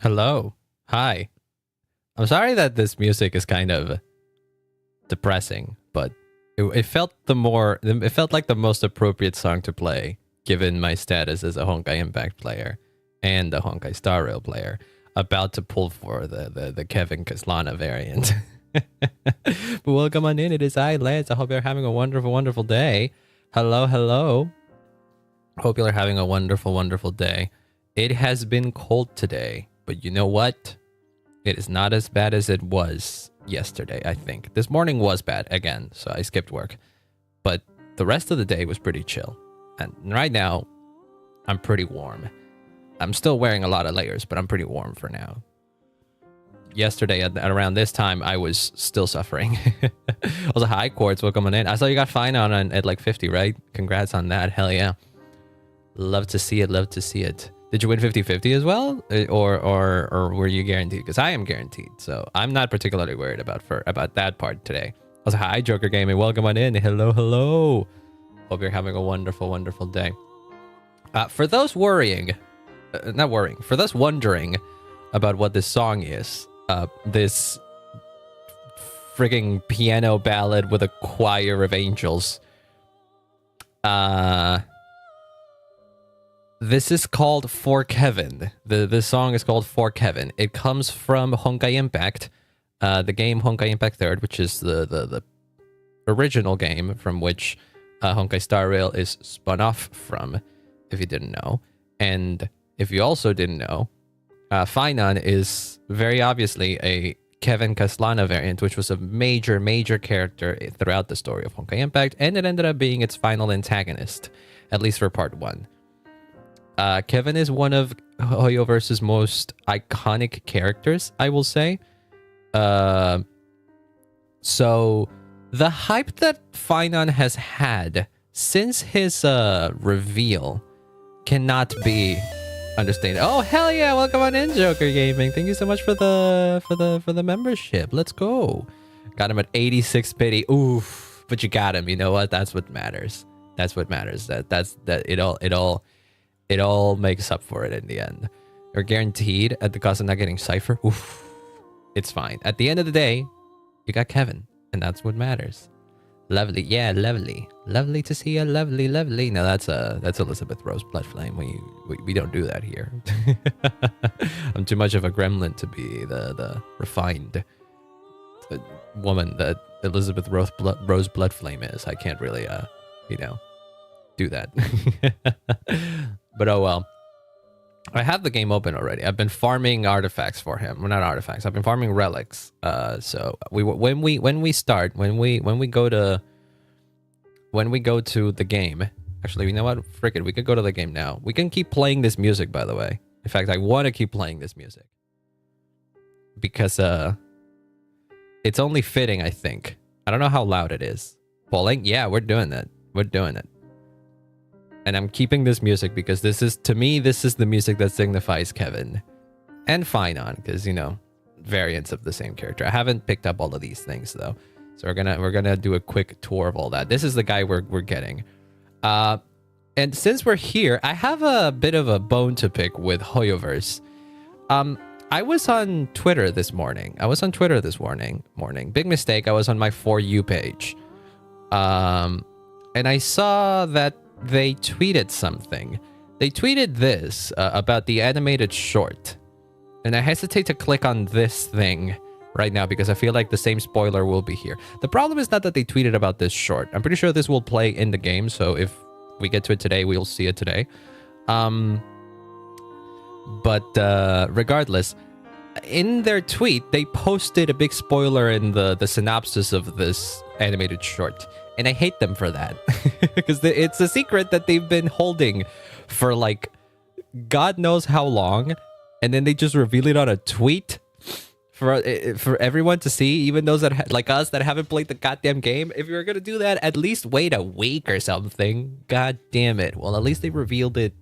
Hello. Hi. I'm sorry that this music is kind of depressing, but it felt it felt like the most appropriate song to play given my status as a Honkai Impact player and a Honkai Star Rail player about to pull for the Kevin Kaslana variant. But welcome on in. It is I, Lance. I hope you're having a wonderful, wonderful day. Hello, hello. Hope you're having a wonderful, wonderful day. It has been cold today, but you know what? It is not as bad as it was yesterday, I think. This morning was bad, again, so I skipped work. But the rest of the day was pretty chill. And right now, I'm pretty warm. I'm still wearing a lot of layers, but I'm pretty warm for now. Yesterday, at around this time, I was still suffering. Also, hi, Quartz, welcome on in. I saw you got Phainon at like 50, right? Congrats on that, hell yeah. Love to see it, love to see it. Did you win 50-50 as well? Or were you guaranteed? Because I am guaranteed, so I'm not particularly worried about that part today. Also, hi, Joker Gaming, welcome on in. Hello, hello. Hope you're having a wonderful, wonderful day. For those worrying, not worrying, for those wondering about what this song is, this frigging piano ballad with a choir of angels, this is called For Kevin. The song is called For Kevin. It comes from Honkai Impact, the game Honkai Impact 3rd, which is the original game from which Honkai Star Rail is spun off from, if you didn't know. And if you also didn't know, Phainon is very obviously a Kevin Kaslana variant, which was a major, major character throughout the story of Honkai Impact, and it ended up being its final antagonist, at least for part 1. Kevin is one of Hoyoverse's most iconic characters, I will say. So the hype that Phainon has had since his reveal cannot be understated. Oh hell yeah! Welcome on in, Joker Gaming. Thank you so much for the membership. Let's go. Got him at 86 pity. Oof, but you got him. You know what? That's what matters. That's what matters. That it all makes up for it in the end. You're guaranteed at the cost of not getting Cypher. Oof, it's fine. At the end of the day, you got Kevin, and that's what matters. Lovely, yeah, lovely, lovely to see you. Lovely, lovely. No, that's Elizabeth Rose Bloodflame. We don't do that here. I'm too much of a gremlin to be the refined woman that Elizabeth Rose Bloodflame is. I can't really do that. But oh well. I have the game open already. I've been farming artifacts for him. Well, not artifacts. I've been farming relics. So when we go to the game. Actually, you know what? Frick it. We could go to the game now. We can keep playing this music, by the way. In fact, I want to keep playing this music because it's only fitting, I think. I don't know how loud it is. Polling? Yeah, we're doing that. We're doing it. And I'm keeping this music because this is the music that signifies Kevin and Phainon, because variants of the same character. I haven't picked up all of these things though, so we're gonna do a quick tour of all that. This is the guy we're getting, and since we're here, I have a bit of a bone to pick with Hoyoverse. I was on Twitter this morning. Morning. Big mistake. I was on my For You page, and I saw that they tweeted something. They tweeted this about the animated short. And I hesitate to click on this thing right now because I feel like the same spoiler will be here. The problem is not that they tweeted about this short. I'm pretty sure this will play in the game, so if we get to it today, we'll see it today. But regardless, in their tweet, they posted a big spoiler in the synopsis of this animated short. And I hate them for that because it's a secret that they've been holding for like God knows how long, and then they just reveal it on a tweet for everyone to see, even those that like us that haven't played the goddamn game. If you're gonna do that, at least wait a week or something. God damn it. Well, at least they revealed it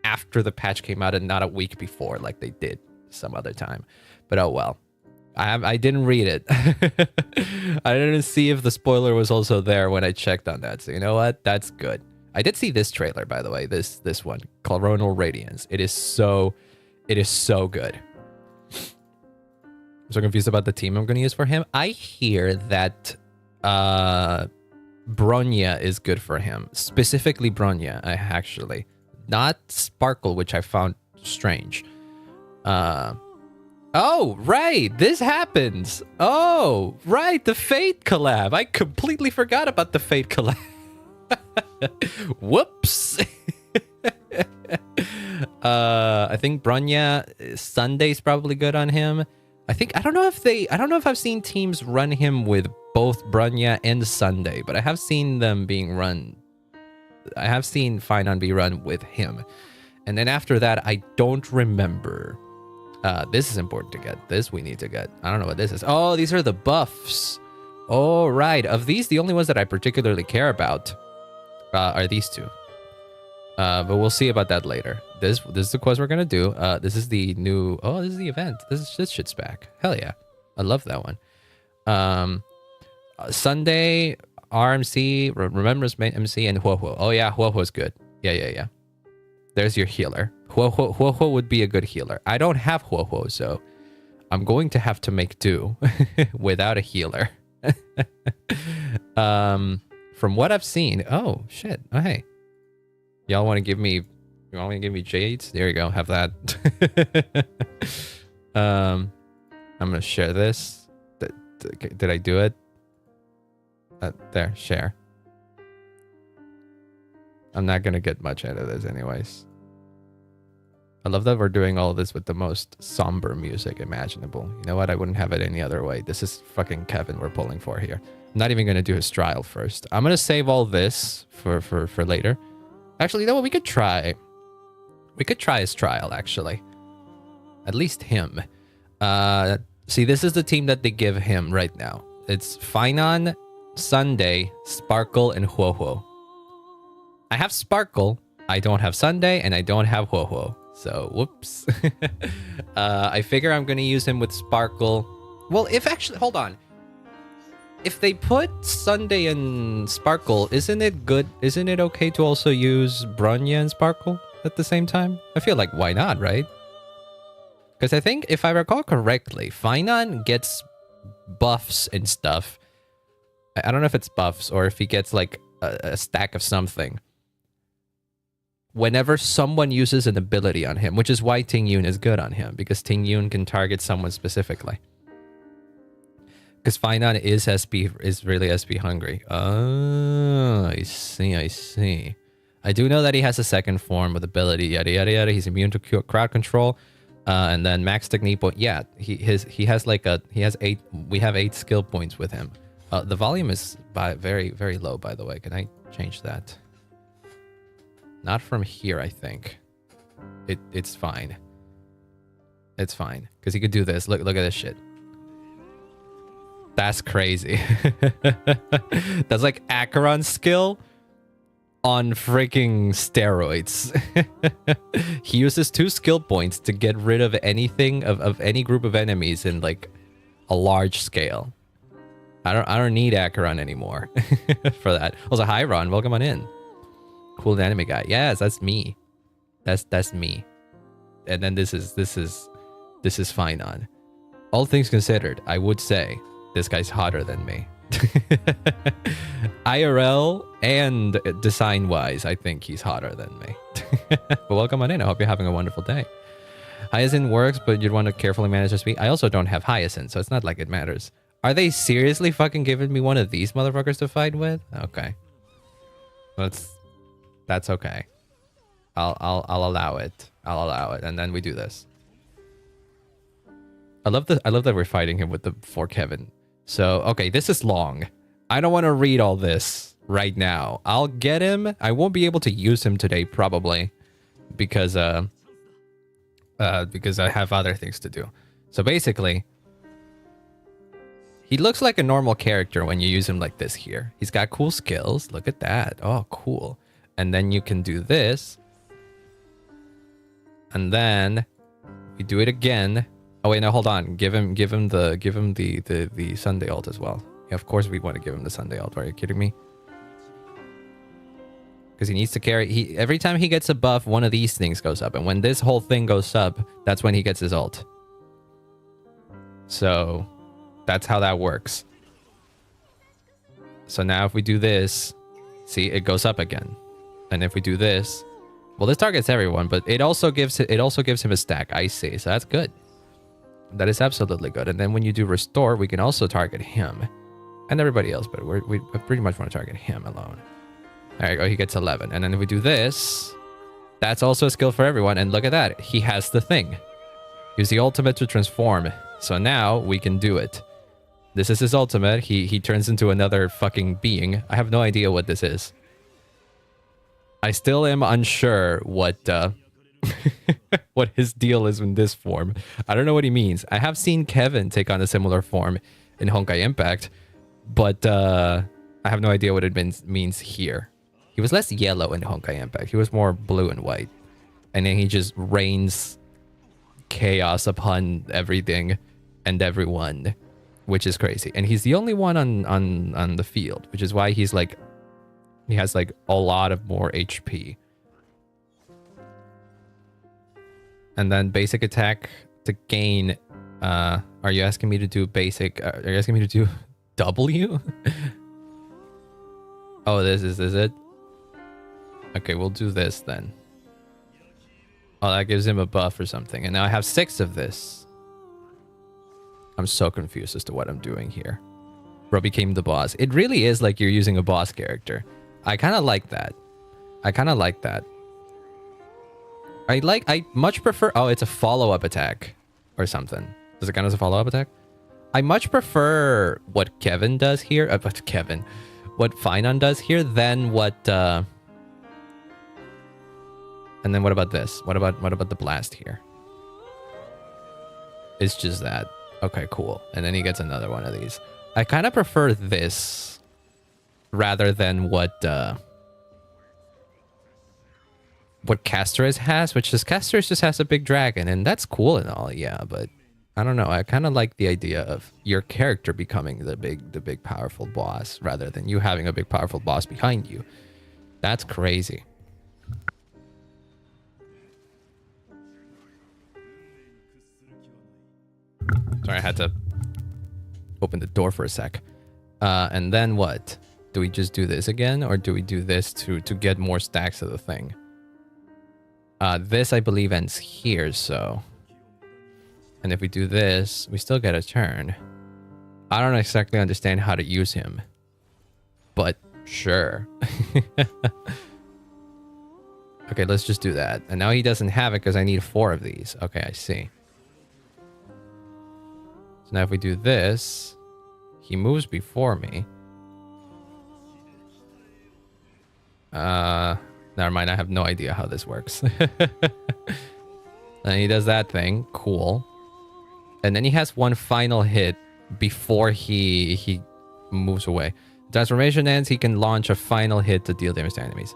after the patch came out and not a week before like they did some other time. But oh well. I didn't read it. I didn't see if the spoiler was also there when I checked on that. So you know what? That's good. I did see this trailer, by the way. This one, Coronal Radiance. It is so good. so confused about the team I'm going to use for him. I hear that Bronya is good for him. Specifically Bronya, actually. Not Sparkle, which I found strange. Oh, right. This happens. Oh, right. The Fate collab. I completely forgot about the Fate collab. Whoops. I think Bronya Sunday's probably good on him. I don't know if I've seen teams run him with both Bronya and Sunday, but I have seen them being run. I have seen Phainon be run with him. And then after that, I don't remember. This is important to get. This we need to get. I don't know what this is. Oh, these are the buffs. Oh, right. Of these, the only ones that I particularly care about are these two. But we'll see about that later. This is the quest we're gonna do. This is the new. Oh, this is the event. This shit's back. Hell yeah, I love that one. Sunday RMC, Remembrance MC, and Huohuo. Oh yeah, Huohuo's good. Yeah. There's your healer. Huohuo would be a good healer. I don't have Huohuo, so I'm going to have to make do without a healer. From what I've seen. Oh shit. Oh hey. Y'all want to give me? You want me to give me jades? There you go. Have that. I'm gonna share this. Did I do it? There, share. I'm not gonna get much out of this, anyways. I love that we're doing all this with the most somber music imaginable. You know what? I wouldn't have it any other way. This is fucking Kevin we're pulling for here. I'm not even gonna do his trial first. I'm gonna save all this for later. Actually, you know what? We could try his trial, actually. At least him. See, this is the team that they give him right now. It's Phainon, Sunday, Sparkle, and Huohuo. I have Sparkle, I don't have Sunday, and I don't have Huohuo. So, whoops. I figure I'm going to use him with Sparkle. Well, hold on. If they put Sunday and Sparkle, isn't it good? Isn't it okay to also use Bronya and Sparkle at the same time? I feel like, why not, right? Because I think, if I recall correctly, Phainon gets buffs and stuff. I don't know if it's buffs or if he gets like a stack of something whenever someone uses an ability on him, which is why Ting Yun is good on him, because Ting Yun can target someone specifically. Because Phainon is really SP hungry. Oh, I see. I do know that he has a second form with ability, yada yada yada. He's immune to crowd control, and then max technique point. Yeah, he has 8. We have 8 skill points with him. The volume is very very low, by the way. Can I change that? Not from here, I think. It's fine. It's fine because he could do this. Look at this shit. That's crazy. That's like Acheron's skill on freaking steroids. He uses 2 skill points to get rid of anything of any group of enemies in like a large scale. I don't need Acheron anymore for that. Also, hi Ron, welcome on in. Cool anime guy. Yes, that's me. That's me. And then this is Phainon. All things considered, I would say this guy's hotter than me. IRL and design-wise, I think he's hotter than me. But welcome on in. I hope you're having a wonderful day. Hyacinth works, but you'd want to carefully manage your speed. I also don't have Hyacinth, so it's not like it matters. Are they seriously fucking giving me one of these motherfuckers to fight with? Okay. That's okay. I'll allow it. I'll allow it, and then we do this. I love that we're fighting him with the for Kevin. So, okay, this is long. I don't want to read all this right now. I'll get him. I won't be able to use him today, probably, because I have other things to do. So basically, he looks like a normal character when you use him like this here. He's got cool skills. Look at that. Oh, cool. And then you can do this. And then we do it again. Oh wait, no, hold on. Give him the Sunday ult as well. Yeah, of course we want to give him the Sunday ult. Are you kidding me? Because he needs to carry. Every time he gets a buff, one of these things goes up, and when this whole thing goes up, that's when he gets his ult. So that's how that works. So now if we do this, see, it goes up again. And if we do this, well, this targets everyone, but it also gives him a stack. I see. So that's good. That is absolutely good. And then when you do restore, we can also target him and everybody else, but we pretty much want to target him alone. There you go. He gets 11. And then if we do this, that's also a skill for everyone. And look at that. He has the thing. Use the ultimate to transform. So now we can do it. This is his ultimate. He turns into another fucking being. I have no idea what this is. I still am unsure what what his deal is in this form. I don't know what he means. I have seen Kevin take on a similar form in Honkai Impact, but I have no idea what it means here. He was less yellow in Honkai Impact. He was more blue and white. And then he just rains chaos upon everything and everyone, which is crazy. And he's the only one on the field, which is why he's like, he has like a lot of more HP. And then basic attack to gain. Are you asking me to do basic? Are you asking me to do W? Oh, this is it? Okay, we'll do this then. Oh, that gives him a buff or something. And now I have 6 of this. I'm so confused as to what I'm doing here. Bro became the boss. It really is like you're using a boss character. I kind of like that. I much prefer... Oh, it's a follow-up attack or something. Does it count as a follow-up attack? I much prefer what Kevin does here. What Phainon does here than what... And then what about this? What about the blast here? It's just that. Okay, cool. And then he gets another one of these. I kind of prefer this rather than what Castoris has, which is Castoris just has a big dragon, and that's cool and all, yeah, but I don't know. I kind of like the idea of your character becoming the big powerful boss rather than you having a big powerful boss behind you. That's crazy. Sorry, I had to open the door for a sec. And then what? Do we just do this again, or do we do this to get more stacks of the thing? This, I believe, ends here, so... And if we do this, we still get a turn. I don't exactly understand how to use him. But, sure. Okay, let's just do that. And now he doesn't have it because I need 4 of these. Okay, I see. So now if we do this, he moves before me. Never mind, I have no idea how this works. And he does that thing. Cool. And then he has one final hit before he moves away. Transformation ends, he can launch a final hit to deal damage to enemies.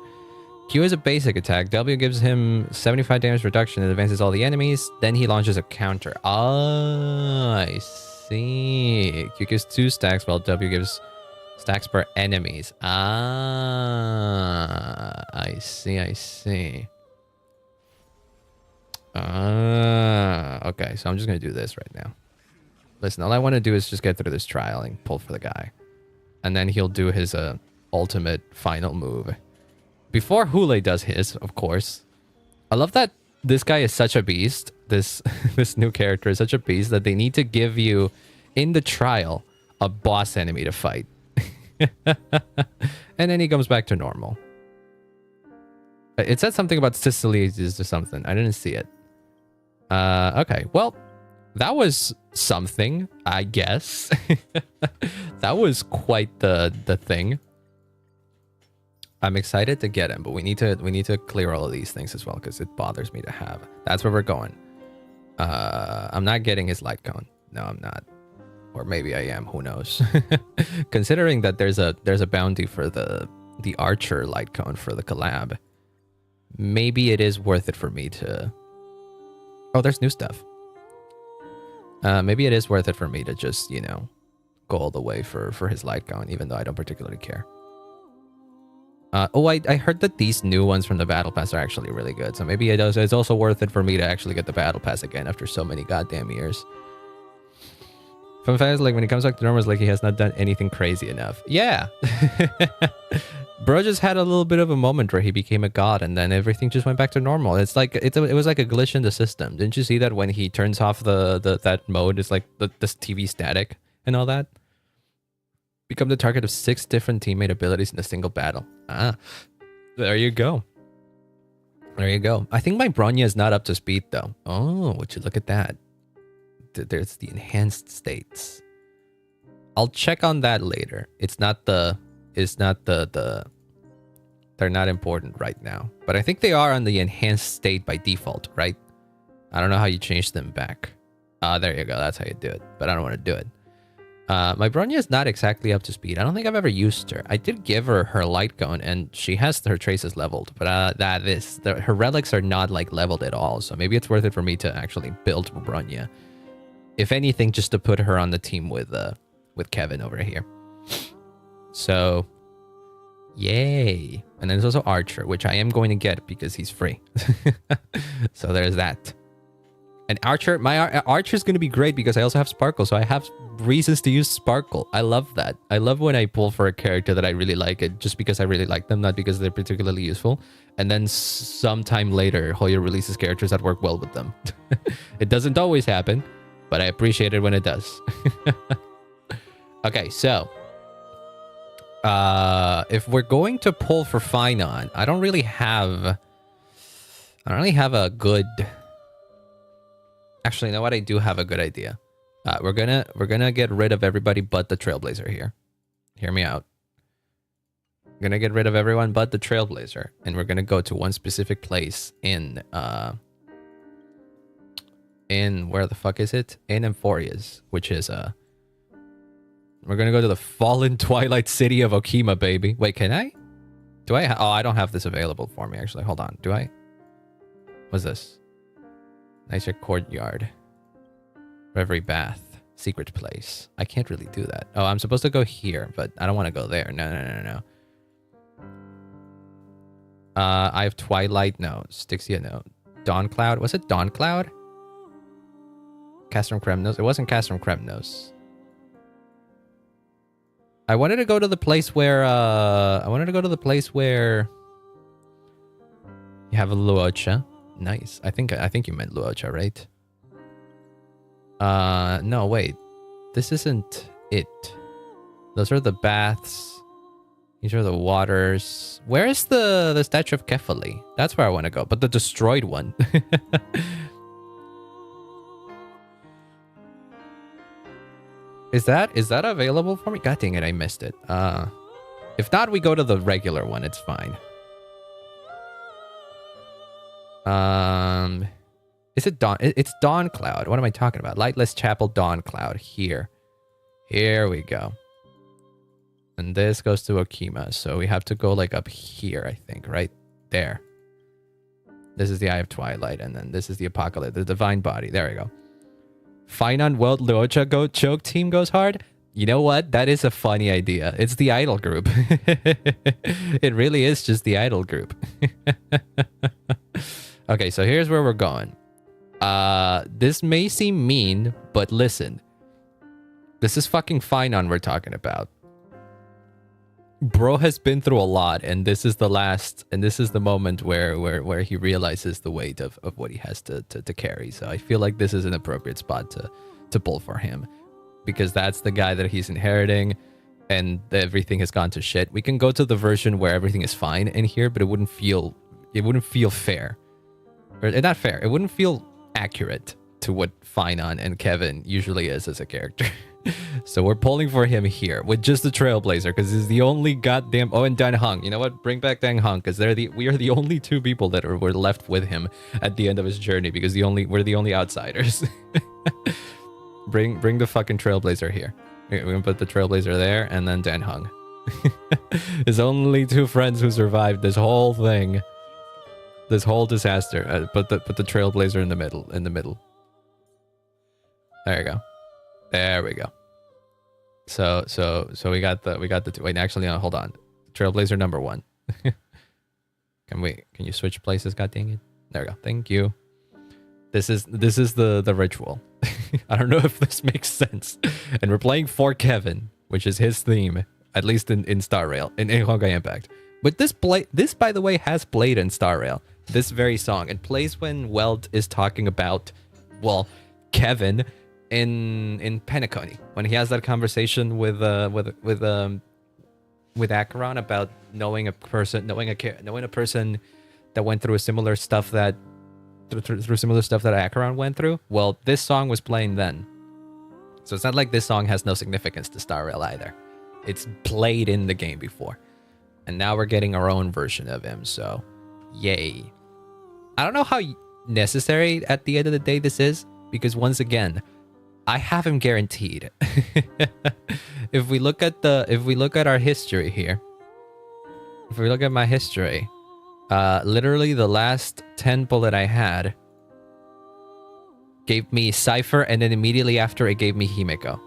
Q is a basic attack. W gives him 75 damage reduction and advances all the enemies. Then he launches a counter. Ah, I see. Q gives 2 stacks while W gives stacks per enemies. Ah, I see. Okay, so I'm just going to do this right now. Listen, all I want to do is just get through this trial and pull for the guy. And then he'll do his ultimate final move. Before Hule does his, of course. I love that this guy is such a beast. This new character is such a beast that they need to give you, in the trial, a boss enemy to fight. And then he comes back to normal. It said something about Sicily or something. I didn't see it. Okay, well, that was something, I guess. That was quite the thing. I'm excited to get him, but we need to clear all of these things as well because it bothers me to have. That's where we're going. I'm not getting his light cone. No, I'm not. Or maybe I am. Who knows? Considering that there's a bounty for the archer light cone for the collab, maybe it is worth it for me to... Oh, there's new stuff. Maybe it is worth it for me to just, you know, go all the way for his light cone, even though I don't particularly care. I heard that these new ones from the battle pass are actually really good, so maybe it's also worth it for me to actually get the battle pass again after so many goddamn years. Fun fact is, like, when he comes back to normal, it's like he has not done anything crazy enough. Yeah. Bro just had a little bit of a moment where he became a god and then everything just went back to normal. It's like it was like a glitch in the system. Didn't you see that when he turns off that mode, it's like this TV static and all that? Become the target of 6 different teammate abilities in a single battle. Ah, there you go. There you go. I think my Bronya is not up to speed though. Oh, would you look at that? There's the enhanced states. I'll check on that later. It's not the they're not important right now. But I think they are on the enhanced state by default, right? I don't know how you change them back. There you go. That's how you do it. But I don't want to do it. My Bronya is not exactly up to speed. I don't think I've ever used her. I did give her light cone and she has her traces leveled, but her relics are not like leveled at all. So maybe it's worth it for me to actually build Bronya. If anything, just to put her on the team with Kevin over here. So, yay. And then there's also Archer, which I am going to get because he's free. So there's that. And Archer, Archer is going to be great because I also have Sparkle, so I have reasons to use Sparkle. I love that. I love when I pull for a character that I really like it just because I really like them, not because they're particularly useful. And then sometime later, Hoyo releases characters that work well with them. It doesn't always happen, but I appreciate it when it does. Okay, so if we're going to pull for Phainon, I don't really have a good. Actually, you know what? I do have a good idea. We're gonna get rid of everybody but the Trailblazer here. Hear me out. We're gonna get rid of everyone but the Trailblazer, and we're gonna go to one specific place in where the fuck is it? In Emphoria's, which is we're gonna go to the fallen twilight city of Okima, baby. Wait, can I? Do I? Oh, I don't have this available for me. Actually, hold on. Do I? What's this? Nicer courtyard. Reverie bath. Secret place. I can't really do that. Oh, I'm supposed to go here, but I don't want to go there. No. I have Twilight. No. Styxia. No. Dawn Cloud. Was it Dawn Cloud? Castrum Kremnos. It wasn't Castrum Kremnos. I wanted to go to the place where you have a Luocha. Nice. I think you meant Luocha, right? No, wait. This isn't it. Those are the baths. These are the waters. Where is the statue of Kefali? That's where I want to go, but the destroyed one. Is that available for me? God dang it, I missed it. If not, we go to the regular one. It's fine. Is it Dawn? It's Dawn Cloud. What am I talking about? Lightless Chapel Dawn Cloud. Here we go. And this goes to Okima, so we have to go like up here, I think, right there. This is the Eye of Twilight, and then this is the Apocalypse, the Divine Body. There we go. Phainon World Luocha Choke Team goes hard. You know what? That is a funny idea. It's the idol group. It really is just the idol group. Okay, so here's where we're going. This may seem mean, but listen. This is fucking Phainon we're talking about. Bro has been through a lot, and this is the last, and this is the moment where he realizes the weight of what he has to carry. So I feel like this is an appropriate spot to pull for him. Because that's the guy that he's inheriting, and everything has gone to shit. We can go to the version where everything is fine in here, but it wouldn't feel fair. Or not fair. It wouldn't feel accurate to what Phainon and Kevin usually is as a character. So we're pulling for him here with just the Trailblazer, because he's the only goddamn. Oh, and Dan Hung. You know what? Bring back Dan Hung, because we are the only 2 people that were left with him at the end of his journey, because we're the only outsiders. Bring the fucking Trailblazer here. We're gonna put the Trailblazer there, and then Dan Hung. His only 2 friends who survived this whole thing, this whole disaster. Put the Trailblazer in the middle. There you go. There we go. So we got the 2. Wait, actually, no, hold on. Trailblazer number 1. Can you switch places? God dang it. There we go. Thank you. This is the ritual. I don't know if this makes sense. And we're playing for Kevin, which is his theme, at least in Star Rail, in Honkai Impact. But this, by the way, has played in Star Rail. This very song. It plays when Welt is talking about, well, Kevin in Penacony, when he has that conversation with Acheron about knowing a person that went through similar stuff that Acheron went through. Well, this song was playing then, so it's not like this song has no significance to Star Rail either. It's played in the game before, and now we're getting our own version of him. So, yay! I don't know how necessary at the end of the day this is, because once again, I have him guaranteed. If we look at our history here, if we look at my history, literally the last 10 bullet I had gave me Cypher, and then immediately after it gave me Himeko.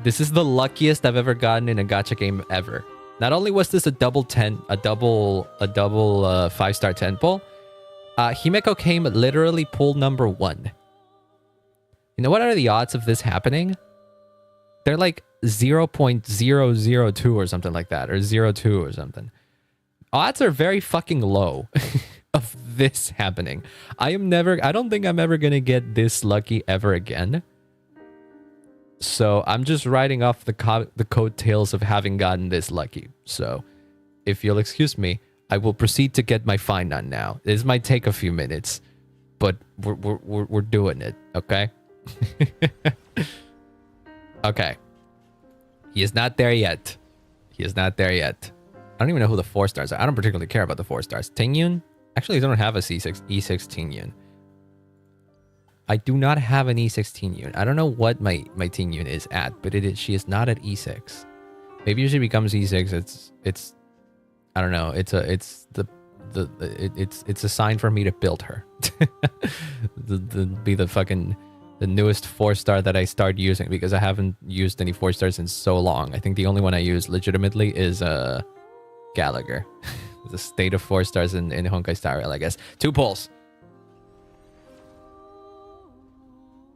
This is the luckiest I've ever gotten in a gacha game ever. Not only was this a double 5-star 10 pull, Himeko came literally pull number 1. You know what are the odds of this happening? They're like 0.002 or something like that, or 0.2 or something. Odds are very fucking low of this happening. I don't think I'm ever gonna get this lucky ever again. So I'm just riding off the coattails of having gotten this lucky. So if you'll excuse me, I will proceed to get my Phainon now. This might take a few minutes, but we're doing it, okay? Okay. He is not there yet. He is not there yet. I don't even know who the 4 stars are. I don't particularly care about the 4 stars. Tingyun? Actually, I don't have a E6 Tingyun. I do not have an E6 Tingyun. I don't know what my Tingyun is at, but she is not at E6. Maybe if she becomes E6, it's I don't know. It's a sign for me to build her. Be the newest 4-star that I start using, because I haven't used any 4 stars in so long. I think the only one I use legitimately is Gallagher. The state of 4 stars in Honkai Star Rail, I guess. 2 pulls.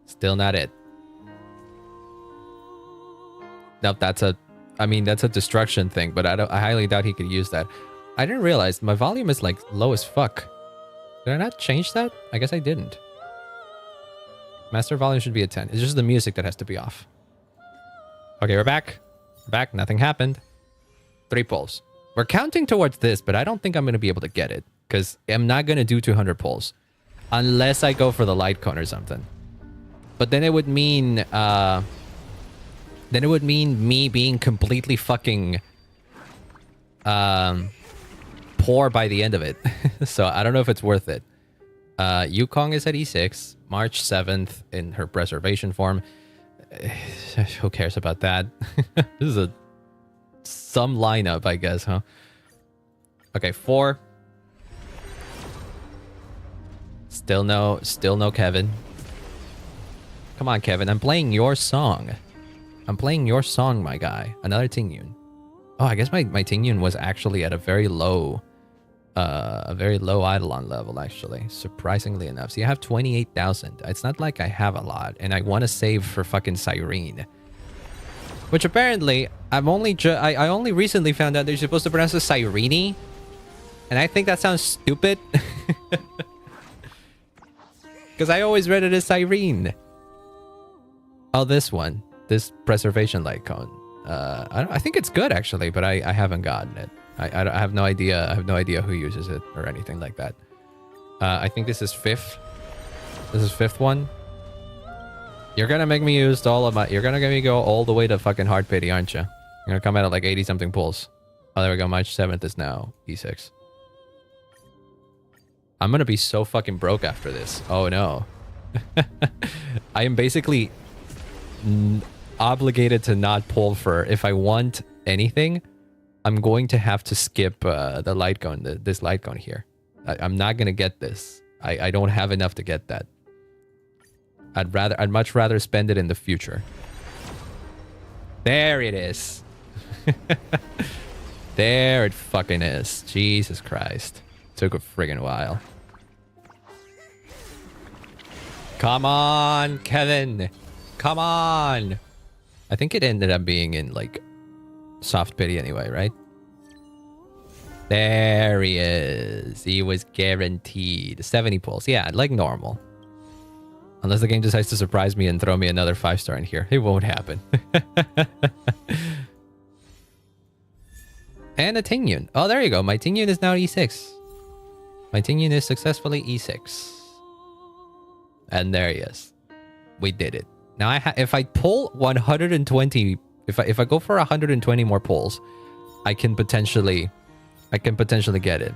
Still not it. Nope, that's a destruction thing, but I highly doubt he could use that. I didn't realize my volume is like low as fuck. Did I not change that? I guess I didn't. Master volume should be at 10. It's just the music that has to be off. Okay, we're back. We're back. Nothing happened. 3 pulls. We're counting towards this, but I don't think I'm going to be able to get it, because I'm not going to do 200 pulls unless I go for the light cone or something. But then it would mean me being completely fucking poor by the end of it. So I don't know if it's worth it. Yukong is at E6, March 7th in her preservation form. Who cares about that? This is some lineup, I guess, huh? Okay, 4. Still no Kevin. Come on, Kevin. I'm playing your song. I'm playing your song, my guy. Another Tingyun. Oh, I guess my Tingyun was actually at a very low Eidolon level, actually. Surprisingly enough. See, I have 28,000. It's not like I have a lot. And I want to save for fucking Cyrene. Which apparently, I only recently found out they're supposed to pronounce it Cyrene. And I think that sounds stupid. Because I always read it as Cyrene. Oh, this one. This preservation light cone. I think it's good, actually, but I haven't gotten it. I have no idea. I have no idea who uses it or anything like that. I think this is 5th. This is 5th one. You're gonna make me use all of my... You're gonna get me go all the way to fucking hard pity, aren't you? You're gonna come out at like 80-something pulls. Oh, there we go. March 7th is now E6. I'm gonna be so fucking broke after this. Oh, no. I am basically obligated to not pull for... If I want anything, I'm going to have to skip the light cone, this light cone here. I'm not gonna get this. I don't have enough to get that. I'd much rather spend it in the future. There it is. There it fucking is. Jesus Christ. Took a friggin' while. Come on, Kevin. Come on. I think it ended up being in like soft pity anyway, right? There he is. He was guaranteed 70 pulls. Yeah, like normal. Unless the game decides to surprise me and throw me another 5-star in here. It won't happen. And a Tingyun. Oh, there you go. My Tingyun is now E6. My Tingyun is successfully E6. And there he is. We did it. Now, if I pull 120... If I go for 120 more pulls, I can potentially get it.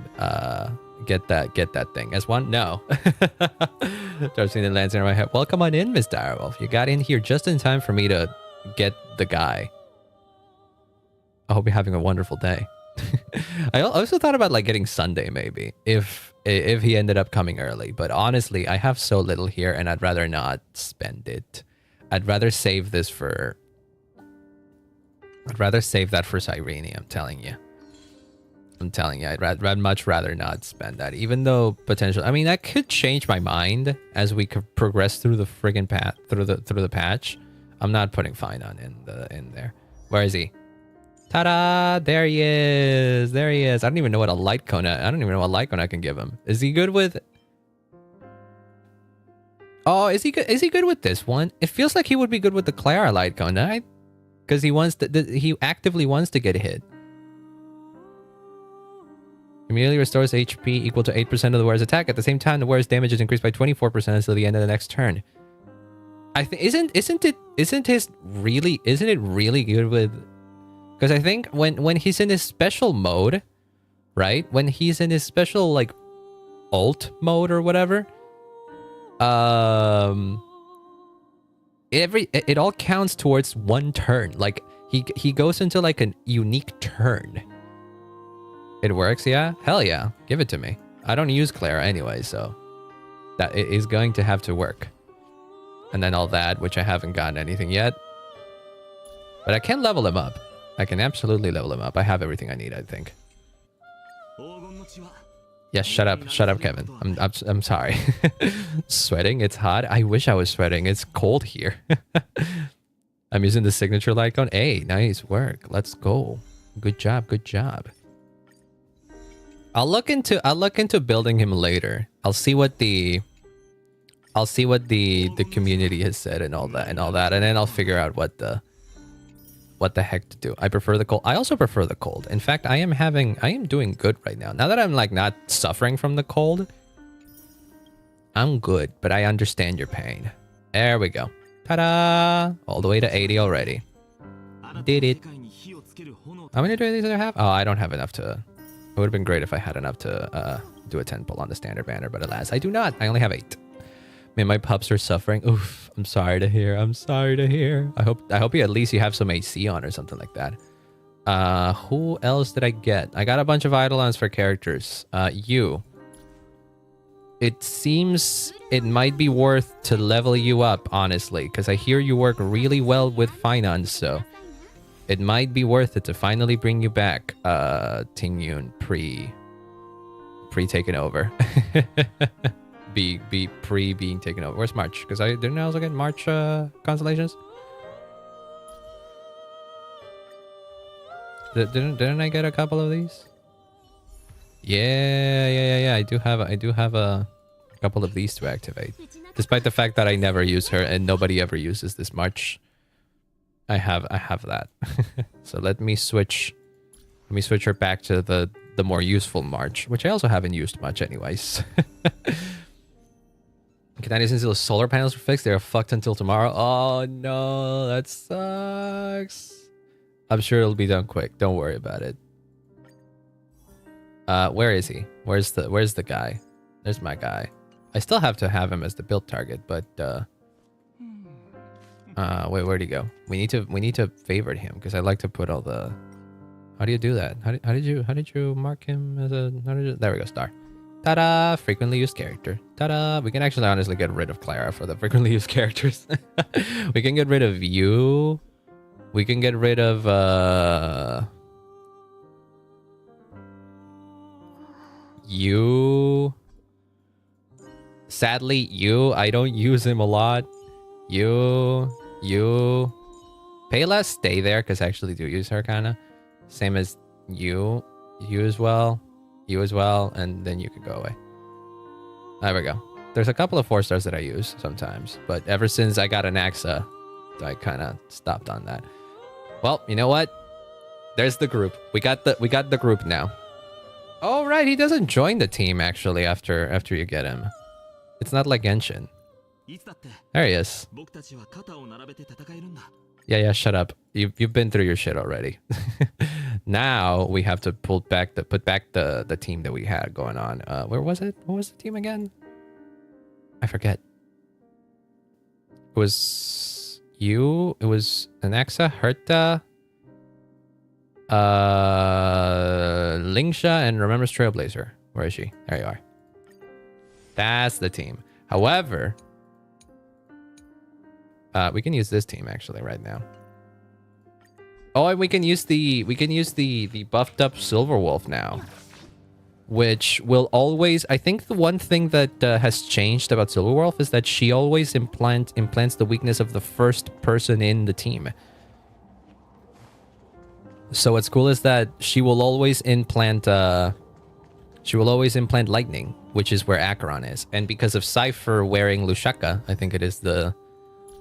Get that thing. As one? No. Starts seeing the lands in my head. Welcome on in, Miss Direwolf. You got in here just in time for me to get the guy. I hope you're having a wonderful day. I also thought about like getting Sunday maybe if he ended up coming early. But honestly, I have so little here and I'd rather not spend it. I'd rather save this for... I'd rather save that for Cyrene, I'm telling you. I'd much rather not spend that, even though potentially, I mean, that could change my mind as we could progress through the friggin' path, through the patch. I'm not putting Phainon in there. Where is he? Ta-da! There he is. There he is. I don't even know what a light cone. I don't even know what light cone I can give him. Is he good with? Oh, is he good? Is he good with this one? It feels like he would be good with the Clara light cone, right? Because he wants to. He actively wants to get hit. Immediately restores HP equal to 8% of the wearer's attack. At the same time, the wearer's damage is increased by 24% until the end of the next turn. I think isn't it really good with? Because I think when he's in his special mode, right? When he's in his special like alt mode or whatever, it all counts towards one turn. Like he goes into like a unique turn. It works, yeah? Hell yeah. Give it to me. I don't use Clara anyway, so that it is going to have to work. And then all that, which I haven't gotten anything yet. But I can level him up. I can absolutely level him up. I have everything I need, I think. Yes, shut up, Kevin. I'm sorry. Sweating? It's hot. I wish I was sweating. It's cold here. I'm using the signature light cone. Hey, nice work. Let's go. Good job. Good job. I'll look into building him later. I'll see what the community has said and all that, and then I'll figure out what the heck to do. I prefer the cold. I also prefer the cold. In fact, I am doing good right now. Now that I'm like not suffering from the cold, I'm good, but I understand your pain. There we go. Ta-da! All the way to 80 already. Did it. How many do these I have? Oh, I don't have enough to... It would have been great if I had enough to do a 10 pull on the standard banner, but alas, I do not. I only have 8. Man, my pups are suffering. Oof, I'm sorry to hear. I'm sorry to hear. I hope you at least you have some AC on or something like that. Who else did I get? I got a bunch of Eidolons for characters. You. It seems it might be worth to level you up, honestly, because I hear you work really well with Phainon, so... It might be worth it to finally bring you back, Tingyun, pre-taken over. Pre-being taken over. Where's March? Because I didn't also get March constellations. Didn't I get a couple of these? Yeah. I do have a couple of these to activate. Despite the fact that I never use her and nobody ever uses this March. I have that. So let me switch her back to the more useful March, which I also haven't used much anyways. Canadians until the solar panels are fixed, they're fucked until tomorrow. Oh no, that sucks. I'm sure it'll be done quick. Don't worry about it. Where is he? Where's the guy? There's my guy. I still have to have him as the build target, but wait, where'd he go? We need to favorite him because I like to put all the... How do you do that? How did you mark him as a... There we go, star. Ta-da! Frequently used character. Ta-da! We can actually honestly get rid of Clara for the frequently used characters. We can get rid of you. We can get rid of you. Sadly, you, I don't use him a lot. You. Payless, stay there, because I actually do use her, kind of. Same as you as well, and then you could go away. There we go. There's a couple of 4 stars that I use sometimes, but ever since I got an Axa, I kind of stopped on that. Well, you know what? There's the group. We got the group now. Oh right, he doesn't join the team actually after you get him. It's not like Genshin. There he is. Yeah, shut up. You've been through your shit already. Now we have to put back the team that we had going on. Where was it? What was the team again? I forget. It was you. It was Anaxa, Herta, Lingsha, and Remembrance Trailblazer. Where is she? There you are. That's the team. However, we can use this team actually right now. Oh, and we can use the buffed up Silverwolf now, which will always. I think the one thing that has changed about Silverwolf is that she always implants the weakness of the first person in the team. So what's cool is that she will always implant lightning, which is where Acheron is, and because of Cypher wearing Lushaka, I think it is the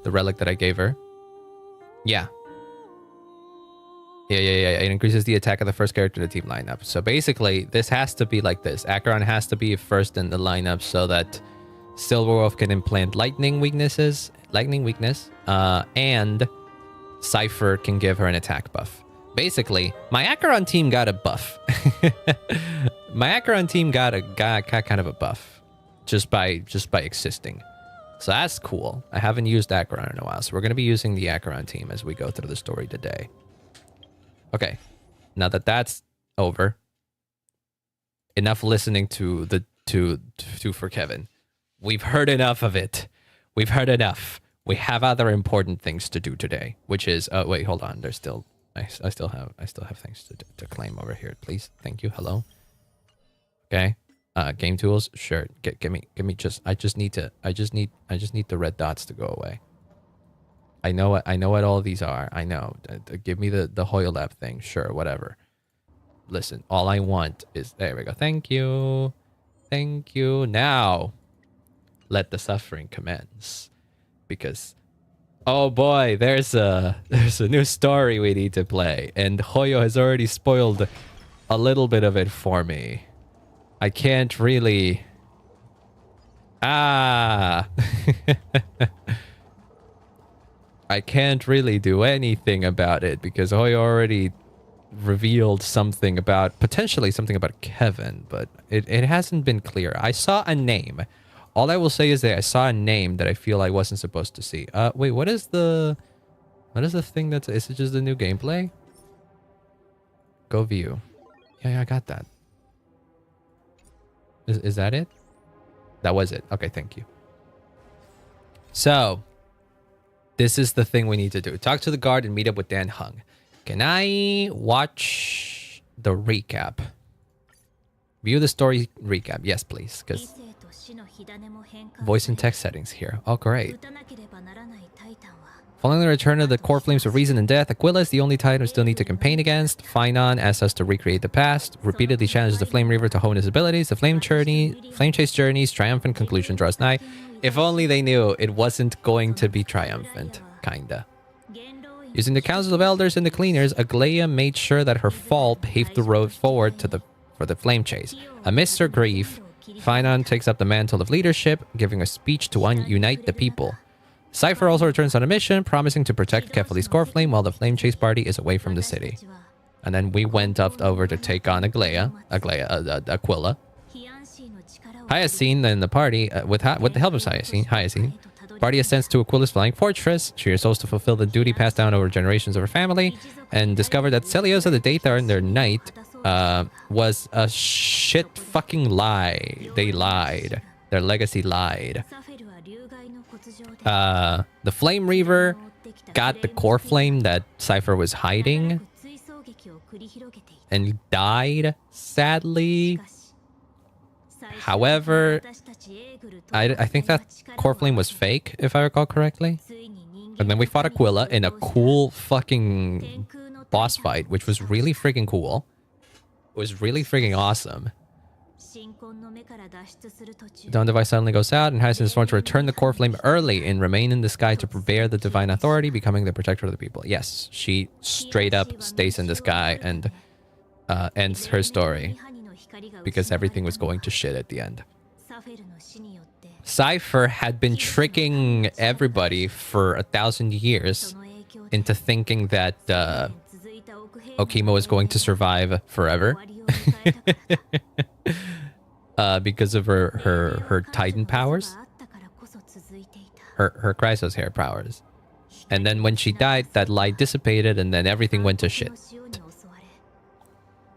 relic that I gave her. Yeah. It increases the attack of the first character in the team lineup. So basically, this has to be like this. Acheron has to be first in the lineup so that Silverwolf can implant lightning weakness, and Cypher can give her an attack buff. Basically, my Acheron team got a buff. My Acheron team got kind of a buff just by existing. So that's cool. I haven't used Acheron in a while, so we're going to be using the Acheron team as we go through the story today. Okay, now that that's over, enough listening to for Kevin. We've heard enough of it. We've heard enough. We have other important things to do today, which is wait, hold on. There's still I still have things to claim over here. Please, thank you. Hello. Okay. Game tools, sure. Give me I just need the red dots to go away. I know what all these are. I know. Give me the Hoyo Lab thing. Sure, whatever. Listen, all I want is there we go. Thank you. Thank you. Now let the suffering commence. Because oh boy, there's a new story we need to play, and Hoyo has already spoiled a little bit of it for me. I can't really I can't really do anything about it because Hoyo already revealed potentially something about Kevin, but it hasn't been clear. I saw a name. All I will say is that I saw a name that I feel I wasn't supposed to see. Wait, what is the thing is it just the new gameplay? Go view. Yeah, I got that. Is that it? That was it. Okay, thank you. So, this is the thing we need to do. Talk to the guard and meet up with Dan Hung. Can I watch the recap? View the story recap. Yes, please. Because voice and text settings here. Oh, great. Following the return of the core flames of reason and death, Aquila is the only titan we still need to campaign against. Phainon asks us to recreate the past, repeatedly challenges the Flame Reaver to hone his abilities. The Flame Chase journey's triumphant conclusion draws nigh. If only they knew it wasn't going to be triumphant. Kinda. Using the Council of Elders and the Cleaners, Aglaia made sure that her fall paved the road forward for the Flame Chase. Amidst her grief, Phainon takes up the mantle of leadership, giving a speech to unite the people. Cypher also returns on a mission, promising to protect Kefali's core flame while the Flame Chase party is away from the city. And then we went up over to take on Aquila. Hyacinth and the party, with the help of Hyacinth, party ascends to Aquila's flying fortress. She resolves to fulfill the duty passed down over generations of her family, and discovered that Celiosa the Dathar and their knight was a shit fucking lie. They lied. Their legacy lied. The Flame Reaver got the core flame that Cypher was hiding and died, sadly. However, I think that core flame was fake, if I recall correctly. And then we fought Aquila in a cool fucking boss fight, which was really freaking cool. It was really freaking awesome. The dawn device suddenly goes out, and Hyacinth is formed to return the core flame early and remain in the sky to bear the divine authority, becoming the protector of the people. Yes, she straight up stays in the sky and ends her story because everything was going to shit at the end. Cypher had been tricking everybody for 1,000 years into thinking that Okima was going to survive forever. Because of her Titan powers. Her Chrysos hair powers. And then when she died, that light dissipated and then everything went to shit.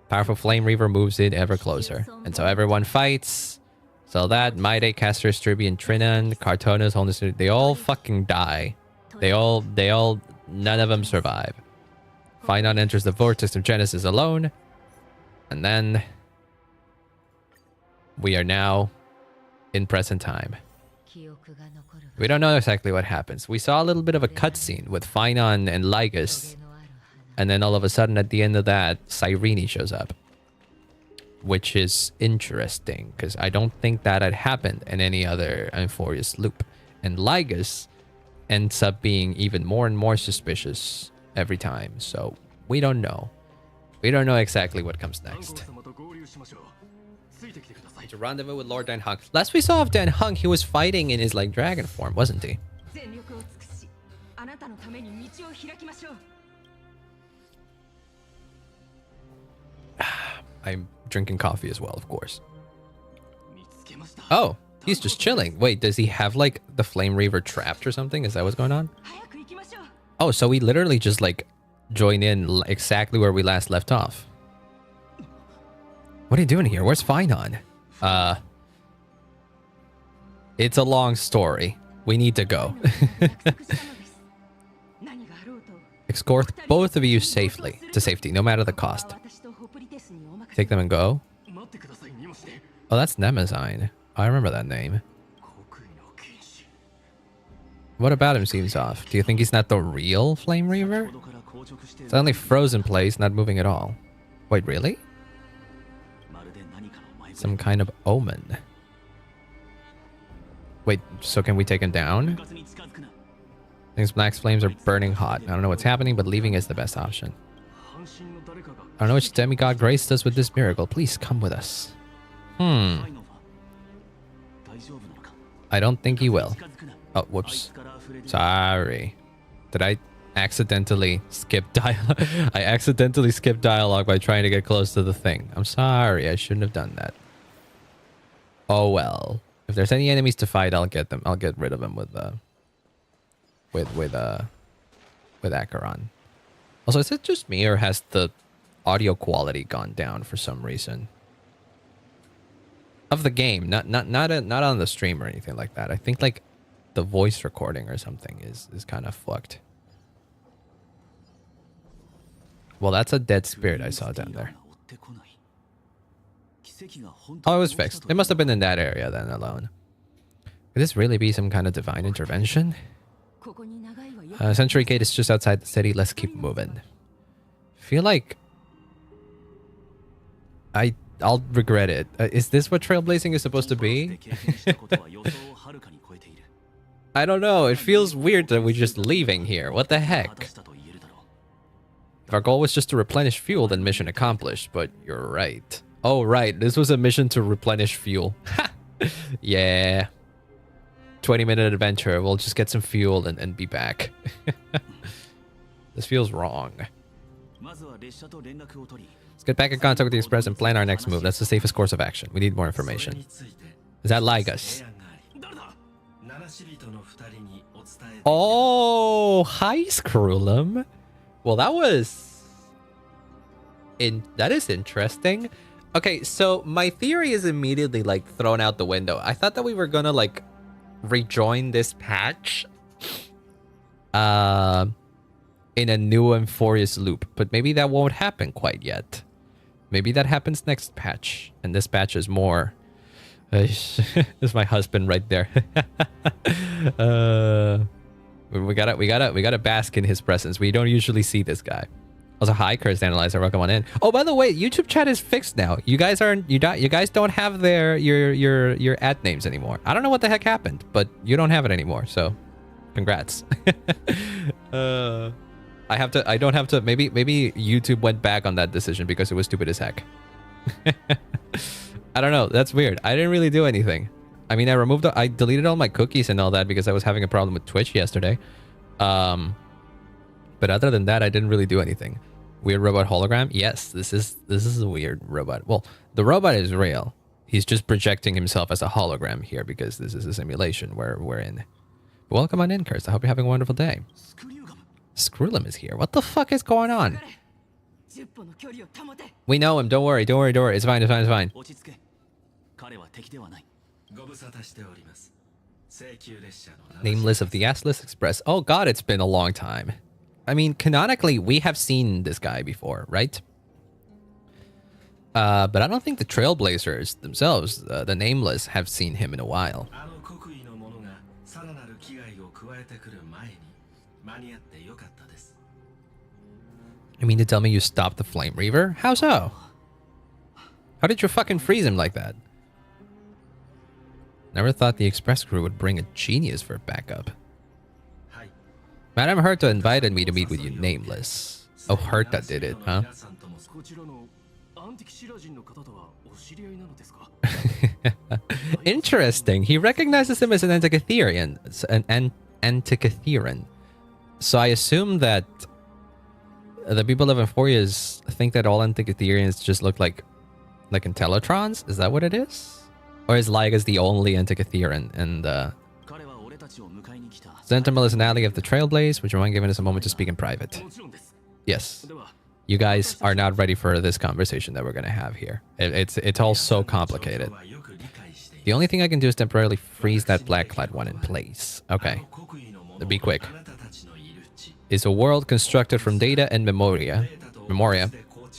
Powerful Flame Reaver moves in ever closer. And so everyone fights. So that Maide, Castor, Stribi, and Trinan, Cartonas, Wholeness, they all fucking die. They all, none of them survive. Phainon enters the vortex of Genesis alone. And then we are now in present time. We don't know exactly what happens. We saw a little bit of a cutscene with Phainon and Lygus. And then all of a sudden at the end of that, Cyrene shows up. Which is interesting, because I don't think that had happened in any other Euphorious loop. And Lygus ends up being even more and more suspicious every time. So we don't know. We don't know exactly what comes next. To rendezvous with Lord Dan Hung. Last we saw of Dan Hung, he was fighting in his like dragon form, wasn't he? I'm drinking coffee as well, of course. Oh, he's just chilling. Wait, does he have like the Flame Reaver trapped or something? Is that what's going on? Oh, so we literally just like join in exactly where we last left off. What are you doing here? Where's Phainon? It's a long story. We need to go. Escort both of you safely to safety, no matter the cost. Take them and go. Oh, that's Nemazine. I remember that name. What about him seems off? Do you think he's not the real Flame Reaver? Suddenly frozen place, not moving at all. Wait, really? Some kind of omen. Wait, so can we take him down? These black flames are burning hot. I don't know what's happening, but leaving is the best option. I don't know which demigod graced us with this miracle. Please come with us. I don't think he will. Oh, whoops. Sorry. Did I accidentally skip dialogue? I accidentally skipped dialogue by trying to get close to the thing. I'm sorry. I shouldn't have done that. Oh well. If there's any enemies to fight, I'll get them. I'll get rid of them with Acheron. Also, is it just me or has the audio quality gone down for some reason? Of the game, not on the stream or anything like that. I think like the voice recording or something is kind of fucked. Well, that's a dead spirit I saw down there. Oh, it was fixed. It must have been in that area then alone. Could this really be some kind of divine intervention? Century Gate is just outside the city. Let's keep moving. Feel like I'll regret it. Is this what trailblazing is supposed to be? I don't know. It feels weird that we're just leaving here. What the heck? If our goal was just to replenish fuel, then mission accomplished. But you're right. Oh, right. This was a mission to replenish fuel. Yeah. 20-minute adventure. We'll just get some fuel and be back. This feels wrong. Let's get back in contact with the Express and plan our next move. That's the safest course of action. We need more information. Is that Lygus? Oh, hi, Screwlum. Well, that is interesting. Okay, so my theory is immediately like thrown out the window. I thought that we were gonna like rejoin this patch in a new Euphorious loop, but maybe that won't happen quite yet. Maybe that happens next patch, and this patch is more This is my husband right there. We gotta bask in his presence. We don't usually see this guy. Also, hi, Curse Analyzer. Welcome on in. Oh, by the way, YouTube chat is fixed now. You guys don't have your ad names anymore. I don't know what the heck happened, but you don't have it anymore. So, congrats. I don't have to. Maybe YouTube went back on that decision because it was stupid as heck. I don't know. That's weird. I didn't really do anything. I mean, I deleted all my cookies and all that because I was having a problem with Twitch yesterday. But other than that, I didn't really do anything. Weird robot hologram? Yes, this is a weird robot. Well, the robot is real. He's just projecting himself as a hologram here because this is a simulation we're in. But welcome on in, Curse. I hope you're having a wonderful day. Screwlim is here. What the fuck is going on? We know him. Don't worry. It's fine. Nameless of the Assless Express. Oh god, it's been a long time. I mean, canonically, we have seen this guy before, right? But I don't think the Trailblazers themselves, the Nameless, have seen him in a while. You mean to tell me you stopped the Flame Reaver? How so? How did you fucking freeze him like that? Never thought the Express crew would bring a genius for backup. Madame Herta invited me to meet with you, Nameless. Oh, Herta did it, huh? Interesting. He recognizes him as an Antikytherian. So I assume that the people of Emphorius think that all Antikytherians just look like Intellatrons? Is that what it is? Or is Lygas the only Antikytherian? And Zentimal is an ally of the Trailblaze. Would you mind giving us a moment to speak in private? Yes. You guys are not ready for this conversation that we're going to have here. It's all so complicated. The only thing I can do is temporarily freeze that black-clad one in place. Okay. Be quick. Is a world constructed from data and memoria,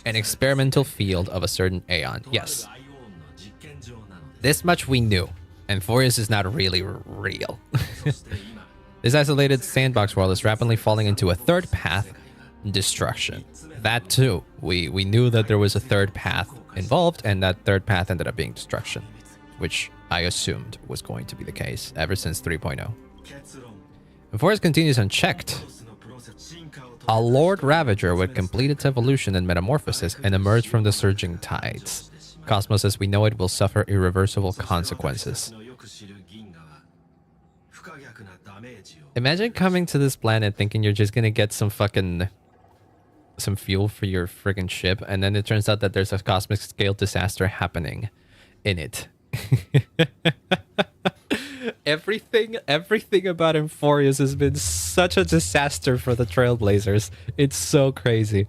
an experimental field of a certain aeon. Yes. This much we knew. And Emphorius is not really real. This isolated sandbox world is rapidly falling into a third path, destruction. That too. We knew that there was a third path involved, and that third path ended up being destruction, which I assumed was going to be the case ever since 3.0. Emphorius continues unchecked. A Lord Ravager would complete its evolution and metamorphosis and emerge from the surging tides. Cosmos as we know it will suffer irreversible consequences. Imagine coming to this planet thinking you're just gonna get some fuel for your friggin' ship, and then it turns out that there's a cosmic scale disaster happening in it. Everything about Emphorius has been such a disaster for the Trailblazers. It's so crazy.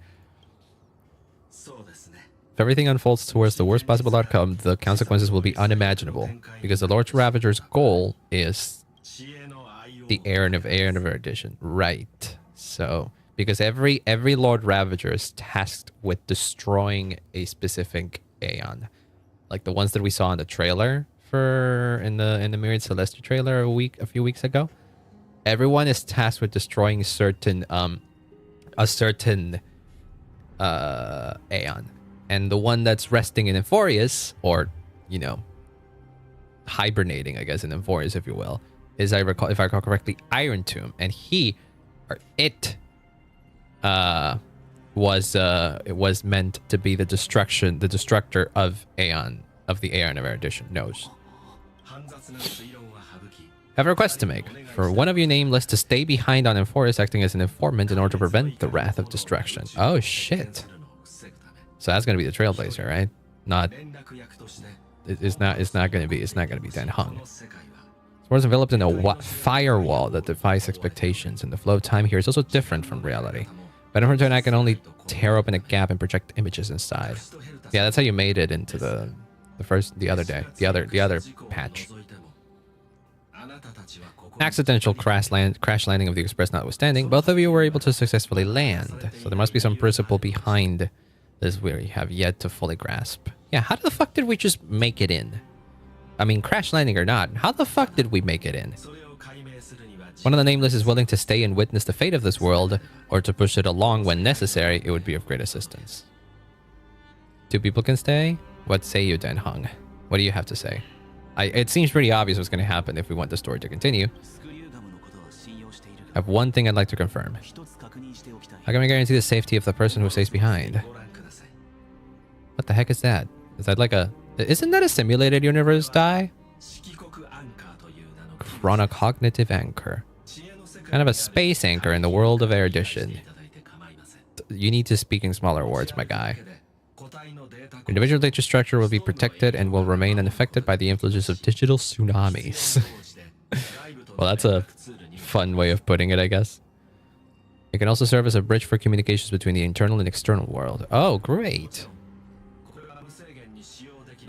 If everything unfolds towards the worst possible outcome, the consequences will be unimaginable, because the Lord Ravager's goal is the Aeon of Erudition. Right. So, because every Lord Ravager is tasked with destroying a specific Aeon. Like the ones that we saw in the trailer in the Myriad Celestia trailer a few weeks ago. Everyone is tasked with destroying a certain Aeon. And the one that's resting in Emphorius, or, you know, hibernating, I guess, in Emphorius, if you will, is, if I recall correctly, Iron Tomb. And it was meant to be the destructor of Aeon, of the Aeon of Erudition. Knows. I have a request to make. For one of you Nameless to stay behind on Emphorius, acting as an informant in order to prevent the wrath of destruction. Oh, shit. So that's gonna be the Trailblazer, right? It's not gonna be Dan Hung. We're enveloped in a firewall that defies expectations, and the flow of time here is also different from reality. But in return, I can only tear open a gap and project images inside. Yeah, that's how you made it into the other patch. Accidental crash landing of the Express notwithstanding, both of you were able to successfully land. So there must be some principle behind this we have yet to fully grasp. Yeah, how the fuck did we just make it in? I mean, crash landing or not, how the fuck did we make it in? One of the Nameless is willing to stay and witness the fate of this world, or to push it along when necessary. It would be of great assistance. 2 people can stay? What say you, Den Hong? What do you have to say? It seems pretty obvious what's going to happen if we want the story to continue. I have one thing I'd like to confirm. How can I guarantee the safety of the person who stays behind? What the heck is that? Is that like a... Isn't that a simulated universe die? Chronocognitive anchor. Kind of a space anchor in the world of erudition. You need to speak in smaller words, my guy. Individual data structure will be protected and will remain unaffected by the influences of digital tsunamis. Well, that's a fun way of putting it, I guess. It can also serve as a bridge for communications between the internal and external world. Oh, great.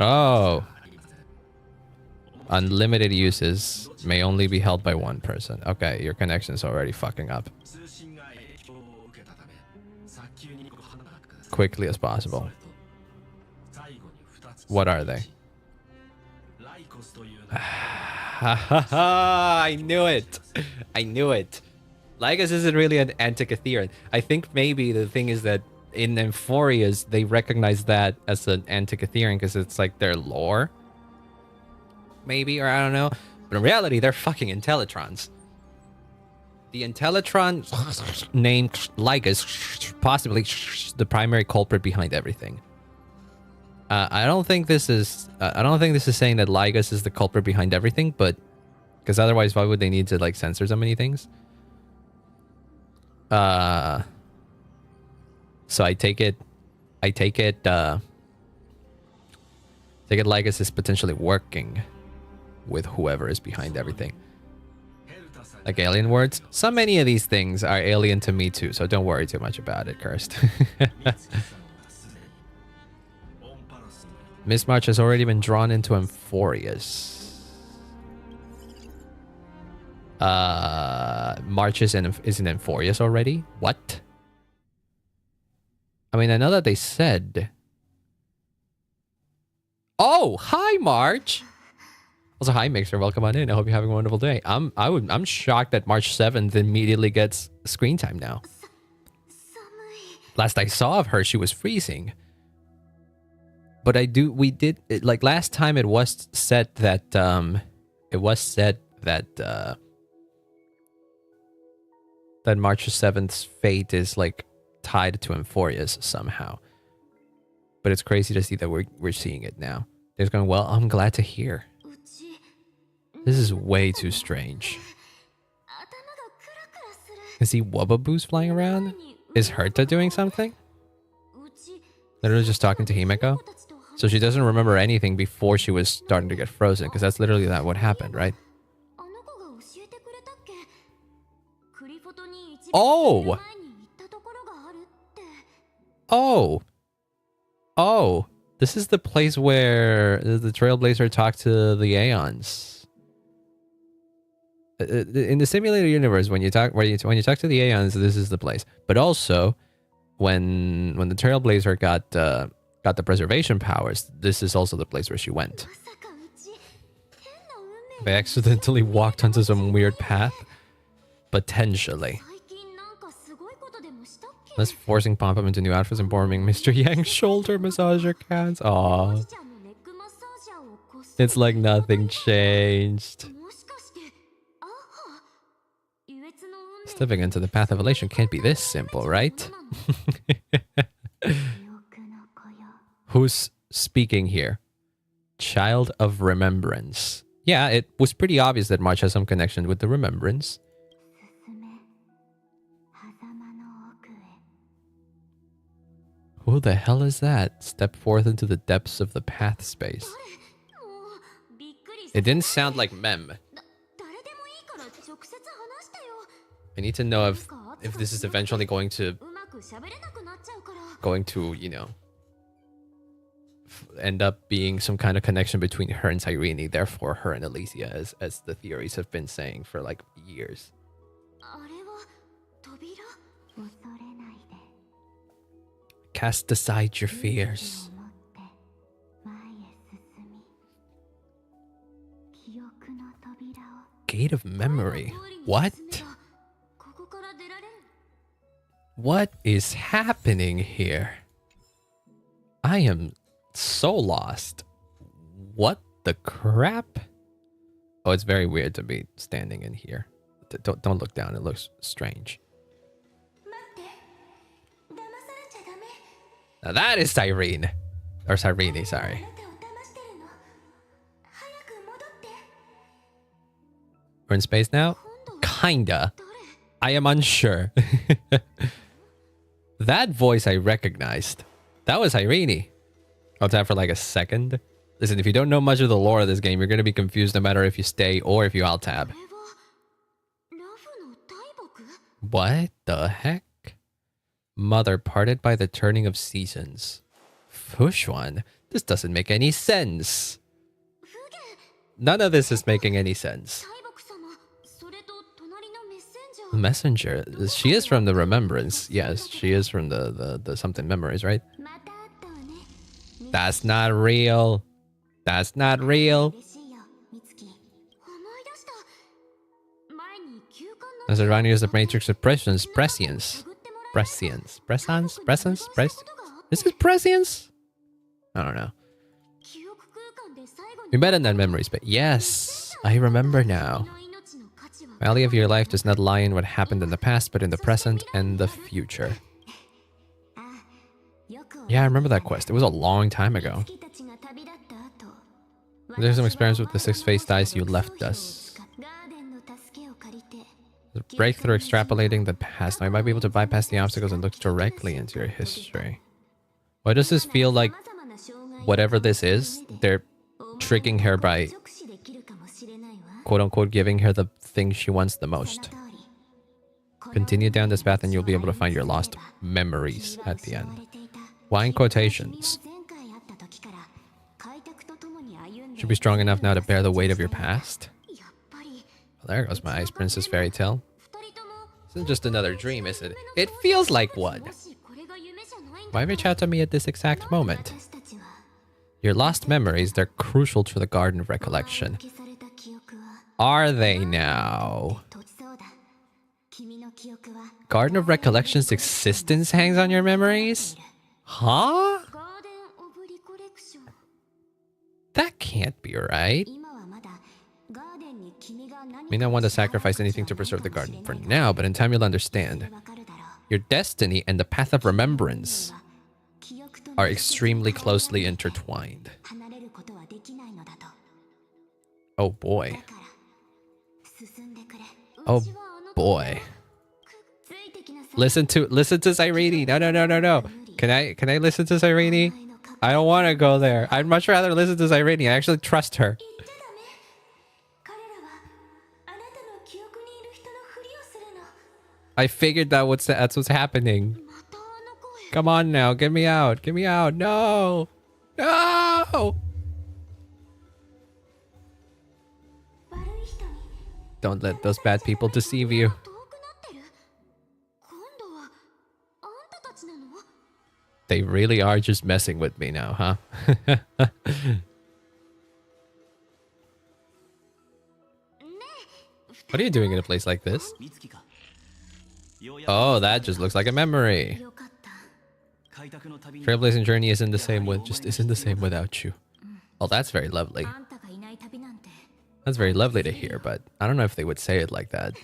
Oh. Unlimited uses may only be held by one person. Okay, your connection is already fucking up. Quickly as possible. What are they? I knew it. I knew it. Lycus isn't really an Antikytherian. I think maybe the thing is that in Amphorias, they recognize that as an Antikytherian because it's like their lore. Maybe, or I don't know. But in reality, they're fucking Intellitrons. The Intellitron named Lycus, possibly the primary culprit behind everything. I don't think this is saying that Lycus is the culprit behind everything, but because otherwise, why would they need to like censor so many things? So I take it Lycus is potentially working with whoever is behind everything. Like alien words? So many of these things are alien to me too, so don't worry too much about it, Cursed. Miss March has already been drawn into Amphorias. March is in Amphorias already? What? I mean, I know that they said... Oh, hi, March! Also, hi, Mixer. Welcome on in. I hope you're having a wonderful day. I'm shocked that March 7th immediately gets screen time now. Last I saw of her, she was freezing. But like last time it was said that that March 7th's fate is like tied to Amphorias somehow. But it's crazy to see that we're seeing it now. They're going, well, I'm glad to hear. This is way too strange. Is he Wubbaboos flying around? Is Herta doing something? Literally just talking to Himeko? So she doesn't remember anything before she was starting to get frozen, because that's literally what happened, right? Oh! Oh! Oh! This is the place where the Trailblazer talked to the Aeons. In the simulated universe, when you talk to the Aeons, this is the place. But also, when the Trailblazer got the preservation powers, this is also the place where she went. They accidentally walked onto some weird path, potentially. That's forcing Pom-Pom into new outfits and forming Mr. Yang's shoulder massager cans. Aww. It's like nothing changed. Stepping into the path of elation can't be this simple, right? Who's speaking here? Child of Remembrance. Yeah, it was pretty obvious that March has some connection with the Remembrance. Who the hell is that? Step forth into the depths of the path space. It didn't sound like Mem. I need to know if this is eventually going to, you know, end up being some kind of connection between her and Cyrene, therefore her and Elysia, as the theories have been saying for like years. Cast aside your fears. Gate of memory. What? What is happening here? I am so lost. What the crap? Oh, it's very weird to be standing in here. Don't look down. It looks strange. Now that is Cyrene. Or Cyrene, sorry. We're in space now? Kinda. I am unsure. That voice I recognized. That was Cyrene. I'll tap for like a second. Listen, if you don't know much of the lore of this game, you're going to be confused no matter if you stay or if you alt tab. What the heck? Mother parted by the turning of seasons. Fushwan? This doesn't make any sense. None of this is making any sense. Messenger. She is from the Remembrance. Yes, she is from the something memories, right? That's not real. That's not real. As a runner, use the matrix of prescience. Prescience. Prescience. Prescience? Prescience? Is it prescience? I don't know. We met in that memory space. Yes, I remember now. Value of your life does not lie in what happened in the past, but in the present and the future. Yeah, I remember that quest. It was a long time ago. There's some experience with the 6-face dice you left us. The breakthrough extrapolating the past. Now I might be able to bypass the obstacles and look directly into your history. Why does this feel like whatever this is, they're tricking her by quote-unquote giving her the thing she wants the most? Continue down this path and you'll be able to find your lost memories at the end. Why in quotations? Should be strong enough now to bear the weight of your past. Well, there goes my Ice Princess fairy tale. This isn't just another dream, is it? It feels like one. Why reach out to me at this exact moment? Your lost memories, they're crucial to the Garden of Recollection. Are they now? Garden of Recollection's existence hangs on your memories? Huh? That can't be right. May not want to sacrifice anything to preserve the garden for now, but in time you'll understand. Your destiny and the path of remembrance are extremely closely intertwined. Oh boy. Oh boy. Listen to Cyrene. No. Can I listen to Cyrene? I don't want to go there. I'd much rather listen to Cyrene. I actually trust her. I figured that's what's happening. Come on now, get me out. Get me out. No. No. Don't let those bad people deceive you. They really are just messing with me now, huh? What are you doing in a place like this? Oh, that just looks like a memory. Trailblazing journey isn't the same without you. Well, that's very lovely. That's very lovely to hear, but I don't know if they would say it like that.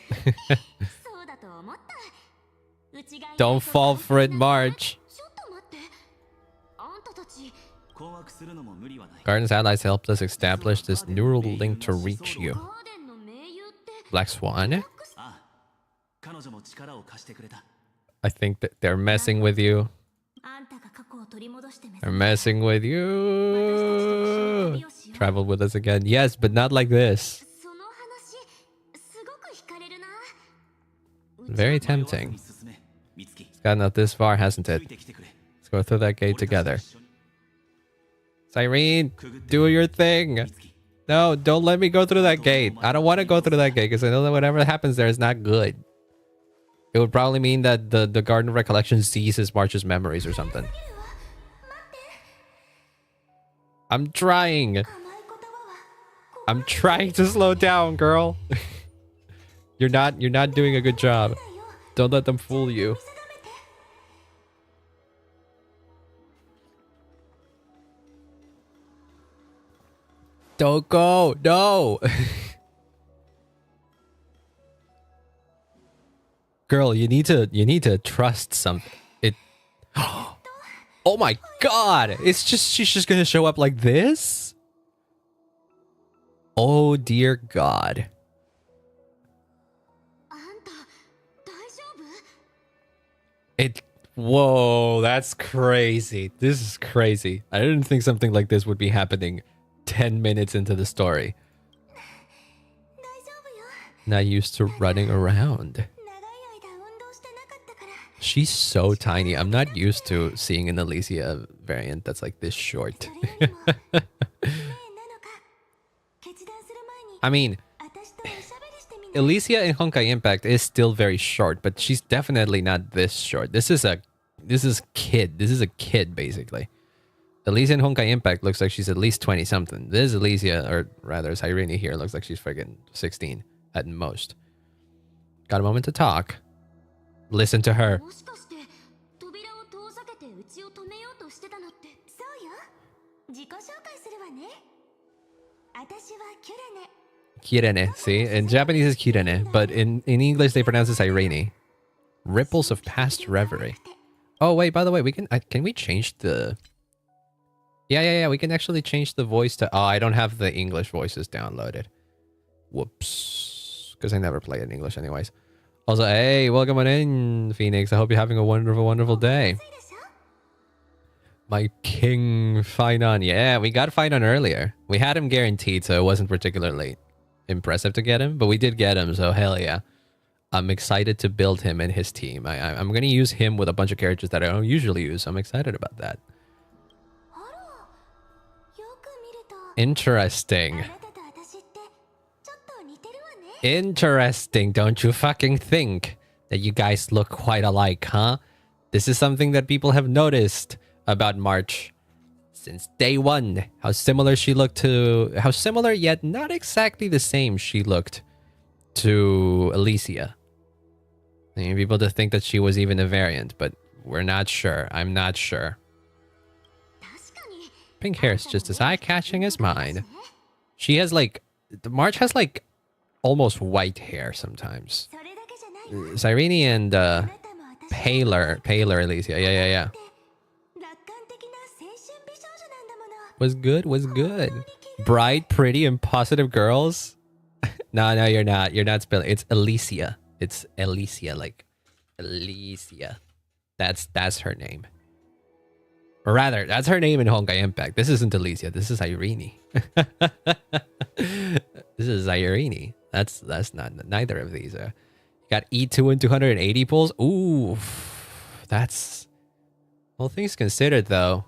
Don't fall for it, March. Garden's allies helped us establish this neural link to reach you. Black Swan? I think that they're messing with you. They're messing with you. Travel with us again. Yes, but not like this. Very tempting. It's gotten up this far, hasn't it? Let's go through that gate together. Cyrene, do your thing. No, don't let me go through that gate. I don't want to go through that gate because I know that whatever happens there is not good. It would probably mean that the Garden of Recollection seizes March's memories or something. I'm trying. I'm trying to slow down, girl. You're not doing a good job. Don't let them fool you. Don't go. No. Girl, you need to trust something. It Oh my god. She's just going to show up like this? Oh dear god. Whoa, that's crazy. This is crazy. I didn't think something like this would be happening 10 minutes into the story. Not used to running around. She's so tiny. I'm not used to seeing an Alicia variant that's like this short. I mean, Alicia in Honkai Impact is still very short, but she's definitely not this short. This is a kid. This is a kid, basically. Alicia in Honkai Impact looks like she's at least 20-something. This Alicia, or rather Cyrene here, looks like she's friggin' 16 at most. Got a moment to talk. Listen to her. Kirene, see? In Japanese it's Kirene, but in English they pronounce it Cyrene. Ripples of past reverie. Oh wait, by the way, we can we change the... Yeah, we can actually change the voice to... Oh, I don't have the English voices downloaded. Whoops. Because I never play in English anyways. Also, hey, welcome on in, Phoenix. I hope you're having a wonderful, wonderful day. My king, Phainon. Yeah, we got Phainon earlier. We had him guaranteed, so it wasn't particularly impressive to get him, but we did get him, so hell yeah. I'm excited to build him and his team. I'm going to use him with a bunch of characters that I don't usually use, so I'm excited about that. Interesting. Interesting, don't you fucking think that you guys look quite alike, huh? This is something that people have noticed about March since day one. How similar she looked to... How similar, yet not exactly the same she looked to Alicia. I mean, people to think that she was even a variant, but we're not sure. I'm not sure. Pink hair is just as eye-catching as mine. She has like... March has like almost white hair sometimes. Cyrene and paler Alicia. Yeah. Was good. Bright, pretty, and positive girls. No, you're not. You're not spelling. It's Alicia. It's Alicia, like Alicia. That's her name. Or rather, that's her name in Honkai Impact. This isn't Alicia. This is Irene. This is Irene. That's not neither of these. You got E2 and 280 pulls. Ooh, that's... All things considered, though.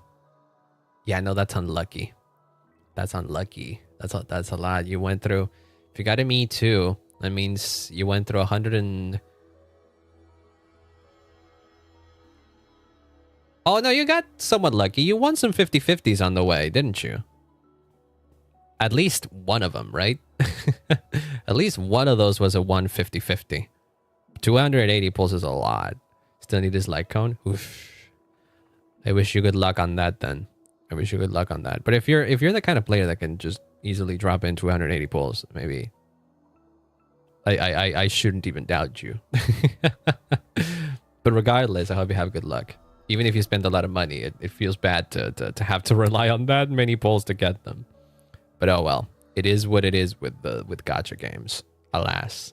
Yeah, no, that's unlucky. That's unlucky. That's a lot you went through. If you got an E2, that means you went through 100 and... Oh, no, you got somewhat lucky. You won some 50-50s on the way, didn't you? At least one of them, right? At least one of those was a 150-50. 280 pulls is a lot. Still need his light cone. Oof. I wish you good luck on that then. I wish you good luck on that. But if you're the kind of player that can just easily drop in 280 pulls, maybe I shouldn't even doubt you. But regardless, I hope you have good luck. Even if you spend a lot of money, it feels bad to have to rely on that many pulls to get them. But oh well, it is what it is with gacha games. Alas.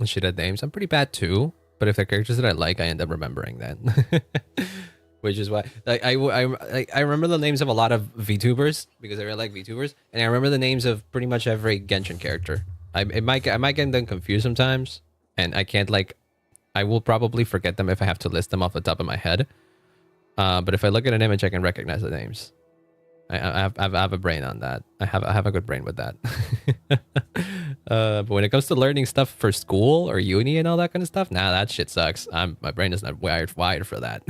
Shit at names, I'm pretty bad too. But if they're characters that I like, I end up remembering that. Which is why I remember the names of a lot of VTubers because I really like VTubers, and I remember the names of pretty much every Genshin character. I might get them confused sometimes, and I can't like. I will probably forget them if I have to list them off the top of my head. But if I look at an image, I can recognize the names. I have a brain on that. I have a good brain with that. But when it comes to learning stuff for school or uni and all that kind of stuff, nah, that shit sucks. My brain is not wired for that.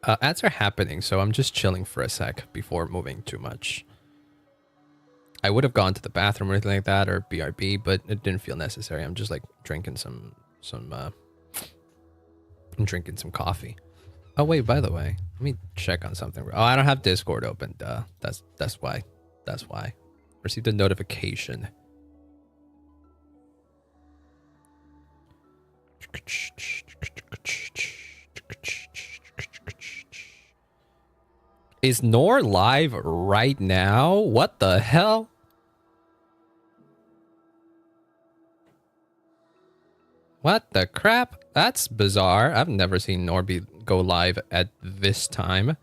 Ads are happening, so I'm just chilling for a sec before moving too much. I would have gone to the bathroom or anything like that, or BRB, but it didn't feel necessary. I'm just like drinking I'm drinking some coffee. Oh wait, by the way, let me check on something. Oh, I don't have Discord open. That's why. That's why. Received a notification. Is Nor live right now? What the hell? What the crap? That's bizarre. I've never seen Nor go live at this time.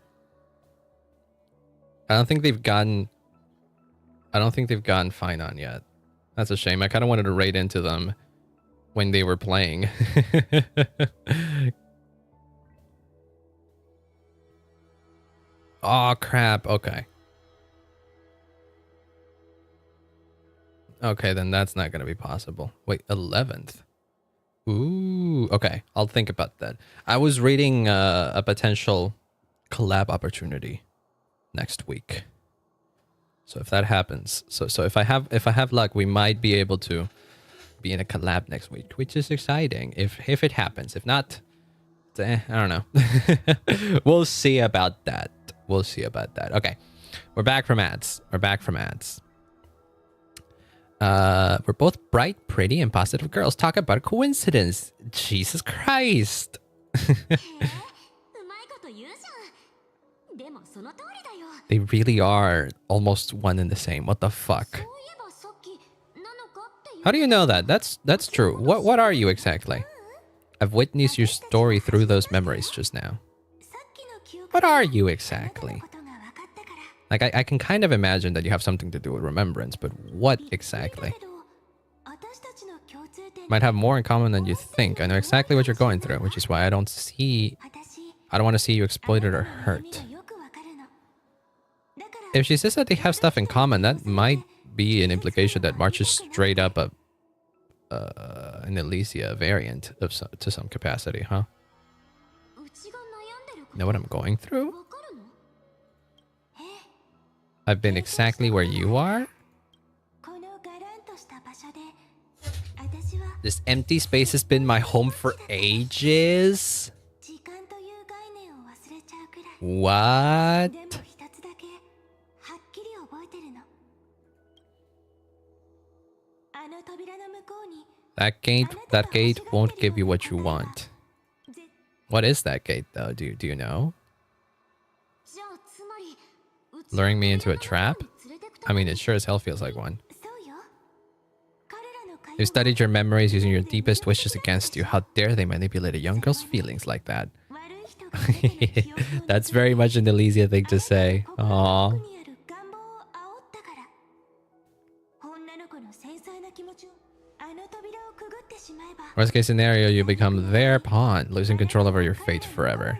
I don't think they've gotten Phainon yet. That's a shame. I kind of wanted to raid into them when they were playing. Oh crap. Okay. Okay, then that's not going to be possible. Wait, 11th. Ooh, okay. I'll think about that. I was reading a potential collab opportunity next week. So if that happens, so if I have luck, we might be able to be in a collab next week, which is exciting. If it happens, if not, I don't know. We'll see about that. We'll see about that. Okay, we're back from ads. We're both bright, pretty, and positive girls. Talk about a coincidence. Jesus Christ. They really are almost one and the same. What the fuck? How do you know that? That's true. What are you exactly? I've witnessed your story through those memories just now. What are you exactly? Like, I can kind of imagine that you have something to do with remembrance, but what exactly? Might have more in common than you think. I know exactly what you're going through, which is why I don't want to see you exploited or hurt. If she says that they have stuff in common, that might be an implication that March is straight up an Elysia variant to some capacity, huh? Know what I'm going through? I've been exactly where you are? This empty space has been my home for ages? What? That gate won't give you what you want. What is that gate though? Do you know? Luring me into a trap? I mean, it sure as hell feels like one. You studied your memories using your deepest wishes against you. How dare they manipulate a young girl's feelings like that? That's very much an Elysia thing to say. Aww. Worst case scenario, you become their pawn, losing control over your fate forever.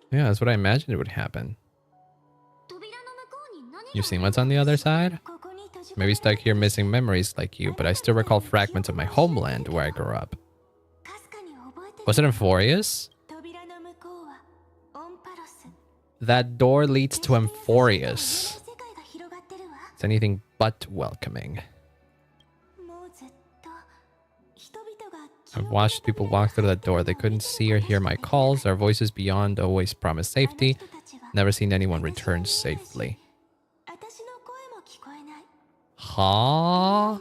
Yeah, that's what I imagined it would happen. You've seen what's on the other side? Maybe stuck here missing memories like you, but I still recall fragments of my homeland where I grew up. Was it in Amphorius? That door leads to Amphorius. It's anything but welcoming. I've watched people walk through that door. They couldn't see or hear my calls. Our voices beyond always promise safety. Never seen anyone return safely. Huh?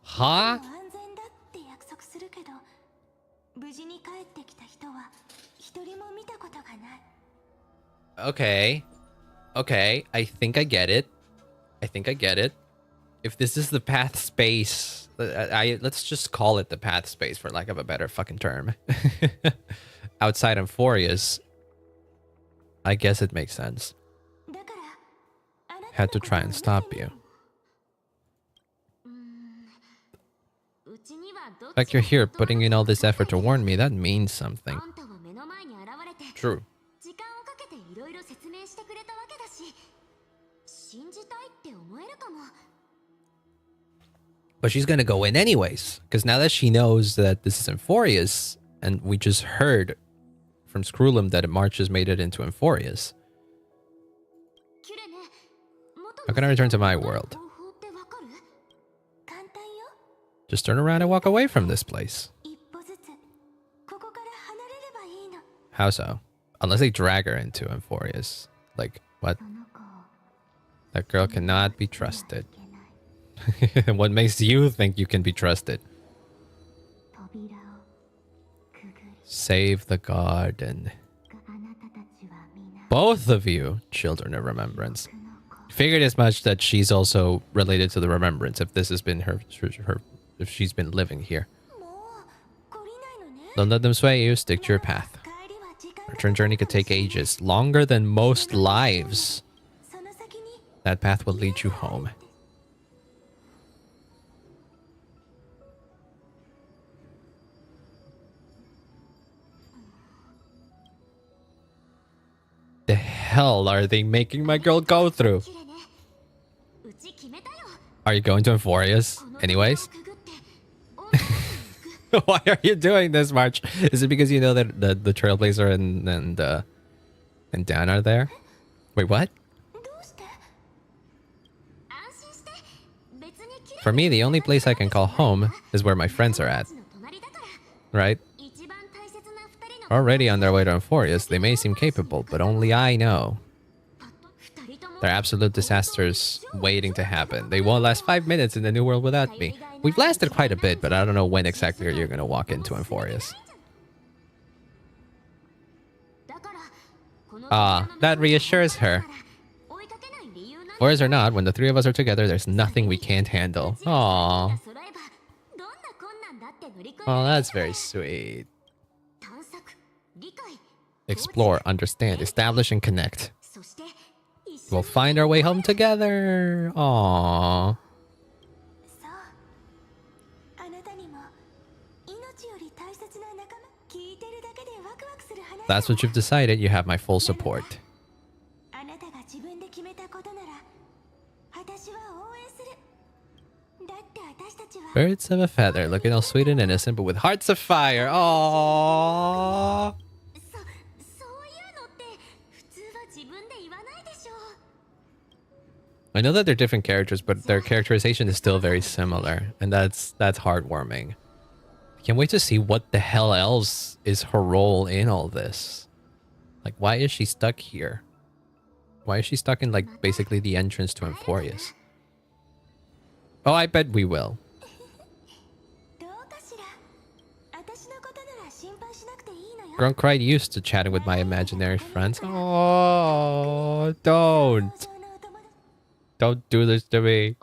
Huh? Okay. Okay, I think I get it. If this is the path space, let's just call it the path space for lack of a better fucking term. Outside Amphorius, I guess it makes sense. Had to try and stop you. Like you're here putting in all this effort to warn me, that means something. True. But she's gonna go in anyways, because now that she knows that this is Amphorius, and we just heard from Screwlum that March has made it into Amphorius. How can I return to my world? Just turn around and walk away from this place. How so? Unless they drag her into Amphorius. Like, what? That girl cannot be trusted. What makes you think you can be trusted? Save the garden. Both of you, children of remembrance. Figured as much that she's also related to the remembrance if this has been her if she's been living here. Don't let them sway you, stick to your path. Return journey could take ages, longer than most lives. That path will lead you home. The hell are they making my girl go through? Are you going to Amphorius anyways? Why are you doing this, March? Is it because you know that the Trailblazer and Dan are there? Wait, what? For me, the only place I can call home is where my friends are at. Right? Already on their way to Amphorius, they may seem capable, but only I know. They're absolute disasters waiting to happen. They won't last 5 minutes in the new world without me. We've lasted quite a bit, but I don't know when exactly you're going to walk into Amphorius. That reassures her. Whereas or not, when the three of us are together, there's nothing we can't handle. Aww. Oh, that's very sweet. Explore, understand, establish, and connect. We'll find our way home together. Aww. That's what you've decided. You have my full support. Birds of a feather, looking all sweet and innocent, but with hearts of fire. Aww. I know that they're different characters, but their characterization is still very similar, and that's heartwarming. I can't wait to see what the hell else is her role in all this. Like, why is she stuck here? Why is she stuck in, like, basically the entrance to Amphorius? Oh, I bet we will. Grown quite used to chatting with my imaginary friends. Oh, don't. Don't do this to me.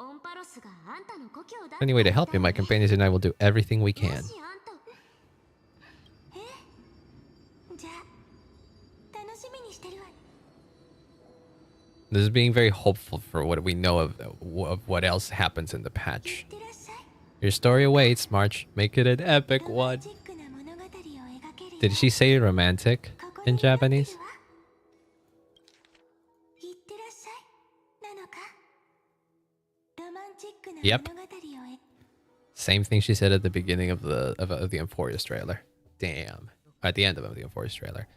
Anyway, to help you, my companions and I will do everything we can. This is being very hopeful for what we know of what else happens in the patch. Your story awaits, March. Make it an epic one. Did she say romantic in Japanese? Yep. Same thing she said at the beginning of the Amphorius trailer. Damn. At the end of the Amphorius trailer.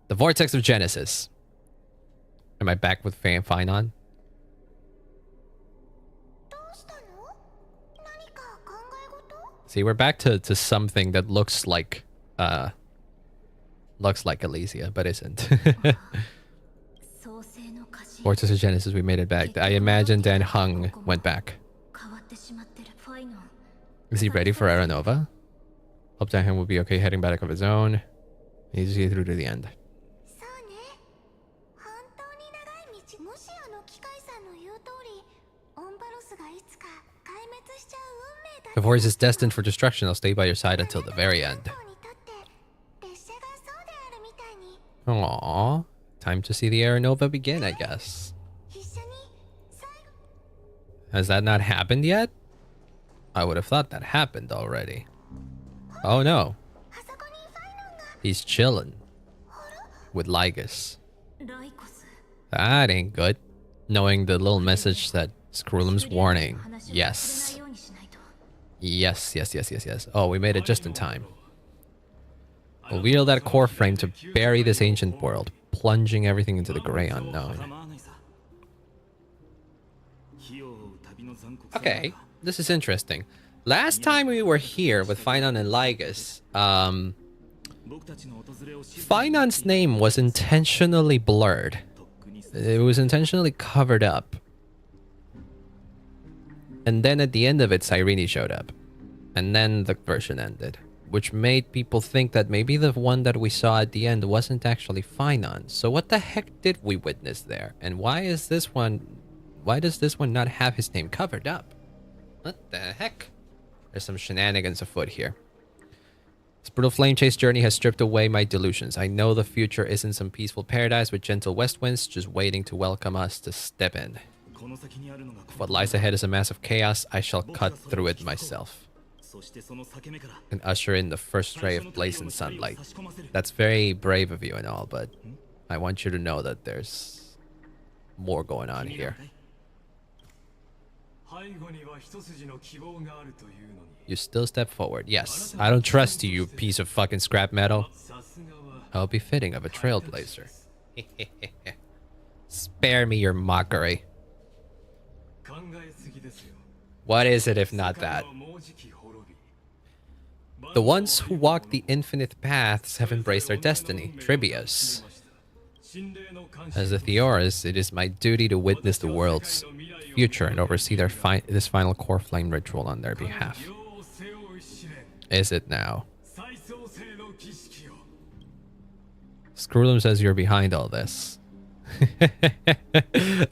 The Vortex of Genesis. Am I back with Phainon? See, we're back to something that looks like Elysia, but isn't. Vortex of Genesis, we made it back. I imagine Dan Hung went back. Is he ready for Aeronova? Hope Dan Hung will be okay heading back of his own. He needs to get through to the end. If Horus is destined for destruction, I'll stay by your side until the very end. Aww. Time to see the Aeronova begin, I guess. Has that not happened yet? I would have thought that happened already. Oh no. He's chilling. With Lygus. That ain't good. Knowing the little message that Screwlum's warning. Yes. Yes. Oh, we made it just in time. will wield that core frame to bury this ancient world, plunging everything into the gray unknown. Okay, this is interesting. Last time we were here with Phainon and Lygus, Phainon's name was intentionally blurred. It was intentionally covered up. And then at the end of it, Cyrene showed up. And then the version ended, which made people think that maybe the one that we saw at the end wasn't actually Phainon. So what the heck did we witness there? And why does this one not have his name covered up? What the heck? There's some shenanigans afoot here. This brutal flame chase journey has stripped away my delusions. I know the future isn't some peaceful paradise with gentle west winds just waiting to welcome us to step in. If what lies ahead is a massive chaos, I shall cut through it myself and usher in the first ray of blazing sunlight. That's very brave of you and all, but I want you to know that there's more going on here. You still step forward. Yes, I don't trust you, you piece of fucking scrap metal. I'll be fitting of a trailblazer. Spare me your mockery. What is it if not that? The ones who walk the infinite paths have embraced their destiny. Tribios. As a Theorist, it is my duty to witness the world's future and oversee this final core flame ritual on their behalf. Is it now? Screwlum says you're behind all this.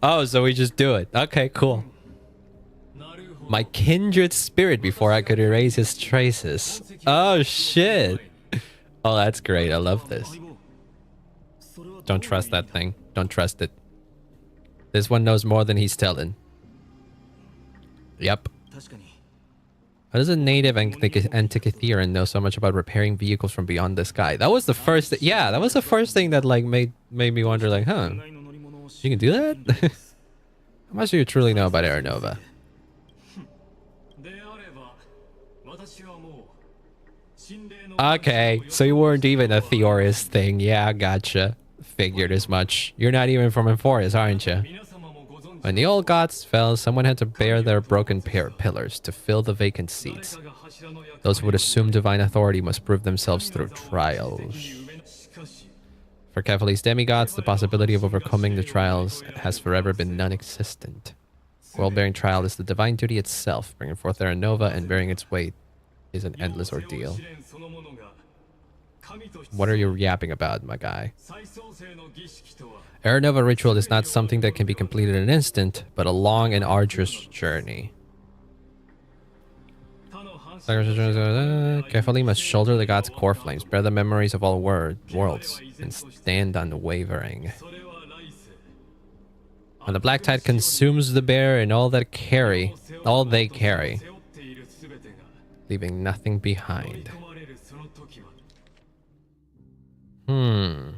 Oh, so we just do it. Okay, cool. My kindred spirit before I could erase his traces. Oh, shit. Oh, that's great. I love this. Don't trust that thing. Don't trust it. This one knows more than he's telling. Yep. How does a native Antikytheran know so much about repairing vehicles from beyond the sky? That was the first... Yeah, that was the first thing that like made me wonder, like, huh? You can do that? How much do you truly know about Aeronova? Okay, so you weren't even a Theorist thing. Yeah, gotcha. Figured as much. You're not even from Emphorius, aren't you? When the old gods fell, someone had to bear their broken pillars to fill the vacant seats. Those who would assume divine authority must prove themselves through trials. For Kephalese demigods, the possibility of overcoming the trials has forever been non-existent. World-bearing trial is the divine duty itself. Bringing forth Aeronova and bearing its weight is an endless ordeal. What are you yapping about, my guy? Aeronova ritual is not something that can be completed in an instant, but a long and arduous journey. Carefully must shoulder the gods' core flames, bear the memories of all worlds, and stand unwavering. When the black tide consumes the bear and all they carry, leaving nothing behind. Hmm.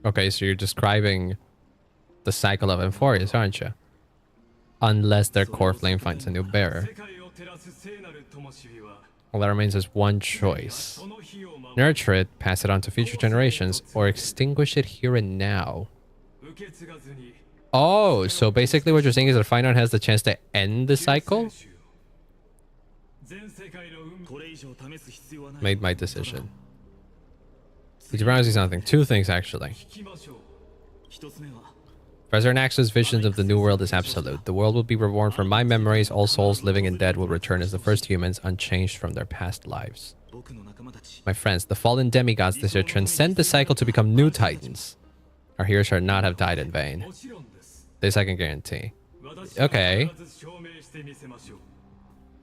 Okay, so you're describing the cycle of Emphorius, aren't you? Unless their core flame finds a new bearer. All that remains is one choice. Nurture it, pass it on to future generations, or extinguish it here and now. Oh, so basically what you're saying is that Phainon has the chance to end the cycle? Made my decision. Did you promise me something? Two things, actually. Professor Naxx's vision of the new world is absolute. The world will be reborn from my memories. All souls, living and dead, will return as the first humans, unchanged from their past lives. My friends, the fallen demigods this year transcend the cycle to become new titans. Our heroes shall not have died in vain. This I can guarantee. Okay.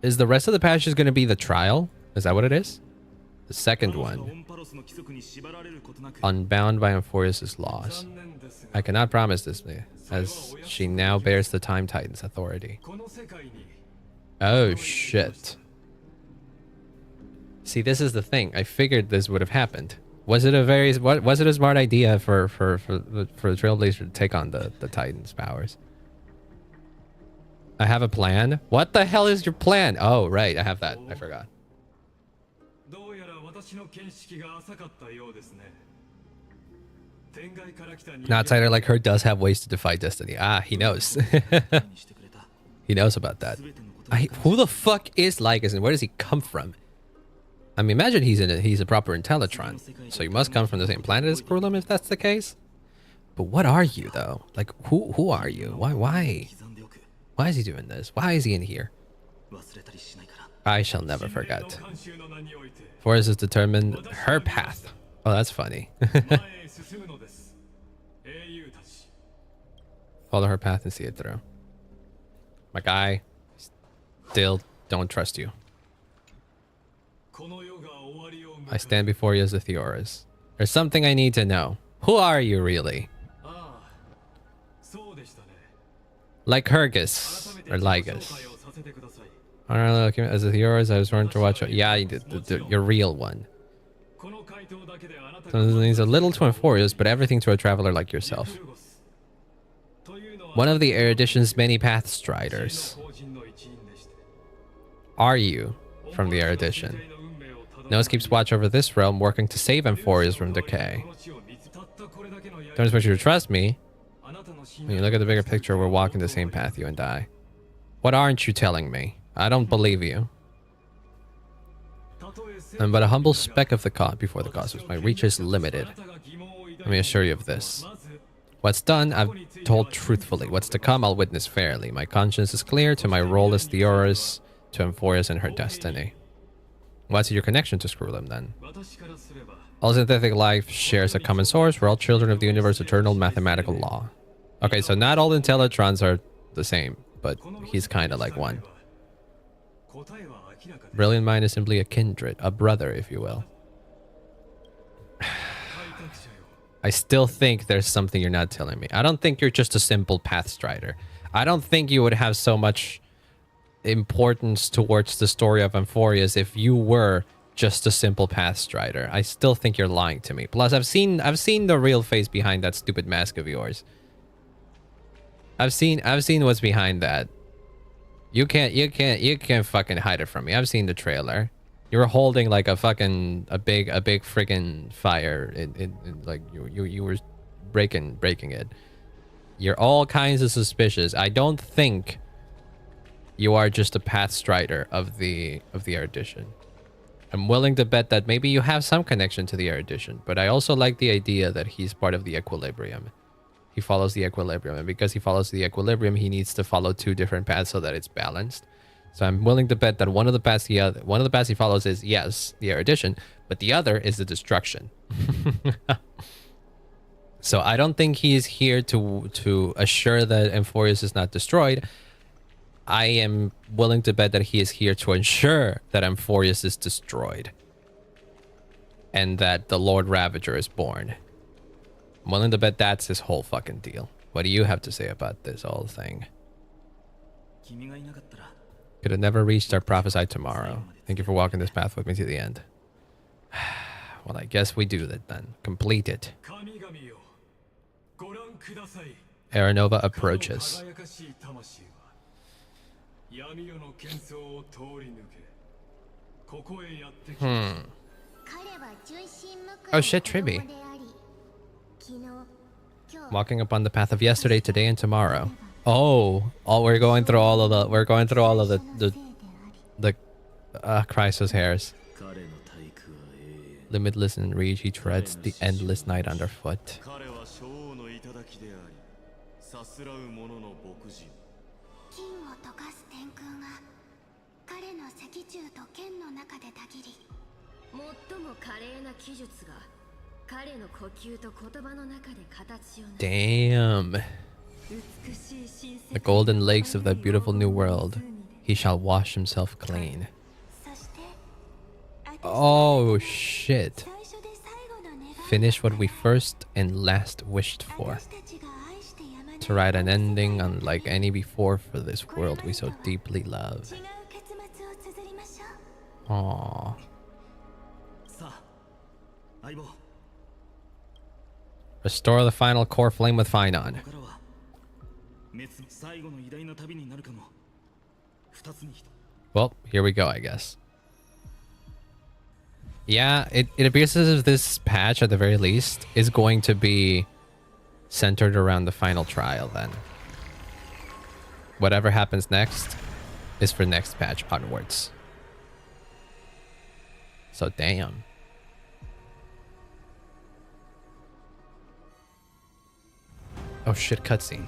Is the rest of the passage going to be the trial? Is that what it is? The second one. Unbound by Emphorius' laws. I cannot promise this, as she now bears the Time Titan's authority. Oh, shit. See, this is the thing. I figured this would have happened. Was it a very was it a smart idea for the Trailblazer to take on the Titan's powers? I have a plan. What the hell is your plan? Oh right, I have that. I forgot. An outsider like her does have ways to defy destiny. Ah, he knows. He knows about that. Who the fuck is Lycus and where does he come from? I mean, imagine he's a proper Intellitron, so you must come from the same planet as Krulum if that's the case. But what are you though? Like, who are you? Why is he doing this? Why is he in here? I shall never forget. Forest has determined her path. Oh, that's funny. Follow her path and see it through. My guy, still don't trust you. I stand before you as a Theoris. There's something I need to know. Who are you really? Like Hergus or Lygus. As a Theoris, I was warned to watch. Yeah, your real one. So he's a little to Euphorius, but everything to a traveler like yourself. One of the Erudition's many path striders. Are you from the Erudition? Nose keeps watch over this realm, working to save Euphorius from decay. Don't expect you to trust me. When you look at the bigger picture, we're walking the same path, you and I. What aren't you telling me? I don't believe you. I'm but a humble speck of the before the cosmos. My reach is limited. Let me assure you of this. What's done, I've told truthfully. What's to come, I'll witness fairly. My conscience is clear to my role as Theoris, to Euphorius and her destiny. What's your connection to Screwlim, then? All synthetic life shares a common source. We're all children of the universe's eternal mathematical law. Okay, so not all Intellitrons are the same, but he's kind of like one. Brilliant mind is simply a kindred, a brother, if you will. I still think there's something you're not telling me. I don't think you're just a simple path strider. I don't think you would have so much importance towards the story of Euphorius if you were just a simple path strider. I still think you're lying to me. Plus, I've seen the real face behind that stupid mask of yours. I've seen what's behind that. You can't fucking hide it from me. I've seen the trailer. You were holding like a big freaking fire in like you were breaking it. You're all kinds of suspicious. I don't think you are just a path strider of the Erudition. I'm willing to bet that maybe you have some connection to the Erudition, but I also like the idea that he's part of the Equilibrium. He follows the Equilibrium, and because he follows the Equilibrium, he needs to follow two different paths so that it's balanced. So I'm willing to bet that one of the paths he follows is, yes, the Erudition, but the other is the destruction. So I don't think he's here to assure that Euphorius is not destroyed. I am willing to bet that he is here to ensure that Euphorius is destroyed. And that the Lord Ravager is born. I'm willing to bet that's his whole fucking deal. What do you have to say about this whole thing? Could have never reached our prophesied tomorrow. Thank you for walking this path with me to the end. Well, I guess we do that then. Complete it. Aranova approaches. Oh shit, Triby. Walking upon the path of yesterday, today, and tomorrow. Oh, we're going through all of the Chrysos hairs. Limitless in reach, he treads the endless night underfoot. Damn. The golden lakes of that beautiful new world. He shall wash himself clean. Oh shit. Finish what we first and last wished for. To write an ending unlike any before for this world we so deeply love. Aww. Restore the final core flame with Phainon. Well, here we go, I guess. Yeah, it appears as if this patch, at the very least, is going to be centered around the final trial, then. Whatever happens next is for next patch onwards. So, damn. Oh shit, cutscene.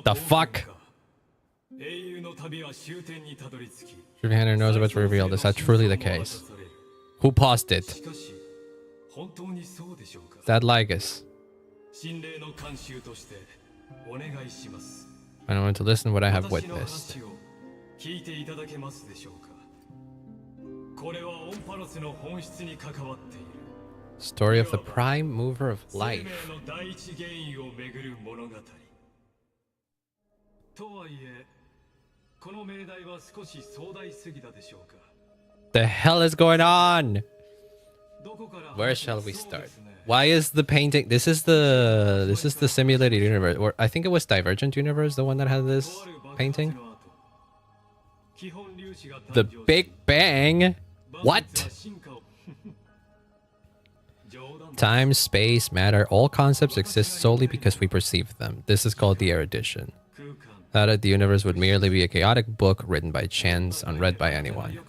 The fuck? Phainon knows what's revealed. Is that truly the case? Who paused it? Is that Lygus? I don't want to listen to what I have witnessed. Story of the prime mover of life. The hell is going on? Where shall we start? Why is the painting? This is the simulated universe, or I think it was Divergent Universe, the one that had this painting. The Big Bang. What? Time, space, matter, all concepts exist solely because we perceive them. This is called the erudition. That the universe would merely be a chaotic book written by chance, unread by anyone.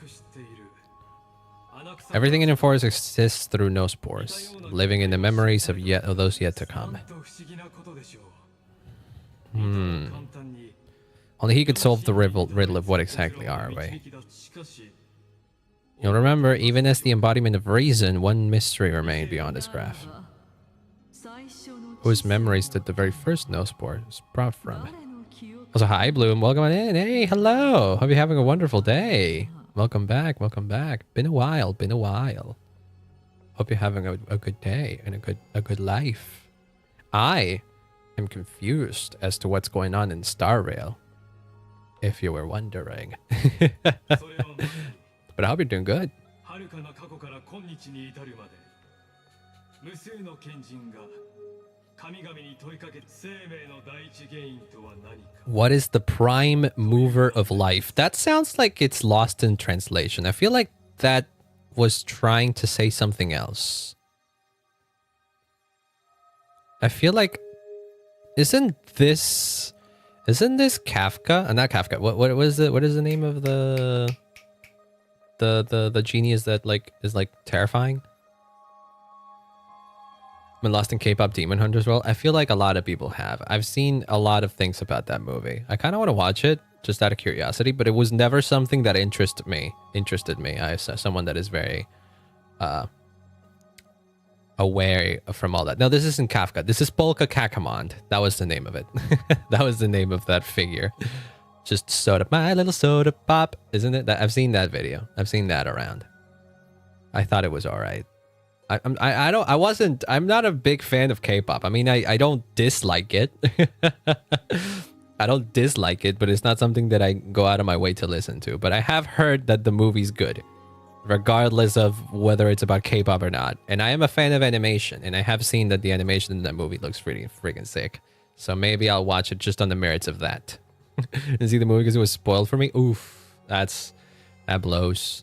Everything in the forest exists through no spores, living in the memories of those yet to come. Only he could solve the riddle of what exactly are we. You'll remember, even as the embodiment of reason, one mystery remained beyond this graph. Whose memories did the very first no spore sprout from? Also, hi Bloom, welcome on in. Hey, hello. Hope you're having a wonderful day. Welcome back, welcome back. Been a while, been a while. Hope you're having a good day and a good life. I am confused as to what's going on in Star Rail, if you were wondering. But I hope you're doing good. What is the prime mover of life? That sounds like it's lost in translation. I feel like that was trying to say something else. I feel like isn't this Kafka? Not Kafka. What was it? What is the name of the genius that is terrifying? Been lost in K-pop Demon Hunter as well. I feel like a lot of people have. I've seen a lot of things about that movie. I kind of want to watch it just out of curiosity, but it was never something that interested me. I saw someone that is very away from all that. No, this isn't Kafka. This is Polka Kakamond. That was the name of it. That was the name of that figure. Just soda, my little soda pop, isn't it? I've seen that video. I've seen that around. I thought it was all right. I'm not a big fan of K-pop. I mean, I don't dislike it. I don't dislike it, but it's not something that I go out of my way to listen to. But I have heard that the movie's good, regardless of whether it's about K-pop or not. And I am a fan of animation, and I have seen that the animation in that movie looks pretty freaking sick. So maybe I'll watch it just on the merits of that. And see the movie because it was spoiled for me. Oof, that blows.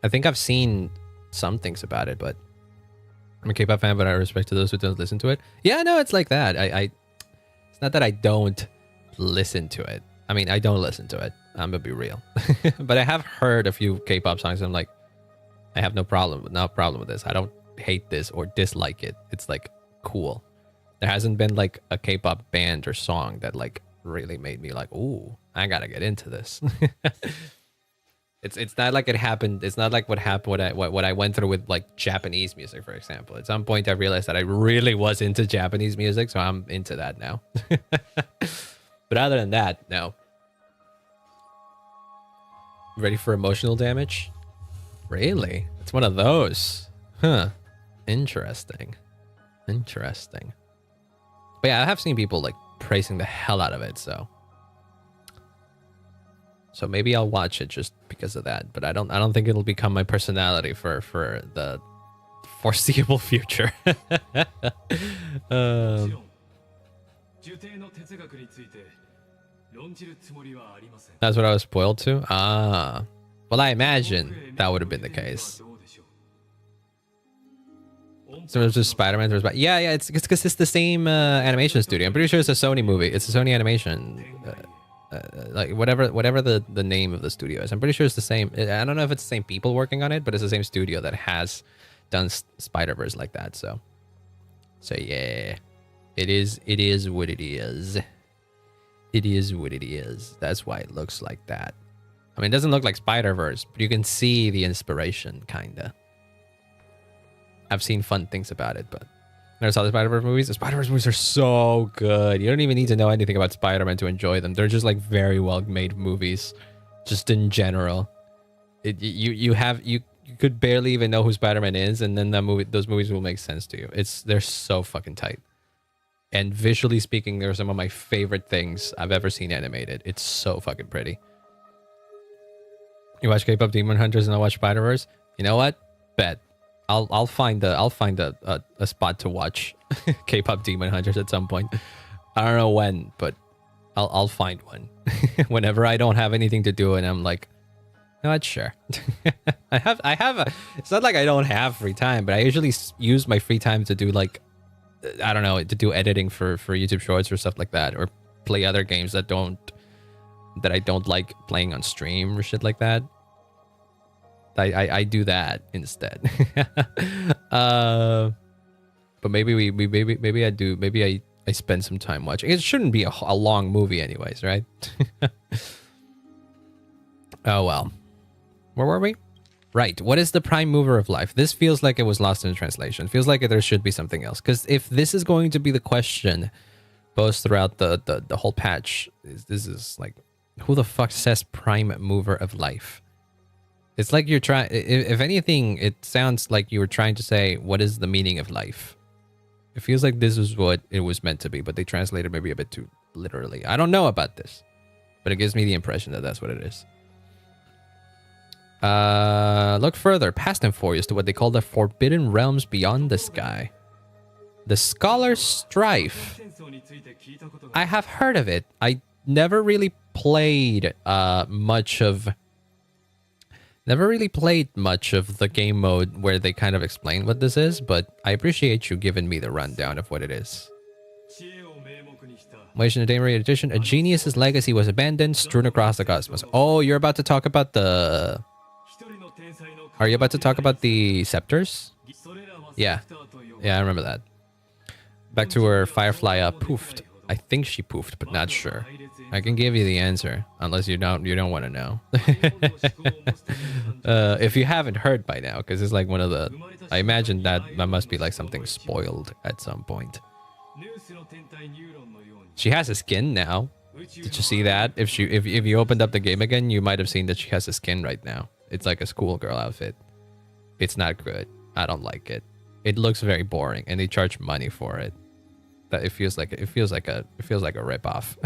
I think I've seen some things about it, but I'm a K-pop fan, but I respect to those who don't listen to it. Yeah, no, it's like that. It's not that I don't listen to it. I mean, I don't listen to it. I'm gonna be real. But I have heard a few K-pop songs and I'm like, I have no problem with this. I don't hate this or dislike it. It's like cool. There hasn't been like a K-pop band or song that like really made me like, ooh, I gotta get into this. It's not like it happened. It's not like what happened. What I went through with like Japanese music, for example. At some point, I realized that I really was into Japanese music, so I'm into that now. But other than that, no. Ready for emotional damage? Really? It's one of those. Huh. Interesting. But yeah, I have seen people like praising the hell out of it. So maybe I'll watch it just because of that. But I don't think it'll become my personality for the foreseeable future. That's what I was spoiled to? Ah. Well, I imagine that would have been the case. So it was just Spider-Man. Yeah, it's because it's the same animation studio. I'm pretty sure it's a Sony movie. It's a Sony animation. Like whatever the name of the studio is. I'm pretty sure it's the same. I don't know if it's the same people working on it, but it's the same studio that has done Spider-Verse like that. So yeah, it is what it is. It is what it is. That's why it looks like that. I mean, it doesn't look like Spider-Verse, but you can see the inspiration, kinda. I've seen fun things about it, but never saw the Spider-Verse movies. The Spider-Verse movies are so good. You don't even need to know anything about Spider-Man to enjoy them. They're just like very well-made movies, just in general. You could barely even know who Spider-Man is, and then those movies will make sense to you. They're so fucking tight. And visually speaking, they're some of my favorite things I've ever seen animated. It's so fucking pretty. You watch K-pop Demon Hunters and I watch Spider-Verse? You know what? Bet. I'll find a spot to watch K-pop Demon Hunters at some point. I don't know when, but I'll find one. Whenever I don't have anything to do and I'm like, no, sure. I have it's not like I don't have free time, but I usually use my free time to do like, I don't know, to do editing for YouTube Shorts or stuff like that, or play other games that I don't like playing on stream or shit like that. I do that instead. But maybe I spend some time watching. It shouldn't be a long movie anyways, right? Oh well. Where were we? Right. What is the prime mover of life? This feels like it was lost in translation. Feels like there should be something else. Because if this is going to be the question both throughout the whole patch, this is like, who the fuck says prime mover of life? It's like you're trying, if anything, it sounds like you were trying to say, what is the meaning of life? It feels like this is what it was meant to be, but they translated maybe a bit too literally. I don't know about this, but it gives me the impression that that's what it is. Look further, past and furious to what they call the forbidden realms beyond the sky. The Scholar's Strife. I have heard of it. I never really played much of the game mode where they kind of explain what this is, but I appreciate you giving me the rundown of what it is. Malaysian Damery edition. A genius's legacy was abandoned, strewn across the cosmos. Oh, you're about to talk about the... Are you about to talk about the scepters? Yeah. Yeah, I remember that. Back to where Firefly poofed. I think she poofed, but not sure. I can give you the answer, unless you don't want to know. If you haven't heard by now, because it's like one of the... I imagine that must be like something spoiled at some point. She has a skin now. Did you see that? If you opened up the game again, you might have seen that she has a skin right now. It's like a schoolgirl outfit. It's not good. I don't like it. It looks very boring, and they charge money for it. That it feels like a ripoff.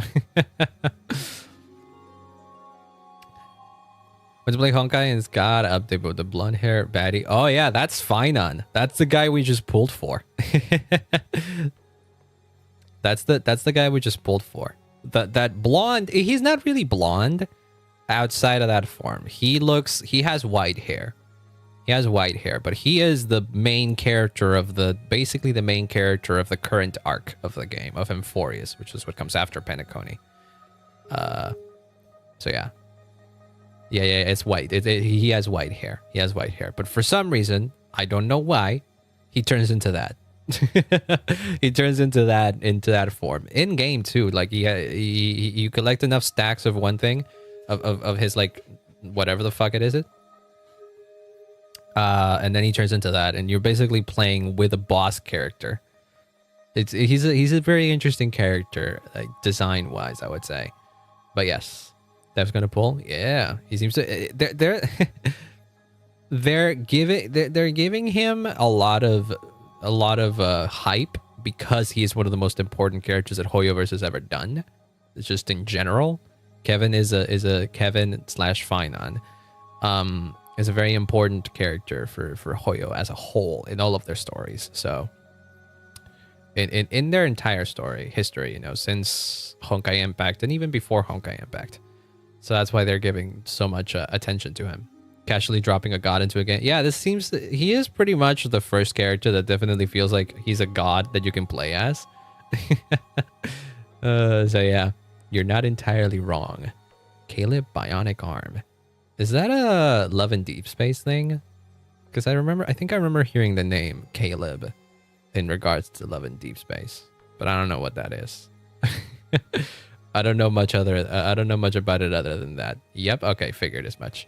When's play Honkai and it's got an update with the blonde hair baddie. Oh yeah, that's Phainon. That's the guy we just pulled for. That's the guy we just pulled for. That blonde. He's not really blonde. Outside of that form, he has white hair. He has white hair, but he is the main character of basically the main character of the current arc of the game, of Emphorius, which is what comes after Penacony. So yeah. Yeah, it's white. He has white hair. He has white hair. But for some reason, I don't know why, he turns into that. He turns into that form. In game too, like you collect enough stacks of one thing, of his like whatever the fuck it is. And then he turns into that, and you're basically playing with a boss character. He's a very interesting character, like design wise, I would say. But yes, Dev's gonna pull. Yeah, he seems to. They're giving him a lot of hype because he is one of the most important characters that Hoyoverse has ever done. It's just in general. Kevin is a Kevin slash Phainon. Is a very important character for Hoyo as a whole in all of their stories. So in their entire story history, you know, since Honkai Impact and even before Honkai Impact. So that's why they're giving so much attention to him. Casually dropping a god into a game. Yeah, this seems he is pretty much the first character that definitely feels like he's a god that you can play as. So yeah, you're not entirely wrong. Caleb Bionic Arm. Is that a Love and Deep Space thing? Because I think I remember hearing the name Caleb in regards to Love and Deep Space, but I don't know what that is. I don't know much about it other than that. Yep, okay, figured as much.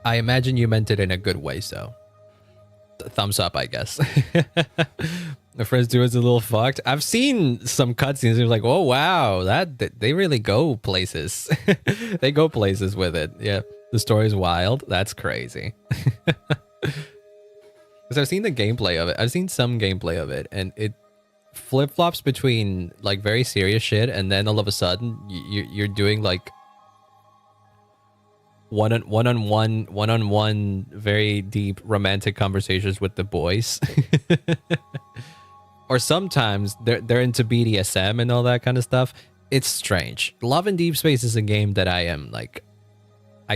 I imagine you meant it in a good way, so thumbs up, I guess. The first duo is a little fucked. I've seen some cutscenes. It was like, oh wow, they really go places. They go places with it. Yeah, the story's wild. That's crazy. Because I've seen the gameplay of it. I've seen some gameplay of it, and it flip flops between like very serious shit, and then all of a sudden you're doing like one-on-one, very deep romantic conversations with the boys. Or sometimes they're into BDSM and all that kind of stuff. It's strange. Love and Deep Space is a game that I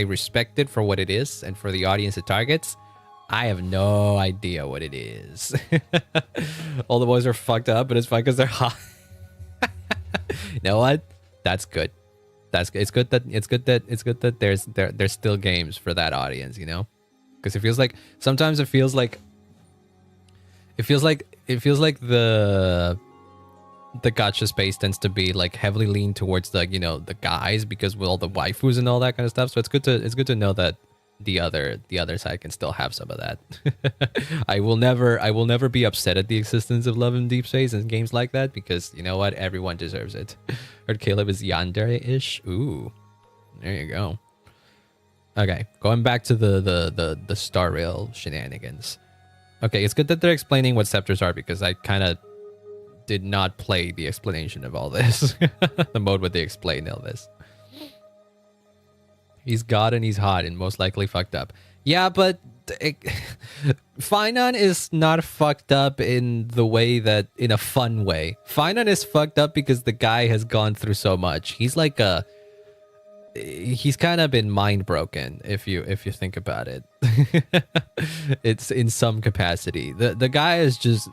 respect it for what it is and for the audience it targets. I have no idea what it is. All the boys are fucked up, but it's fine because they're hot. You know what? That's good. It's good that there's still games for that audience, you know? Because it feels like sometimes it feels like the gacha space tends to be like heavily leaned towards the, you know, the guys because with all the waifus and all that kind of stuff. So it's good to know that the other side can still have some of that. I will never be upset at the existence of Love and Deep Space and games like that because you know what, everyone deserves it. Heard Caleb is yandere-ish. Ooh, there you go. Okay, going back to the Star Rail shenanigans. Okay, it's good that they're explaining what scepters are because I kind of did not play the explanation of all this. The mode where they explain all this. He's God and he's hot and most likely fucked up. Yeah, but Phainon is not fucked up in the way that, in a fun way. Phainon is fucked up because the guy has gone through so much. He's like he's kind of been mind broken if you think about it. It's in some capacity. The guy has just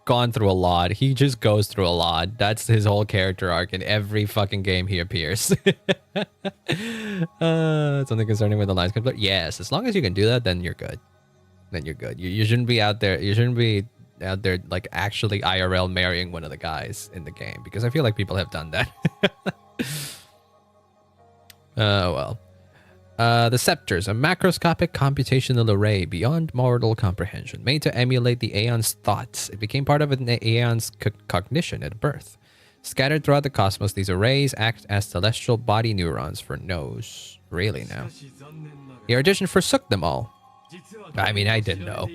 gone through a lot. He just goes through a lot. That's his whole character arc in every fucking game he appears. Something concerning with the lines conflict. Yes, as long as you can do that, then you're good. You shouldn't be out there. You shouldn't be out there like actually IRL marrying one of the guys in the game because I feel like people have done that. Well. The Scepters, a macroscopic computational array beyond mortal comprehension, made to emulate the Aeon's thoughts. It became part of an Aeon's cognition at birth. Scattered throughout the cosmos, these arrays act as celestial body neurons for Nos. Really now? The Erudition forsook them all. I mean, I didn't know.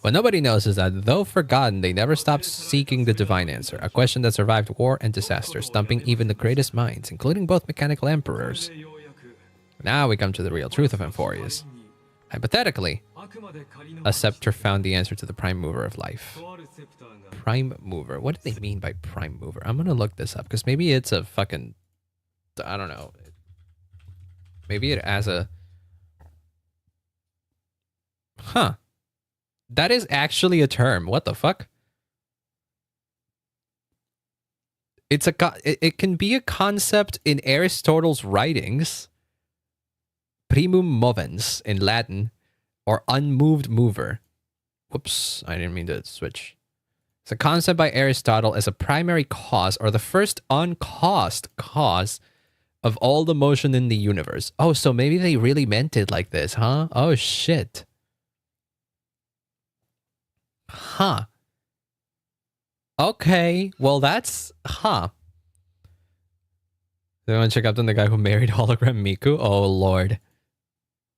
What nobody knows is that, though forgotten, they never stopped seeking the divine answer, a question that survived war and disaster, stumping even the greatest minds, including both mechanical emperors. Now we come to the real truth of Amphorius. Hypothetically, a scepter found the answer to the prime mover of life. Prime mover. What do they mean by prime mover? I'm gonna look this up, because maybe it's a fucking... I don't know. Maybe it has a... Huh. That is actually a term. What the fuck? It's a... It can be a concept in Aristotle's writings... Primum movens in Latin, or unmoved mover. Whoops, I didn't mean to switch. It's a concept by Aristotle as a primary cause, or the first uncaused cause of all the motion in the universe. Oh, so maybe they really meant it like this, huh? Oh, shit. Huh. Okay, well that's... Huh. They want to check up on the guy who married hologram Miku? Oh lord.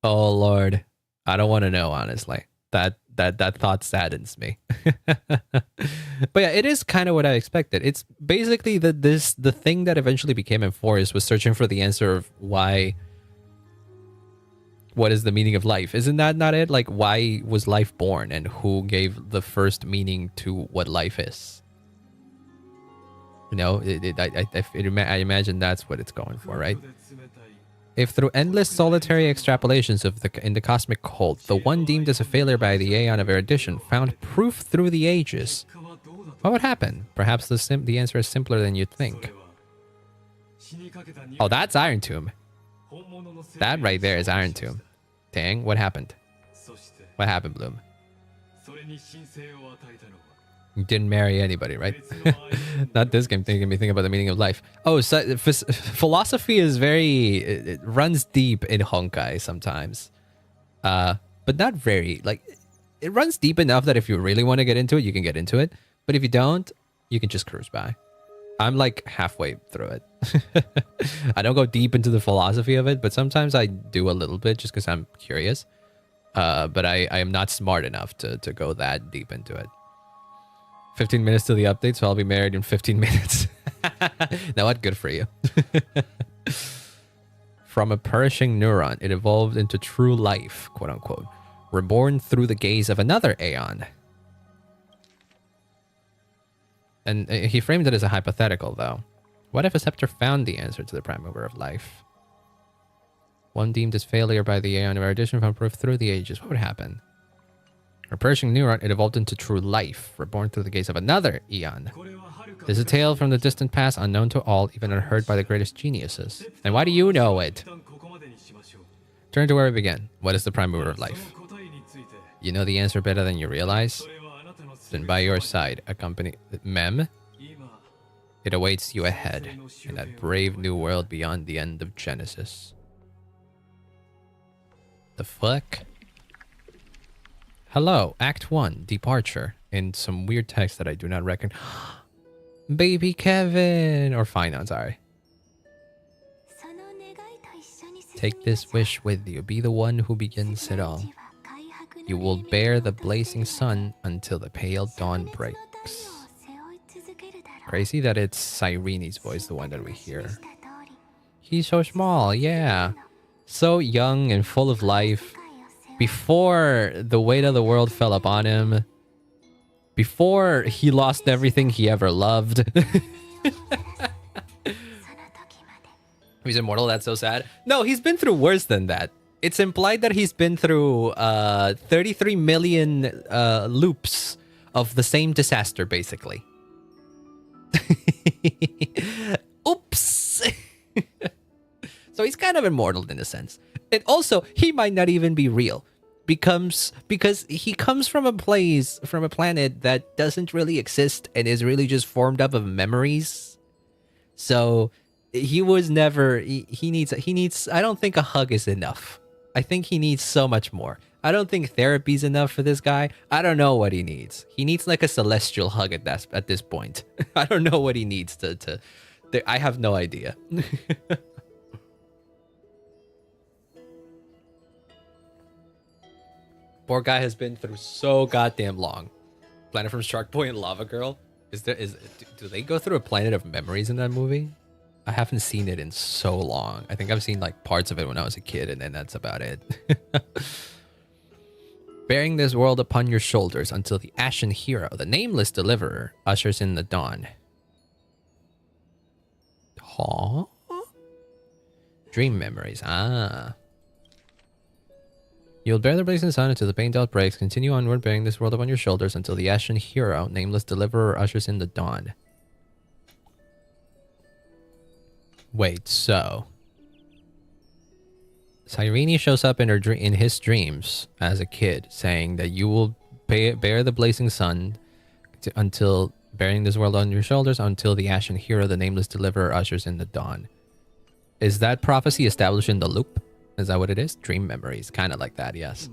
Oh lord. I don't want to know, honestly. That thought saddens me. But yeah, it is kind of what I expected. It's basically the thing that eventually became enforced was searching for the answer of why. What is the meaning of life? Isn't that not it? Like, why was life born, and who gave the first meaning to what life is? You know, I imagine that's what it's going for, right? If through endless solitary extrapolations of in the cosmic cult, the one deemed as a failure by the Aeon of erudition found proof through the ages, what would happen? Perhaps the answer is simpler than you'd think. Oh, that's Iron Tomb. That right there is Iron Tomb. Dang, what happened? What happened, Bloom? You didn't marry anybody, right? Not this game making me think about the meaning of life. Oh, so philosophy is it runs deep in Honkai sometimes. But not very. Like, it runs deep enough that if you really want to get into it, you can get into it. But if you don't, you can just cruise by. I'm like halfway through it. I don't go deep into the philosophy of it, but sometimes I do a little bit just because I'm curious. But I am not smart enough to go that deep into it. 15 minutes to the update, so I'll be married in 15 minutes. Now what? Good for you. From a perishing neuron, it evolved into true life, quote unquote. Reborn through the gaze of another Aeon. And he framed it as a hypothetical, though. What if a scepter found the answer to the prime mover of life? One deemed as failure by the Aeon of erudition found proof through the ages. What would happen? A perishing neuron, it evolved into true life, reborn through the gaze of another Aeon. It is a tale from the distant past, unknown to all, even unheard by the greatest geniuses. And why do you know it? Turn to where we began. What is the prime mover of life? You know the answer better than you realize? Then by your side, accompany Mem. It awaits you ahead, in that brave new world beyond the end of Genesis. The fuck? Hello, Act 1, Departure, in some weird text that I do not reckon. Baby Kevin! Or Phainon, sorry. Take this wish with you. Be the one who begins it all. You will bear the blazing sun until the pale dawn breaks. Crazy that it's Cyrene's voice, the one that we hear. He's so small, yeah. So young and full of life. Before the weight of the world fell upon him. Before he lost everything he ever loved. He's immortal, that's so sad. No, he's been through worse than that. It's implied that he's been through 33 million loops of the same disaster, basically. Oops. So he's kind of immortal in a sense. And also, he might not even be real. Because he comes from a planet that doesn't really exist and is really just formed up of memories. So he was never he needs I don't think a hug is enough. I think he needs so much more. I don't think therapy's enough for this guy. I don't know what he needs. He needs like a celestial hug at this point. I don't know what he needs to I have no idea. Poor guy has been through so goddamn long. Planet from Shark Boy and Lava Girl. Do they go through a planet of memories in that movie? I haven't seen it in so long. I think I've seen like parts of it when I was a kid, and then that's about it. Bearing this world upon your shoulders until the Ashen Hero, the nameless deliverer, ushers in the dawn. Huh? Dream memories. Ah. You'll bear the blazing sun until the pain dot breaks. Continue onward, bearing this world upon your shoulders until the Ashen Hero, nameless deliverer, ushers in the dawn. Wait, so Cyrene shows up in his dreams as a kid, saying that you will bear the blazing sun until bearing this world on your shoulders until the Ashen Hero, the nameless deliverer, ushers in the dawn. Is that prophecy established in the loop? Is that what it is? Dream memories. Kind of like that, yes.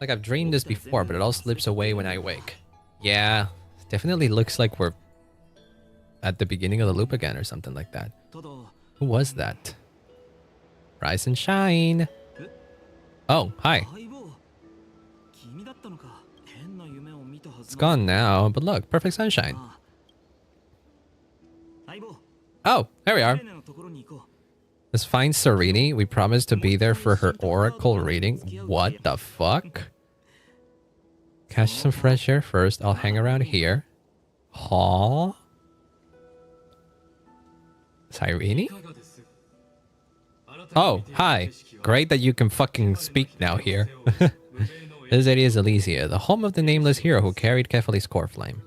Like I've dreamed this before, but it all slips away when I wake. Yeah, definitely looks like we're at the beginning of the loop again or something like that. Who was that? Rise and shine. Oh, hi. It's gone now, but look, perfect sunshine. Oh, there we are. Let's find Serini. We promised to be there for her oracle reading. What the fuck? Catch some fresh air first. I'll hang around here. Huh? Serini? Oh, hi. Great that you can fucking speak now here. This area is Elysia, the home of the nameless hero who carried Kefali's core flame.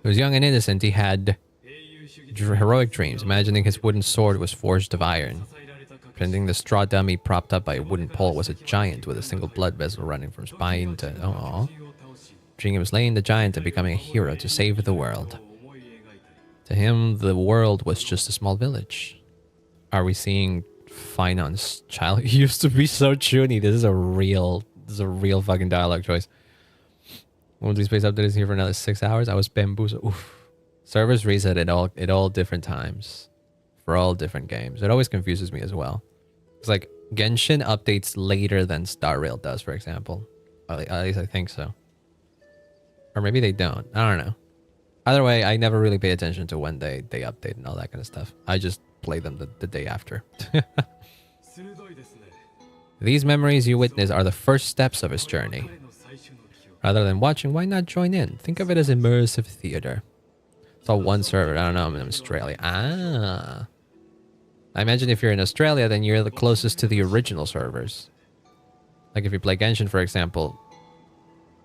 He was young and innocent. He had heroic dreams, imagining his wooden sword was forged of iron. Pretending the straw dummy propped up by a wooden pole was a giant with a single blood vessel running from spine to... Oh, dreaming of slaying the giant and becoming a hero to save the world. To him, the world was just a small village. Are we seeing Phainon's child? He used to be so chuny. This is a real fucking dialogue choice. Monthly space update is here for another 6 hours. I was bamboozled. Oof. Servers reset at all different times for all different games. It always confuses me as well. It's like Genshin updates later than Star Rail does, for example. At least I think so. Or maybe they don't. I don't know. Either way, I never really pay attention to when they update and all that kind of stuff. I just play them the day after. These memories you witness are the first steps of his journey. Rather than watching, why not join in? Think of it as immersive theater. It's all one server. I don't know, I'm in Australia. Ah. I imagine if you're in Australia, then you're the closest to the original servers. Like if you play Genshin, for example,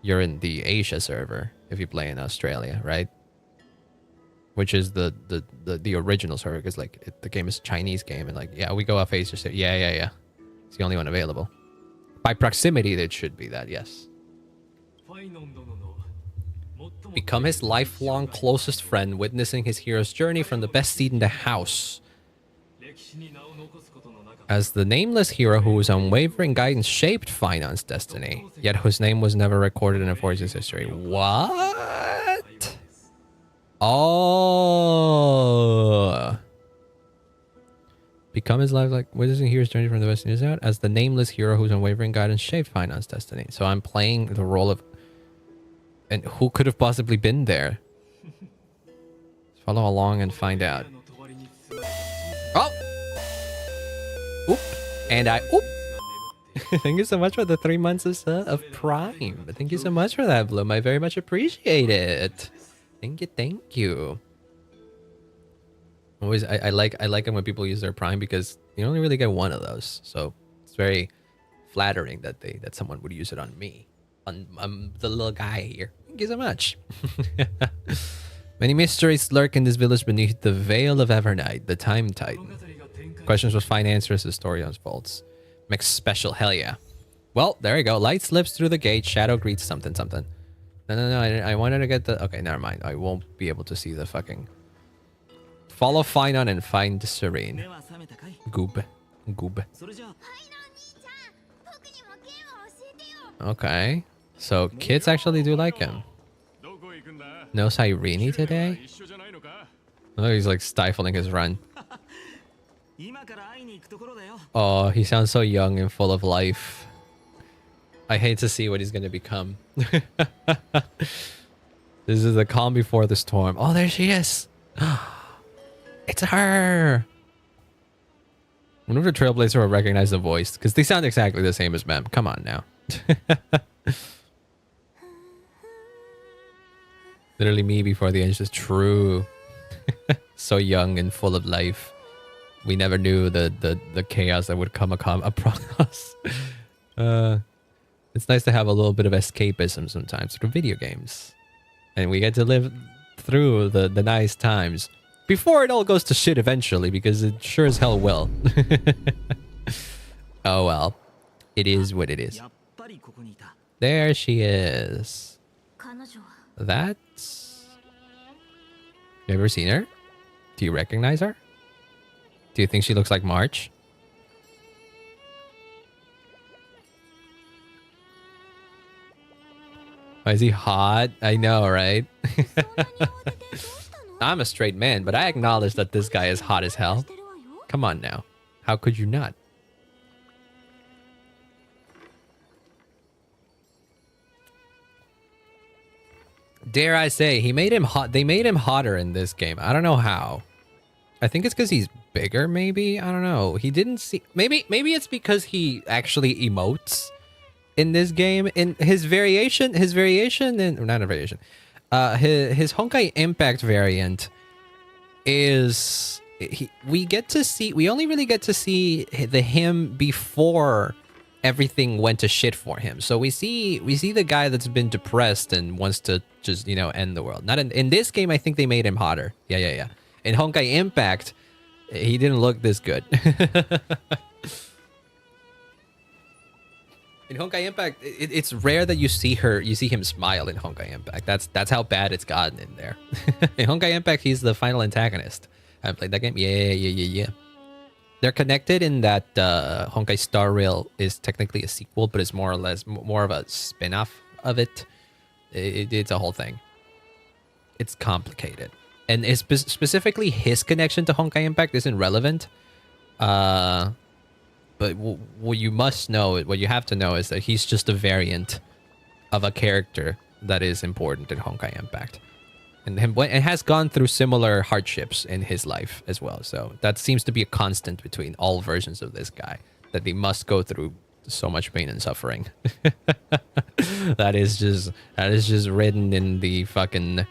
you're in the Asia server if you play in Australia, right? Which is the original server, because like the game is a Chinese game, and like, yeah, we go off Asia. So yeah. It's the only one available. By proximity, it should be that, yes. Become his lifelong closest friend, witnessing his hero's journey from the best seat in the house. As the nameless hero whose unwavering guidance shaped Phainon's destiny, yet whose name was never recorded in a Forge's history. What? Oh. Become his life like witnessing hero's journey from the best seat out as the nameless hero whose unwavering guidance shaped Phainon's destiny. So I'm playing the role of... And who could have possibly been there? Let's follow along and find out. Oh! Oop! And I... Oop! Thank you so much for the 3 months of Prime. Thank you so much for that, Bloom. I very much appreciate it. Thank you. Always, I like it when people use their Prime because you only really get one of those. So it's very flattering that someone would use it on me. On the little guy here. Thank you so much. Many mysteries lurk in this village beneath the veil of Evernight, the Time Titan. Questions will find answers as the story unfolds. Mix special, hell yeah. Well, there you go. Light slips through the gate. Shadow greets something. No. I wanted to get the... Okay, never mind. I won't be able to see the fucking... Follow Phainon and find Serene. Goob. Okay. So kids actually do like him. No Cyrene today? Oh, he's like stifling his run. Oh, he sounds so young and full of life. I hate to see what he's gonna become. This is the calm before the storm. Oh, there she is. It's her. I wonder if the Trailblazer will recognize the voice, because they sound exactly the same as Mem. Come on now. Literally me before the end is true. So young and full of life. We never knew the chaos that would come upon us. It's nice to have a little bit of escapism sometimes through video games. And we get to live through the nice times. Before it all goes to shit eventually, because it sure as hell will. Oh well. It is what it is. There she is. That's... You ever seen her? Do you recognize her? Do you think she looks like March? Oh, is he hot? I know, right? I'm a straight man, but I acknowledge that this guy is hot as hell. Come on now. How could you not? Dare I say, he made him hot. They made him hotter in this game. I don't know how. I think it's because he's bigger, maybe? I don't know. He didn't see... Maybe it's because he actually emotes in this game. In his variation, and not a variation. His Honkai Impact variant is... we only really get to see him before everything went to shit for him. So we see the guy that's been depressed and wants to just, end the world. Not in this game, I think they made him hotter. Yeah. In Honkai Impact, he didn't look this good. In Honkai Impact, it's rare that you see him smile in Honkai Impact. That's how bad it's gotten in there. In Honkai Impact, he's the final antagonist. I played that game. Yeah. They're connected in that Honkai Star Rail is technically a sequel, but it's more or less more of a spin-off of it. It's a whole thing. It's complicated. And it's specifically his connection to Honkai Impact isn't relevant. But what you must know, what you have to know is that he's just a variant of a character that is important in Honkai Impact. And it has gone through similar hardships in his life as well. So that seems to be a constant between all versions of this guy, that they must go through so much pain and suffering. that is just written in the fucking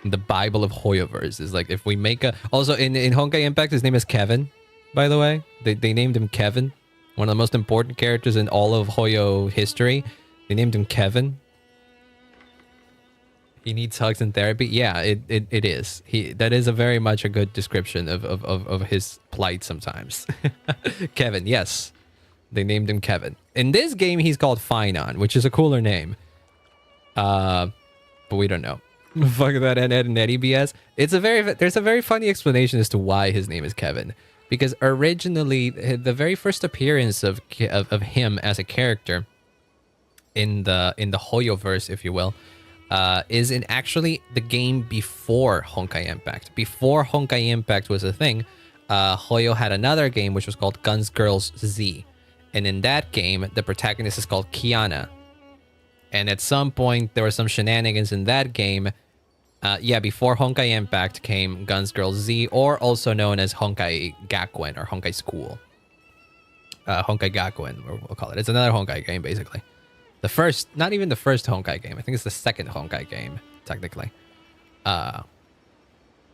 the Bible of Hoyoverse. Is like, if we make a... Also in Honkai Impact, his name is Kevin, by the way. They named him Kevin, one of the most important characters in all of Hoyo history. They named him Kevin. He needs hugs and therapy. Yeah, it is. That is a very much a good description of his plight sometimes. Kevin, yes. They named him Kevin. In this game, he's called Phainon, which is a cooler name. But we don't know. Fuck that Ed and Eddie BS. There's a very funny explanation as to why his name is Kevin. Because originally, the very first appearance of him as a character in the Hoyoverse, if you will, is in actually the game before Honkai Impact. Before Honkai Impact was a thing, Hoyo had another game which was called Guns Girls Z. And in that game, the protagonist is called Kiana. And at some point, there were some shenanigans in that game. Before Honkai Impact came Guns Girls Z, or also known as Honkai Gakuen, or Honkai School. Honkai Gakuen, we'll call it. It's another Honkai game, basically. The first, not even the first Honkai game. I think it's the second Honkai game, technically.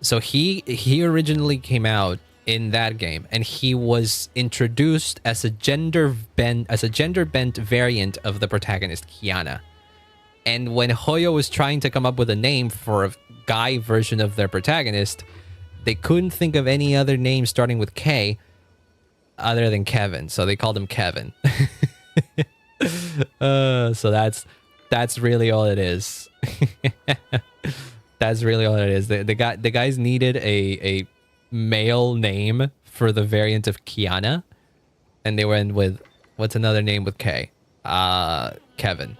So he originally came out in that game, and he was introduced as a gender bent variant of the protagonist Kiana. And when Hoyo was trying to come up with a name for a guy version of their protagonist, they couldn't think of any other name starting with K other than Kevin, so they called him Kevin. So that's really all it is. That's really all it is. The guys needed a male name for the variant of Kiana, and they went with, what's another name with K? Kevin.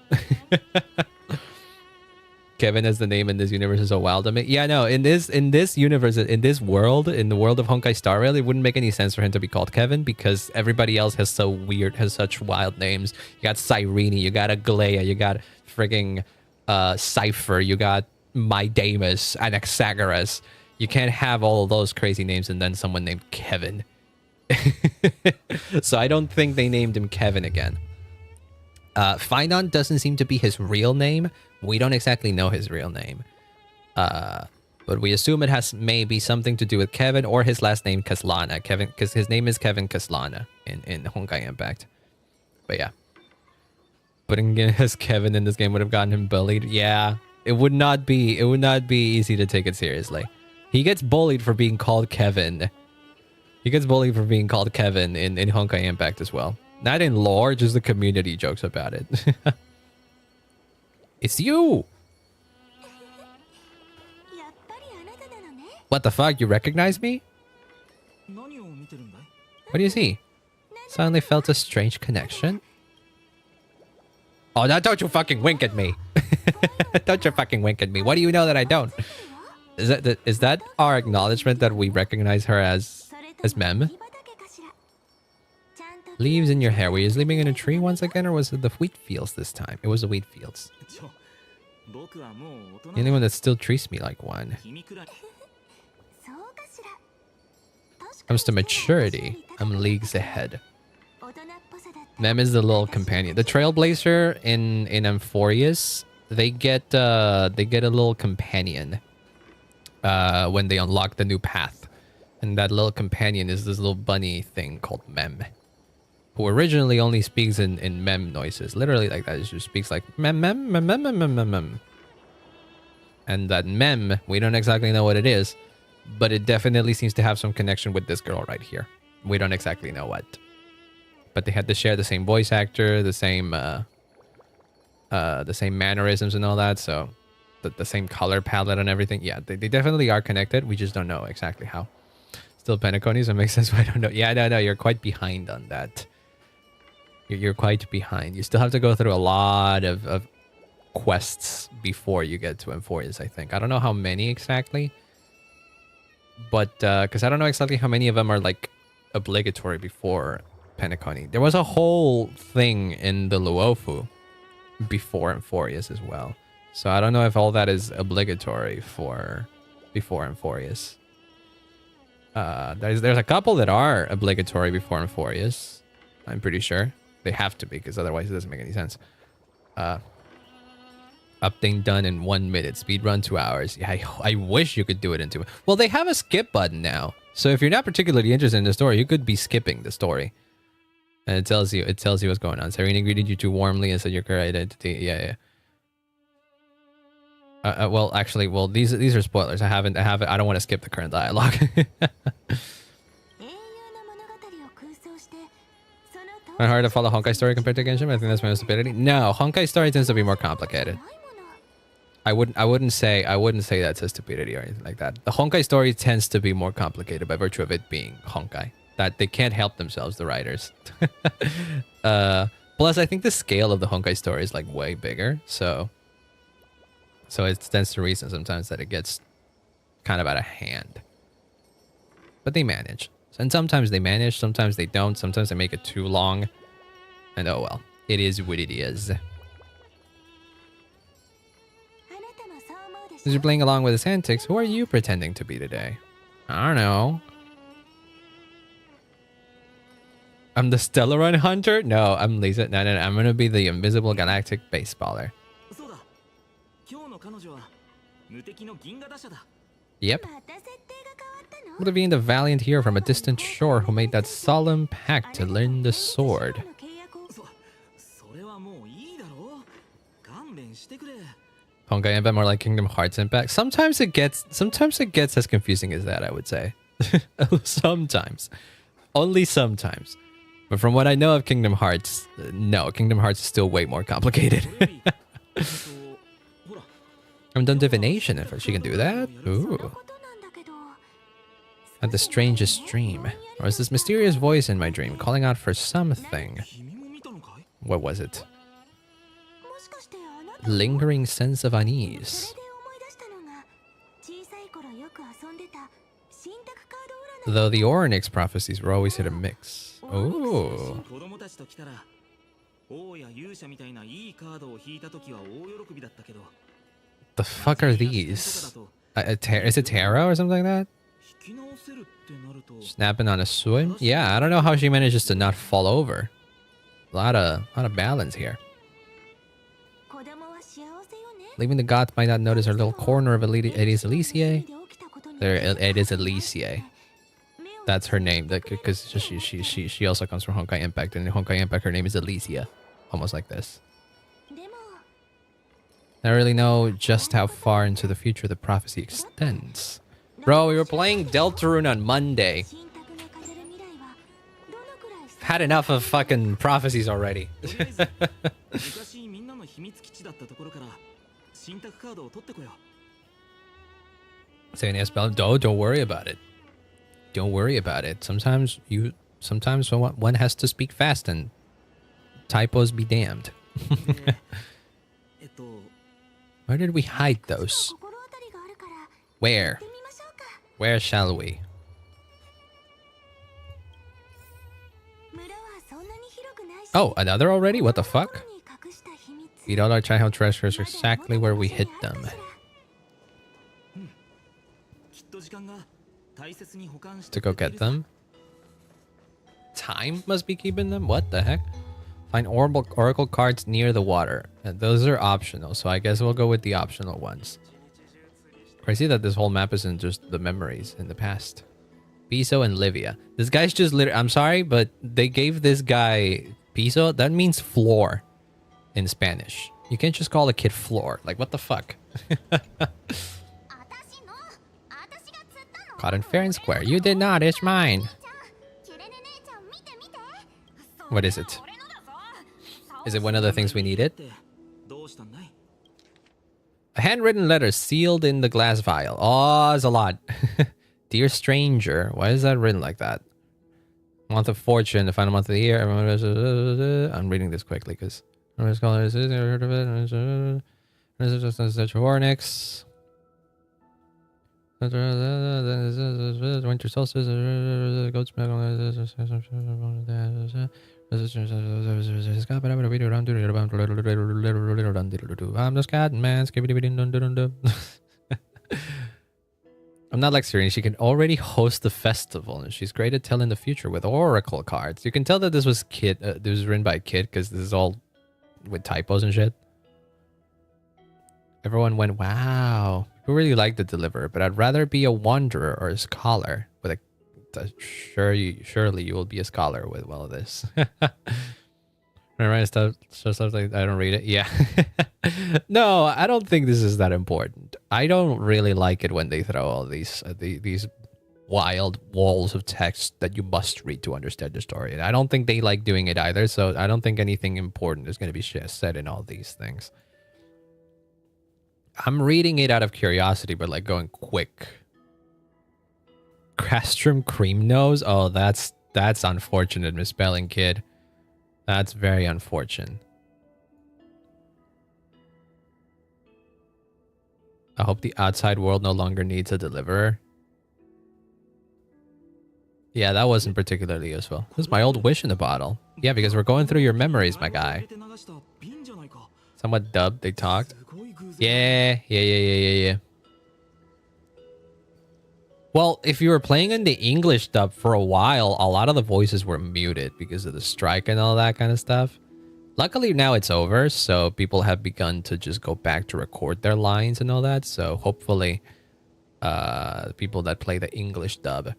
Kevin as the name in this universe is so wild to me. Yeah, no, in this universe, in this world, in the world of Honkai Star Rail, it wouldn't make any sense for him to be called Kevin, because everybody else has such wild names. You got Cyrene, you got Aglaya, you got frigging Cypher, you got Mydamus, Anaxagoras. You can't have all of those crazy names and then someone named Kevin. So I don't think they named him Kevin again. Phainon doesn't seem to be his real name. We don't exactly know his real name. But we assume it has maybe something to do with Kevin or his last name, Kaslana. Kevin, because his name is Kevin Kaslana in Honkai Impact. But yeah. Putting him as Kevin in this game would have gotten him bullied. Yeah. It would not be easy to take it seriously. He gets bullied for being called Kevin. He gets bullied for being called Kevin in Honkai Impact as well. Not in lore, just the community jokes about it. It's you! What the fuck? You recognize me? What do you see? Suddenly felt a strange connection. Oh, now don't you fucking wink at me. Don't you fucking wink at me. What do you know that I don't? Is that our acknowledgement that we recognize her as Mem? Leaves in your hair. Were you sleeping in a tree once again, or was it the wheat fields this time? It was the wheat fields. The only one that still treats me like one. Comes to maturity, I'm leagues ahead. Mem is the little companion. The Trailblazer in Amphorius, they get a little companion when they unlock the new path. And that little companion is this little bunny thing called Mem, who originally only speaks in Mem noises. Literally like that. It just speaks like Mem, Mem, Mem, Mem, Mem, Mem, Mem, Mem. And that Mem, we don't exactly know what it is, but it definitely seems to have some connection with this girl right here. We don't exactly know what. But they had to share the same voice actor, the same mannerisms and all that, so the same color palette and everything. Yeah, they definitely are connected. We just don't know exactly how. Still Penacony, so it makes sense, but I don't know. Yeah, no, you're quite behind on that. You're quite behind. You still have to go through a lot of quests before you get to Amphorius, I think. I don't know how many exactly, but because I don't know exactly how many of them are like obligatory before Penacony. There was a whole thing in the Luofu before Amphorius as well, so I don't know if all that is obligatory for before Amphorius. There's a couple that are obligatory before Amphorius. I'm pretty sure they have to be, because otherwise it doesn't make any sense. Update done in 1 minute. Speedrun 2 hours. Yeah, I wish you could do it in 2. Well, they have a skip button now, so if you're not particularly interested in the story, you could be skipping the story, and it tells you what's going on. Serena greeted you too warmly and said your current identity. Yeah. Well, actually, these are spoilers. I don't want to skip the current dialogue. Kind of hard to follow Honkai story compared to Genshin. I think that's my stupidity. No, Honkai story tends to be more complicated. I wouldn't say that's a stupidity or anything like that. The Honkai story tends to be more complicated by virtue of it being Honkai. That they can't help themselves, the writers. Plus, I think the scale of the Honkai story is like way bigger, so it stands to reason sometimes that it gets kind of out of hand. But they manage. And sometimes they manage, sometimes they don't, sometimes they make it too long. And oh well, it is what it is. As you're playing along with his antics, who are you pretending to be today? I don't know. I'm the Stellaron Hunter? No, I'm Lisa. No, I'm gonna be the invisible galactic baseballer. Yep. Would have been the valiant hero from a distant shore who made that solemn pact to learn the sword. Honkai Impact more like Kingdom Hearts Impact. Sometimes it gets as confusing as that, I would say. Sometimes. Only sometimes. But from what I know of Kingdom Hearts, no, Kingdom Hearts is still way more complicated. I'm done divination if she can do that. Ooh. Had the strangest dream. Or was this mysterious voice in my dream calling out for something? What was it? Lingering sense of unease. Though the Oryx prophecies were always hit a mix. Ooh. The fuck are these? Is it tarot or something like that? Snapping on a swim? Yeah, I don't know how she manages to not fall over. A lot of balance here. Leaving the gods might not notice her little corner of Elis Elysiae. There, it is Elysiae. That's her name. Because she also comes from Honkai Impact, and in Honkai Impact her name is Elysia, almost like this. I don't really know just how far into the future the prophecy extends. Bro, we were playing Deltarune on Monday. Had enough of fucking prophecies already. Saying yes, don't worry about it. Don't worry about it. Sometimes one has to speak fast and typos be damned. Where did we hide those? Where? Where shall we? Oh, another already? What the fuck? We don't know childhood treasures exactly where we hid them. To go get them. Time must be keeping them? What the heck? Find oracle cards near the water. And those are optional, so I guess we'll go with the optional ones. Crazy that this whole map isn't just the memories in the past. Piso and Livia. This guy's just literally... I'm sorry, but they gave this guy piso. That means floor in Spanish. You can't just call a kid floor. Like, what the fuck? Caught in fair and square. You did not. It's mine. What is it? Is it one of the things we needed? A handwritten letter sealed in the glass vial. Oh, there's a lot. Dear stranger. Why is that written like that? Month of fortune, the final month of the year. I'm reading this quickly because... heard of it. Warnix. Winter solstice. Goat's milk. I'm the scat man. I'm not like Serena. She can already host the festival, and she's great at telling the future with oracle cards. You can tell that this was this was written by a kid because this is all with typos and shit. Everyone went, wow. People really like the deliverer, but I'd rather be a wanderer or a scholar with a... Surely you will be a scholar with all of this. Right, stuff like I don't read it. Yeah. No, I don't think this is that important. I don't really like it when they throw all these wild walls of text that you must read to understand the story. And I don't think they like doing it either, so I don't think anything important is going to be said in all these things. I'm reading it out of curiosity, but like going quick. Crastrum cream nose? Oh, that's unfortunate misspelling, kid. That's very unfortunate. I hope the outside world no longer needs a deliverer. Yeah, that wasn't particularly useful. This is my old wish in a bottle. Yeah, because we're going through your memories, my guy. Somewhat dubbed, they talked. Yeah. Well, if you were playing in the English dub for a while, a lot of the voices were muted because of the strike and all that kind of stuff. Luckily, now it's over, so people have begun to just go back to record their lines and all that. So hopefully, people that play the English dub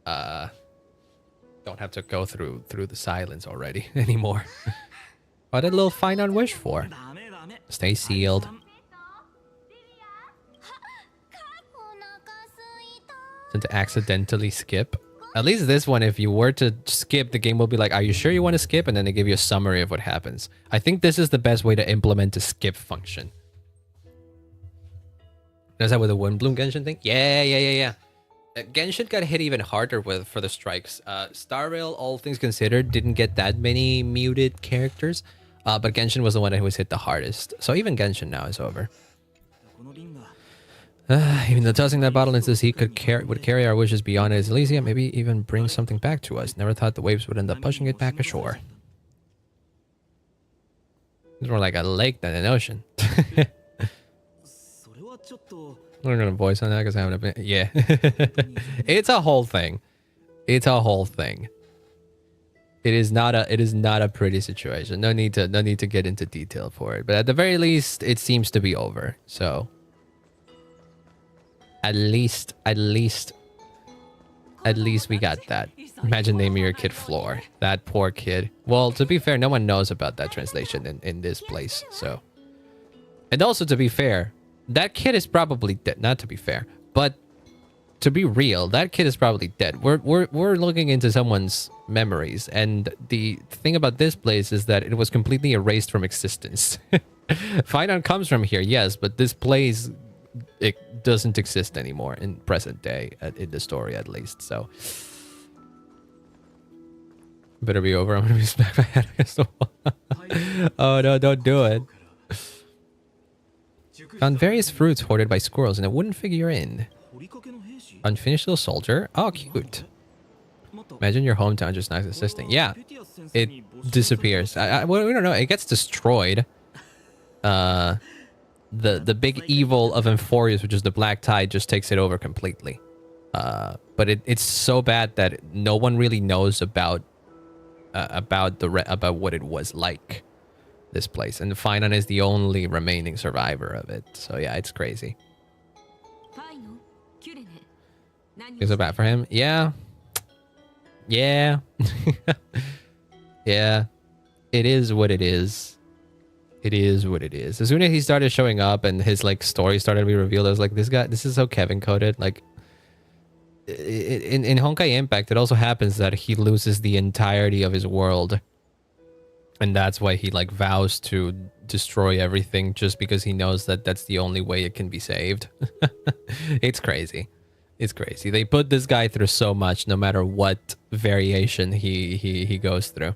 don't have to go through the silence already anymore. What did little Phainon wish for? Stay sealed. And to accidentally skip. At least this one, if you were to skip, the game will be like, are you sure you want to skip? And then they give you a summary of what happens. I think this is the best way to implement the skip function. Is that with the Windbloom Genshin thing? Yeah. Genshin got hit even harder for the strikes. Star Rail, all things considered, didn't get that many muted characters. But Genshin was the one that was hit the hardest. So even Genshin now is over. Even though tossing that bottle into the sea would carry our wishes beyond its Elysium, maybe even bring something back to us. Never thought the waves would end up pushing it back ashore. It's more like a lake than an ocean. I'm gonna voice on that because I haven't been. Yeah, it's a whole thing. It's a whole thing. It is not a pretty situation. No need to get into detail for it. But at the very least, it seems to be over. So. At least we got that. Imagine naming your kid Floor. That poor kid. Well, to be fair, no one knows about that translation in this place, so. And also, to be fair, that kid is probably dead. Not to be fair, but to be real, that kid is probably dead. We're looking into someone's memories, and the thing about this place is that it was completely erased from existence. Phainon comes from here, yes, but this place... it doesn't exist anymore in present day, in the story at least, so better be over. I'm gonna be smacked my head against the wall. Oh no, don't do it. Found various fruits hoarded by squirrels in a wooden figurine. Unfinished little soldier. Oh, cute. Imagine your hometown just nice assisting. Yeah, it disappears. Well, we don't know. It gets destroyed. The big evil of Amphorius, which is the Black Tide, just takes it over completely. But it's so bad that no one really knows about what it was like. This place, and Phainon is the only remaining survivor of it. So yeah, it's crazy. Is it bad for him? Yeah. Yeah. Yeah. It is what it is. It is what it is. As soon as he started showing up and his like story started to be revealed, I was like, this is so Kevin coded. Like in Honkai Impact, it also happens that he loses the entirety of his world. And that's why he like vows to destroy everything just because he knows that that's the only way it can be saved. It's crazy. It's crazy. They put this guy through so much no matter what variation he goes through.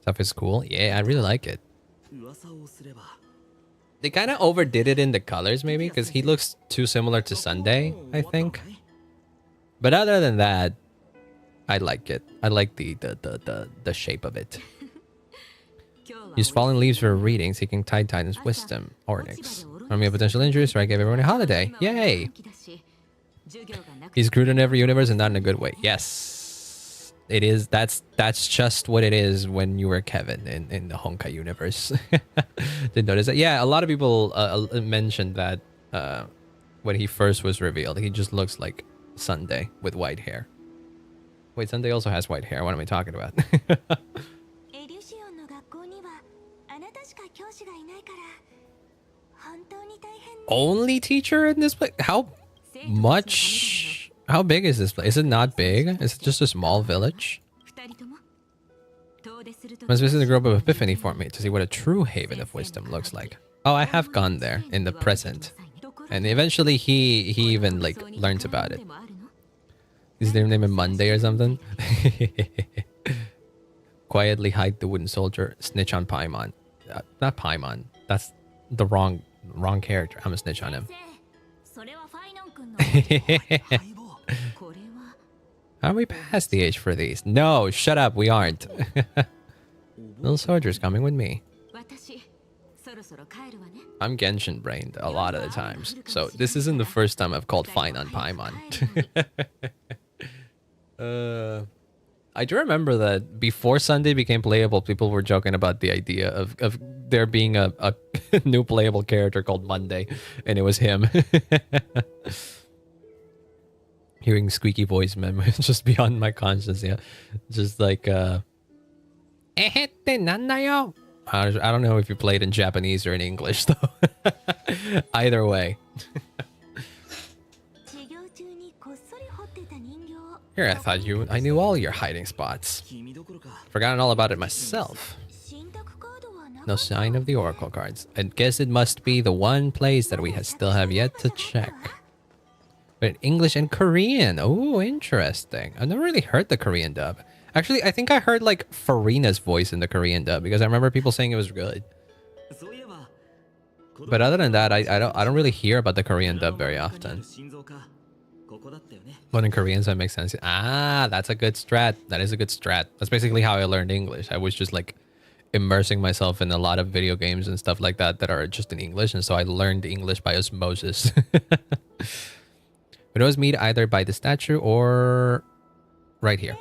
Stuff is cool. Yeah, I really like it. They kind of overdid it in the colors maybe because he looks too similar to Sunday, I think. But other than that, I like it. I like the shape of it. Use fallen leaves for a reading, seeking Tide Titan's wisdom. Ornyx. Army of potential injuries, so I gave everyone a holiday. Yay! He's crude in every universe and not in a good way. Yes. It is. That's just what it is when you were Kevin in the Honkai universe. Didn't notice that. Yeah, a lot of people mentioned that when he first was revealed, he just looks like Sunday with white hair. Wait, Sunday also has white hair. What am I talking about? Only teacher in this place? How much? How big is this place? Is it not big? Is it just a small village? Must visit the Grove of Epiphany for me to see what a true haven of wisdom looks like. Oh, I have gone there in the present. And eventually he even like learns about it. Is their name Monday or something? Quietly hide the wooden soldier. Snitch on Paimon. Not Paimon. That's the wrong character. I'm a snitch on him. Are we past the age for these? No, shut up. We aren't. Little soldier's coming with me. I'm Genshin brained a lot of the times. So this isn't the first time I've called Phainon Paimon. I do remember that before Sunday became playable, people were joking about the idea of there being a new playable character called Monday, and it was him. Hearing squeaky voice memo just beyond my conscience, yeah. Just like, I don't know if you played in Japanese or in English, though. Either way. Here, I thought I knew all your hiding spots. Forgotten all about it myself. No sign of the Oracle cards. I guess it must be the one place that we still have yet to check. But English and Korean. Oh, interesting. I've never really heard the Korean dub. Actually, I think I heard like Farina's voice in the Korean dub because I remember people saying it was good. But other than that, I don't really hear about the Korean dub very often. But in Korean, so that makes sense. Ah, that's a good strat. That is a good strat. That's basically how I learned English. I was just like immersing myself in a lot of video games and stuff like that are just in English, and so I learned English by osmosis. But it was made either by the statue or right here.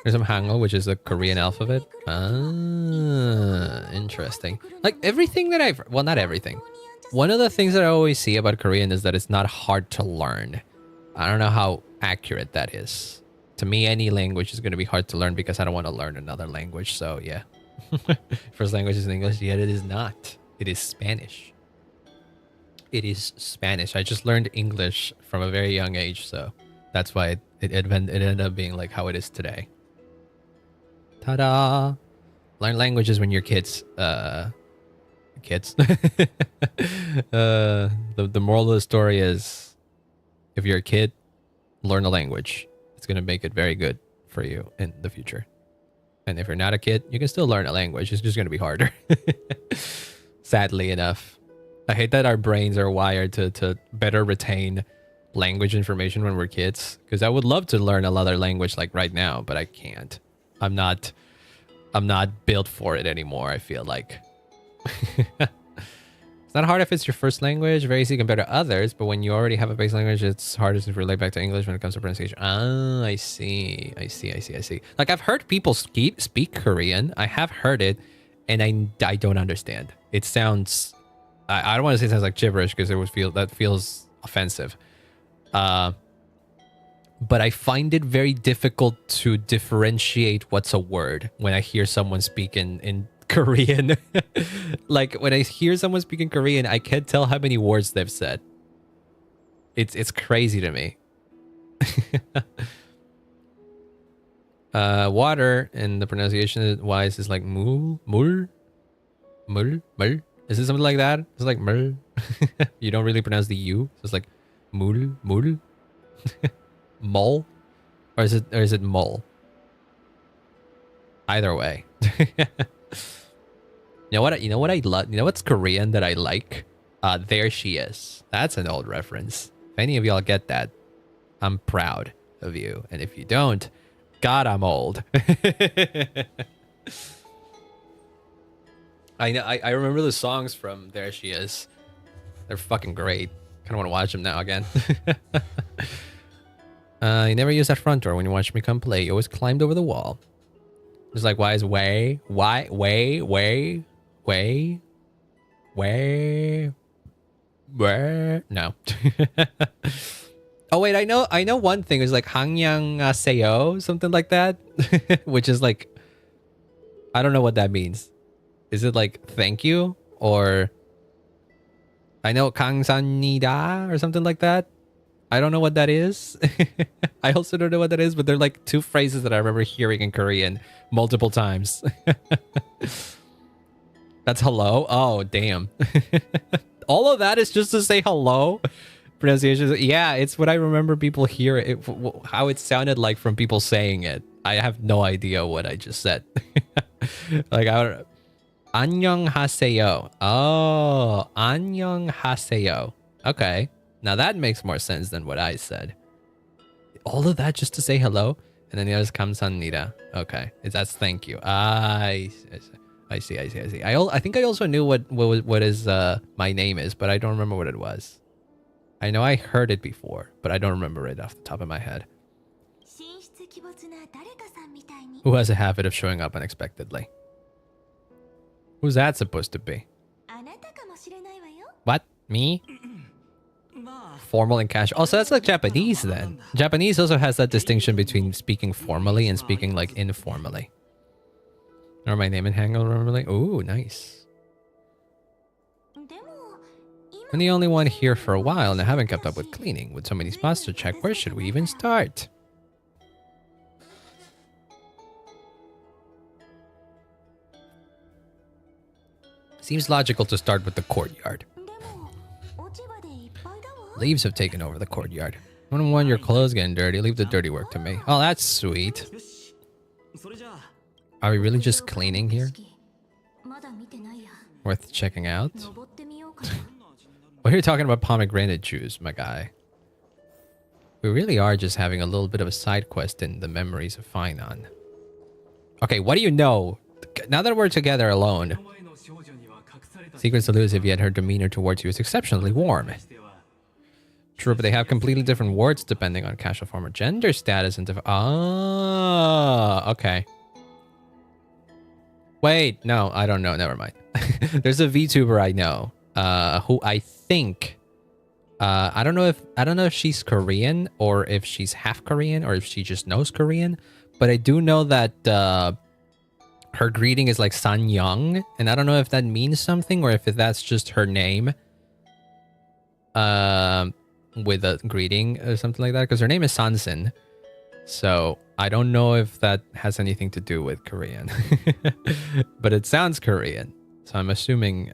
There's some Hangul, which is the Korean alphabet. Ah, interesting. Like everything that well, not everything. One of the things that I always see about Korean is that it's not hard to learn. I don't know how accurate that is. To me, any language is going to be hard to learn because I don't want to learn another language. So yeah. First language is English, yet it is not. It is Spanish. It is Spanish. I just learned English from a very young age, so that's why it ended up being like how it is today. Ta-da! Learn languages when you're kids. The moral of the story is, if you're a kid, learn a language. It's gonna make it very good for you in the future. And if you're not a kid, you can still learn a language. It's just gonna be harder. Sadly enough. I hate that our brains are wired to better retain language information when we're kids. Because I would love to learn another language like right now, but I can't. I'm not built for it anymore, I feel like. It's not hard if it's your first language, very easy compared to others, but when you already have a base language, it's hardest to relate back to English when it comes to pronunciation. Ah, I see. Like, I've heard people speak Korean. I have heard it, and I don't understand. It sounds... I don't want to say it sounds like gibberish, because that feels offensive. But I find it very difficult to differentiate what's a word when I hear someone speak in Korean. Like, when I hear someone speaking Korean, I can't tell how many words they've said. It's crazy to me. Water, and the pronunciation wise is like mul. Is it something like that? It's like mul. You don't really pronounce the U. So it's like mul. Mol, or is it mol? Either way. You know what I love? You know what's Korean that I like? There she is. That's an old reference. If any of y'all get that, I'm proud of you. And if you don't, God, I'm old. I know. I remember the songs from There She Is. They're fucking great. Kind of want to watch them now again. You never use that front door when you watch me come play. You always climbed over the wall. It's like, why is way? No. Oh wait, I know one thing is like hangyang seyo, something like that, which is like, I don't know what that means. Is it like thank you, or I know kangsanida or something like that. I don't know what that is. I also don't know what that is, but they're like two phrases that I remember hearing in Korean multiple times. That's hello? Oh, damn. All of that is just to say hello? Pronunciation. Yeah, it's what I remember people hear it, how it sounded like from people saying it. I have no idea what I just said. Like, 안녕하세요. Oh, 안녕하세요. Okay. Now that makes more sense than what I said. All of that just to say hello? And then the others 감사합니다. Okay. That's thank you. I see. I think I also knew what is my name is, but I don't remember what it was. I know I heard it before, but I don't remember it off the top of my head. Who has a habit of showing up unexpectedly? Who's that supposed to be? What? Me? Formal and casual. Also, that's like Japanese then. Japanese also has that distinction between speaking formally and speaking like informally. Or my name in Hangul normally. Ooh, nice. I'm the only one here for a while and I haven't kept up with cleaning. With so many spots to check, where should we even start? Seems logical to start with the courtyard. Leaves have taken over the courtyard. I don't want your clothes getting dirty. Leave the dirty work to me. Oh, that's sweet. Are we really just cleaning here? Worth checking out? What are you talking about pomegranate juice, my guy? We really are just having a little bit of a side quest in the memories of Phainon. Okay, what do you know? Now that we're together alone. Secret salutes if yet her demeanor towards you is exceptionally warm. True, but they have completely different words depending on casual form or gender status and okay. Wait, no, I don't know. Never mind. There's a VTuber I know, who I think, I don't know if she's Korean or if she's half Korean or if she just knows Korean, but I do know that her greeting is like Sanyang, and I don't know if that means something or if that's just her name. With a greeting or something like that, because her name is Sansin. So I don't know if that has anything to do with Korean. But it sounds Korean. So I'm assuming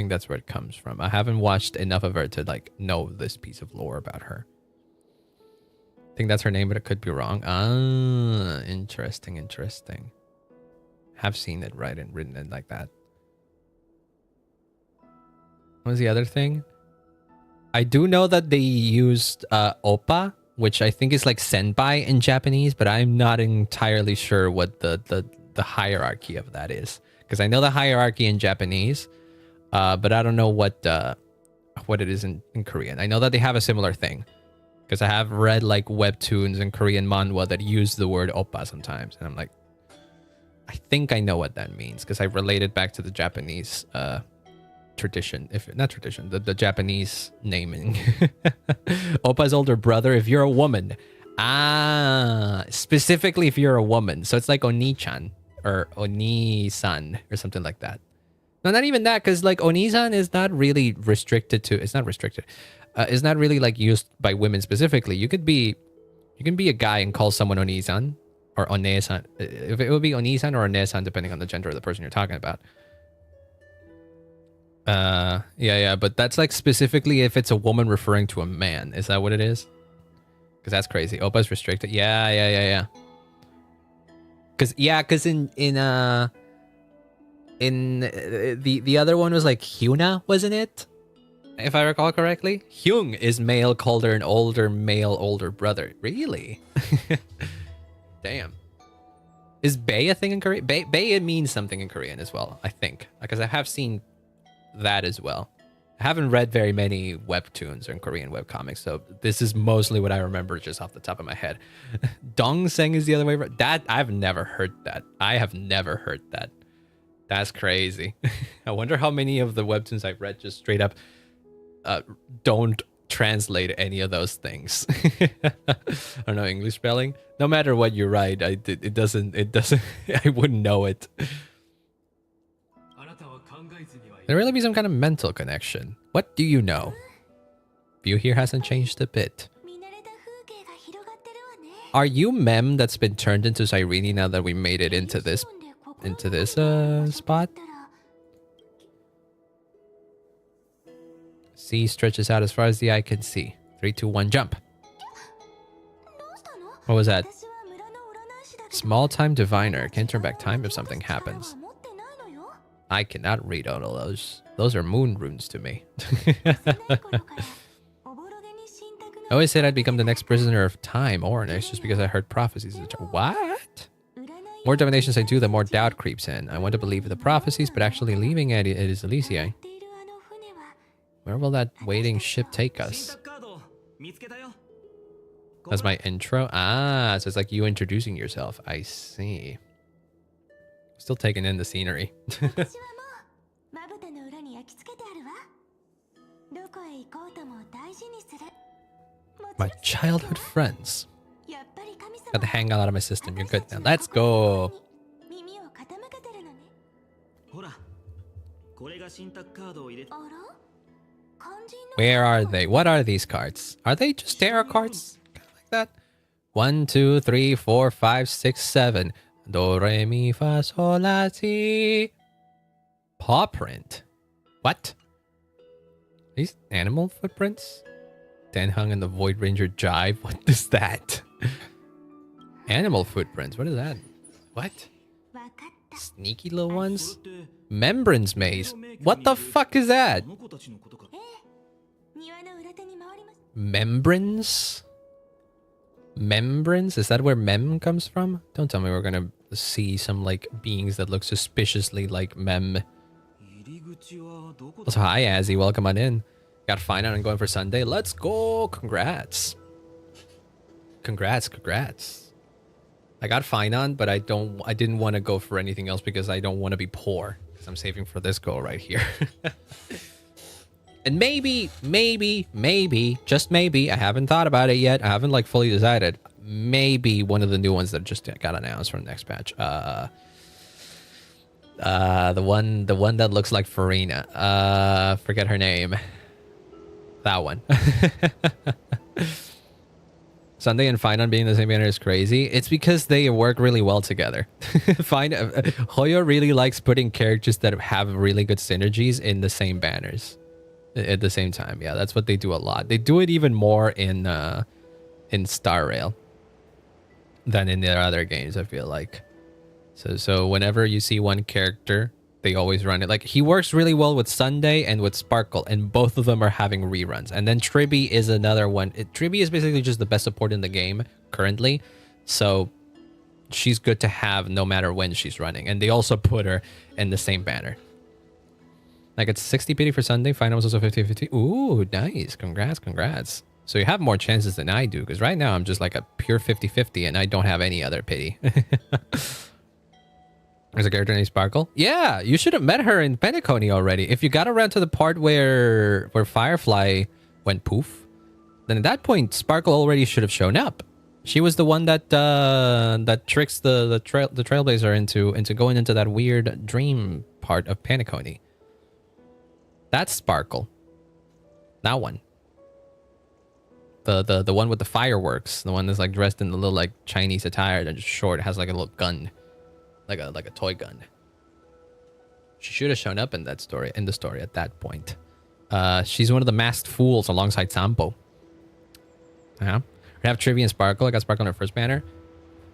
that's where it comes from. I haven't watched enough of her to like know this piece of lore about her. I think that's her name, but it could be wrong. Ah, interesting. Have seen it written in like that. What was the other thing? I do know that they used oppa, which I think is like senpai in Japanese, but I'm not entirely sure what the hierarchy of that is. Because I know the hierarchy in Japanese, but I don't know what it is in Korean. I know that they have a similar thing. Because I have read like webtoons and Korean manhwa that use the word oppa sometimes. And I'm like, I think I know what that means. Because I relate it back to the Japanese tradition, if not tradition, the Japanese naming. Oppa's older brother if you're a woman. Specifically if you're a woman. So it's like Oni-chan or Oni-san or something like that. No, not even that, because like Oni-san is not really restricted to, it's not restricted. It's not really like used by women specifically. You can be a guy and call someone Oni-san or One-san. If it would be Oni-san or One-san depending on the gender of the person you're talking about. Yeah, but that's like specifically if it's a woman referring to a man. Is that what it is? Because that's crazy. Oppa's restricted. Yeah. Because in the other one was like Hyuna, wasn't it? If I recall correctly, Hyung is male called her an older male older brother. Really? Damn. Is Bae a thing in Korean? Bae means something in Korean as well, I think, because I have seen that as well. I haven't read very many webtoons or Korean webcomics, so this is mostly what I remember just off the top of my head. Dongseng is the other way around. That I've never heard that. I have never heard that. That's crazy. I wonder how many of the webtoons I've read just straight up don't translate any of those things. I don't know English spelling. No matter what you write, it doesn't I wouldn't know it. There really be some kind of mental connection. What do you know? View here hasn't changed a bit. Are you Mem that's been turned into Cyrene now that we made it into this spot? Sea stretches out as far as the eye can see. 3, 2, 1, jump. What was that? Small time diviner. Can't turn back time if something happens. I cannot read all of those. Those are moon runes to me. I always said I'd become the next prisoner of time or next just because I heard prophecies. What? More divinations I do, the more doubt creeps in. I want to believe the prophecies, but actually leaving it is Elysia. Where will that waiting ship take us? That's my intro? So it's like you introducing yourself. I see. Still taking in the scenery. My childhood friends. Got the hang out of my system. You're good now. Let's go. Where are they? What are these cards? Are they just tarot cards? Kind of like that. 1, 2, 3, 4, 5, 6, 7. Do, re, mi, fa, sol, la, si. Paw print. What? These animal footprints? Denhung and the Void Ranger jive. What is that? Animal footprints. What is that? What? Sneaky little ones? Membranes maze. What the fuck is that? Membranes? Membranes? Is that where mem comes from? Don't tell me we're gonna see some like beings that look suspiciously like mem. Also, hi Azzy, welcome on in. Got Phainon and going for Sunday. Let's go! Congrats. Congrats. I got Phainon, but I didn't want to go for anything else because I don't want to be poor. Because I'm saving for this goal right here. And maybe, just maybe, I haven't thought about it yet. I haven't like fully decided. Maybe one of the new ones that just got announced from next patch. The one that looks like Farina. Forget her name. That one. Sunday and Phainon being the same banner is crazy. It's because they work really well together. Hoyo really likes putting characters that have really good synergies in the same banners at the same time. Yeah, that's what they do a lot. They do it even more in Star Rail than in their other games, I feel like. So whenever you see one character they always run it. Like, he works really well with Sunday and with Sparkle, and both of them are having reruns. And then Tribby is another one. Tribby is basically just the best support in the game currently, so she's good to have no matter when she's running. And they also put her in the same banner. Like, it's 60 pity for Sunday. Phainon was also 50-50. Ooh, nice. Congrats. So you have more chances than I do, because right now I'm just like a pure 50-50 and I don't have any other pity. There's a character named Sparkle. Yeah, you should have met her in Penacony already. If you got around to the part where Firefly went poof, then at that point Sparkle already should have shown up. She was the one that that tricks the Trailblazer into going into that weird dream part of Penacony. That's Sparkle. That one. The one with the fireworks. The one that's like dressed in the little like Chinese attire and just short, has like a little gun. Like a toy gun. She should have shown up in the story at that point. She's one of the masked fools alongside Sampo. Yeah. We have Trivia and Sparkle. I got Sparkle on her first banner.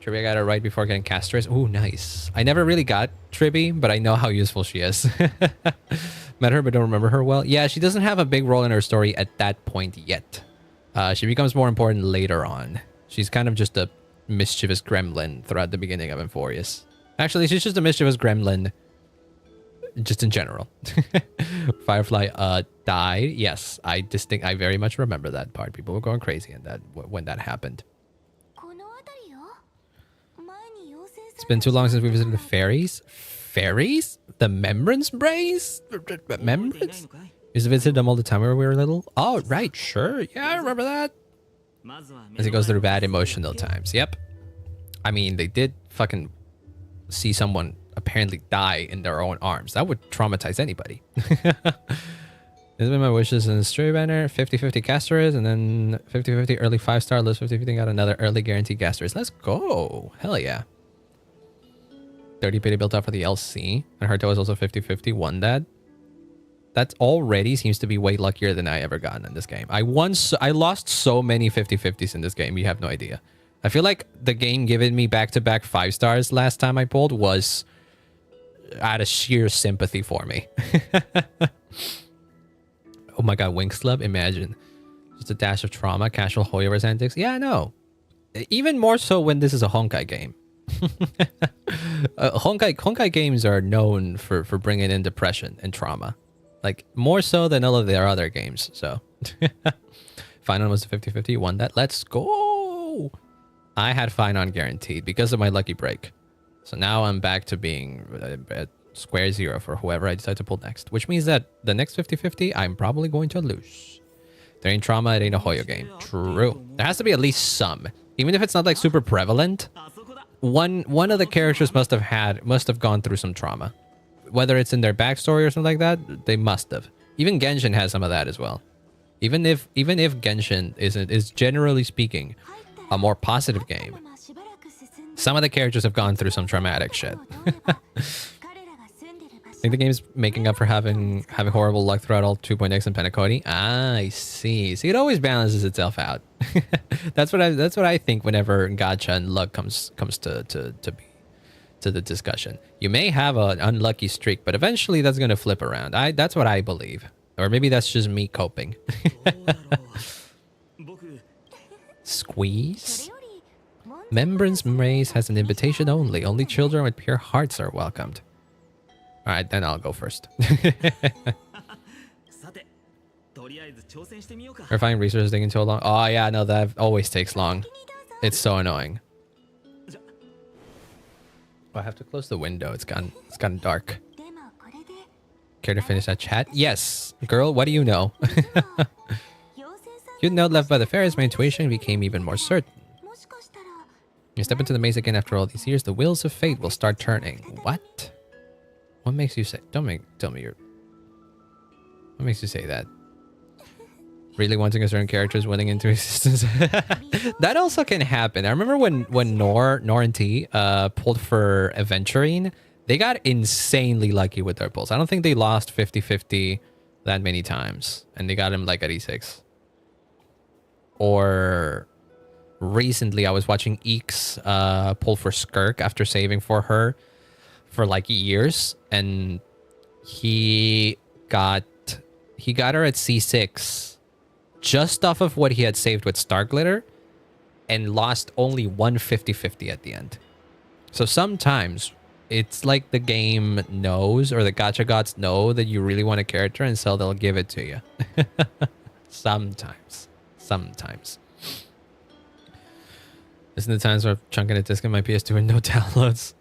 Trivia got her right before getting Castress. Ooh, nice. I never really got Tribby, but I know how useful she is. Met her, but don't remember her well. Yeah, she doesn't have a big role in her story at that point yet. She becomes more important later on. She's kind of just a mischievous gremlin throughout the beginning of Euphorius. Actually, she's just a mischievous gremlin just in general. Firefly died. Yes, I very much remember that part. People were going crazy in that when that happened. It's been too long since we visited the fairies. Fairies? The Membrance Brace? Membrance? We used to visit them all the time when we were little. Oh, right, sure. Yeah, I remember that. As he goes through bad emotional times. Yep. I mean, they did fucking see someone apparently die in their own arms. That would traumatize anybody. This has been my wishes in the Stray banner. 50-50 Casterers, and then 50-50 early 5-star. List 50-50 got another early guaranteed Casterers. Let's go. Hell yeah. 30 pity built up for the LC. And Herto was also 50-50. Won that. That already seems to be way luckier than I ever gotten in this game. I lost so many 50-50s in this game. You have no idea. I feel like the game giving me back-to-back 5 stars last time I pulled was out of sheer sympathy for me. Oh my god, Winx Club, imagine. Just a dash of trauma, casual Hoyover's antics. Yeah, I know. Even more so when this is a Honkai game. Honkai games are known for bringing in depression and trauma. Like, more so than all of their other games, so. Phainon was a 50-50, won that. Let's go! I had Phainon guaranteed because of my lucky break. So now I'm back to being at square zero for whoever I decide to pull next. Which means that the next 50-50, I'm probably going to lose. There ain't trauma, it ain't a Hoyo game. True. There has to be at least some. Even if it's not like super prevalent, one of the characters must have gone through some trauma. Whether it's in their backstory or something like that, they must have. Even Genshin has some of that as well. Even if Genshin is generally speaking a more positive game, some of the characters have gone through some traumatic shit. I think the game's making up for having horrible luck throughout all 2.x and Penacony. Ah, I see. See, it always balances itself out. That's what I think whenever gacha and luck comes to the discussion. You may have an unlucky streak, but eventually that's going to flip around. That's what I believe. Or maybe that's just me coping. Squeeze? Membrance Maze has an invitation only. Only children with pure hearts are welcomed. Alright, then I'll go first. Verifying resources taking too long. Oh yeah, no, that always takes long. It's so annoying. Oh, I have to close the window. It's gotten dark. Care to finish that chat? Yes. Girl, what do you know? You'd note left by the fairies, my intuition became even more certain. You step into the maze again after all these years, the wheels of fate will start turning. What? What makes you say... Tell me you're... What makes you say that? Really wanting a certain character is winning into existence. That also can happen. I remember when Nor and T pulled for Aventurine, they got insanely lucky with their pulls. I don't think they lost 50-50 that many times. And they got him like at E6. Or... recently, I was watching Eeks pull for Skirk after saving for her for like years, and he got her at C6 just off of what he had saved with Star Glitter and lost only 150-50 at the end. So sometimes it's like the game knows, or the gacha gods know, that you really want a character, and so they'll give it to you. Sometimes. Isn't the times where I'm chunking a disc in my PS2 and no downloads?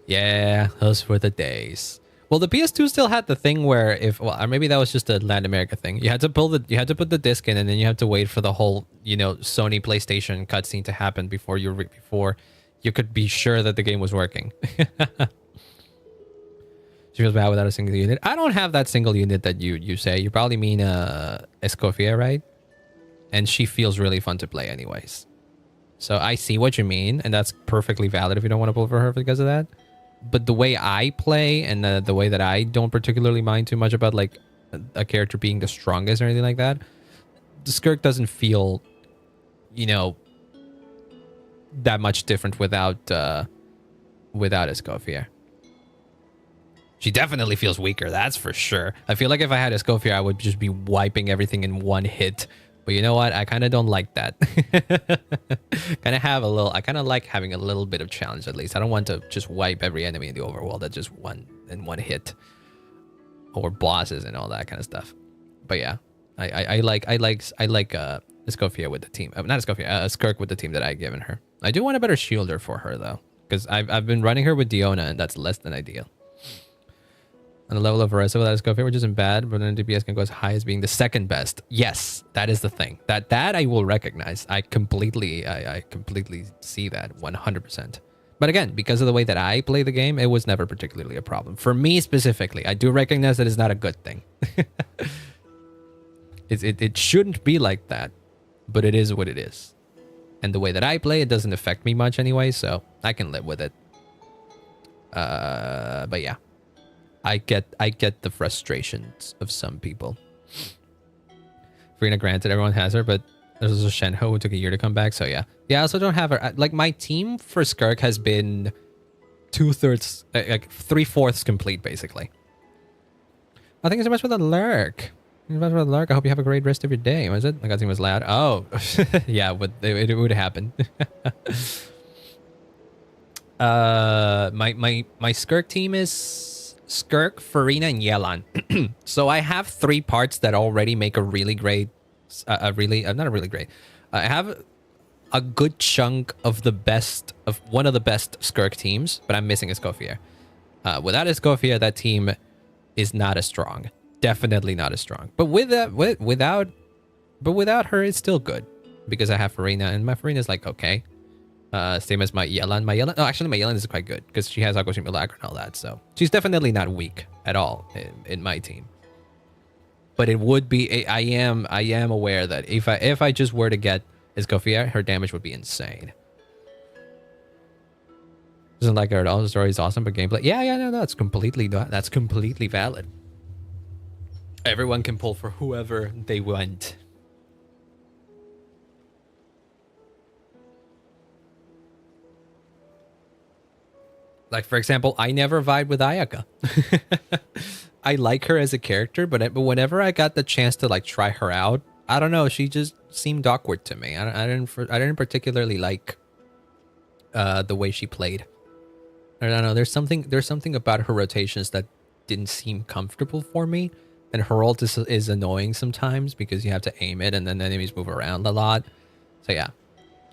Yeah, those were the days. Well, the PS2 still had the thing where or maybe that was just a Latin America thing. You had to put the disc in, and then you have to wait for the whole, Sony PlayStation cutscene to happen before you could be sure that the game was working. She feels bad without a single unit. I don't have that single unit that you say. You probably mean Escoffier, right? And she feels really fun to play anyways. So I see what you mean, and that's perfectly valid if you don't want to pull for her because of that. But the way I play, and the way that I don't particularly mind too much about like a character being the strongest or anything like that, the Skirk doesn't feel, that much different without Escoffier. She definitely feels weaker, that's for sure. I feel like if I had Escoffier, I would just be wiping everything in one hit. But you know what? I kind of don't like that. I kind of like having a little bit of challenge at least. I don't want to just wipe every enemy in the overworld at just one hit. Or bosses and all that kind of stuff. But yeah, I like Escoffier with the team. Not Escoffier, Skirk with the team that I've given her. I do want a better shielder for her though, because I've been running her with Diona, and that's less than ideal. On the level of Arisa without Escoffier, which isn't bad, but then DPS can go as high as being the second best. Yes, that is the thing. That I will recognize. I completely see that 100%. But again, because of the way that I play the game, it was never particularly a problem. For me specifically, I do recognize that it's not a good thing. It shouldn't be like that, but it is what it is. And the way that I play, it doesn't affect me much anyway, so I can live with it. But yeah. I get the frustrations of some people. Farina, granted, everyone has her, but there's also Shenho who took a year to come back, so yeah. Yeah, I also don't have her. Like, my team for Skirk has been 2/3, like 3/4 complete, basically. Oh, thank you so much for the lurk. Thank you so much for the lurk. I hope you have a great rest of your day. Was it? My God, team was loud. Oh, yeah, but it would happen. My Skirk team is Skirk, Farina, and Yelan. So I have 3 parts that already make a really great, not a really great. I have a good chunk of one of the best Skirk teams, but I'm missing Escoffier. Without Escoffier, that team is not as strong. Definitely not as strong. But without her, it's still good because I have Farina, and my Farina is like okay. Same as my Yelan. No, actually, my Yelan is quite good because she has Akoshi Milagro and all that. So she's definitely not weak at all in my team. But it would be. I am aware that if I just were to get Escoffier, her damage would be insane. Doesn't like her at all. The story is awesome, but gameplay. Yeah, no, that's completely valid. Everyone can pull for whoever they want. Like, for example, I never vibe with Ayaka. I like her as a character, but whenever I got the chance to like try her out, I don't know, she just seemed awkward to me. I didn't particularly like the way she played. I don't know. There's something about her rotations that didn't seem comfortable for me, and her ult is annoying sometimes because you have to aim it, and then the enemies move around a lot. So yeah.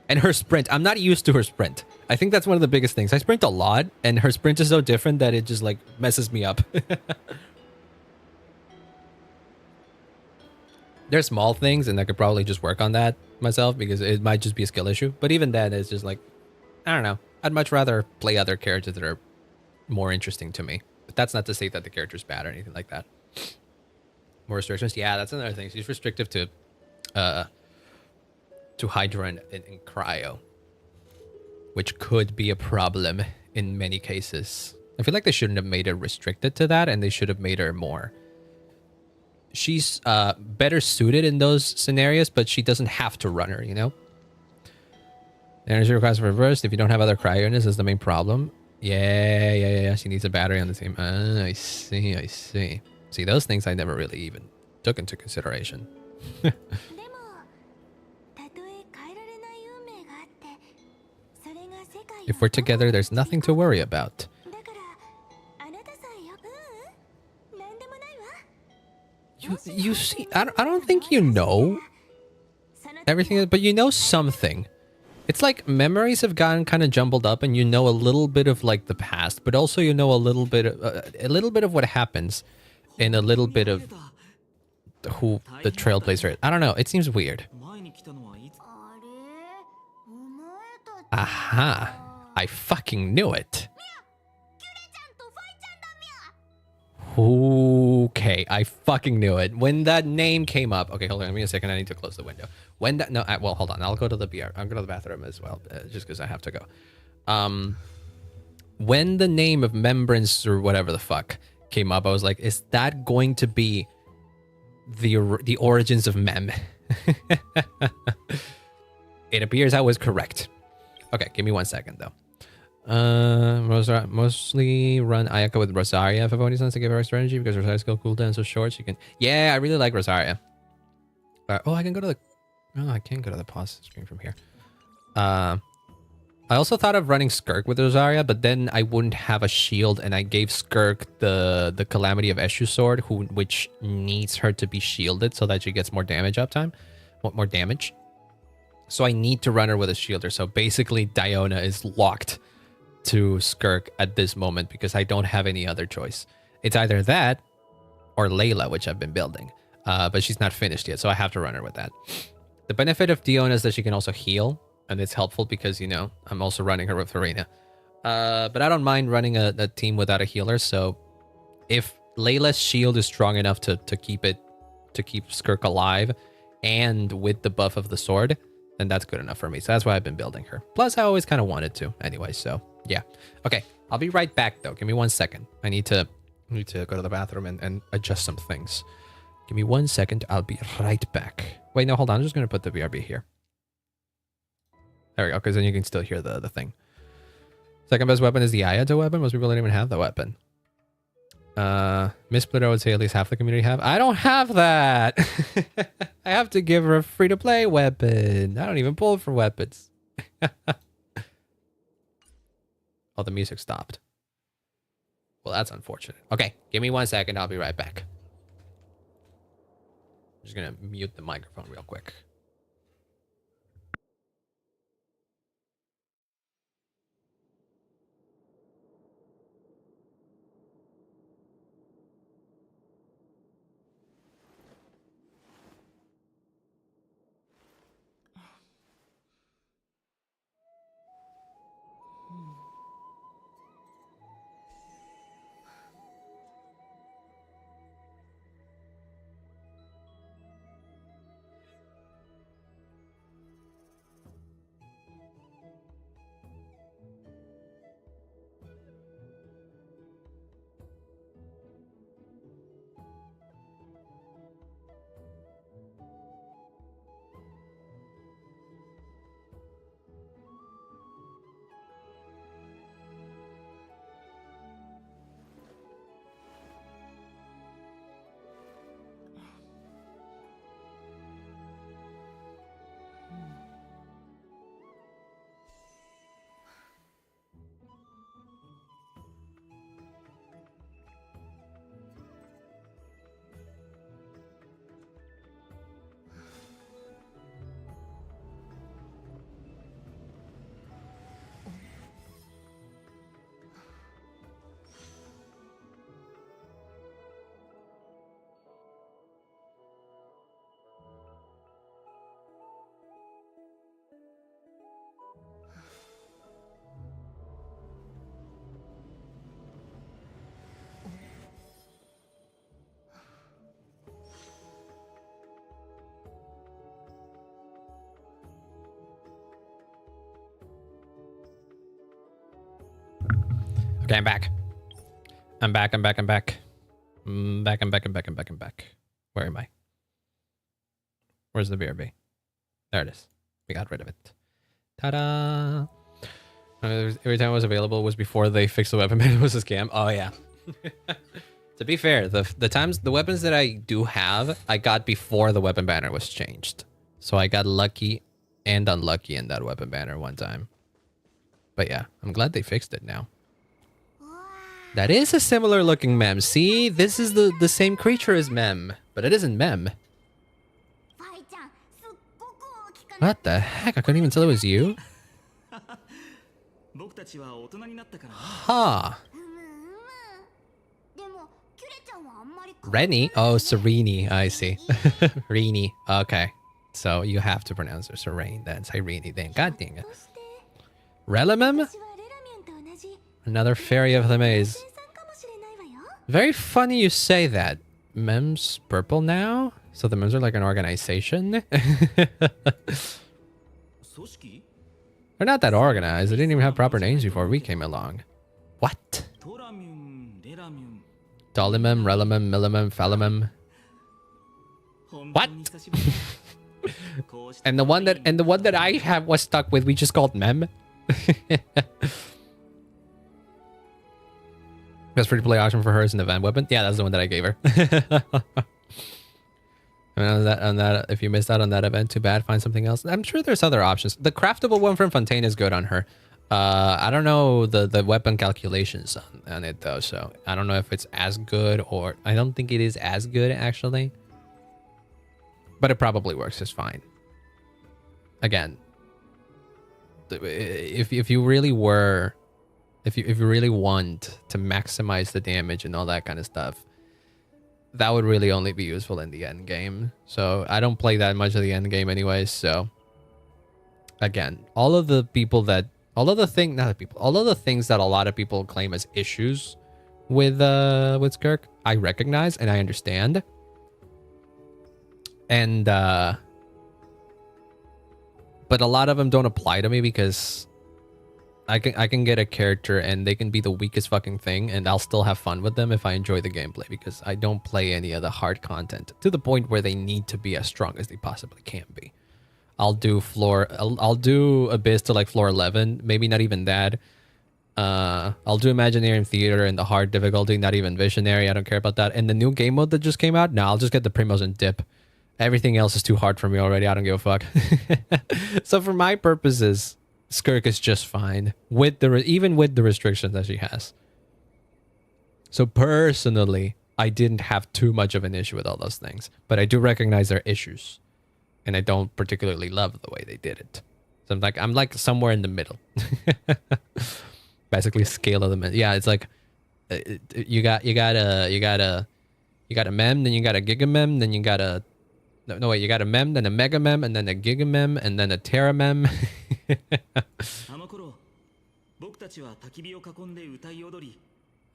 And her sprint, I'm not used to her sprint. I think that's one of the biggest things. I sprint a lot, and her sprint is so different that it just like messes me up. There's small things, and I could probably just work on that myself because it might just be a skill issue. But even then, it's just like, I don't know. I'd much rather play other characters that are more interesting to me. But that's not to say that the character's bad or anything like that. More restrictions? Yeah, that's another thing. She's restrictive to Hydra and Cryo, which could be a problem in many cases. I feel like they shouldn't have made her restricted to that, and they should have made her more. She's better suited in those scenarios, but she doesn't have to run her, you know? The energy requires reversed. If you don't have other cryo units, is the main problem. Yeah. She needs a battery on the team. Ah, I see. See, those things I never really even took into consideration. If we're together, there's nothing to worry about. You see, I don't think you know everything, but you know something. It's like memories have gotten kind of jumbled up, and you know a little bit of like the past, but also you know a little bit of what happens, and a little bit of who the trailblazer is. I don't know. It seems weird. Aha! I fucking knew it. Okay, I fucking knew it. When that name came up... Okay, hold on. Give me a second. I need to close the window. When that... No, well, hold on. I'll go to the BR. I'll go to the bathroom as well, just because I have to go. When the name of Membrance or whatever the fuck came up, I was like, is that going to be the origins of Mem? It appears I was correct. Okay, give me 1 second, though. Mostly run Ayaka with Rosaria for bonus to give her extra energy because Rosaria's skill cooldown is so short. So you can... Yeah, I really like Rosaria. Oh, I can go to the... Oh, I can't go to the pause screen from here. I also thought of running Skirk with Rosaria, but then I wouldn't have a shield, and I gave Skirk the Calamity of Eshu sword, which needs her to be shielded so that she gets more damage uptime. More damage. So I need to run her with a shielder. So basically, Diona is locked to Skirk at this moment because I don't have any other choice. It's either that or Layla, which I've been building. But she's not finished yet, so I have to run her with that. The benefit of Diona is that she can also heal, and it's helpful because, you know, I'm also running her with Farina. But I don't mind running a team without a healer, so if Layla's shield is strong enough to keep Skirk alive and with the buff of the sword, then that's good enough for me. So that's why I've been building her. Plus, I always kind of wanted to anyway, so yeah. Okay, I'll be right back, though. Give me 1 second. I need to go to the bathroom and adjust some things. Give me 1 second. I'll be right back. Wait, no, hold on. I'm just going to put the BRB here. There we go, because then you can still hear the thing. Second best weapon is the Ayata weapon. Most people don't even have the weapon. Miss Splitter would say at least half the community have. I don't have that. I have to give her a free-to-play weapon. I don't even pull for weapons. Oh, the music stopped. Well, that's unfortunate. Okay, give me 1 second. I'll be right back. I'm just gonna mute the microphone real quick. Okay, I'm back. I'm back. Where am I? Where's the BRB? There it is. We got rid of it. Ta-da! Every time it was available was before they fixed the weapon ban. It was a scam. Oh yeah. To be fair, the weapons that I do have, I got before the weapon banner was changed. So I got lucky and unlucky in that weapon banner one time. But yeah, I'm glad they fixed it now. That is a similar looking mem. See, this is the same creature as mem, but it isn't mem. What the heck? I couldn't even tell it was you. Huh. Rennie? Oh, Serene. I see. Rini. Okay. So you have to pronounce her Serene then. Irene then. God dang it. Relamem? Another fairy of the maze. Very funny you say that. Mem's purple now? So the Mems are like an organization? They're not that organized. They didn't even have proper names before we came along. What? Dolimem, Relamem, Millimem, Phalamem. What? and the one that I have was stuck with, we just called Mem. Best free to play option for her is an event weapon. Yeah, that's the one that I gave her. And on that, if you missed out on that event, too bad. Find something else. I'm sure there's other options. The craftable one from Fontaine is good on her. I don't know the weapon calculations on it though, so I don't know if it's as good, or I don't think it is as good actually. But it probably works just fine. Again, if you really were, if you really want to maximize the damage and all that kind of stuff, that would really only be useful in the end game. So I don't play that much of the end game anyways. So again, all of the things that a lot of people claim as issues with Skirk, I recognize and I understand. And but a lot of them don't apply to me because I can get a character and they can be the weakest fucking thing and I'll still have fun with them if I enjoy the gameplay, because I don't play any of the hard content to the point where they need to be as strong as they possibly can be. I'll do Abyss to like floor 11, maybe not even that. I'll do Imaginarium Theater in the hard difficulty, not even Visionary. I don't care about that. And the new game mode that just came out, I'll just get the Primos and dip. Everything else is too hard for me already. I don't give a fuck. So for my purposes, Skirk is just fine with even with the restrictions that she has. So personally, I didn't have too much of an issue with all those things, but I do recognize their issues, and I don't particularly love the way they did it. So I'm like somewhere in the middle. Basically, scale of the yeah. It's like you got a mem, then you got a gigamem, then you got a no wait, you got a mem, then a mega mem, and then a gigamem, and then a teramem.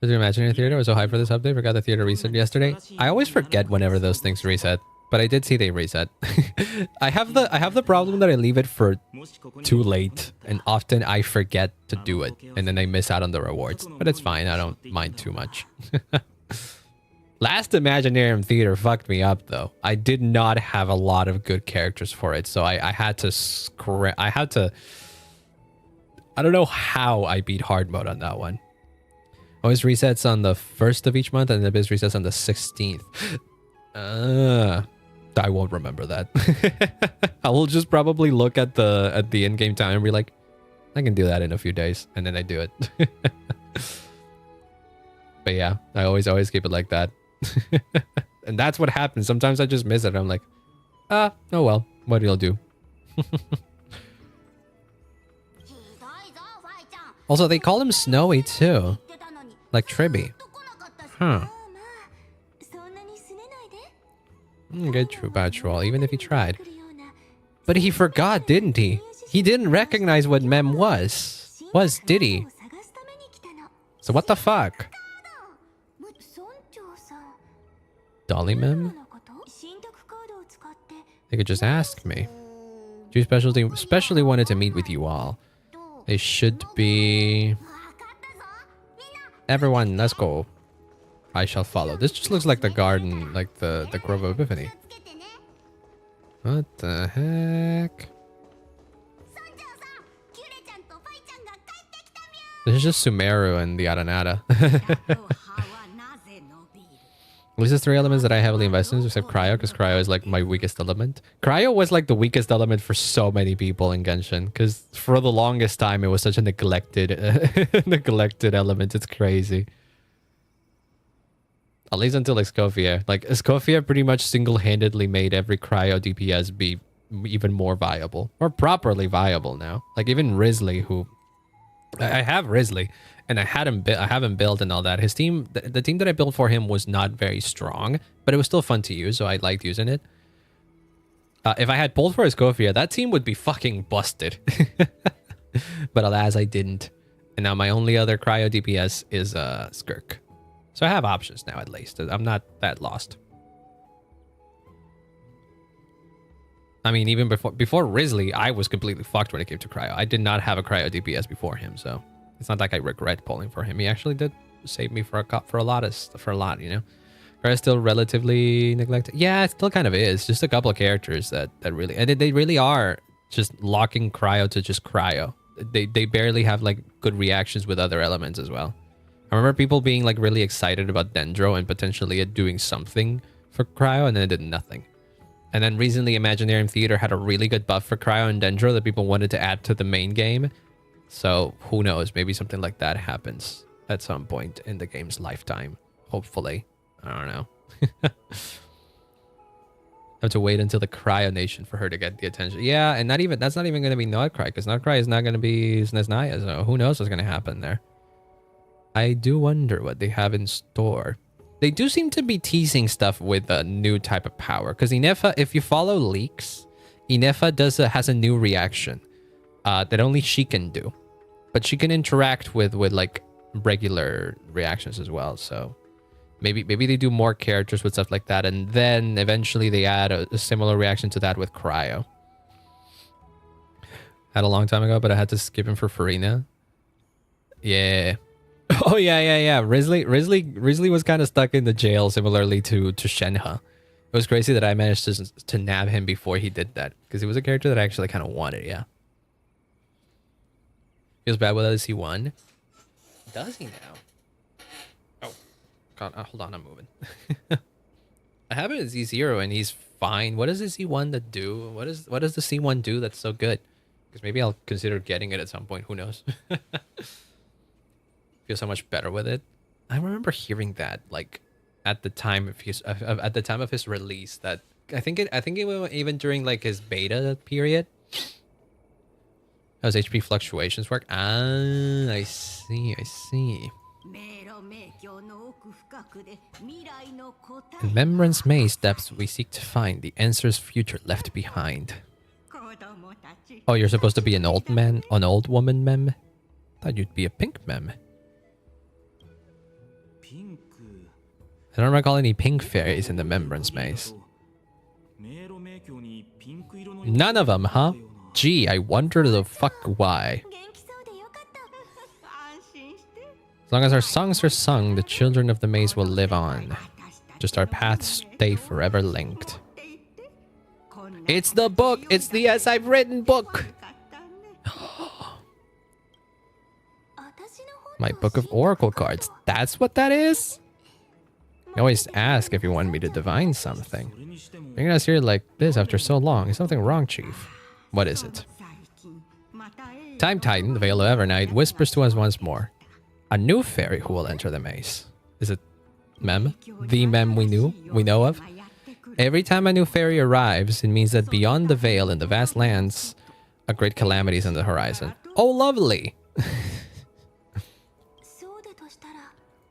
Did you imagine your theater? I was so hyped for this update. Forgot the theater reset yesterday. I always forget whenever those things reset, but I did see they reset. I have the problem that I leave it for too late, and often I forget to do it, and then I miss out on the rewards. But it's fine. I don't mind too much. Last Imaginarium Theater fucked me up though. I did not have a lot of good characters for it, so I had to I don't know how I beat hard mode on that one. Always resets on the 1st of each month, and the Abyss resets on the 16th. I won't remember that. I will just probably look at the in-game time and be like, I can do that in a few days, and then I do it. But yeah, I always keep it like that. And that's what happens. Sometimes I just miss it. I'm like, oh well, what will do? Also, they call him Snowy too, like Tribby. Huh. Good true bad troll, even if he tried. But he forgot, didn't he? He didn't recognize what Mem was, did he? So what the fuck? Dolly Mem? They could just ask me. Two specially wanted to meet with you all. They should be... Everyone, let's go. I shall follow. This just looks like the garden, like the Grove of Epiphany. What the heck? This is just Sumeru and the Aranara. At least there's 3 elements that I heavily invested in, except Cryo, because Cryo is like my weakest element. Cryo was like the weakest element for so many people in Genshin, because for the longest time it was such a neglected, neglected element. It's crazy. At least until Escoffier. Like, Escoffier pretty much single-handedly made every Cryo DPS be even more viable. Or properly viable now. Like, even Risley, who... I have Risley, and I haven't built and all that. His team, the team that I built for him was not very strong, but it was still fun to use, so I liked using it. If I had pulled for Escoffier, that team would be fucking busted. But alas, I didn't. And now my only other Cryo DPS is Skirk. So I have options now, at least. I'm not that lost. I mean, even before Risley, I was completely fucked when it came to Cryo. I did not have a Cryo DPS before him, so it's not like I regret pulling for him. He actually did save me for a lot, you know. Cryo's still relatively neglected. Yeah, it still kind of is. Just a couple of characters that really, and they really are just locking Cryo to just Cryo. They barely have like good reactions with other elements as well. I remember people being like really excited about Dendro and potentially it doing something for Cryo, and then it did nothing. And then recently Imaginarium Theater had a really good buff for Cryo and Dendro that people wanted to add to the main game. So who knows, maybe something like that happens at some point in the game's lifetime. Hopefully. I don't know. I have to wait until the Cryo Nation for her to get the attention. Yeah, and that's not even going to be Notcry, because Notcry is not going to be Snezhnaya, so who knows what's going to happen there. I do wonder what they have in store. They do seem to be teasing stuff with a new type of power. Because Inefa, if you follow leaks, Inefa has a new reaction that only she can do. But she can interact with like regular reactions as well. So maybe they do more characters with stuff like that. And then eventually they add a similar reaction to that with Cryo. Had a long time ago, but I had to skip him for Farina. Yeah. Oh yeah. Risley was kind of stuck in the jail, similarly to Shenhe. It was crazy that I managed to nab him before he did that, because he was a character that I actually kind of wanted. Yeah. Feels bad without a C1. Does he now? Oh, God! Hold on, I'm moving. I have it as Z0 and he's fine. What does the C1 that do? What does the C1 do that's so good? Because maybe I'll consider getting it at some point. Who knows? Feel so much better with it. I remember hearing that like at the time of his release. That I think it was even during like his beta period. How does HP fluctuations work? Ah, I see. In Remembrance Maze depths, we seek to find the answer's future left behind. Oh, you're supposed to be an old man, an old woman mem? Thought you'd be a pink mem. I don't recall any pink fairies in the Remembrance Maze. None of them, huh? Gee, I wonder the fuck why. As long as our songs are sung, the children of the maze will live on. Just our paths stay forever linked. It's the book! It's the Yes I've Written book! My book of oracle cards. That's what that is? You always ask if you want me to divine something. Bringing us here like this after so long. Is something wrong, Chief? What is it? Time Titan, the Veil of Evernight, whispers to us once more. A new fairy who will enter the maze. Is it Mem? The Mem we know of? Every time a new fairy arrives, it means that beyond the veil in the vast lands, a great calamity is on the horizon. Oh, lovely!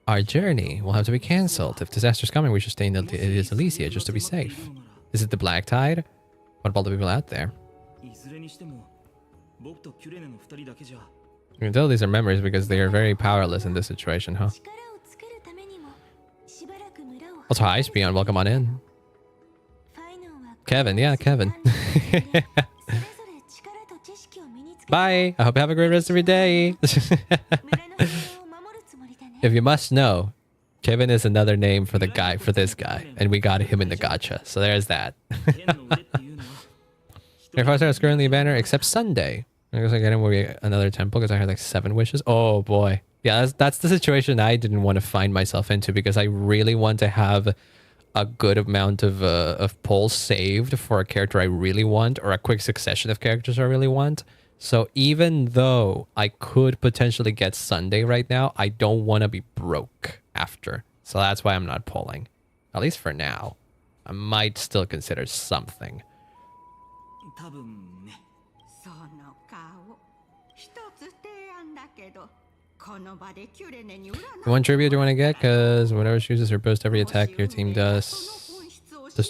Our journey will have to be cancelled. If disaster's coming, we should stay in Elysia just to be safe. Is it the Black Tide? What about the people out there? You can tell these are memories because they are very powerless in this situation, huh? Also, hi, Spion. Welcome on in. Kevin. Yeah, Kevin. Bye. I hope you have a great rest of your day. If you must know, Kevin is another name for this guy. And we got him in the gacha. So there's that. Your five stars currently a banner except Sunday. I guess I get him another temple because I had like 7 wishes. Oh boy. Yeah, that's the situation I didn't want to find myself into because I really want to have a good amount of polls saved for a character I really want or a quick succession of characters I really want. So even though I could potentially get Sunday right now, I don't want to be broke after. So that's why I'm not polling. At least for now. I might still consider something. One tribute you want to get? Because whatever she uses her boost, every attack your team does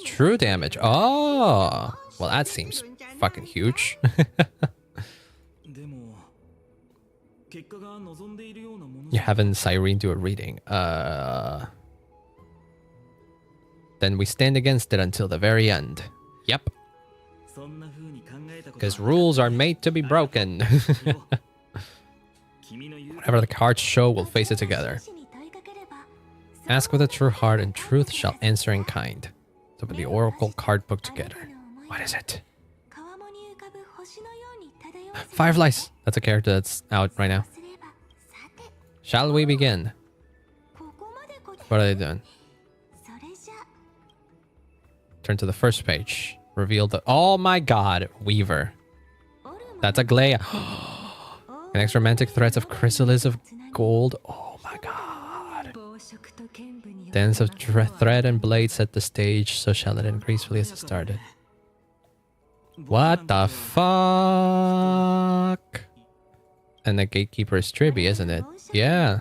true damage. Oh! Well, that seems fucking huge. You're having Cyrene do a reading. Then we stand against it until the very end. Yep. Because rules are made to be broken. Whatever the cards show, we'll face it together. Ask with a true heart, and truth shall answer in kind. So put the Oracle card book together. What is it? Fireflies! That's a character that's out right now. Shall we begin? What are they doing? Turn to the first page. Reveal the... Oh my god! Weaver. That's a Glaya. An extra romantic threads of chrysalis of gold. Oh my god. Dance of thread and blade set the stage, so shall it end gracefully as it started. What the fuck? And the gatekeeper is Triby, isn't it? Yeah.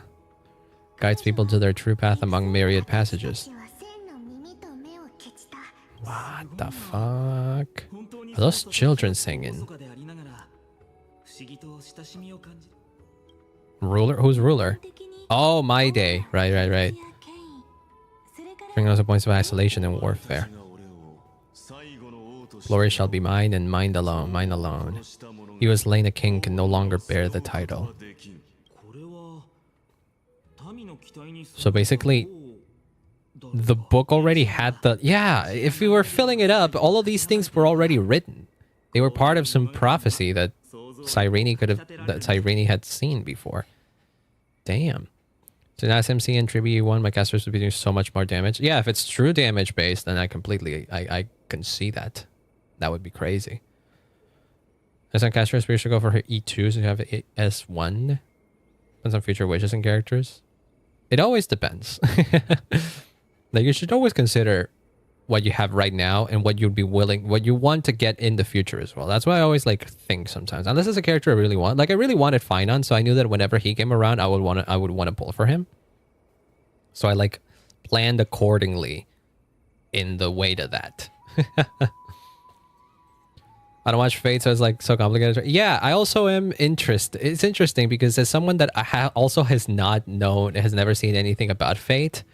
Guides people to their true path among myriad passages. What the fuck? Are those children singing? Ruler? Who's ruler? Oh, my day. Right. Bring us points of isolation and warfare. Glory shall be mine and mine alone. He who has slain a king can no longer bear the title. So basically, the book already had the... Yeah, if we were filling it up, all of these things were already written. They were part of some prophecy that Cyrene had seen before. Damn. So now SMC and Tribu 1, my casters would be doing so much more damage. Yeah, if it's true damage based, then I can see that. That would be crazy. As on casters, we should go for her E2, so you have S1. Depends on future wishes and characters. It always depends. Like, you should always consider what you have right now and what you'd be willing, what you want to get in the future as well. That's why I always like think sometimes. Unless it's a character I really want. Like, I really wanted Phainon, so I knew that whenever he came around, I would want to pull for him. So I like planned accordingly in the way to that. I don't watch Fate, so it's like so complicated. Yeah, I also am interested. It's interesting because as someone that also has never seen anything about Fate,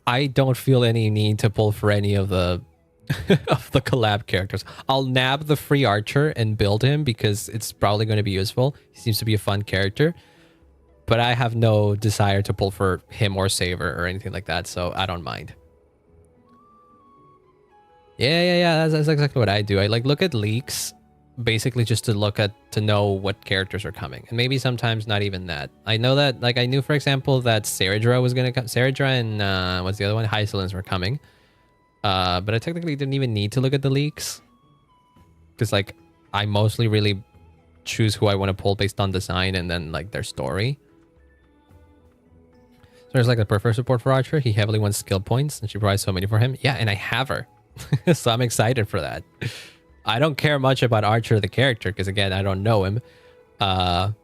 I don't feel any need to pull for any of the of the collab characters. I'll nab the free archer and build him because it's probably going to be useful. He seems to be a fun character. But I have no desire to pull for him or Saver or anything like that, so I don't mind. Yeah. That's exactly what I do. I like look at leaks, basically just to know what characters are coming, and maybe sometimes not even that. I know that, like, I knew for example that Saradra was gonna come. Saradra and what's the other one? Hysolins were coming. But I technically didn't even need to look at the leaks because like I mostly really choose who I want to pull based on design and then like their story. So there's like a preferred support for Archer. He heavily wants skill points, and she provides so many for him. Yeah, and I have her. So I'm excited for that. I don't care much about Archer the character because again I don't know him, but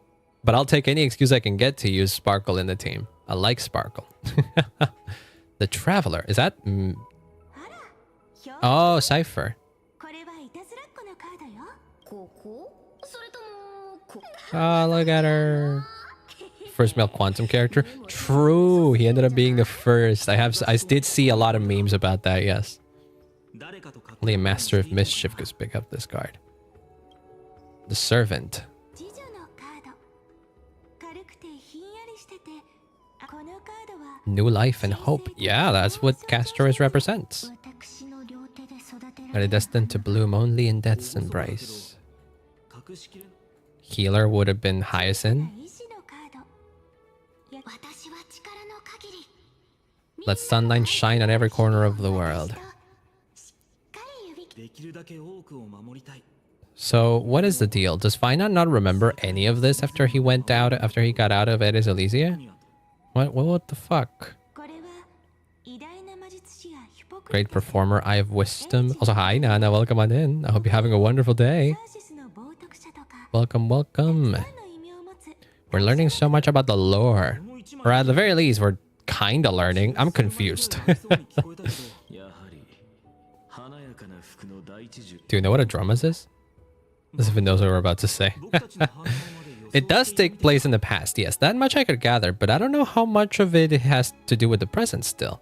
I'll take any excuse I can get to use Sparkle in the team. I like Sparkle. The Traveler, is that oh, Cypher. Oh, look at her. First male quantum character. True, he ended up being the first. I did see a lot of memes about that. Yes. Only a master of mischief could pick up this card. The Servant. New life and hope. Yeah, that's what Castorus represents. Are they destined to bloom only in death's embrace? healer would have been Hyacinth. Let sunlight shine on every corner of the world. So, what is the deal? Does Phainon not remember any of this after he got out of Ares Elysia? What the fuck? Great performer, Eye of Wisdom. Also, hi Nana, welcome on in. I hope you're having a wonderful day. Welcome, welcome. We're learning so much about the lore. Or at the very least, we're kinda learning. I'm confused. Do you know what a dramas is? As if it knows what we're about to say. It does take place in the past, yes. That much I could gather, but I don't know how much of it has to do with the present still.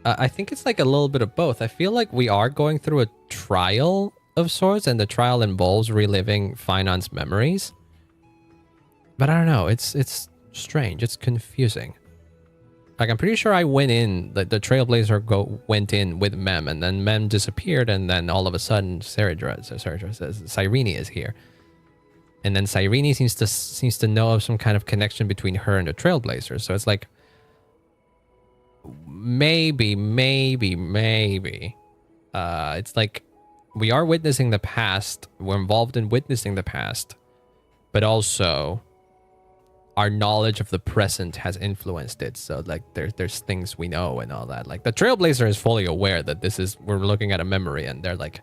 I think it's like a little bit of both. I feel like we are going through a trial of sorts, and the trial involves reliving Phainon's memories. But I don't know, it's strange, it's confusing. Like, I'm pretty sure I went in, the Trailblazer went in with Mem, and then Mem disappeared, and then all of a sudden Cyrene is here. And then Cyrene seems to know of some kind of connection between her and the Trailblazers. So it's like, maybe. It's like, we are witnessing the past, we're involved in witnessing the past, but also our knowledge of the present has influenced it. So like there's things we know and all that. Like the Trailblazer is fully aware that we're looking at a memory, and they're like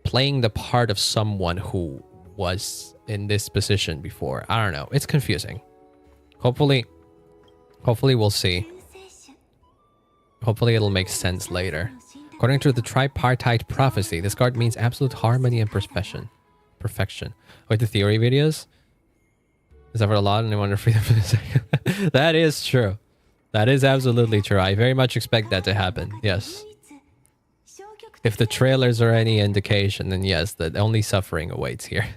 playing the part of someone who was in this position before. I don't know. It's confusing. Hopefully we'll see. Hopefully it'll make sense later. According to the tripartite prophecy, this card means absolute harmony and perfection. Wait, the theory videos? Is that for a lot? And I wonder for a second. That is true. That is absolutely true. I very much expect that to happen. Yes. If the trailers are any indication, then yes, that only suffering awaits here.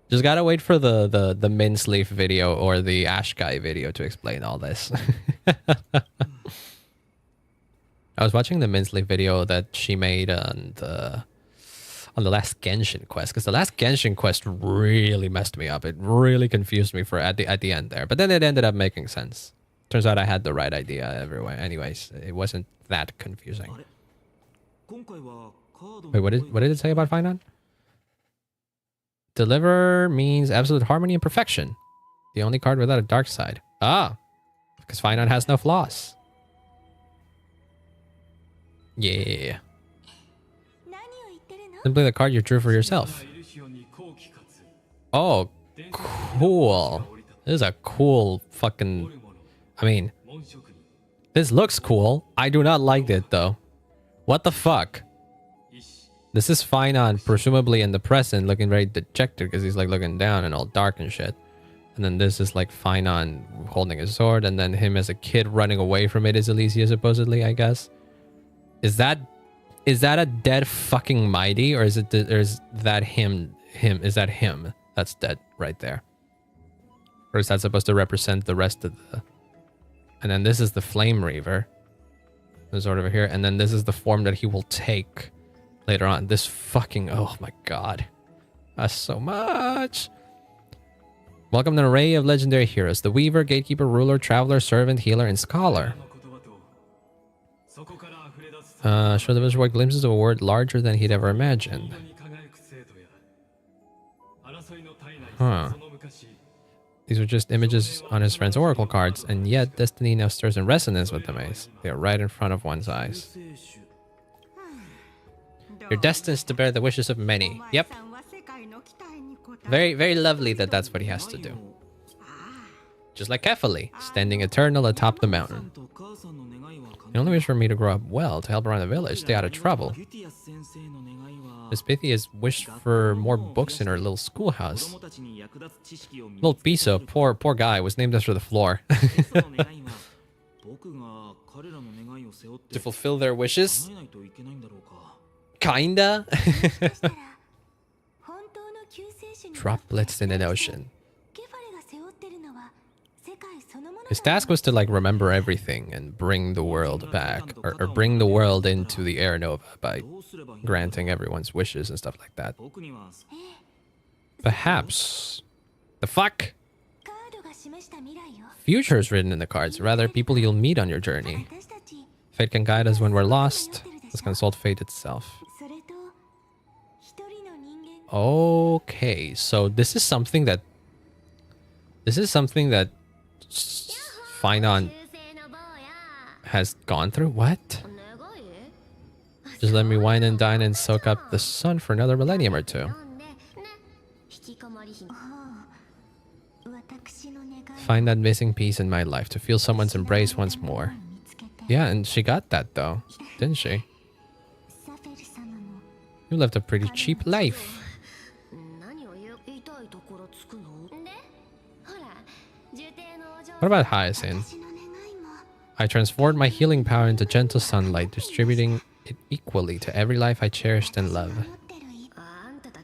Just gotta wait for the Minsleaf video or the Ashkai video to explain all this. I was watching the Minsleaf video that she made on the last Genshin quest, because the last Genshin quest really messed me up. It really confused me at the end there, but then it ended up making sense. Turns out I had the right idea everywhere. Anyways, it wasn't that confusing. Wait, what did it say about Phainon? Deliver means absolute harmony and perfection. The only card without a dark side. Ah, because Phainon has no flaws. Yeah. Simply the card you drew for yourself. Oh, cool. This is a cool fucking... I mean, this looks cool. I do not like it though. What the fuck? This is Phainon, presumably in the present, looking very dejected because he's like looking down and all dark and shit. And then this is like Phainon holding his sword, and then him as a kid running away from it is Elysia, supposedly, I guess. Is that a dead fucking Mighty, or is that him? Is that him that's dead right there? Or is that supposed to represent the rest of the... And then this is the Flame Reaver. This sort over here. And then this is the form that he will take later on. This fucking... Oh my god. That's so much. Welcome to an array of legendary heroes. The Weaver, Gatekeeper, Ruler, Traveler, Servant, Healer, and Scholar. Show the visitor what glimpses of a world larger than he'd ever imagined. Huh. These were just images on his friend's oracle cards, and yet destiny now stirs in resonance with them. They are right in front of one's eyes. You're destined to bear the wishes of many. Yep. Very, very lovely that that's what he has to do. Just like Kefali, standing eternal atop the mountain. The only wish for me to grow up well, to help around the village, stay out of trouble. Miss Pythia's wished for more books in her little schoolhouse. Little Piso, poor guy, was named after the floor. To fulfill their wishes? Kinda? Droplets in an ocean. His task was to like remember everything and bring the world back, or bring the world into the Air Nova by granting everyone's wishes and stuff like that. Perhaps. The fuck? Future is written in the cards, rather people you'll meet on your journey. Fate can guide us when we're lost. Let's consult fate itself. Okay, so this is something that Phainon has gone through. What? Just let me wine and dine and soak up the sun for another millennium or two. Find that missing piece in my life, to feel someone's embrace once more. Yeah, and she got that though, didn't she? You lived a pretty cheap life. What about Hyacinth? I transformed my healing power into gentle sunlight, distributing it equally to every life I cherished and loved.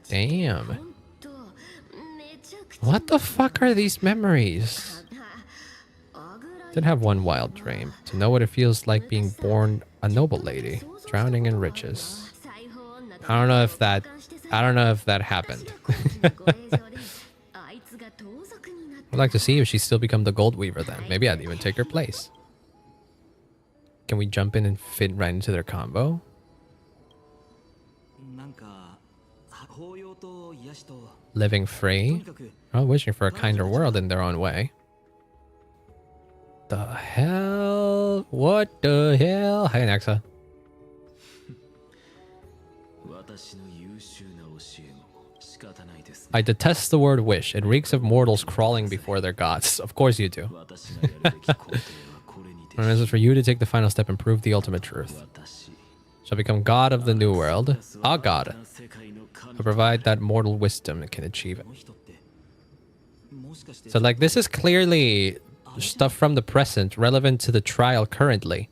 Damn. What the fuck are these memories? Did have one wild dream, to know what it feels like being born a noble lady, drowning in riches. I don't know if that happened. I'd like to see if she's still become the Gold Weaver then. Maybe I'd even take her place. Can we jump in and fit right into their combo? Living free? Oh, wishing for a kinder world in their own way. The hell? What the hell? Hi, Nexa. I detest the word wish. It reeks of mortals crawling before their gods. Of course you do. And this is for you to take the final step and prove the ultimate truth. Shall become god of the new world. A god. To provide that mortal wisdom that can achieve it. So like this is clearly stuff from the present relevant to the trial currently.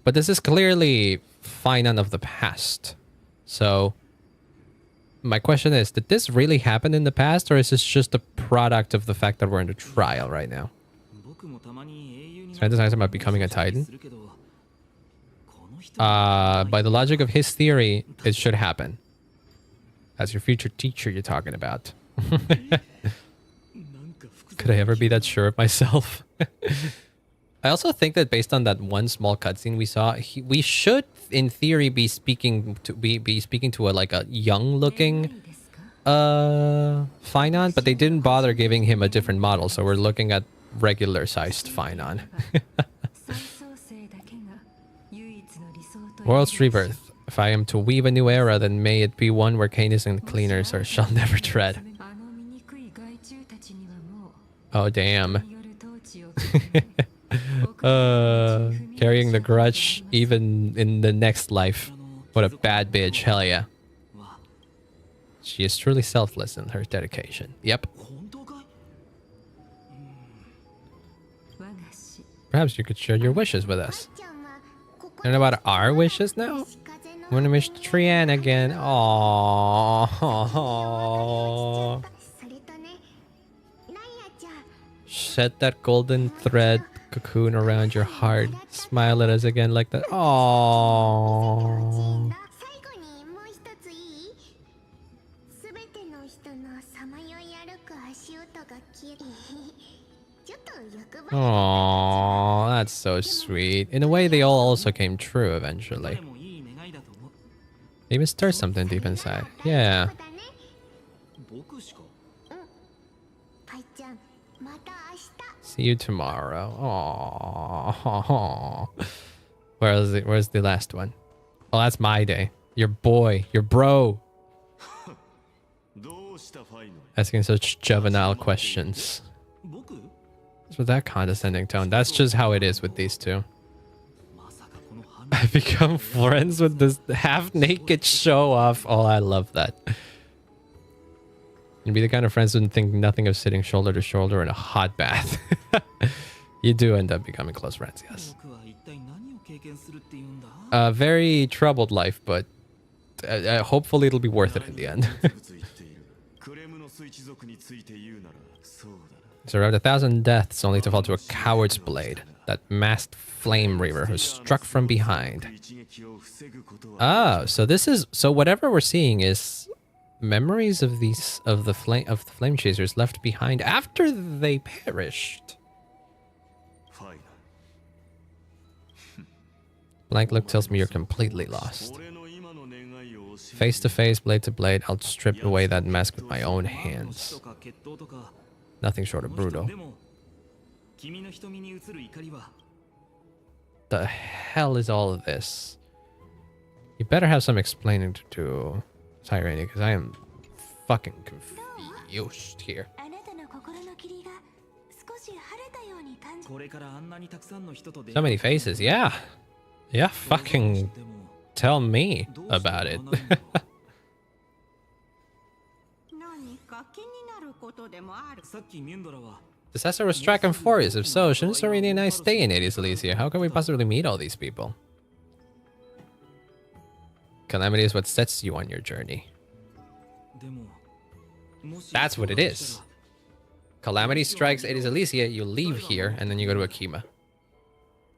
But this is clearly Phainon of the past. So my question is, did this really happen in the past, or is this just a product of the fact that we're in the trial right now? So I decided about becoming a Titan. By the logic of his theory, it should happen. As your future teacher you're talking about. Could I ever be that sure of myself? I also think that based on that one small cutscene we saw, we should, in theory, be speaking to a like a young-looking Phainon, but they didn't bother giving him a different model, so we're looking at regular-sized Phainon. World's rebirth. If I am to weave a new era, then may it be one where Canis and cleaners shall never tread. Oh, damn. Carrying the grudge even in the next life. What a bad bitch. Hell yeah. She is truly selfless in her dedication. Yep. Perhaps you could share your wishes with us. And about our wishes now? I'm gonna wish Trian again. Aww. Shed that golden thread cocoon around your heart. Smile at us again like that. Aww. Aww, that's so sweet. In a way, they all also came true eventually. Maybe stir something deep inside. Yeah. See you tomorrow. Aww. Where's the last one? Oh, that's my day. Your boy. Your bro. Asking such juvenile questions. What's with that condescending tone? That's just how it is with these two. I become friends with this half-naked show-off. Oh, I love that. You'd be the kind of friends who would think nothing of sitting shoulder to shoulder in a hot bath. You do end up becoming close friends, yes. A very troubled life, but hopefully it'll be worth it in the end. Survived 1,000 deaths only to fall to a coward's blade. That masked flame reaver who struck from behind. Oh, so whatever we're seeing is memories of the flame chasers left behind after they perished. Blank look tells me you're completely lost. Face to face, blade to blade, I'll strip away that mask with my own hands. Nothing short of brutal. The hell is all of this? You better have some explaining to do, Tyrani, because I am fucking confused here. So many faces, yeah. Yeah, fucking tell me about it. Disaster was track and furious. If so, shouldn't Serenia and I stay in Hades Elysia? How can we possibly meet all these people? Calamity is what sets you on your journey. That's what it is. Calamity strikes Hades Elysia, you leave here, and then you go to Akima,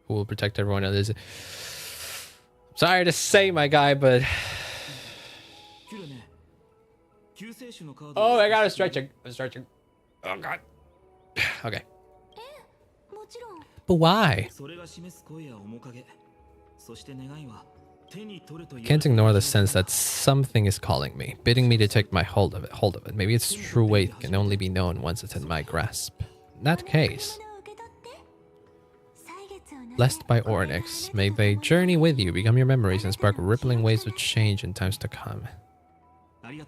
who will protect everyone else. Sorry to say, my guy, but... Oh, I got a stretching. I'm stretching. Oh, God. Okay. But why? Can't ignore the sense that something is calling me, bidding me to take my hold of it. Maybe its true weight can only be known once it's in my grasp. In that case, blessed by Ornyx, may they journey with you, become your memories, and spark rippling waves of change in times to come. You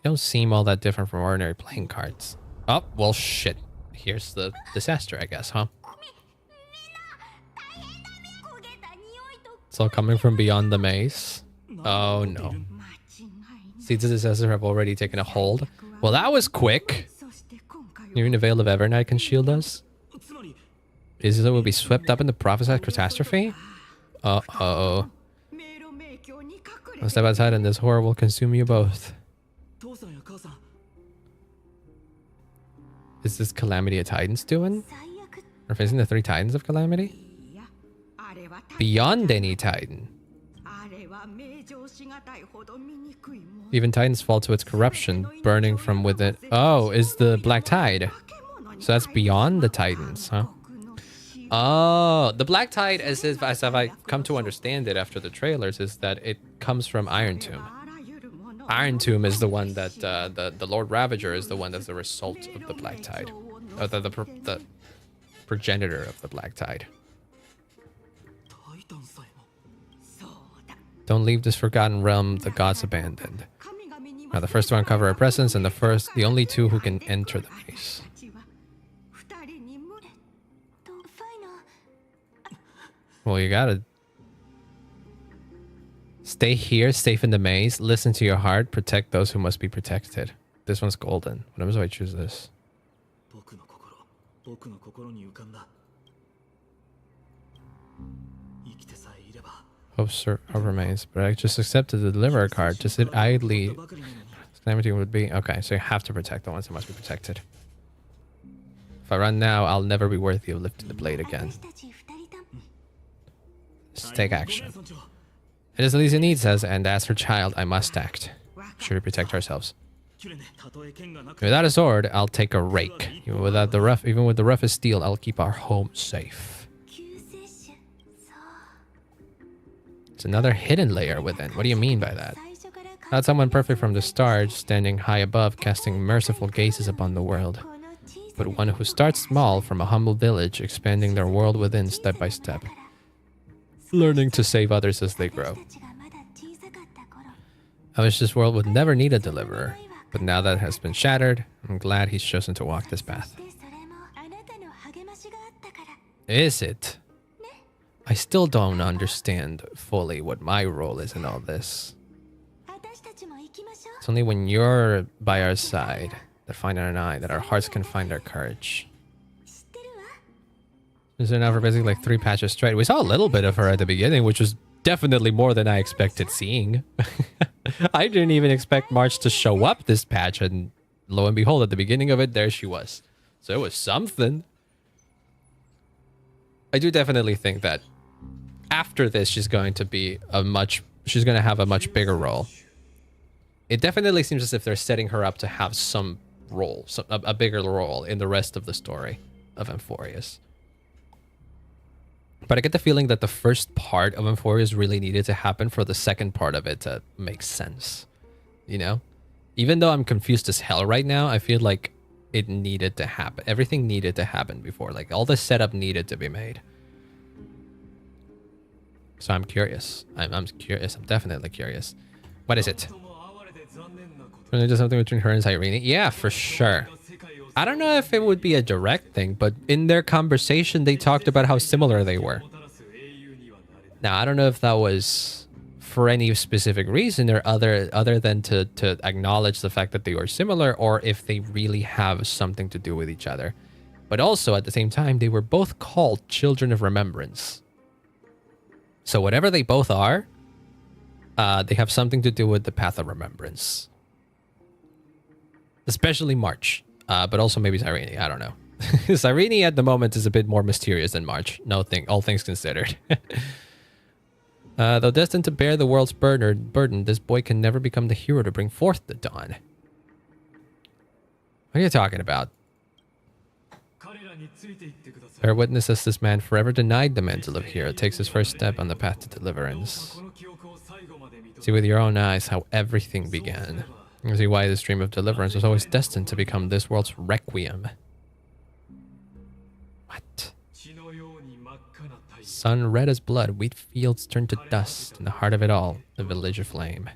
don't seem all that different from ordinary playing cards. Oh, well, shit. Here's the disaster, I guess, huh? It's all coming from beyond the maze. Oh, no. Seeds of disaster have already taken a hold. Well, that was quick. Even the Veil of Evernight can shield us? Is it that we'll be swept up in the prophesied catastrophe? Uh-oh. One step outside and this horror will consume you both. Is this Calamity a Titan's doing? We're facing the 3 Titans of Calamity? Beyond any Titan. Even Titans fall to its corruption, burning from within. Oh, is the Black Tide. So that's beyond the Titans, huh? Oh, the Black Tide, as I come to understand it after the trailers, is that it comes from Iron Tomb. Iron Tomb is the one that the Lord Ravager is the one that's the result of the Black Tide, or the progenitor of the Black Tide. Don't leave this forgotten realm the gods abandoned. Now the first to uncover our presence, and the only 2 who can enter the maze. Well, you gotta stay here, safe in the maze, listen to your heart, protect those who must be protected. This one's golden. What happens if I choose this? Hope remains, but I just accepted the deliverer card. To sit idly, calamity would be... Okay, so you have to protect the ones that must be protected. If I run now, I'll never be worthy of lifting the blade again. Let's take action. It is Elysia needs us, and as her child, I must act. Sure to protect ourselves. Without a sword, I'll take a rake. Even with the roughest steel, I'll keep our home safe. It's another hidden layer within. What do you mean by that? Not someone perfect from the start, standing high above, casting merciful gazes upon the world. But one who starts small from a humble village, expanding their world within step by step. Learning to save others as they grow. I wish this world would never need a deliverer, but now that it has been shattered, I'm glad he's chosen to walk this path. Is it? I still don't understand fully what my role is in all this. It's only when you're by our side, that Phainon and I, that our hearts can find our courage. Is there now for basically like 3 patches straight? We saw a little bit of her at the beginning, which was definitely more than I expected seeing. I didn't even expect March to show up this patch and lo and behold, at the beginning of it, there she was. So it was something. I do definitely think that after this, she's going to have a much bigger role. It definitely seems as if they're setting her up to have some role, a bigger role in the rest of the story of Amphorius. But I get the feeling that the first part of Amphorius really needed to happen for the second part of it to make sense. You know? Even though I'm confused as hell right now, I feel like it needed to happen. Everything needed to happen before. Like, all the setup needed to be made. So I'm curious. I'm curious. I'm definitely curious. What is it? There's something between her and Irene? Yeah, for sure. I don't know if it would be a direct thing, but in their conversation, they talked about how similar they were. Now, I don't know if that was for any specific reason or other than to acknowledge the fact that they were similar, or if they really have something to do with each other. But also, at the same time, they were both called Children of Remembrance. So whatever they both are, they have something to do with the Path of Remembrance. Especially March. But also maybe Irene. I don't know. Irene at the moment is a bit more mysterious than March. All things considered. Though destined to bear the world's burden, this boy can never become the hero to bring forth the dawn. What are you talking about? Bear witness as this man forever denied the mantle of hero takes his first step on the path to deliverance. See with your own eyes how everything began. You see why this dream of deliverance was always destined to become this world's requiem. What? Sun red as blood, wheat fields turned to dust, in the heart of it all, the village aflame.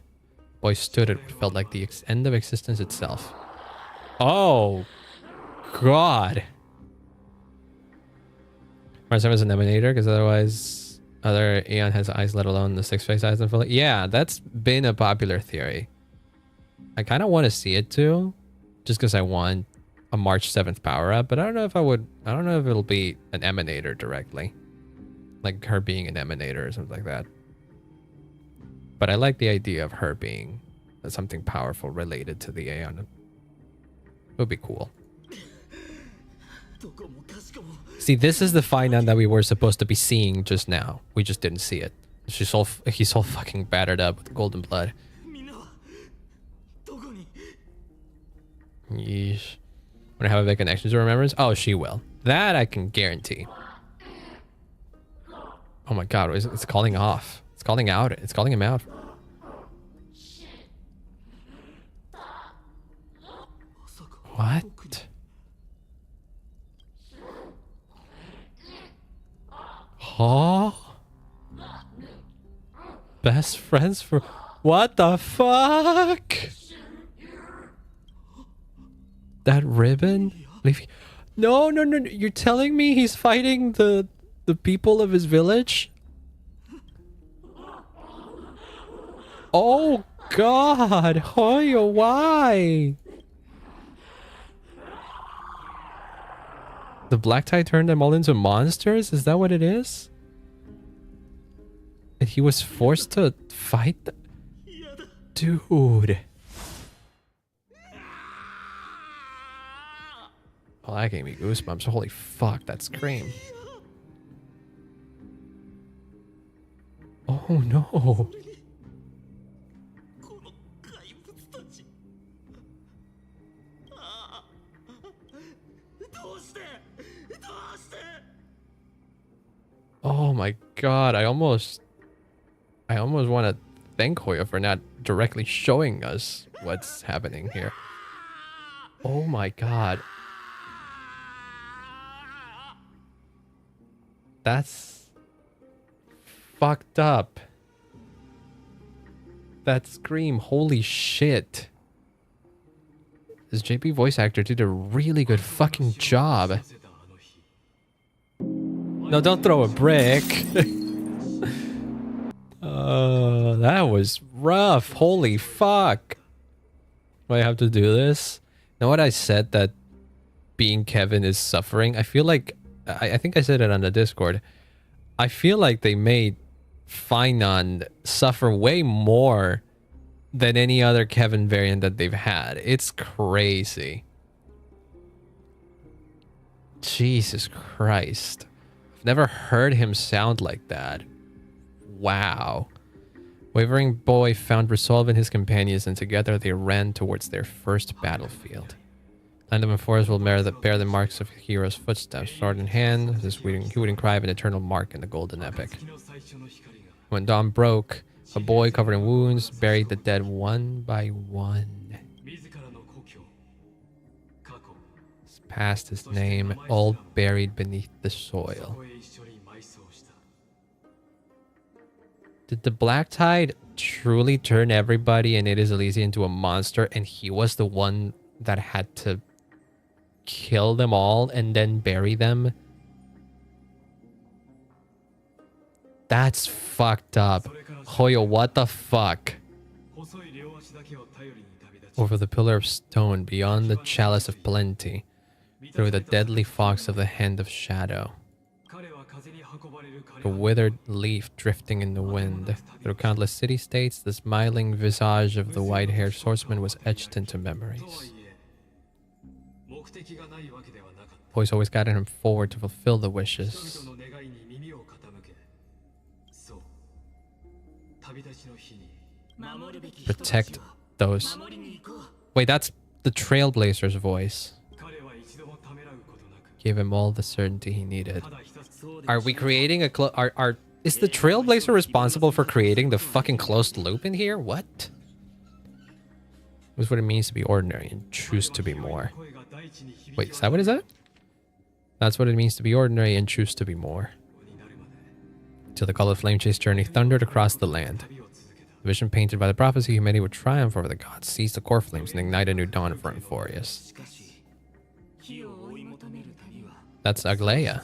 Boy stood at what felt like the end of existence itself. Oh, God. Mars 7 is an emanator, because otherwise, other Aeon has eyes, let alone the six-face eyes and fully. Yeah, that's been a popular theory. I kind of want to see it too, just because I want a March 7th power-up, but I don't know if it'll be an emanator directly. Like her being an emanator or something like that. But I like the idea of her being something powerful related to the Aeon. It would be cool. See, this is the Phainon that we were supposed to be seeing just now. We just didn't see it. He's all fucking battered up with golden blood. Yeesh. Wanna have a big connection to Remembrance? Oh, she will. That I can guarantee. Oh my God, it's calling off. It's calling out. It's calling him out. What? Huh? Best friends for... What the fuck? That ribbon? No. You're telling me he's fighting the people of his village? Oh God, Hoyo, why? The black tie turned them all into monsters? Is that what it is? And he was forced to fight Dude. Well, that gave me goosebumps. Holy fuck, that scream. Oh no. Oh my God, I almost want to thank Hoya for not directly showing us what's happening here. Oh my God. That's fucked up. That scream, holy shit. This JP voice actor did a really good fucking job. No, don't throw a brick. That was rough. Holy fuck. Do I have to do this? Know what I said that being Kevin is suffering? I feel like, I think I said it on the Discord. I feel like they made Phainon suffer way more than any other Kevin variant that they've had. It's crazy. Jesus Christ. I've never heard him sound like that. Wow. Wavering boy found resolve in his companions, and together they ran towards their first battlefield. Land of Forest will bear the marks of heroes' footsteps, sword in hand, this hooting cry of an eternal mark in the golden epic. When dawn broke, a boy covered in wounds buried the dead one by one. Past his name, all buried beneath the soil. Did the Black Tide truly turn everybody in It Is Elysium into a monster, and he was the one that had to kill them all and then bury them? That's fucked up. Hoyo, what the fuck? Over the pillar of stone, beyond the chalice of plenty, through the deadly fox of the hand of shadow. A withered leaf drifting in the wind. Through countless city-states, the smiling visage of the white-haired swordsman was etched into memories. Voice always guided him forward to fulfill the wishes. Protect those. Wait, that's the Trailblazer's voice. Gave him all the certainty he needed. Are we creating a is the Trailblazer responsible for creating the fucking closed loop in here? What? This is what it means to be ordinary and choose to be more. Wait, is that what is that? That's what it means to be ordinary and choose to be more. Till the call of flame chase journey thundered across the land. The vision painted by the prophecy, humanity would triumph over the gods, seize the core flames, and ignite a new dawn for Euphorius. That's Aglaia.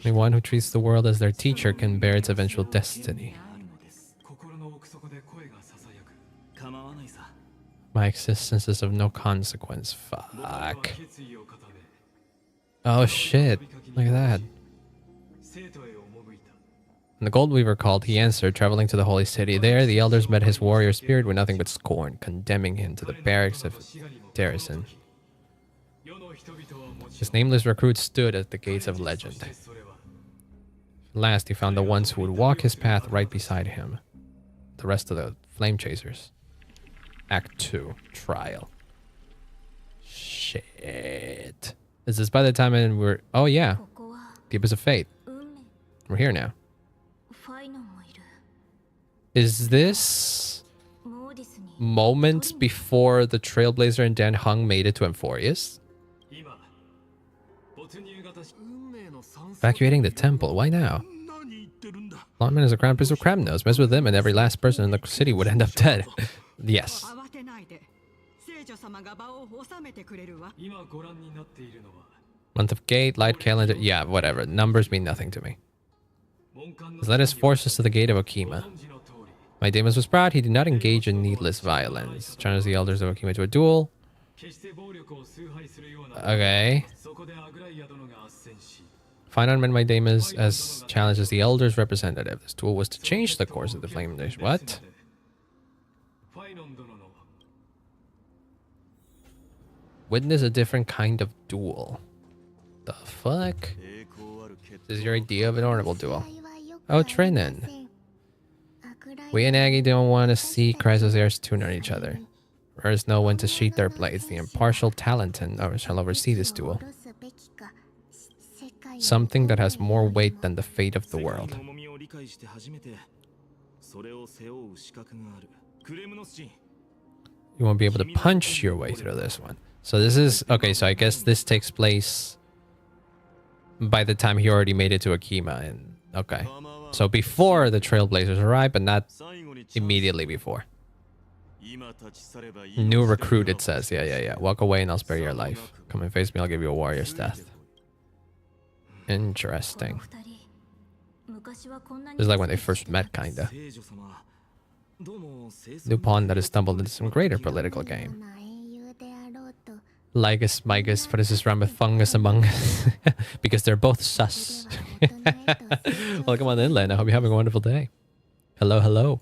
The one who treats the world as their teacher can bear its eventual destiny. My existence is of no consequence. Fuck. Oh shit. Look at that. When the Goldweaver called, he answered, traveling to the holy city. There, the elders met his warrior spirit with nothing but scorn, condemning him to the barracks of Darrison. His nameless recruit stood at the gates of legend. At last, he found the ones who would walk his path right beside him. The rest of the flame chasers. Act 2, Trial. Shit. Is this by the time we're... Oh yeah. The Abyss of Fate. We're here now. Is this moments before the Trailblazer and Dan Hung made it to Euphorius? Evacuating the temple. Why now? Longman is a crown prince of Kremnos. Mess with him and every last person in the city would end up dead. Yes. Month of Gate, light calendar. Yeah, whatever. Numbers mean nothing to me. Let us force us to the gate of Okima. My Daemons was proud. He did not engage in needless violence. Challenge the elders of Okima to a duel. Okay. Phainon met my Daemons as challenged as the elders' representative. This duel was to change the course of the Flame Nation. What? Witness a different kind of duel. The fuck? This is your idea of an honorable duel. Oh, Trinan. We and Aggie don't want to see Chrysos heirs tune on each other. Rulers know when to sheath their blades. The impartial Talenton shall oversee this duel. Something that has more weight than the fate of the world. You won't be able to punch your way through this one. So this is... Okay, so I guess this takes place by the time he already made it to Okima. And okay. So before the Trailblazers arrive, but not immediately before. New recruit, it says. Yeah. Walk away and I'll spare your life. Come and face me, I'll give you a warrior's death. Interesting. This is like when they first met, kinda. New pawn that has stumbled into some greater political game. Ligus, Migus, but this is rhyme with fungus among us. Because they're both sus. Welcome on inland. I hope you're having a wonderful day. Hello, hello.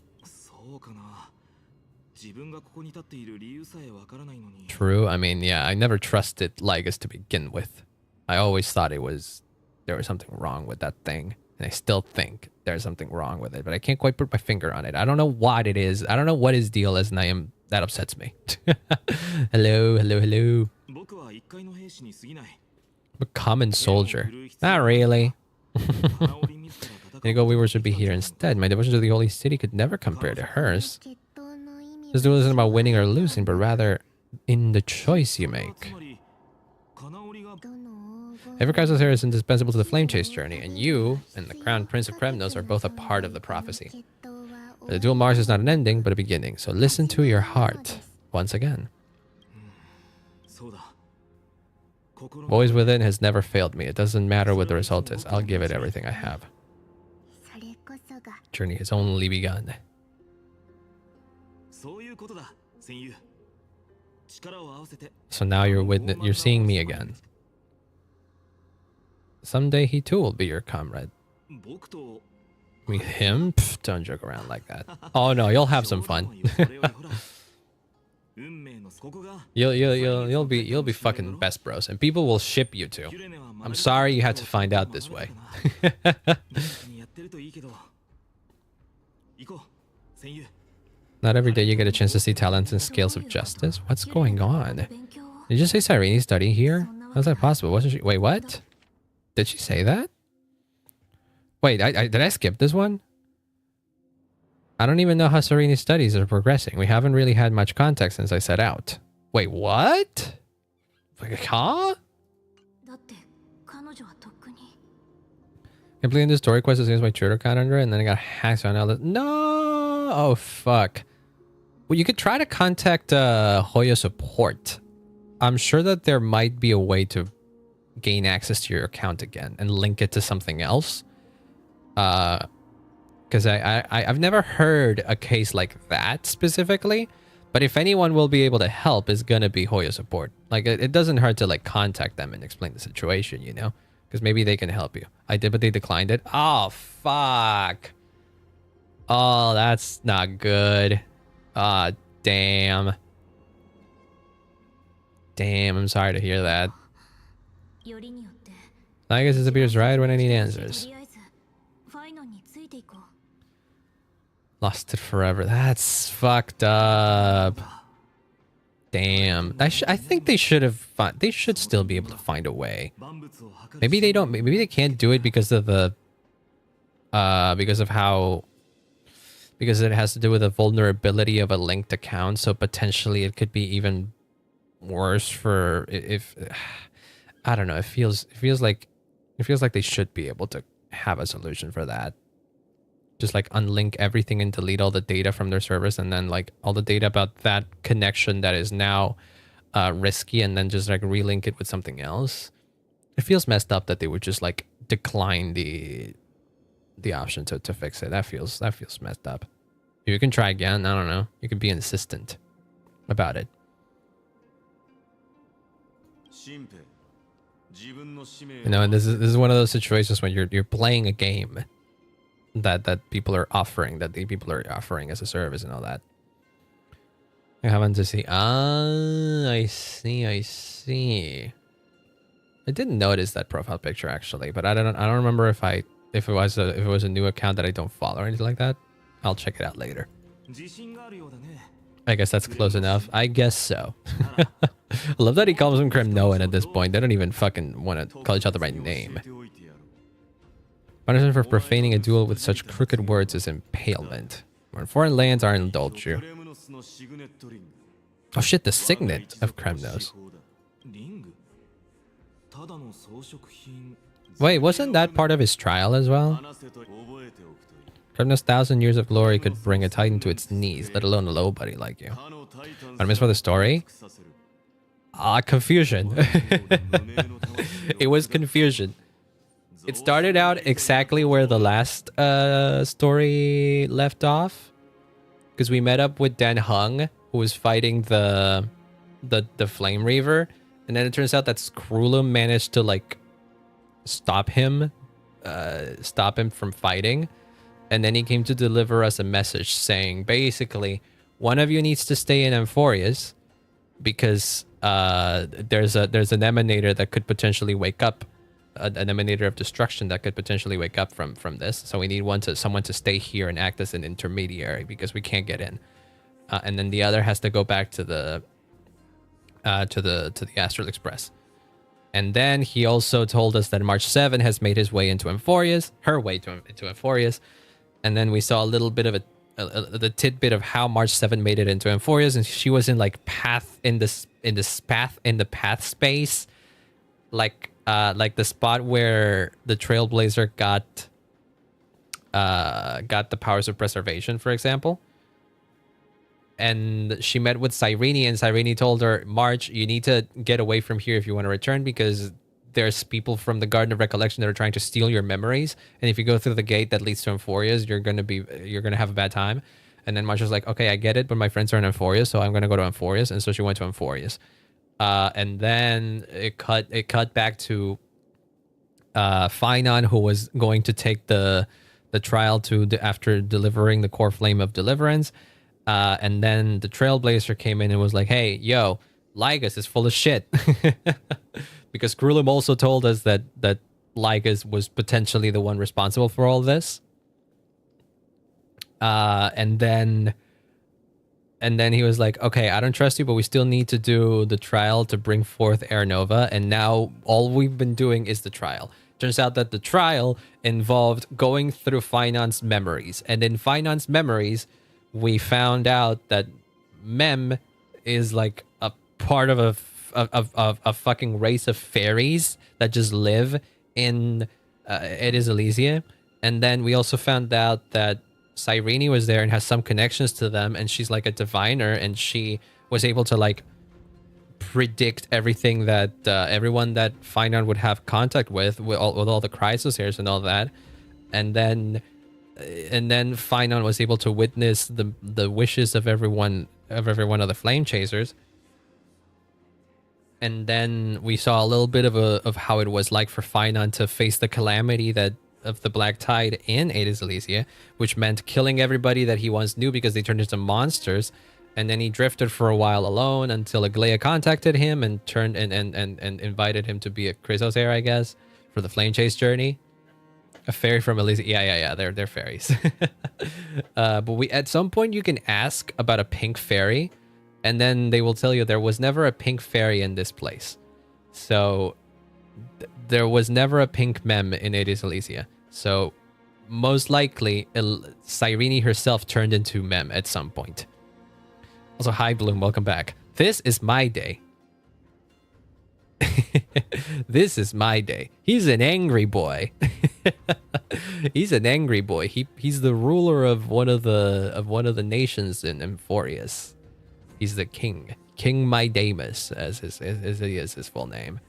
True. I mean, yeah, I never trusted Lygus to begin with. I always thought there was something wrong with that thing. And I still think there's something wrong with it, but I can't quite put my finger on it. I don't know what it is. I don't know what his deal is, and that upsets me. Hello, hello, hello. A common soldier. Not really. Inigo Weaver should be here instead. My devotion to the Holy City could never compare to hers. This duel isn't about winning or losing, but rather in the choice you make. Every castle here is indispensable to the Flame Chase journey, and you and the Crown Prince of Kremnos are both a part of the prophecy. The duel march is not an ending, but a beginning, so listen to your heart once again. Voice within has never failed me. It doesn't matter what the result is. I'll give it everything I have. Journey has only begun. So now you're seeing me again. Someday he too will be your comrade. With him? Pff, don't joke around like that. Oh no, you'll have some fun. You'll be fucking best bros, and people will ship you too. I'm sorry you had to find out this way. Not every day you get a chance to see talents and scales of justice. What's going on? Did you just say Cyrene study here? How's that possible? Wasn't she? Wait, what? Did she say that? Wait, did I skip this one? I don't even know how Serene's studies are progressing. We haven't really had much context since I set out. Wait, what? Like, huh? Completing the story quest as soon as my tutor got under it, and then I got hacked on all this. No! Oh, fuck. Well, you could try to contact Hoya support. I'm sure that there might be a way to gain access to your account again and link it to something else. Because I've never heard a case like that specifically, but if anyone will be able to help, it's gonna be Hoya support. Like, it doesn't hurt to like contact them and explain the situation, you know, because maybe they can help you. I did, but they declined it. Oh, fuck. Oh, that's not good. Ah, damn. Damn, I'm sorry to hear that. I guess it appears right when I need answers. Lost it forever. That's fucked up. Damn. I think they should have. They should still be able to find a way. Maybe they don't. Maybe they can't do it because of the. Because of how. Because it has to do with the vulnerability of a linked account. So potentially it could be even worse for if. I don't know. It feels like they should be able to have a solution for that. Just like unlink everything and delete all the data from their service, and then like all the data about that connection that is now risky, and then just like relink it with something else. It feels messed up that they would just like decline the option to fix it. That feels messed up. You can try again. I don't know. You can be insistent about it. You know, and this is one of those situations when you're playing a game that people are offering, that the people are offering as a service and all that. I haven't to see. Ah, I see. I didn't notice that profile picture actually, but I don't remember if it was a new account that I don't follow or anything like that. I'll check it out later. I guess that's close enough. I guess so. I love that he calls him Kremnoan at this point. They don't even fucking want to call each other by name. Punishment for profaning a duel with such crooked words is impalement. When foreign lands are indulged you. Oh shit, the signet of Kremnos. Wait, wasn't that part of his trial as well? Kremnos' 1,000 years of glory could bring a titan to its knees, let alone a nobody like you. What I miss for the story? Confusion. It was confusion. It started out exactly where the last story left off, because we met up with Dan Hung, who was fighting the Flame Reaver, and then it turns out that Skrulum managed to like stop him stop him from fighting. And then he came to deliver us a message saying, basically, one of you needs to stay in Amphorius because there's an emanator that could potentially wake up, an emanator of destruction that could potentially wake up from this. So we need someone to stay here and act as an intermediary because we can't get in. And then the other has to go back to the Astral Express. And then he also told us that March 7 has made his way into Amphorius, her way into Amphorius. And then we saw a little bit of the tidbit of how March 7 made it into Amphorius, and she was in like in the path space, like the spot where the Trailblazer got the powers of preservation, for example. And she met with Cyrene, and Cyrene told her, March, you need to get away from here if you want to return, because there's people from the Garden of Recollection that are trying to steal your memories. And if you go through the gate that leads to Amphorius, you're gonna have a bad time. And then March was like, okay, I get it, but my friends are in Amphorius, so I'm gonna go to Amphorius. And so she went to Amphorius. And then it cut back to Phainon, who was going to take the trial after delivering the core flame of deliverance. And then the Trailblazer came in and was like, hey, yo, Lygus is full of shit. Because Krullum also told us that Lygus was potentially the one responsible for all this. And then he was like, okay, I don't trust you, but we still need to do the trial to bring forth Air Nova. And now all we've been doing is the trial. Turns out that the trial involved going through Phainon's memories. And in Phainon's memories, we found out that Mem is like a part of a fucking race of fairies that just live in Aedes Elysia. And then we also found out that Cyrene was there and has some connections to them, and she's like a diviner, and she was able to like predict everything that everyone that Phainon would have contact with all the Chrysosairs and all that. And then Phainon was able to witness the wishes of every one of the Flame Chasers. And then we saw a little bit of how it was like for Phainon to face the calamity of the Black Tide in Aedes Elysia, which meant killing everybody that he once knew because they turned into monsters. And then he drifted for a while alone until Aglaia contacted him and turned and invited him to be a Chrysosaur, I guess, for the Flame Chase journey. A fairy from Elysia. Yeah. They're fairies. But at some point you can ask about a pink fairy, and then they will tell you there was never a pink fairy in this place. So there was never a pink mem in Aedes Elysia. So most likely Cyrene herself turned into mem at some point. Also, hi Bloom, welcome back. This is my day. This is my day. He's an angry boy. He's an angry boy. He's the ruler of one of the nations in Amphorius. He's the king, King Midamus, as he is his full name.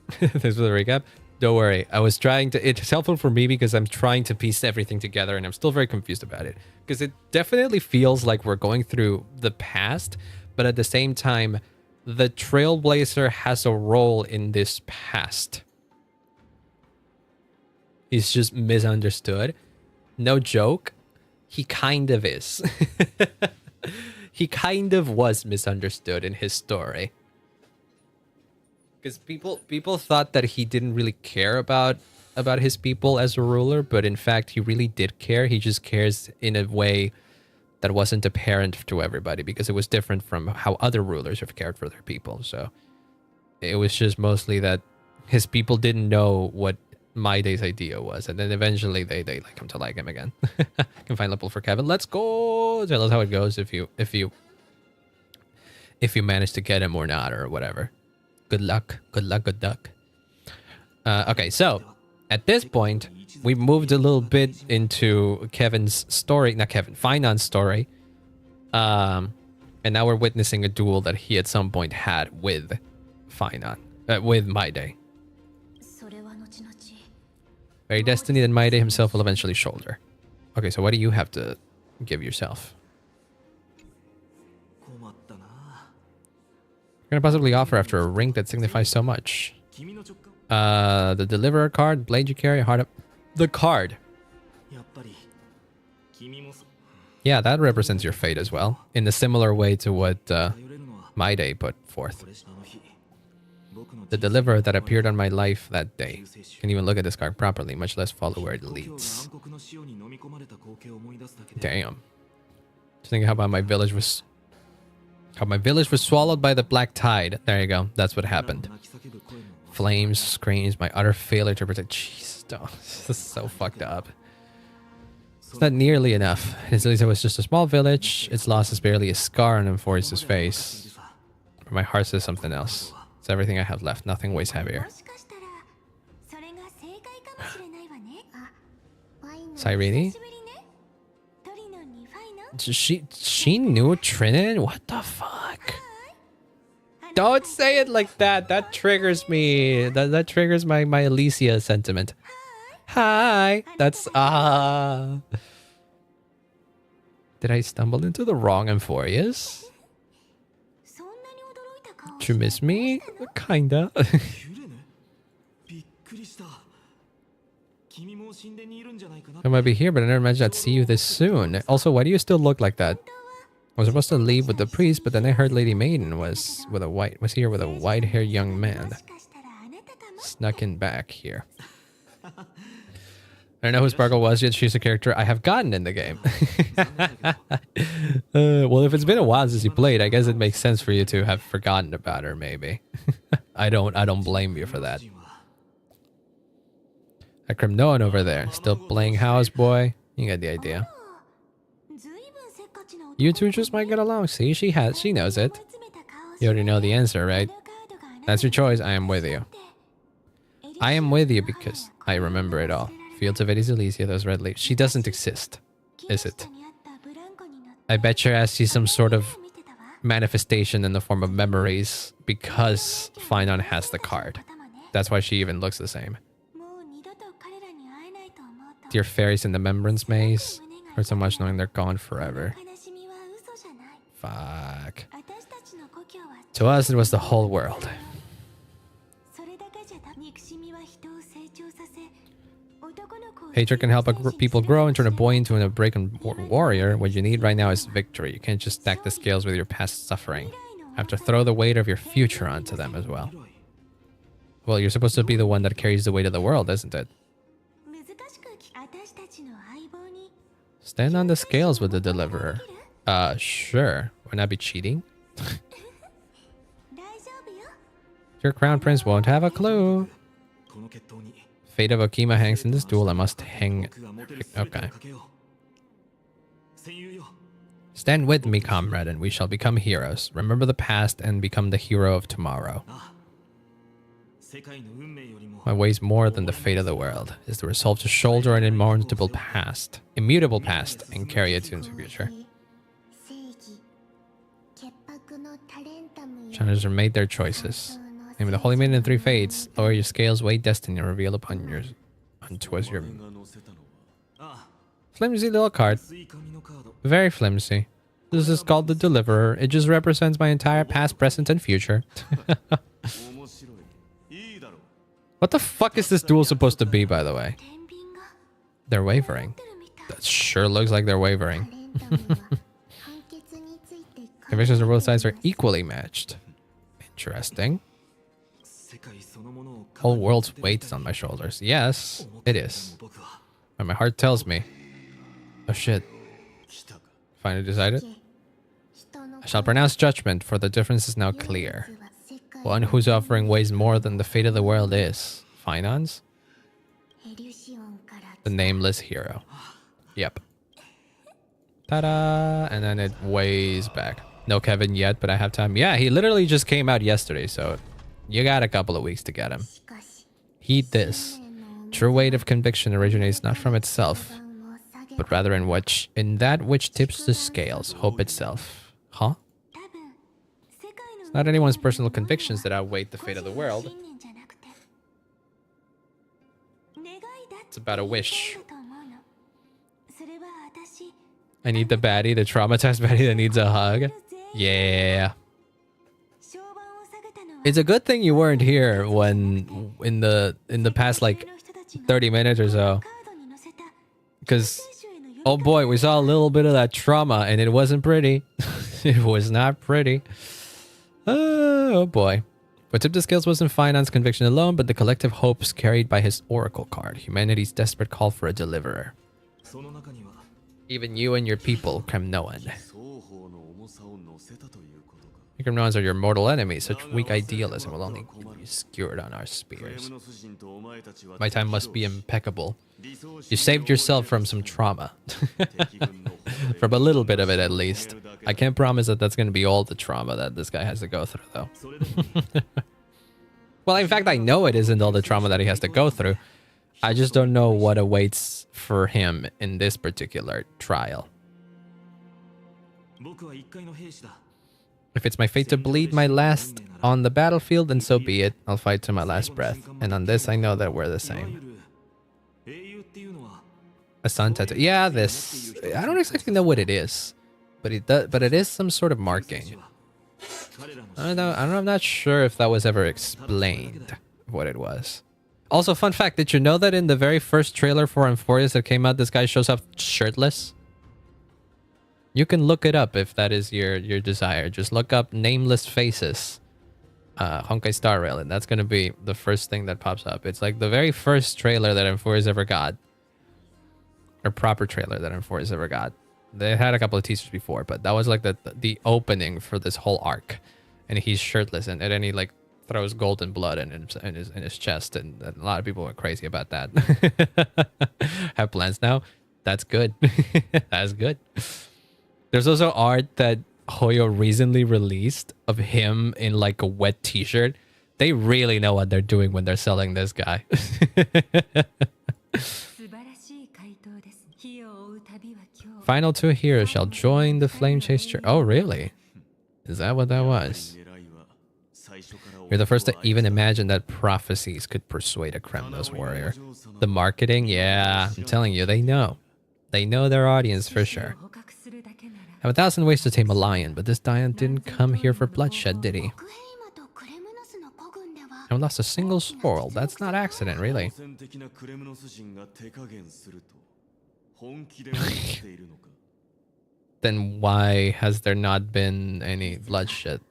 Thanks for the recap. Don't worry. I was trying to... It's helpful for me because I'm trying to piece everything together, and I'm still very confused about it. Because it definitely feels like we're going through the past, but at the same time, the Trailblazer has a role in this past. He's just misunderstood. No joke. He kind of is. He kind of was misunderstood in his story. Because people thought that he didn't really care about his people as a ruler, but in fact he really did care. He just cares in a way that wasn't apparent to everybody because it was different from how other rulers have cared for their people. So it was just mostly that his people didn't know what Maide's idea was, and then eventually they like come to like him again. Can find level for Kevin. Let's go. Tell us how it goes if you manage to get him or not or whatever. Good luck. Good luck. Good luck. Okay, so at this point, we moved a little bit into Kevin's story. Not Kevin, Phainon's story. And now we're witnessing a duel that he at some point had with Phainon. With Maide. Very destiny that Maide himself will eventually shoulder. Okay, so what do you have to give yourself? You're gonna possibly offer after a ring that signifies so much. The deliverer card, blade you carry, heart up. The card. Yeah, that represents your fate as well, in a similar way to what my day put forth. The deliverer that appeared on my life that day. Can't even look at this card properly, much less follow where it leads. Damn. Just thinking how my village was swallowed by the black tide. There you go. That's what happened. Flames, screams, my utter failure to protect. Jeez, this is so fucked up. It's not nearly enough. At least it was just a small village. Its loss is barely a scar on Emphorius' face. But my heart says something else. It's everything I have left. Nothing weighs heavier. Cyrene? She knew Trinan? What the fuck? Don't say it like that. That triggers me. That triggers my Alicia sentiment. Hi. That's Did I stumble into the wrong Emphorius? Did you miss me? Kinda. I might be here, but I never imagined I'd see you this soon. Also, why do you still look like that? I was supposed to leave with the priest, but then I heard Lady Maiden was here with a white-haired young man. Snuck in back here. I don't know who Sparkle was yet. She's a character I have gotten in the game. Well, if it's been a while since you played, I guess it makes sense for you to have forgotten about her, maybe. I don't blame you for that. That Crimnoan over there, still playing house boy. You get the idea. You two just might get along. See, she knows it. You already know the answer, right? That's your choice. I am with you. I am with you because I remember it all. Fields of Eddie's Elysia, those red leaves. She doesn't exist, is it? I bet your ass she's some sort of manifestation in the form of memories because Phainon has the card. That's why she even looks the same. Dear fairies in the Membrance Maze. Hurt so much knowing they're gone forever. Fuck. To us, it was the whole world. Hatred can help people grow and turn a boy into an unbreaking warrior. What you need right now is victory. You can't just stack the scales with your past suffering. You have to throw the weight of your future onto them as well. Well, you're supposed to be the one that carries the weight of the world, isn't it? Stand on the scales with the deliverer. Sure. Would not be cheating? Your crown prince won't have a clue. Fate of Okima hangs in this duel. I must hang. Okay. Stand with me, comrade, and we shall become heroes. Remember the past and become the hero of tomorrow. My weighs more than the fate of the world is the resolve to shoulder an immutable past, and carry it into the future. Challengers have made their choices. Name of the Holy Maiden in 3 fates. Lower your scales, weigh destiny, and reveal unto us your flimsy little card. Very flimsy. This is called the Deliverer. It just represents my entire past, present, and future. What the fuck is this duel supposed to be, by the way? They're wavering. That sure looks like they're wavering. Convictions on both sides are equally matched. Interesting. Whole world's weight is on my shoulders. Yes, it is. But my heart tells me. Oh shit. Finally decided? I shall pronounce judgment, for the difference is now clear. One whose offering weighs more than the fate of the world is Phainon's? The nameless hero. Yep. Ta-da! And then it weighs back. No Kevin yet, but I have time. Yeah, he literally just came out yesterday, so you got a couple of weeks to get him. Heed this. True weight of conviction originates not from itself, but rather in that which tips the scales, hope itself. Huh? It's not anyone's personal convictions that outweigh the fate of the world. It's about a wish. I need the baddie, the traumatized baddie that needs a hug. Yeah. It's a good thing you weren't here when in the past like 30 minutes or so. Because oh boy, we saw a little bit of that trauma and it wasn't pretty. It was not pretty. Oh boy. What tipped the scales wasn't Phainon's conviction alone, but the collective hopes carried by his oracle card. Humanity's desperate call for a deliverer. Even you and your people, Kremnoan. The Kremnoans are your mortal enemies. Such weak idealism will only be skewered on our spears. My time must be impeccable. You saved yourself from some trauma. From a little bit of it, at least. I can't promise that that's going to be all the trauma that this guy has to go through, though. Well, in fact, I know it isn't all the trauma that he has to go through. I just don't know what awaits for him in this particular trial. If it's my fate to bleed my last on the battlefield, then so be it. I'll fight to my last breath. And on this, I know that we're the same. A sun tattoo. Yeah, this... I don't exactly know what it is. But it is some sort of marking. I'm not sure if that was ever explained, what it was. Also, fun fact, did you know that in the very first trailer for Amphorius that came out, this guy shows up shirtless? You can look it up if that is your desire. Just look up Nameless Faces, Honkai Star Rail, and that's going to be the first thing that pops up. It's like the very first trailer that Amphorius ever got. Or proper trailer that Amphorius ever got. They had a couple of teasers before, but that was like the opening for this whole arc. And he's shirtless, and then he like throws golden blood in his chest, and a lot of people were crazy about that. Have plans now? That's good. That's good. There's also art that Hoyo recently released of him in like a wet t-shirt. They really know what they're doing when they're selling this guy. Final two heroes shall join the flame chaser. Oh, really? Is that what that was? You're the first to even imagine that prophecies could persuade a Kremnos warrior. The marketing? Yeah, I'm telling you, they know. They know their audience for sure. Have 1,000 ways to tame a lion, but this lion didn't come here for bloodshed, did he? I lost a single soul. That's not accident, really. Then why has there not been any bloodshed?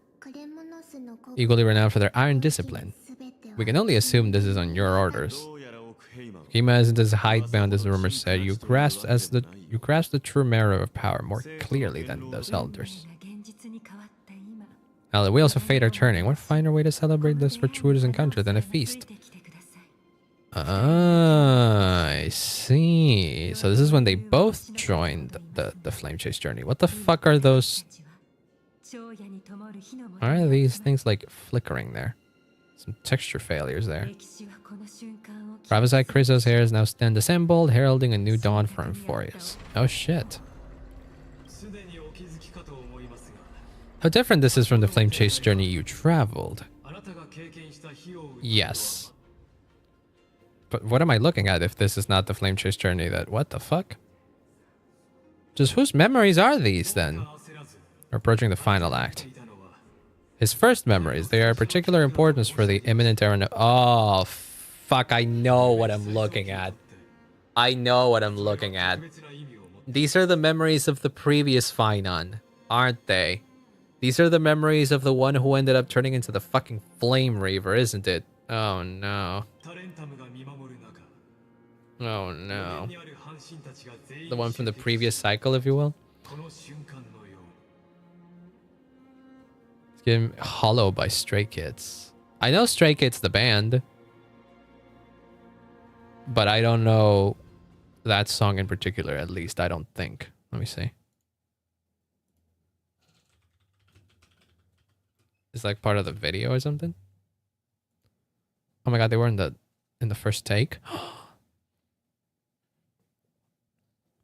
Equally renowned for their iron discipline. We can only assume this is on your orders. Kima isn't as hidebound as the rumor said. You grasp the true merit of power more clearly than those elders. Now the wheels of fate are turning. What finer way to celebrate this fortuitous encounter than a feast? Ah, I see. So this is when they both joined the Flame Chase journey. What the fuck are those? Are these things like flickering there? Some texture failures there. Prophesy Chrysos' hairs now stand assembled, heralding a new dawn for Amphorius. Oh shit. How different this is from the Flame Chase journey you traveled. Yes. But what am I looking at if this is not the Flame Chase journey that... What the fuck? Just whose memories are these then? We're approaching the final act. His first memories, they are of particular importance for the imminent errand. Oh, fuck, I know what I'm looking at. I know what I'm looking at. These are the memories of the previous Phainon, aren't they? These are the memories of the one who ended up turning into the fucking Flame Reaver, isn't it? Oh no. Oh no. The one from the previous cycle, if you will? It's getting Hollow by Stray Kids. I know Stray Kids the band, but I don't know that song in particular, at least. I don't think. Let me see. It's like part of the video or something. Oh my god, they were in the first take.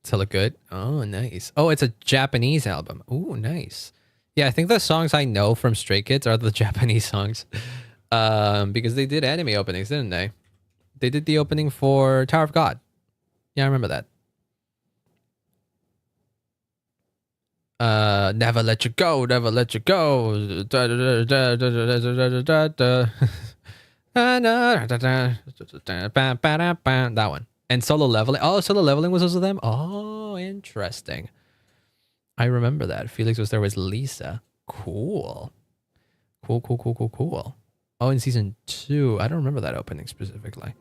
It's hella good. Oh, nice. Oh, it's a Japanese album. Ooh, nice. Yeah, I think the songs I know from Stray Kids are the Japanese songs. Because they did anime openings, didn't they? They did the opening for Tower of God. Yeah, I remember that. Never let you go, never let you go. That one. And solo leveling. Oh, solo leveling was also them? Oh, interesting. I remember that. Felix was there with Lisa. Cool. Cool. Oh, in season 2. I don't remember that opening specifically.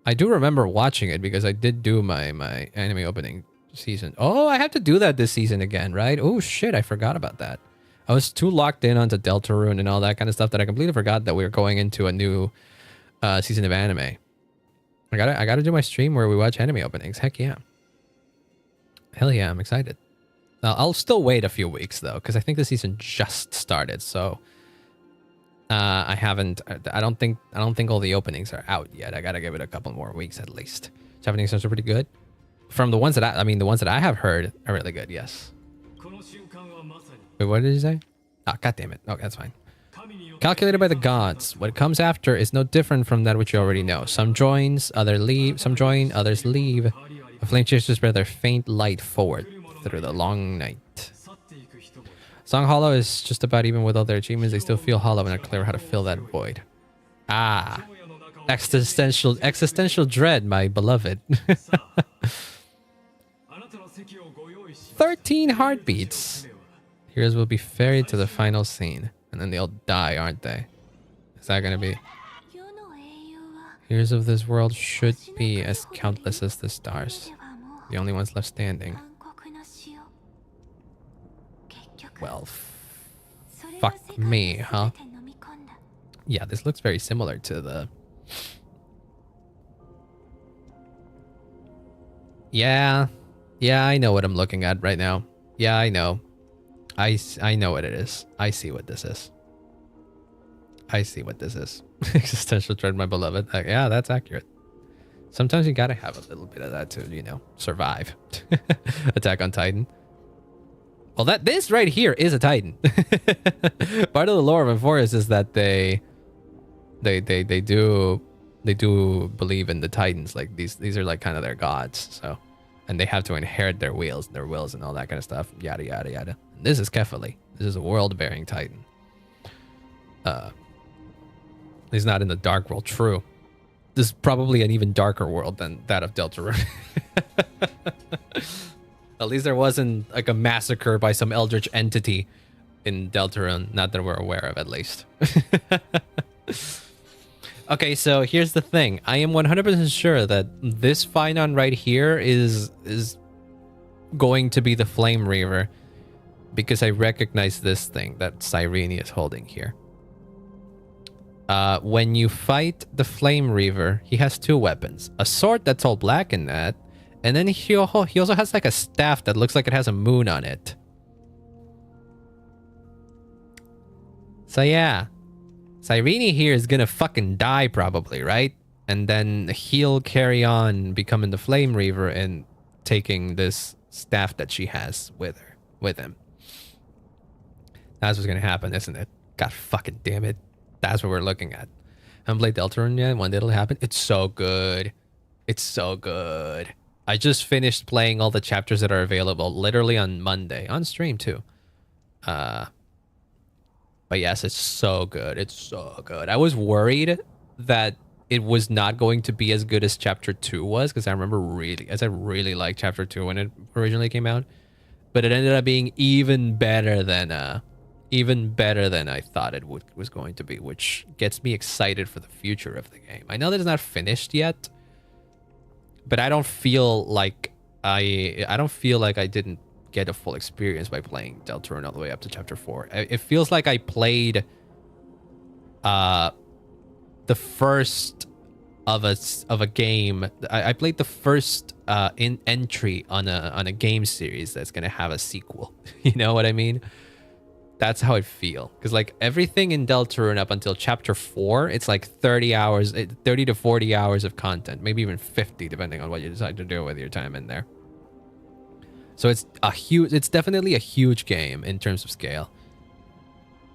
I do remember watching it because I did do my anime opening season. Oh, I have to do that this season again, right? Oh, shit. I forgot about that. I was too locked in onto Deltarune and all that kind of stuff that I completely forgot that we were going into a new season of anime. I gotta do my stream where we watch anime openings. Heck yeah. Hell yeah, I'm excited. I'll still wait a few weeks though, because I think the season just started, so I don't think all the openings are out yet. I gotta give it a couple more weeks at least. Japanese ones are pretty good. From the ones that the ones that I have heard are really good, yes. Wait, what did you say? Ah, god damn it. Okay, that's fine. Calculated by the gods. What comes after is no different from that which you already know. Some joins, others leave. Some join, others leave. The flame chasers spread their faint light forward through the long night. Song Hollow is just about even with all their achievements. They still feel hollow and are clear how to fill that void. Ah, existential dread, my beloved. 13 heartbeats. Heroes will be ferried to the final scene, and then they'll die, aren't they? Is that gonna be? Heroes of this world should be as countless as the stars, the only ones left standing. Well, fuck me, huh? Yeah, this looks very similar to the... Yeah, I know what I'm looking at right now. Yeah, I know. I know what it is. I see what this is. Existential dread, my beloved. Yeah, that's accurate. Sometimes you gotta have a little bit of that to, you know, survive. Attack on Titan. Well, this right here is a Titan. Part of the lore of Forest is that they do believe in the Titans. Like these are like kind of their gods. So, and they have to inherit their wills and all that kind of stuff. Yada yada yada. And this is Kefali. This is a world-bearing Titan. He's not in the dark world. True. This is probably an even darker world than that of Deltarune. At least there wasn't like a massacre by some eldritch entity in Deltarune. Not that we're aware of, at least. Okay, so here's the thing. I am 100% sure that this Phainon right here is going to be the Flame Reaver, because I recognize this thing that Cyrene is holding here. When you fight the Flame Reaver, he has two weapons. A sword that's all black in that, and then he also has like a staff that looks like it has a moon on it. So yeah, Cyrene here is gonna fucking die probably, right? And then he'll carry on becoming the Flame Reaver and taking this staff that she has with him. That's what's gonna happen, isn't it? God fucking damn it. That's what we're looking at. Haven't played Deltarune yet. One day it'll happen. It's so good. It's so good. I just finished playing all the chapters that are available literally on Monday. On stream too. But yes, it's so good. It's so good. I was worried that it was not going to be as good as chapter 2 was, because I remember I really liked chapter 2 when it originally came out. But it ended up being even better than I thought it was going to be, which gets me excited for the future of the game. I know that it's not finished yet, but I don't feel like I didn't get a full experience by playing Deltarune all the way up to chapter 4. It feels like I played the first of a game. I played the first entry on a game series that's gonna have a sequel. You know what I mean? That's how I feel. Because like everything in Deltarune up until chapter 4, it's like 30 to 40 hours of content, maybe even 50, depending on what you decide to do with your time in there. So it's definitely a huge game in terms of scale.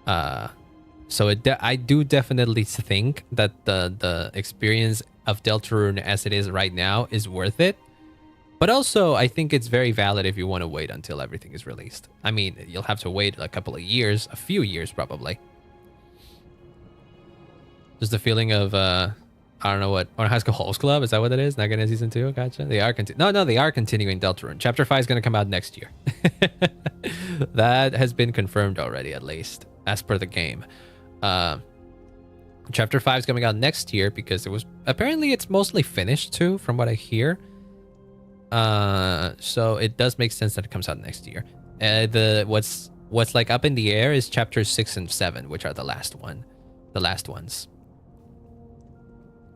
So I do definitely think that the experience of Deltarune as it is right now is worth it. But also, I think it's very valid if you want to wait until everything is released. I mean, you'll have to wait a couple of years, a few years probably. Just the feeling of, I don't know what, or High School Host Club, is that what it is? Not gonna season 2? Gotcha. They are no, they are continuing Deltarune. Chapter 5 is gonna come out next year. That has been confirmed already, at least, as per the game. Chapter 5 is coming out next year because it was, apparently it's mostly finished too, from what I hear. So it does make sense that it comes out next year. What's like up in the air is chapters 6 and 7, which are the last ones.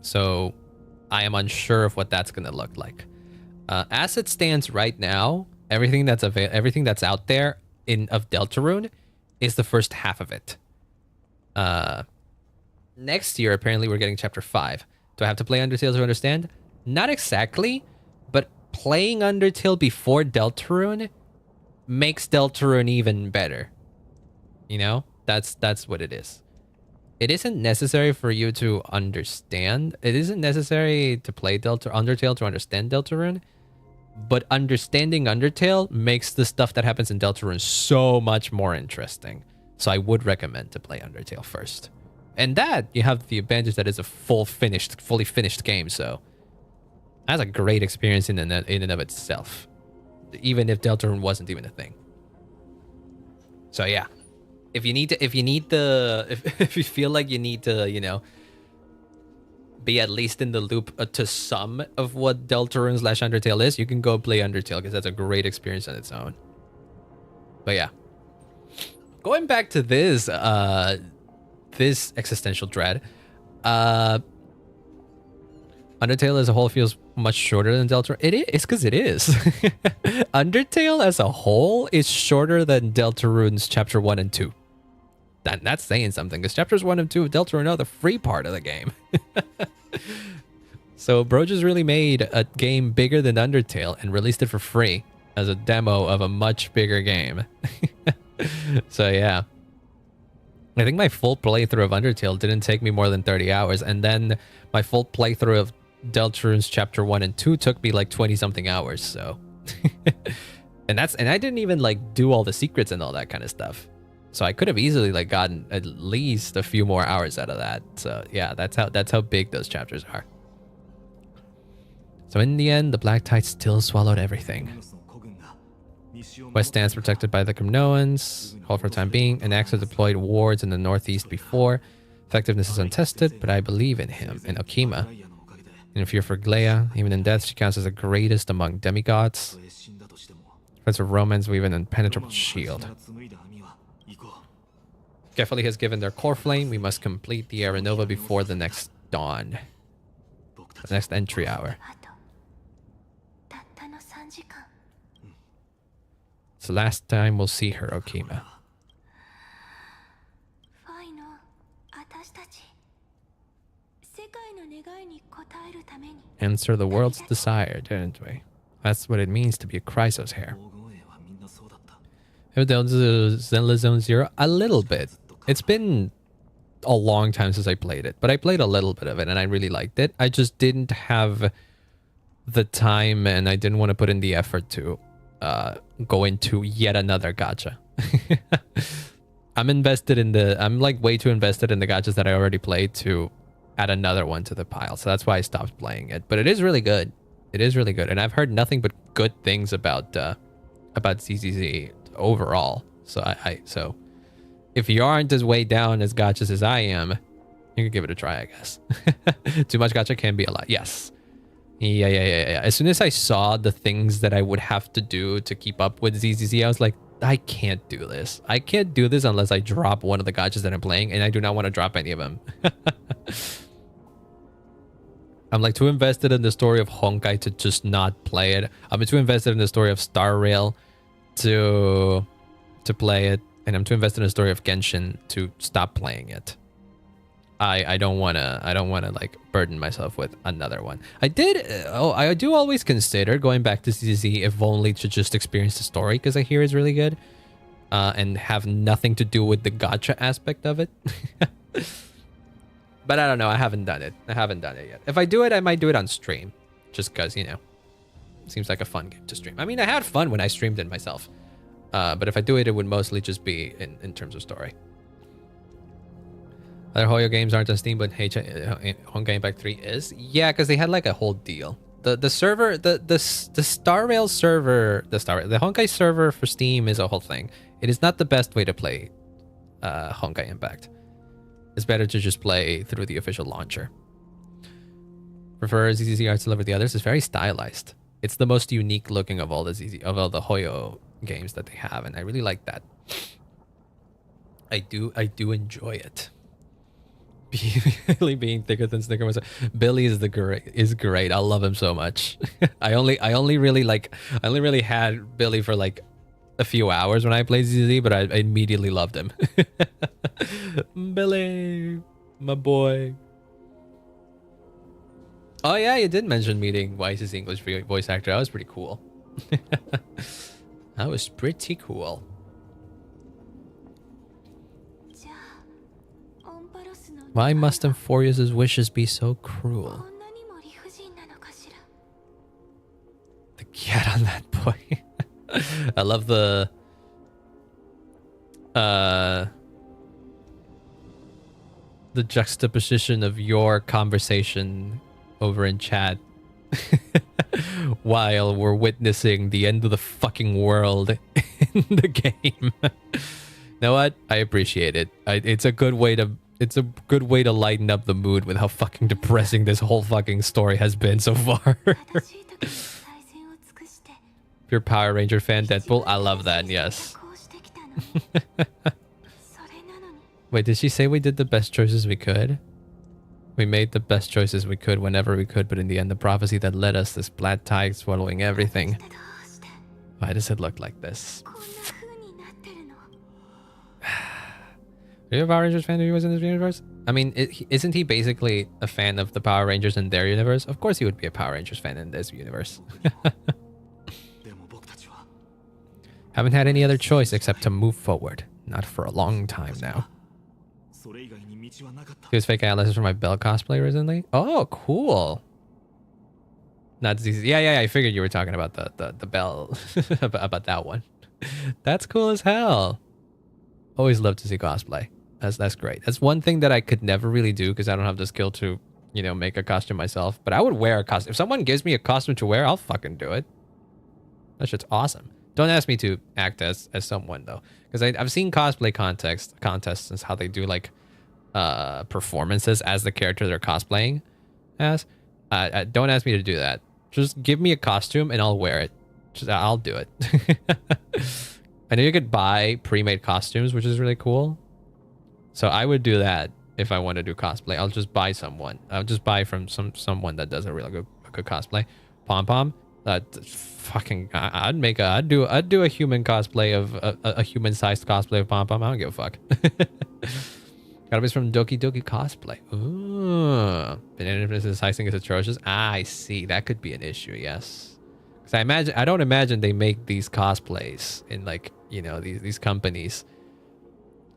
So I am unsure of what that's gonna look like. As it stands right now, everything that's out there of Deltarune is the first half of it. Next year, apparently, we're getting chapter 5. Do I have to play Undertale to understand? Not exactly, but playing Undertale before Deltarune makes Deltarune even better. You know? That's what it is. It isn't necessary for you to understand. It isn't necessary to play Undertale to understand Deltarune, but understanding Undertale makes the stuff that happens in Deltarune so much more interesting. So I would recommend to play Undertale first. And that, you have the advantage that it's a fully finished game, so that's a great experience in and of itself, even if Deltarune wasn't even a thing. So yeah, if you feel like you need to, you know, be at least in the loop to some of what Deltarune / Undertale is, you can go play Undertale because that's a great experience on its own. But yeah, going back to this existential dread, Undertale as a whole feels much shorter than Deltarune. It's because it is. Undertale as a whole is shorter than Deltarune's chapter 1 and 2. That's saying something, because chapters 1 and 2 of Deltarune are the free part of the game. So bro just really made a game bigger than Undertale and released it for free as a demo of a much bigger game. So yeah, I think my full playthrough of Undertale didn't take me more than 30 hours, and then my full playthrough of Deltarune's chapter 1 and 2 took me like 20 something hours. So and I didn't even like do all the secrets and all that kind of stuff, so I could have easily like gotten at least a few more hours out of that. So yeah, that's how big those chapters are. So in the end, the Black Tide still swallowed everything. West stands protected by the Kremnoans. Hold for the time being. An axe deployed wards in the northeast before. Effectiveness is untested, but I believe in him, in Okima. In fear for Glea, even in death, she counts as the greatest among demigods. Friends of Romance weave an impenetrable shield. Kefali has given their core flame. We must complete the Aranova before the next dawn. The next entry hour. It's the last time we'll see her, Okima. Answer the world's desire, didn't we? That's what it means to be a Chrysos heir. Zenless Zone Zero? A little bit. It's been a long time since I played it, but I played a little bit of it and I really liked it. I just didn't have the time and I didn't want to put in the effort to go into yet another gacha. I'm like way too invested in the gachas that I already played to add another one to the pile. So that's why I stopped playing it. But it is really good. It is really good. And I've heard nothing but good things about ZZZ overall. So so if you aren't as way down as gachas as I am, you can give it a try, I guess. Too much gacha can be a lot. Yes. Yeah. As soon as I saw the things that I would have to do to keep up with ZZZ, I was like, I can't do this. I can't do this unless I drop one of the gachas that I'm playing, and I do not want to drop any of them. I'm like too invested in the story of Honkai to just not play it. I'm too invested in the story of Star Rail to play it, and I'm too invested in the story of Genshin to stop playing it. I don't wanna like burden myself with another one. I do always consider going back to ZZ if only to just experience the story, because I hear it's really good, and have nothing to do with the gacha aspect of it. But I don't know. I haven't done it. Yet. If I do it, I might do it on stream, just because, you know, Seems like a fun game to stream. I mean, I had fun when I streamed it myself. But if I do it, it would mostly just be in terms of story. Other Hoyo games aren't on Steam, but Honkai Impact 3 is. Yeah, because they had like a whole deal. The server, the Star Rail server, the Honkai server for Steam is a whole thing. It is not the best way to play Honkai Impact. It's better to just play through the official launcher. Prefer ZZ Arts over the others. It's very stylized. It's the most unique looking of all the Hoyo games that they have, and I really like that. I do enjoy it. Billy being thicker than Snicker was. Billy is great. I love him so much. I only really had Billy for like a few hours when I played ZZ, but I immediately loved him. Billy, my boy. Oh yeah, you did mention meeting Weiss's English voice actor. That was pretty cool. That was pretty cool. Why must Emphorius' wishes be so cruel? The cat on that boy. I love the juxtaposition of your conversation over in chat while we're witnessing the end of the fucking world in the game. You know what? I appreciate it. It's a good way to lighten up the mood with how fucking depressing this whole fucking story has been so far. If you're a Power Ranger fan, Deadpool, I love that, yes. Wait, did she say we did the best choices we could? We made the best choices we could whenever we could, but in the end, the prophecy that led us, this black tide swallowing everything. Why does it look like this? Are you a Power Rangers fan who was in this universe? I mean, isn't he basically a fan of the Power Rangers in their universe? Of course he would be a Power Rangers fan in this universe. Haven't had any other choice except to move forward. Not for a long time now. He was fake eyelashes for my Belle cosplay recently. Oh, cool. Not ZZ. Yeah. I figured you were talking about the Belle, about that one. That's cool as hell. Always love to see cosplay. That's great. That's one thing that I could never really do because I don't have the skill to, you know, make a costume myself. But I would wear a costume. If someone gives me a costume to wear, I'll fucking do it. That shit's awesome. Don't ask me to act as someone though, because I've seen cosplay contests and how they do like performances as the character they're cosplaying as. Don't ask me to do that. Just give me a costume and I'll wear it. I'll do it. I know you could buy pre-made costumes, which is really cool. So I would do that if I want to do cosplay. I'll just buy someone. I'll just buy from someone that does a really good cosplay. Pom Pom. Fucking. I'd do a human cosplay of a human-sized cosplay of Pom Pom. I don't give a fuck. Gotta be from Doki Doki Cosplay. Ooh. Banana sizing is atrocious. I see. That could be an issue. Yes. Because I don't imagine they make these cosplays in like, you know, these companies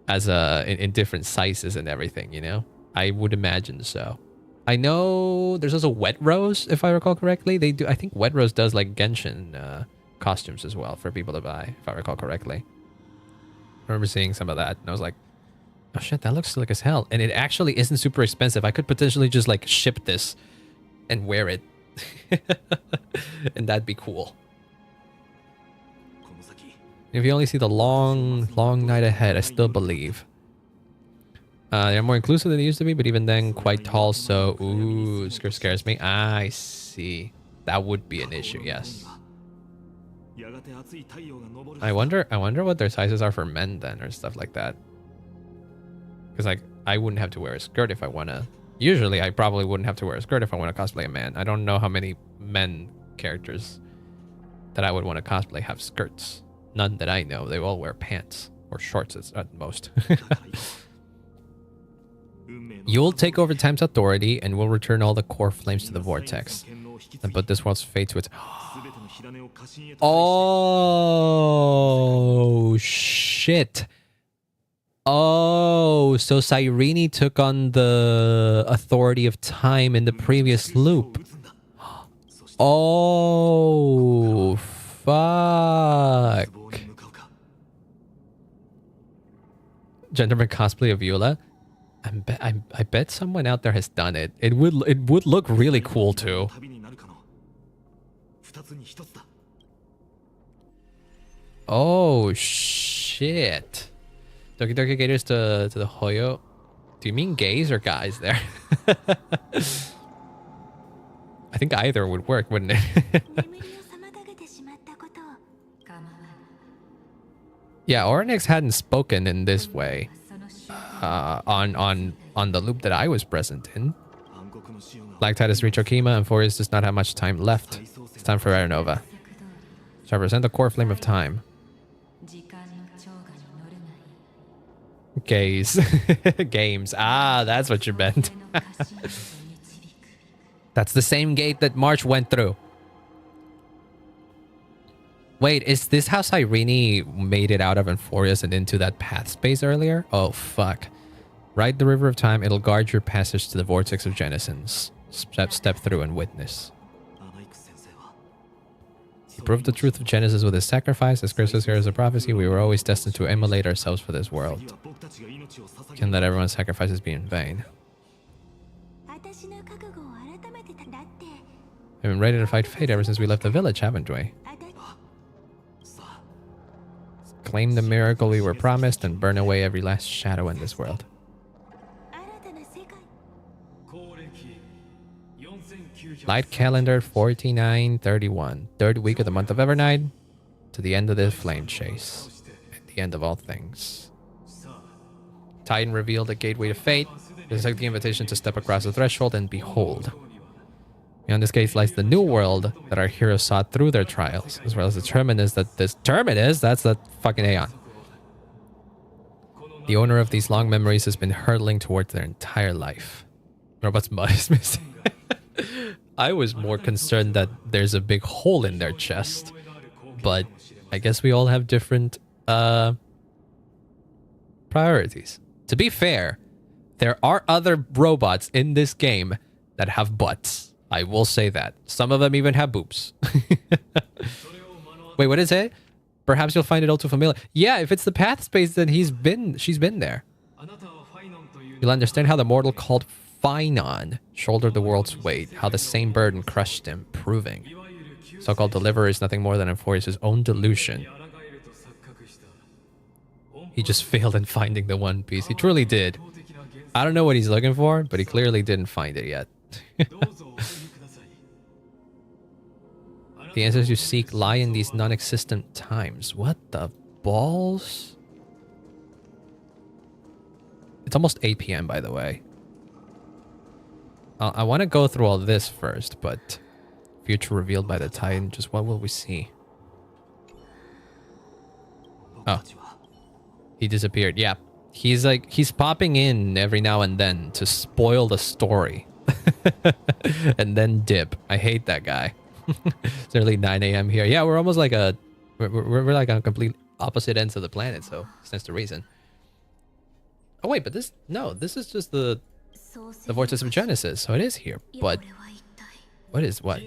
as in different sizes and everything, you know? I would imagine so. I know there's also Wet Rose, if I recall correctly. They do. I think Wet Rose does like Genshin costumes as well for people to buy, if I recall correctly. I remember seeing some of that and I was like, oh shit, that looks slick as hell. And it actually isn't super expensive. I could potentially just like ship this and wear it. And that'd be cool. If you only see the long night ahead, I still believe. They're more inclusive than they used to be, but even then, quite tall. So, ooh, scares me. I see. That would be an issue. Yes. I wonder what their sizes are for men then, or stuff like that. Because like, I wouldn't have to wear a skirt if I wanna. Usually, I probably wouldn't have to wear a skirt if I want to cosplay a man. I don't know how many men characters that I would want to cosplay have skirts. None that I know. They all wear pants or shorts at most. You'll take over time's authority and will return all the core flames to the vortex. And put this world's fate to its... Oh, shit. Oh, so Cyrene took on the authority of time in the previous loop. Oh, fuck. Gentleman cosplay of Eula. I bet someone out there has done it. It would look really cool too. Oh shit. Doki Doki Gators to the Hoyo. Do you mean gays or guys there? I think either would work, wouldn't it? Yeah, Oryx hadn't spoken in this way on the loop that I was present in. Black Tide has reached Okima and Forius does not have much time left. It's time for Aranova. So represent the core flame of time. Gays. Games. Ah, that's what you meant. That's the same gate that March went through. Wait, is this how Cyrene made it out of Enforius and into that path space earlier? Oh, fuck. Ride the River of Time. It'll guard your passage to the Vortex of Genesis. Step through and witness. He proved the truth of Genesis with his sacrifice. As Christos hears a prophecy, we were always destined to immolate ourselves for this world. Can't let everyone's sacrifices be in vain. We've been ready to fight fate ever since we left the village, haven't we? Claim the miracle we were promised and burn away every last shadow in this world. Light calendar 4931. Third week of the month of Evernight. To the end of this flame chase. At the end of all things. Titan revealed the gateway to fate. Accept the invitation to step across the threshold and behold. Beyond this gate lies the new world that our heroes sought through their trials, as well as the terminus that this terminus, that's the fucking Aeon. The owner of these long memories has been hurtling towards their entire life. Robot's mud is missing. I was more concerned that there's a big hole in their chest, but I guess we all have different priorities. To be fair, there are other robots in this game that have butts. I will say that. Some of them even have boobs. Wait, what is it? Perhaps you'll find it all too familiar. Yeah, if it's the path space, then she's been there. You'll understand how the mortal called Phainon shouldered the world's weight, how the same burden crushed him, proving so-called deliverer is nothing more than Enforius' own delusion. He just failed in finding the One Piece. He truly did. I don't know what he's looking for, but he clearly didn't find it yet. The answers you seek lie in these non-existent times. What the balls? It's almost 8 p.m. by the way. I want to go through all this first, but future revealed by the Titan. Just what will we see? Oh. He disappeared. Yeah. He's popping in every now and then to spoil the story. And then dip. I hate that guy. It's nearly 9 a.m. here. Yeah, we're almost like we're like on complete opposite ends of the planet, so stands to reason. Oh wait, but this is just the Vortex of Genesis, so it is here. But what is what?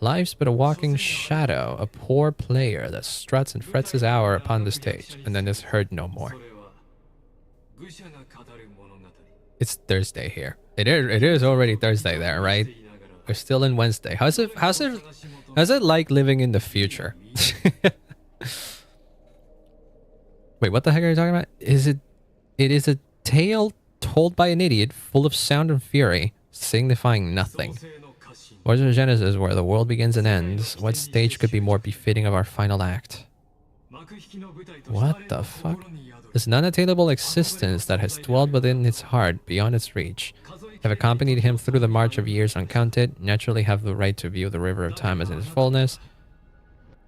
Life's but a walking shadow, a poor player that struts and frets his hour upon the stage, and then is heard no more. It's Thursday here. It is already Thursday there, right? We're still in Wednesday. How's it like living in the future? Wait, what the heck are you talking about? It is a tale told by an idiot, full of sound and fury, signifying nothing. Words of Genesis, where the world begins and ends. What stage could be more befitting of our final act? What the fuck? This unattainable existence that has dwelled within its heart, beyond its reach, have accompanied him through the march of years uncounted, naturally have the right to view the river of time as in its fullness,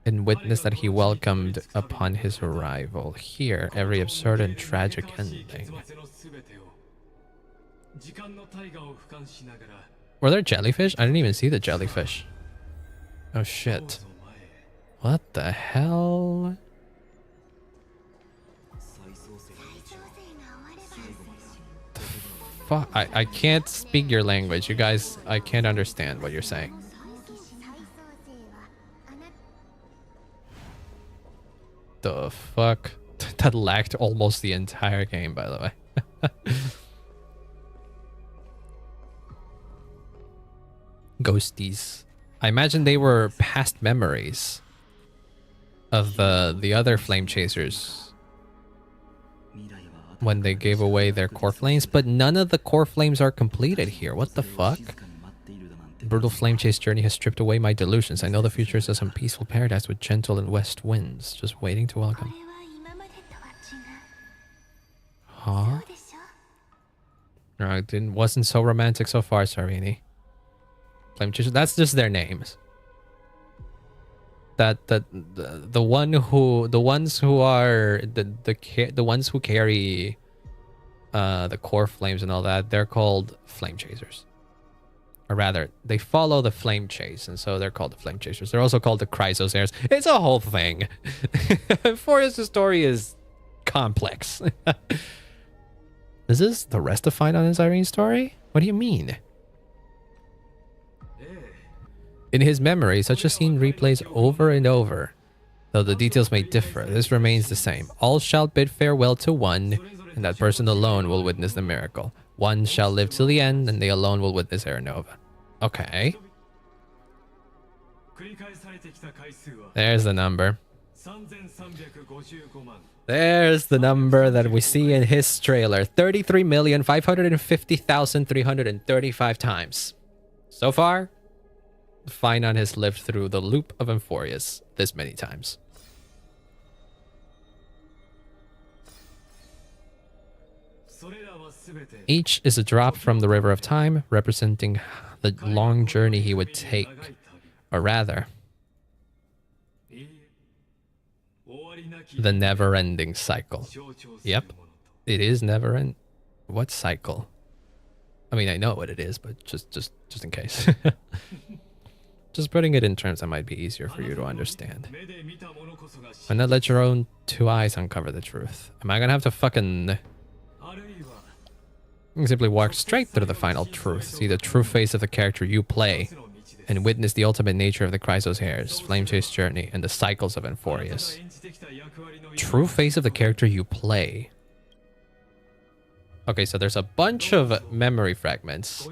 and witness that he welcomed upon his arrival. Here, every absurd and tragic ending. Were there jellyfish? I didn't even see the jellyfish. Oh shit. What the hell? Fuck, I can't speak your language. You guys, I can't understand what you're saying. The fuck? That lagged almost the entire game, by the way. Ghosties. I imagine they were past memories of the other flame chasers when they gave away their core flames, but none of the core flames are completed here. What the fuck? The brutal flame chase journey has stripped away my delusions. I know the future is some peaceful paradise with gentle and west winds, just waiting to welcome. Huh? No, it wasn't so romantic so far, Sarini. Flame chasers, that's just their names. The ones who are the ones who carry the core flames and all that, they're called flame chasers. Or rather, they follow the flame chase, and so they're called the flame chasers. They're also called the Chrysos. It's a whole thing. Forest's story is complex. Is this the rest of Phainon and Irene's story? What do you mean? In his memory, such a scene replays over and over. Though the details may differ, this remains the same. All shall bid farewell to one, and that person alone will witness the miracle. One shall live till the end, and they alone will witness Aranova. Okay. There's the number. There's the number that we see in his trailer. 33,550,335 times. So far, Phainon has lived through the loop of Emphorius this many times. Each is a drop from the river of time, representing the long journey he would take. Or rather, the never-ending cycle. Yep, it is never-ending. What cycle? I mean, I know what it is, but just in case. Just putting it in terms that might be easier for you to understand. Why not let your own two eyes uncover the truth? Am I gonna have to fucking... You can simply walk straight through the final truth, see the true face of the character you play, and witness the ultimate nature of the Chrysos Hairs, Flame Chase journey, and the cycles of Emphorius. True face of the character you play. Okay, so there's a bunch of memory fragments.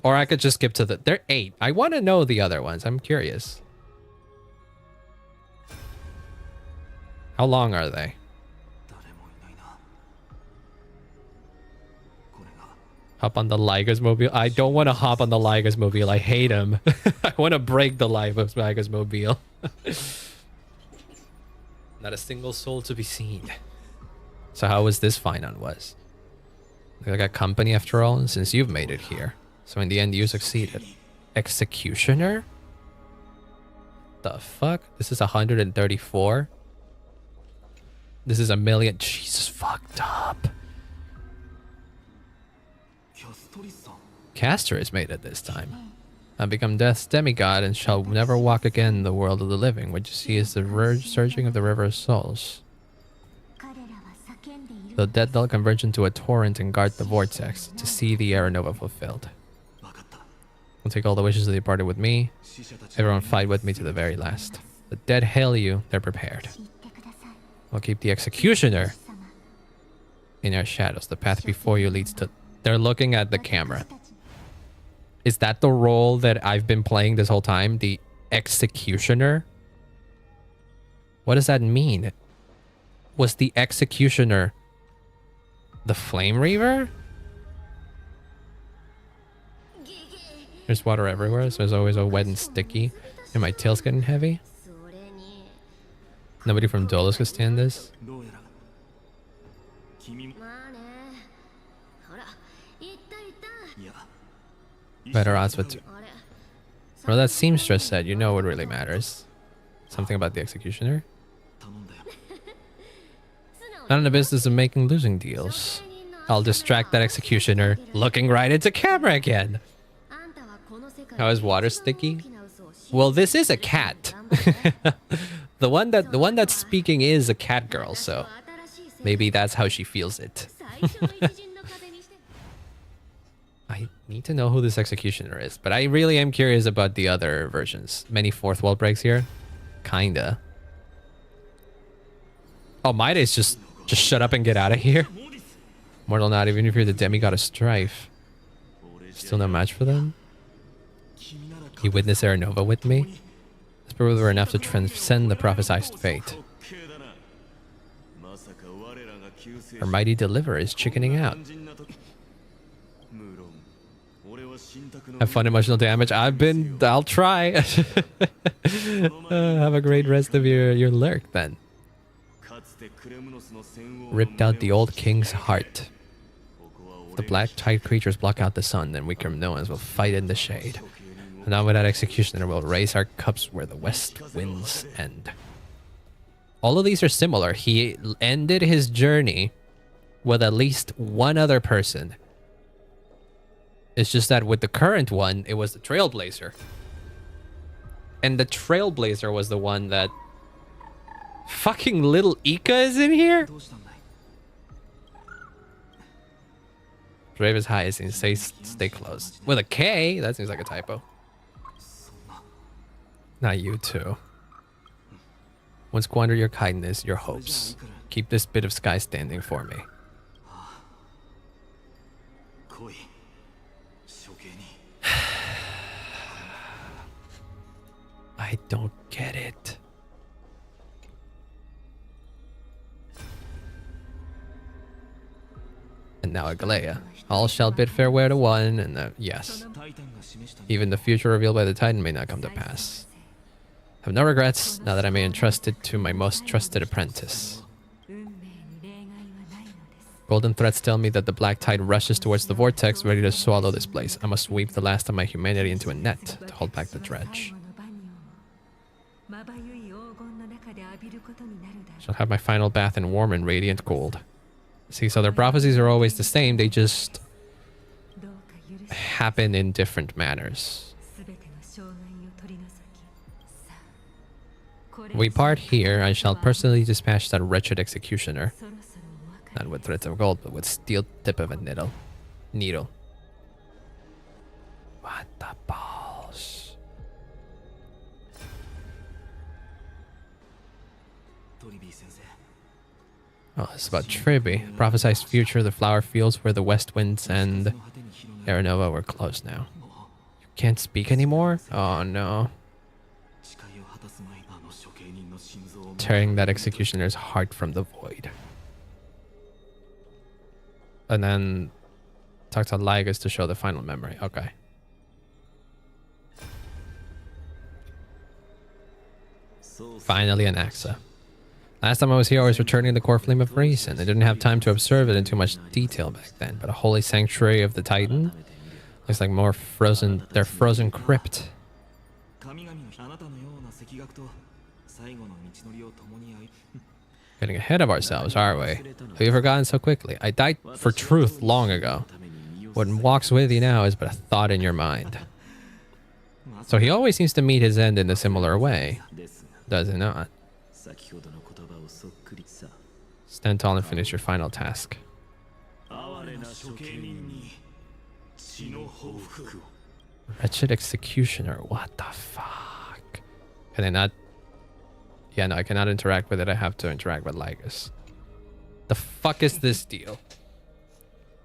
Or I could just skip to the... There are 8. I want to know the other ones. I'm curious. How long are they? Hop on the Liger's mobile. I don't want to hop on the Liger's mobile. I hate him. I want to break the life of Liger's mobile. Not a single soul to be seen. So how was this Phainon was? Like a company after all, since you've made it here. So in the end you succeeded. Executioner? The fuck? This is 134? This is 1,000,000. Jesus, fucked up. Castor has made it this time. I've become Death's demigod and shall never walk again in the world of the living. What you see is the surging of the river of souls. The dead they'll converge into a torrent and guard the vortex to see the Aranova fulfilled. I'll take all the wishes of the departed with me. Everyone fight with me to the very last. The dead hail you, they're prepared. I'll keep the executioner in our shadows. The path before you leads to... They're looking at the camera. Is that the role that I've been playing this whole time? The executioner? What does that mean? Was the executioner the Flame Reaver? There's water everywhere, so there's always a wet and sticky. And my tail's getting heavy. Nobody from Dolos could stand this. Better odds with... Well, that seamstress said, you know what really matters. Something about the executioner. Not in the business of making losing deals. I'll distract that executioner, looking right into camera again. How is water sticky? Well, this is a cat. the one that's speaking is a cat girl, so maybe that's how she feels it. I need to know who this executioner is, but I really am curious about the other versions. Many fourth wall breaks here? Kinda. Oh, Midas just shut up and get out of here. Mortal not, even if you're the demigod of strife. Still no match for them? You witness Aranova with me? This proof were enough to transcend the prophesied fate. Our mighty deliverer is chickening out. Have fun, emotional damage. I'll try. Have a great rest of your lurk then. Ripped out the old king's heart. If the black tide creatures block out the sun, then we Minoans will fight in the shade. And now without executioner, we'll raise our cups where the west winds end. All of these are similar. He ended his journey with at least one other person. It's just that with the current one, it was the Trailblazer. And the Trailblazer was the one that... Fucking little Ika is in here? Brave as high as stay close. With a K? That seems like a typo. Not you too. Won't squander your kindness, your hopes. Keep this bit of sky standing for me. I don't get it. And now Agalea. All shall bid farewell to one, and yes. Even the future revealed by the Titan may not come to pass. Have no regrets, now that I may entrust it to my most trusted apprentice. Golden threads tell me that the black tide rushes towards the vortex, ready to swallow this place. I must weave the last of my humanity into a net to hold back the dredge. Shall have my final bath in warm and radiant gold. See, so their prophecies are always the same, they just happen in different manners. We part here. I shall personally dispatch that wretched executioner. Not with threads of gold, but with steel tip of a needle. What the balls? Oh, it's about Triby. Prophesized future, the flower fields where the west winds and Aranova were close now. You can't speak anymore? Oh no. Tearing that executioner's heart from the void. And then talk to Lygus to show the final memory. Okay. Finally an Axa. Last time I was here, I was returning the core flame of reason. I didn't have time to observe it in too much detail back then, but a holy sanctuary of the Titan looks like more frozen, their frozen crypt. Getting ahead of ourselves, are we? Have you forgotten so quickly? I died for truth long ago. What walks with you now is but a thought in your mind. So he always seems to meet his end in a similar way, does he not? Stand tall and finish your final task. Wretched executioner, what the fuck? Can I not? Yeah, no, I cannot interact with it. I have to interact with Lygus. The fuck is this deal?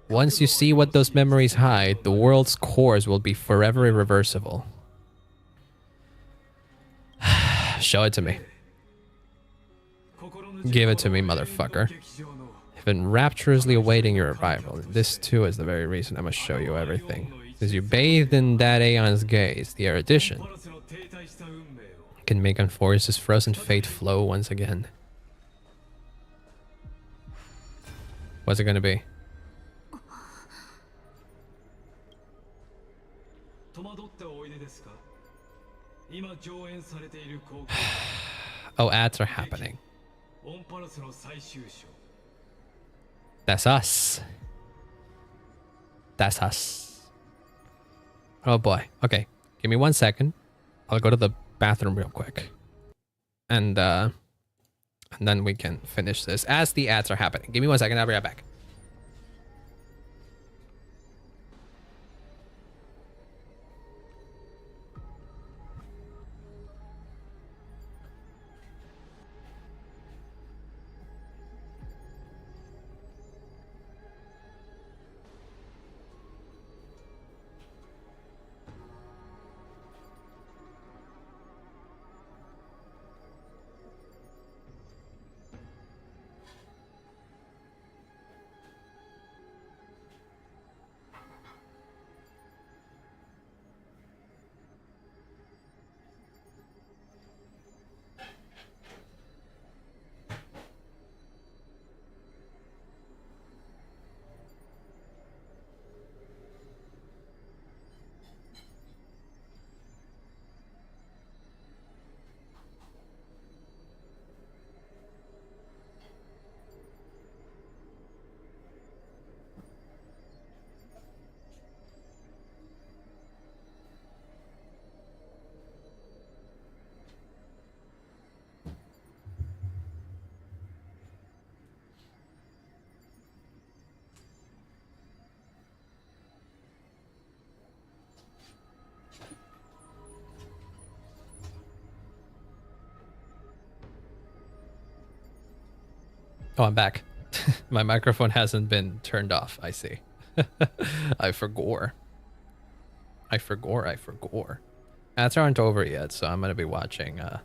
Once you see what those memories hide, the world's cores will be forever irreversible. Show it to me. Give it to me, motherfucker. I've been rapturously awaiting your arrival. This too is the very reason I must show you everything. As you bathed in that Aeon's gaze, the erudition can make unforced his frozen fate flow once again. What's it gonna be? Oh, ads are happening. That's us. That's us. Oh boy. Okay. Give me 1 second. I'll go to the bathroom real quick. And then we can finish this as the ads are happening. Give me 1 second. I'll be right back. Oh, I'm back. My microphone hasn't been turned off. I see. I forgot. I forgot. Ads aren't over yet, so I'm gonna be watching. I'm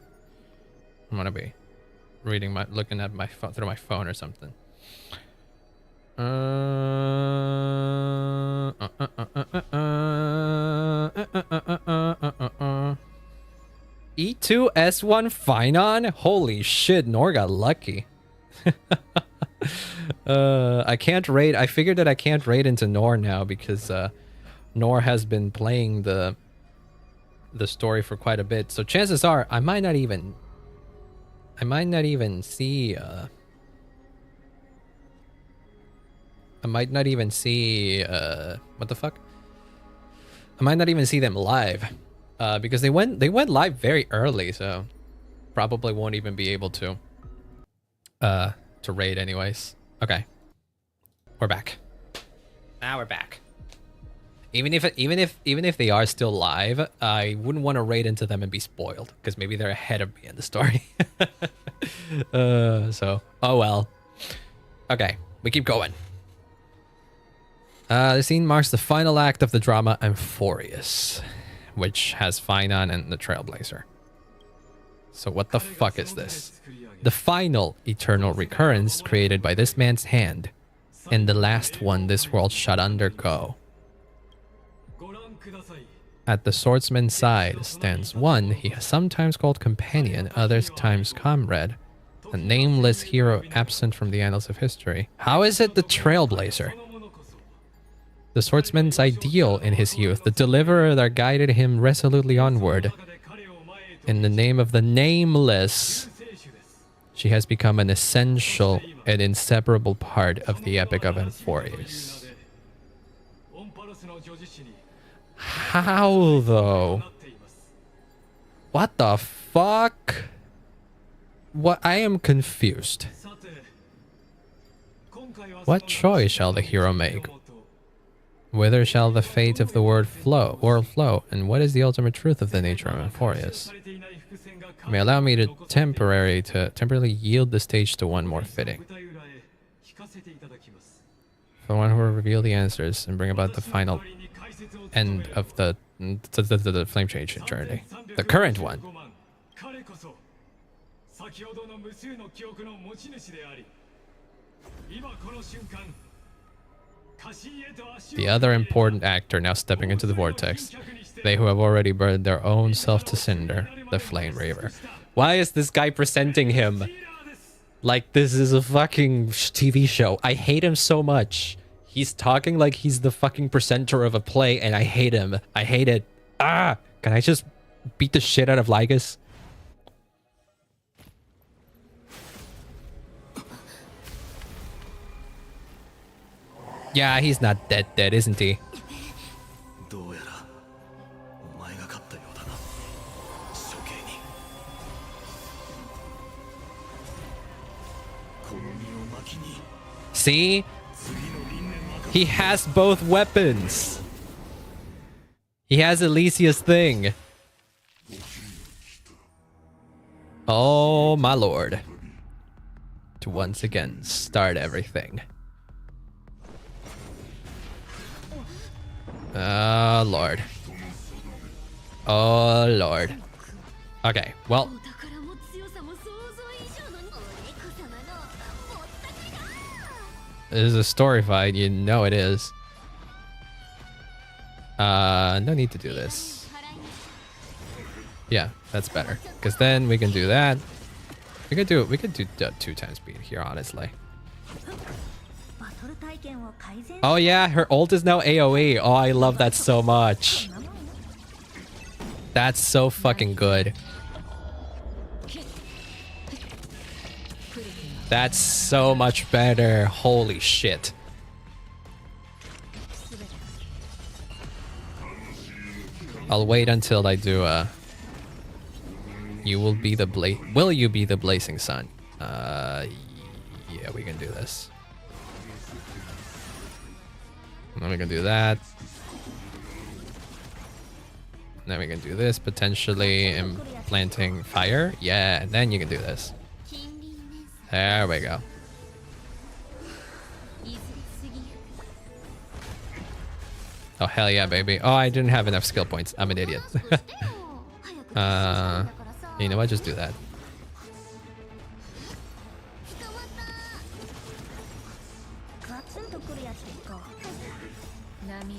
gonna be looking at my phone through my phone or something. E2 S1 Phainon? Holy shit, Nor got lucky. I can't raid. I figured that I can't raid into Nor now because Nor has been playing the story for quite a bit. So chances are I might not even see what the fuck? I might not even see them live. Because they went live very early, so probably won't even be able to raid anyways. Okay. We're back. Now we're back. Even if they are still live, I wouldn't want to raid into them and be spoiled because maybe they're ahead of me in the story. So oh well. Okay, we keep going. The scene marks the final act of the drama Euphorious, which has Phainon and the Trailblazer. So what the fuck is this? The final eternal recurrence created by this man's hand, and the last one this world shall undergo. At the swordsman's side stands one he has sometimes called companion, others times comrade, a nameless hero absent from the annals of history. How is it the Trailblazer? The swordsman's ideal in his youth, the deliverer that guided him resolutely onward. In the name of the nameless, she has become an essential and inseparable part of the epic of Euphorious. How though? What the fuck? What? I am confused. What choice shall the hero make? Whither shall the fate of the world flow, and what is the ultimate truth of the nature of Euphorious? May allow me to temporarily yield the stage to one more fitting. For one who will reveal the answers and bring about the final end of the flame change journey. The current one. The other important actor now stepping into the vortex. They who have already burned their own self to cinder, the Flame Raver. Why is this guy presenting him like this is a fucking TV show? I hate him so much. He's talking like he's the fucking presenter of a play, and I hate him. I hate it. Ah! Can I just beat the shit out of Lygus? Yeah, he's not dead, isn't he? See? He has both weapons. He has Alicia's thing. Oh, my lord. To once again start everything. Oh, lord. Oh, lord. Okay, well. This is a story fight, you know it is. No need to do this. Yeah, that's better. Because then we can do that. We could do 2 times speed here, honestly. Oh yeah, her ult is now AoE. Oh, I love that so much. That's so fucking good. That's so much better. Holy shit. I'll wait until I do you will be the will you be the blazing sun? Yeah, we can do this. Then we can do that. Then we can do this, potentially implanting fire. Yeah, and then you can do this. There we go. Oh, hell yeah, baby. Oh, I didn't have enough skill points. I'm an idiot. You know what? Just do that.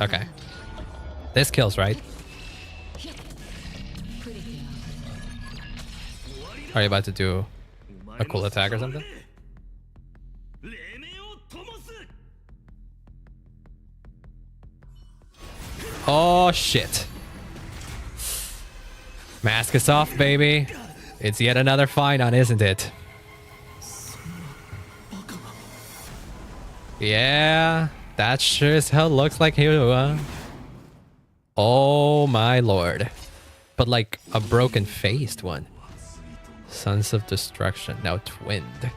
Okay. This kills, right? Are you about to do a cool attack or something? Oh, shit. Mask is off, baby. It's yet another Phainon, isn't it? Yeah, that sure as hell looks like you. Oh my lord. But like a broken-faced one. Sons of Destruction, now twinned.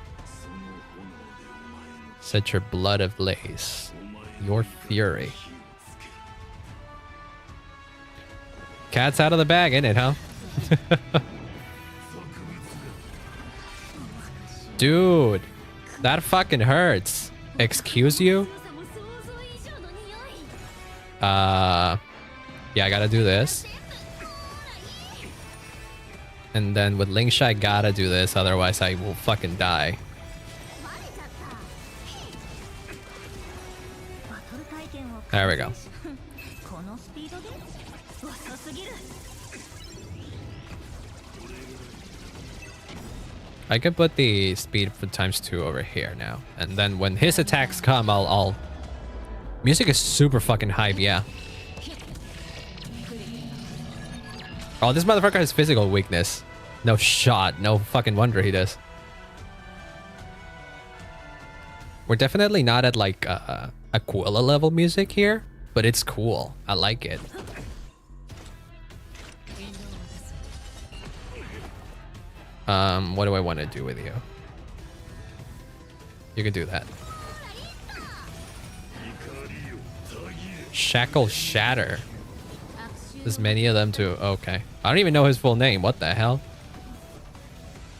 Set your blood ablaze. Your fury. Cat's out of the bag, innit, huh? Dude, that fucking hurts. Excuse you? Yeah, I gotta do this. And then with Lingsha, I gotta do this, otherwise I will fucking die. There we go. I could put the speed for ×2 over here now. And then when his attacks come, I'll... Music is super fucking hype, yeah. Oh, this motherfucker has physical weakness. No shot. No fucking wonder he does. We're definitely not at like Aquila level music here, but it's cool. I like it. What do I want to do with you? You can do that. Shackle Shatter. There's many of them too. Okay. I don't even know his full name. What the hell?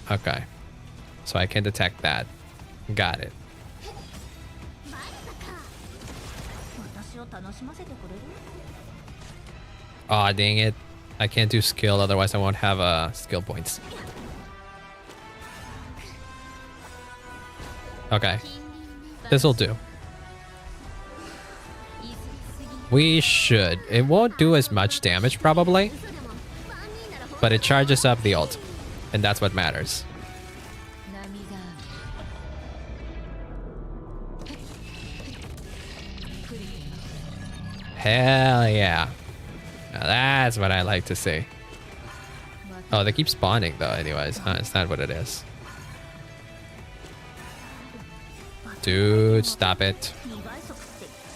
Okay. So I can't attack that. Got it. Aw, dang it. I can't do skill, otherwise I won't have skill points. Okay. This'll do. We should. It won't do as much damage, probably. But it charges up the ult. And that's what matters. Hell yeah. Now that's what I like to see. Oh, they keep spawning though anyways. Huh? It's not what it is. Dude, stop it.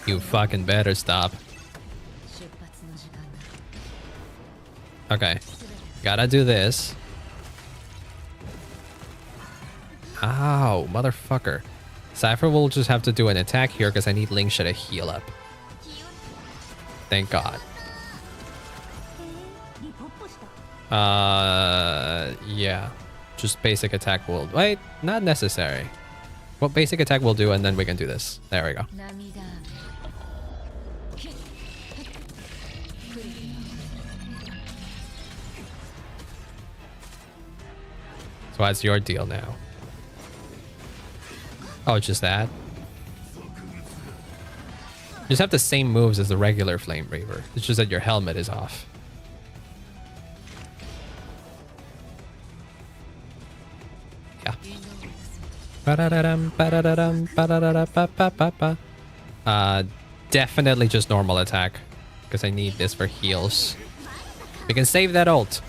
You fucking better stop. Okay. Gotta do this. Ow, motherfucker. Cypher will just have to do an attack here because I need Lingsha to heal up. Thank God. Yeah. Just basic attack will... Wait, not necessary. Well, basic attack will do, and then we can do this. There we go. So what's your deal now? Oh, just that? You just have the same moves as the regular Flame Reaver. It's just that your helmet is off. Yeah. Definitely just normal attack. Because I need this for heals. We can save that ult.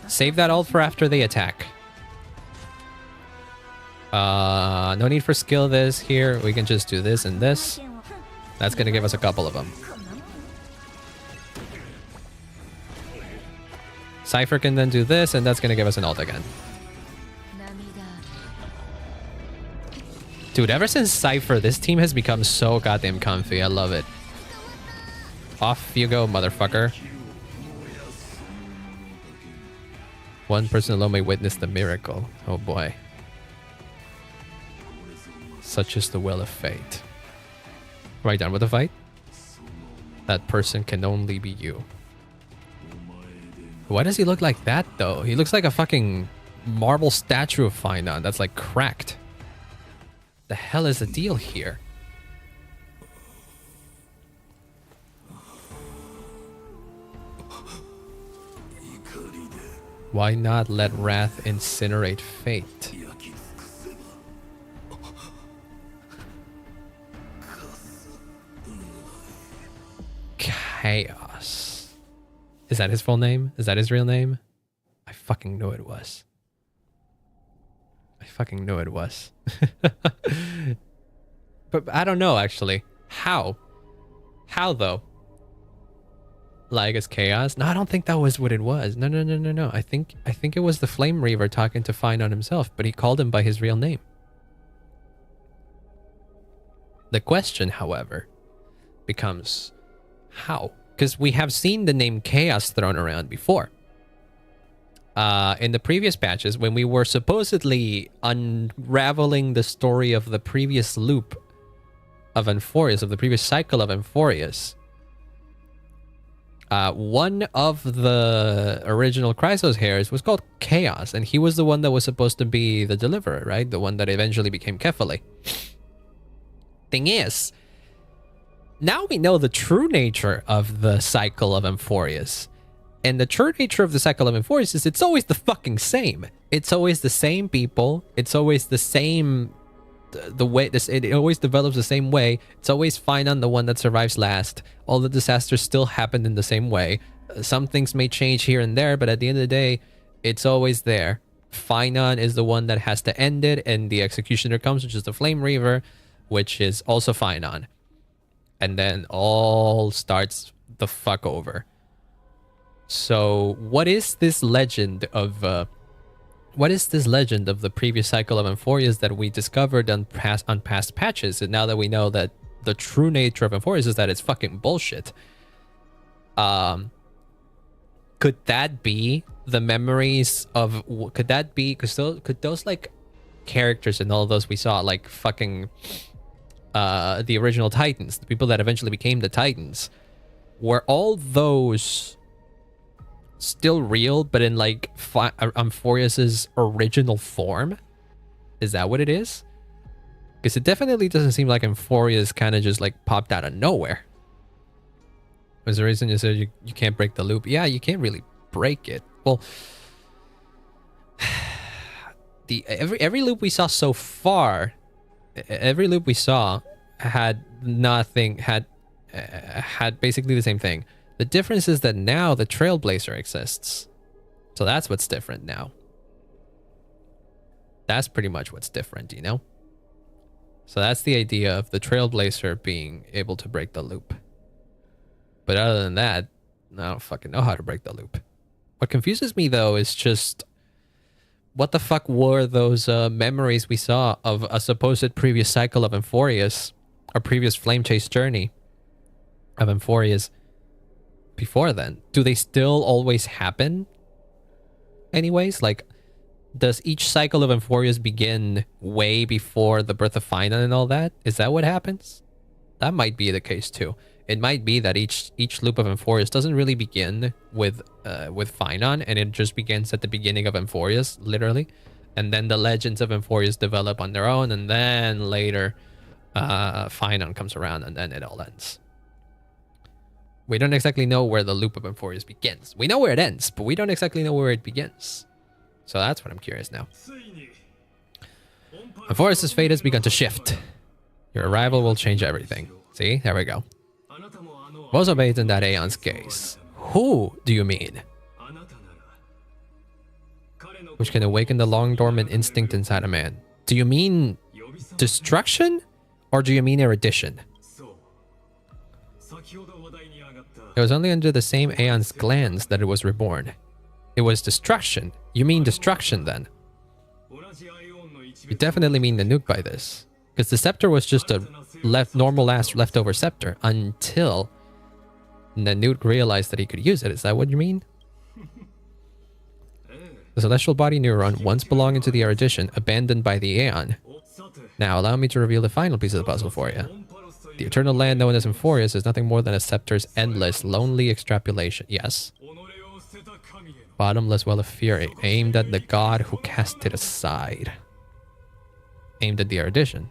Save that ult for after the attack. No need for skill this here. We can just do this and this. That's gonna give us a couple of them. Cypher can then do this, and that's gonna give us an ult again. Dude, ever since Cypher, this team has become so goddamn comfy. I love it. Off you go, motherfucker. One person alone may witness the miracle. Oh boy. Such is the will of fate. Right, done with the fight? That person can only be you. Why does he look like that, though? He looks like a fucking marble statue of Phainon that's like cracked. The hell is the deal here? Why not let wrath incinerate fate? Chaos. Is that his full name? Is that his real name? I fucking knew it was. I fucking knew it was. But I don't know, actually. How? How, though? Like, as chaos? No, I don't think that was what it was. No. I think it was the Flame Reaver talking to Phainon himself, but he called him by his real name. The question, however, becomes how? Because we have seen the name Chaos thrown around before. In the previous patches, when we were supposedly unraveling the story of the previous loop of Amphorius, of the previous cycle of Amphorius, one of the original Chrysos hairs was called Chaos, and he was the one that was supposed to be the deliverer, right? The one that eventually became Kephale. Thing is, now we know the true nature of the cycle of Amphorius. And the true nature of the cycle of Amphorius is it's always the fucking same. It's always the same people. It's always the same... The way this, it always develops the same way. It's always Phainon, the one that survives last. All the disasters still happen in the same way. Some things may change here and there, but at the end of the day, it's always there. Phainon is the one that has to end it, and the executioner comes, which is the Flame Reaver, which is also Phainon. And then all starts the fuck over. So what is this legend of what is this legend of the previous cycle of Amphorius that we discovered on past patches? And now that we know that the true nature of Amphorius is that it's fucking bullshit. Could that be the memories of? Could that be? Could those like characters and all those we saw, like fucking the original Titans, the people that eventually became the Titans, were all those still real, but in like Amphorius's original form? Is that what it is? Because it definitely doesn't seem like Amphorius kind of just like popped out of nowhere. Was the reason you said you can't break the loop? Yeah, you can't really break it. Well, every loop we saw so far, every loop we saw had basically the same thing. The difference is that now the Trailblazer exists. So that's what's different now. That's pretty much what's different, you know? So that's the idea of the Trailblazer being able to break the loop. But other than that, I don't fucking know how to break the loop. What confuses me, though, is just... what the fuck were those memories we saw of a supposed previous cycle of Amphorius, or previous Flame Chase journey of Amphorius before then? Do they still always happen anyways? Like, does each cycle of Amphorius begin way before the birth of Phainon and all that? Is that what happens? That might be the case too. It might be that each loop of Amphorius doesn't really begin with Phainon, and it just begins at the beginning of Amphorius, literally. And then the legends of Amphorius develop on their own, and then later Phainon comes around, and then it all ends. We don't exactly know where the loop of Amphorius begins. We know where it ends, but we don't exactly know where it begins. So that's what I'm curious now. Amphorius' fate has begun to shift. Your arrival will change everything. See? There we go. Was obeyed in that Aeon's gaze. Who do you mean? Which can awaken the long dormant instinct inside a man. Do you mean destruction? Or do you mean erudition? It was only under the same Aeon's glands that it was reborn. It was destruction. You mean destruction then? You definitely mean the nuke by this. Because the scepter was just a normal ass leftover scepter until Nanute realized that he could use it. Is that what you mean? The celestial body neuron, once belonging to the erudition, abandoned by the Aeon. Now allow me to reveal the final piece of the puzzle for you. The eternal land known as Emphorius is nothing more than a scepter's endless, lonely extrapolation. Yes. Bottomless well of fear aimed at the god who cast it aside. Aimed at the erudition.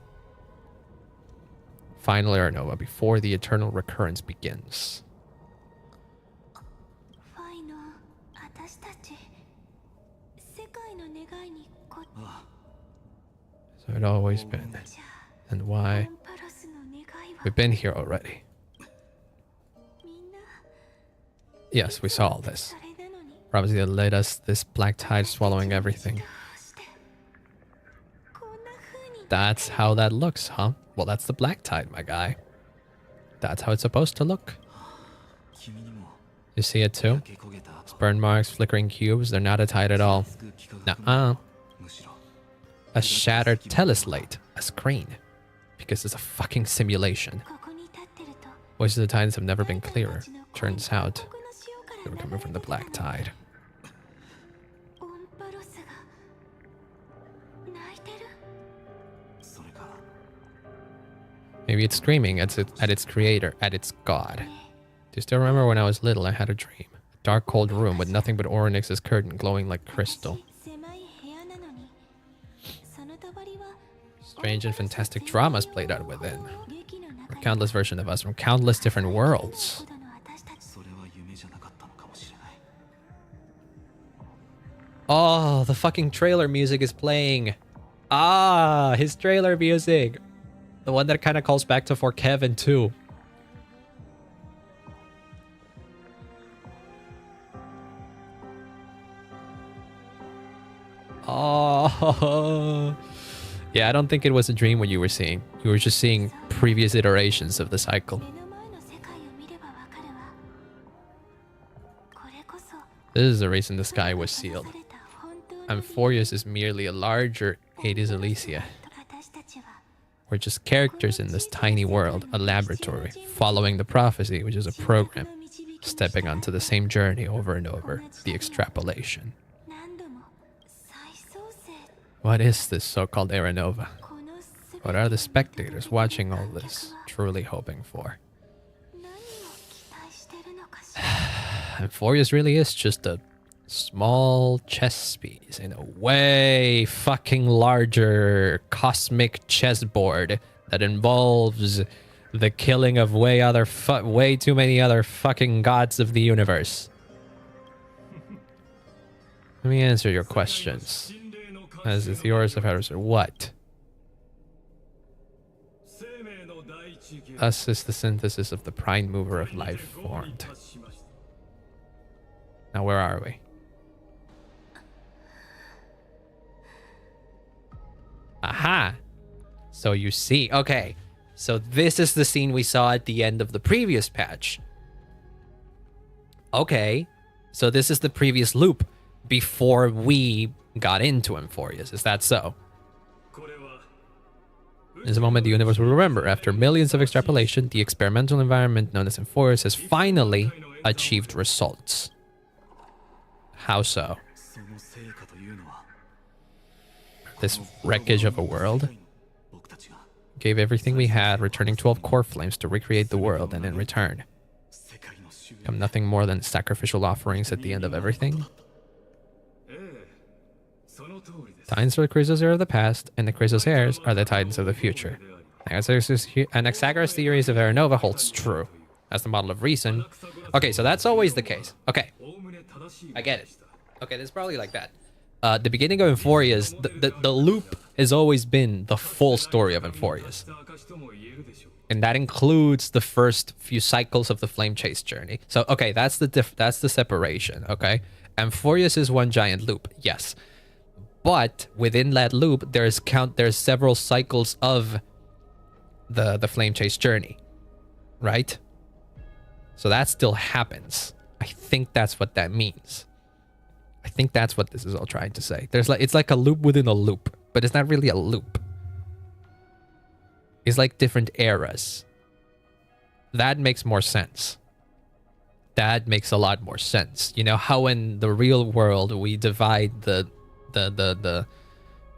Final Aranova before the eternal recurrence begins. So it always been. And why? We've been here already. Yes, we saw all this. Prophecy that led us this black tide swallowing everything. That's how that looks, huh? Well, that's the black tide, my guy. That's how it's supposed to look. You see it too? It's burn marks, flickering cubes, they're not a tide at all. Nuh-uh. A shattered teleslate, a screen. Because it's a fucking simulation. Voices of the tides have never been clearer. Turns out, they were coming from the black tide. Maybe it's screaming at its creator, at its god. Do you still remember when I was little, I had a dream? A dark, cold room with nothing but Orynyx's curtain glowing like crystal. Strange and fantastic dramas played out within. A countless version of us from countless different worlds. Oh, the fucking trailer music is playing. Ah, his trailer music. The one that kind of calls back to For Kevin too. Oh. Yeah, I don't think it was a dream what you were seeing. You were just seeing previous iterations of the cycle. This is the reason the sky was sealed. Emphorius is merely a larger Hades Elysia. We're just characters in this tiny world, a laboratory, following the prophecy, which is a program, stepping onto the same journey over and over, the extrapolation. What is this so-called Aranova? What are the spectators watching all this truly hoping for? Emphorius really is just a small chess piece in a way fucking larger cosmic chessboard that involves the killing of way too many other fucking gods of the universe. Let me answer your questions. As the theorists of Heresy, what? Us is the synthesis of the prime mover of life formed. Now where are we? Aha! So you see, okay. So this is the scene we saw at the end of the previous patch. Okay. So this is the previous loop before we got into Emphorius. Is that so? Is a moment the universe will remember. After millions of extrapolation, the experimental environment known as Emphorius has finally achieved results. How so? This wreckage of a world gave everything we had, returning 12 core flames to recreate the world, and in return, come nothing more than sacrificial offerings at the end of everything. Titans are the Chrysos of the past, and the Chrysos heirs are the Titans of the future. Anaxagoras' theories of Aranova holds true. As the model of reason. Okay, so that's always the case. Okay. I get it. Okay, it's probably like that. The beginning of Emphorius, the loop has always been the full story of Emphorius. And that includes the first few cycles of the Flame Chase journey. So, okay, that's the separation, okay? Emphorius is one giant loop, yes. But within that loop, there's several cycles of the Flame Chase journey, right? So that still happens. I think that's what that means. I think that's what this is all trying to say. It's like a loop within a loop, but it's not really a loop. It's like different eras. That makes more sense. That makes a lot more sense. You know how in the real world we divide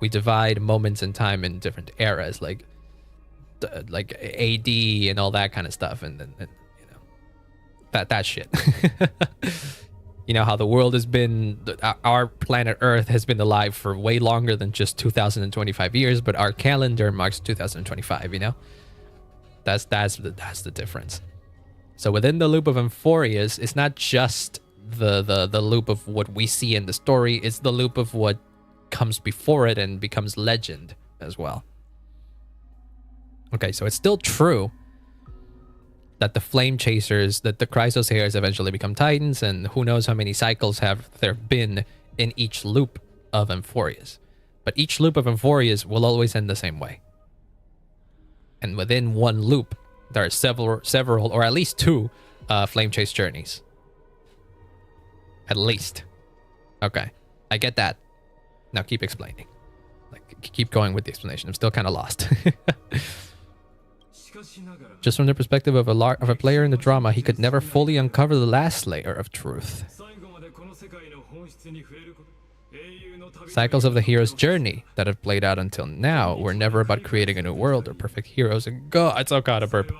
we divide moments in time in different eras. Like like AD and all that kind of stuff, and then you know that shit. You know how the world has been, our planet Earth has been alive for way longer than just 2025 years, but our calendar marks 2025. You know, that's the difference. So within the loop of Amphorius, it's not just the loop of what we see in the story, it's the loop of what comes before it and becomes legend as well. Okay, so it's still true that the flame chasers, that the Chrysos heirs eventually become titans, and who knows how many cycles have there been in each loop of Amphorius. But each loop of Amphorius will always end the same way. And within one loop, there are several, or at least two, flame chase journeys. At least. Okay, I get that. Now keep explaining. Like, keep going with the explanation. I'm still kind of lost. Just from the perspective of a player in the drama, he could never fully uncover the last layer of truth. Cycles of the hero's journey that have played out until now were never about creating a new world or perfect heroes and gods. Oh god, a burp.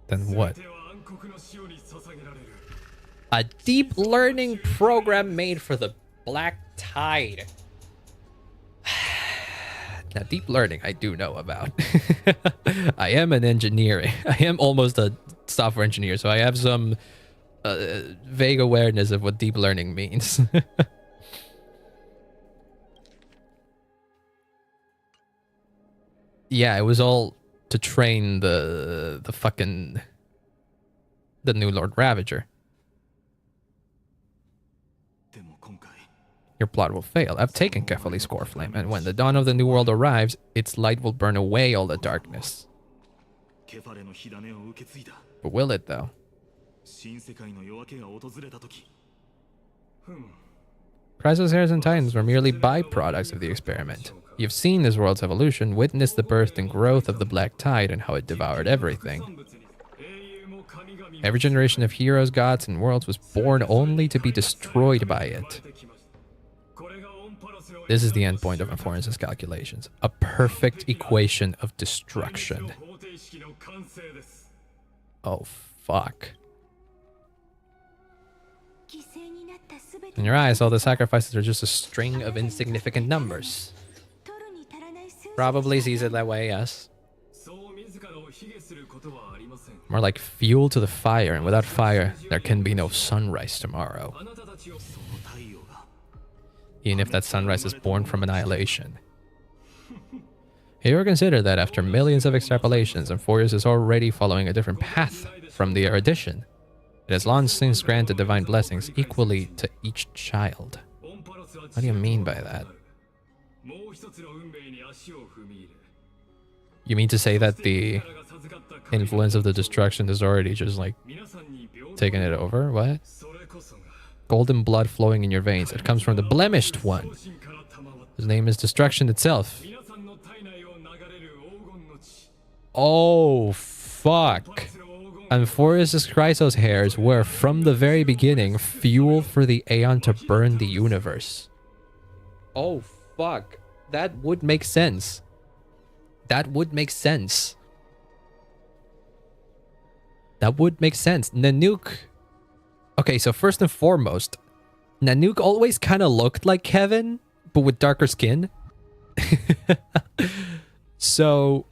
Then what? A deep learning program made for the Black Tide. Now, deep learning, I do know about. I am an engineer. I am almost a software engineer, so I have some vague awareness of what deep learning means. Yeah, it was all to train the new Lord Ravager. Your plot will fail. I've taken carefully Scoreflame, and when the dawn of the new world arrives, its light will burn away all the darkness. But will it, though? Chrysos heirs and titans were merely byproducts of the experiment. You've seen this world's evolution, witnessed the birth and growth of the Black Tide and how it devoured everything. Every generation of heroes, gods, and worlds was born only to be destroyed by it. This is the endpoint of Amphorius' calculations. A perfect equation of destruction. Oh, fuck. In your eyes, all the sacrifices are just a string of insignificant numbers. Probably sees it that way, yes. More like fuel to the fire, and without fire, there can be no sunrise tomorrow. Even if that sunrise is born from annihilation. Here consider that after millions of extrapolations, Amphorius is already following a different path from the erudition. It has long since granted divine blessings equally to each child. What do you mean by that? You mean to say that the influence of the destruction is already just like taking it over? What? Golden blood flowing in your veins. It comes from the blemished one. His name is destruction itself. Oh, fuck. Amphorius' Chrysos hairs were, from the very beginning, fuel for the Aeon to burn the universe. Oh, fuck. That would make sense. That would make sense. That would make sense. Nanook... Okay, so first and foremost, Nanook always kind of looked like Kevin, but with darker skin. So,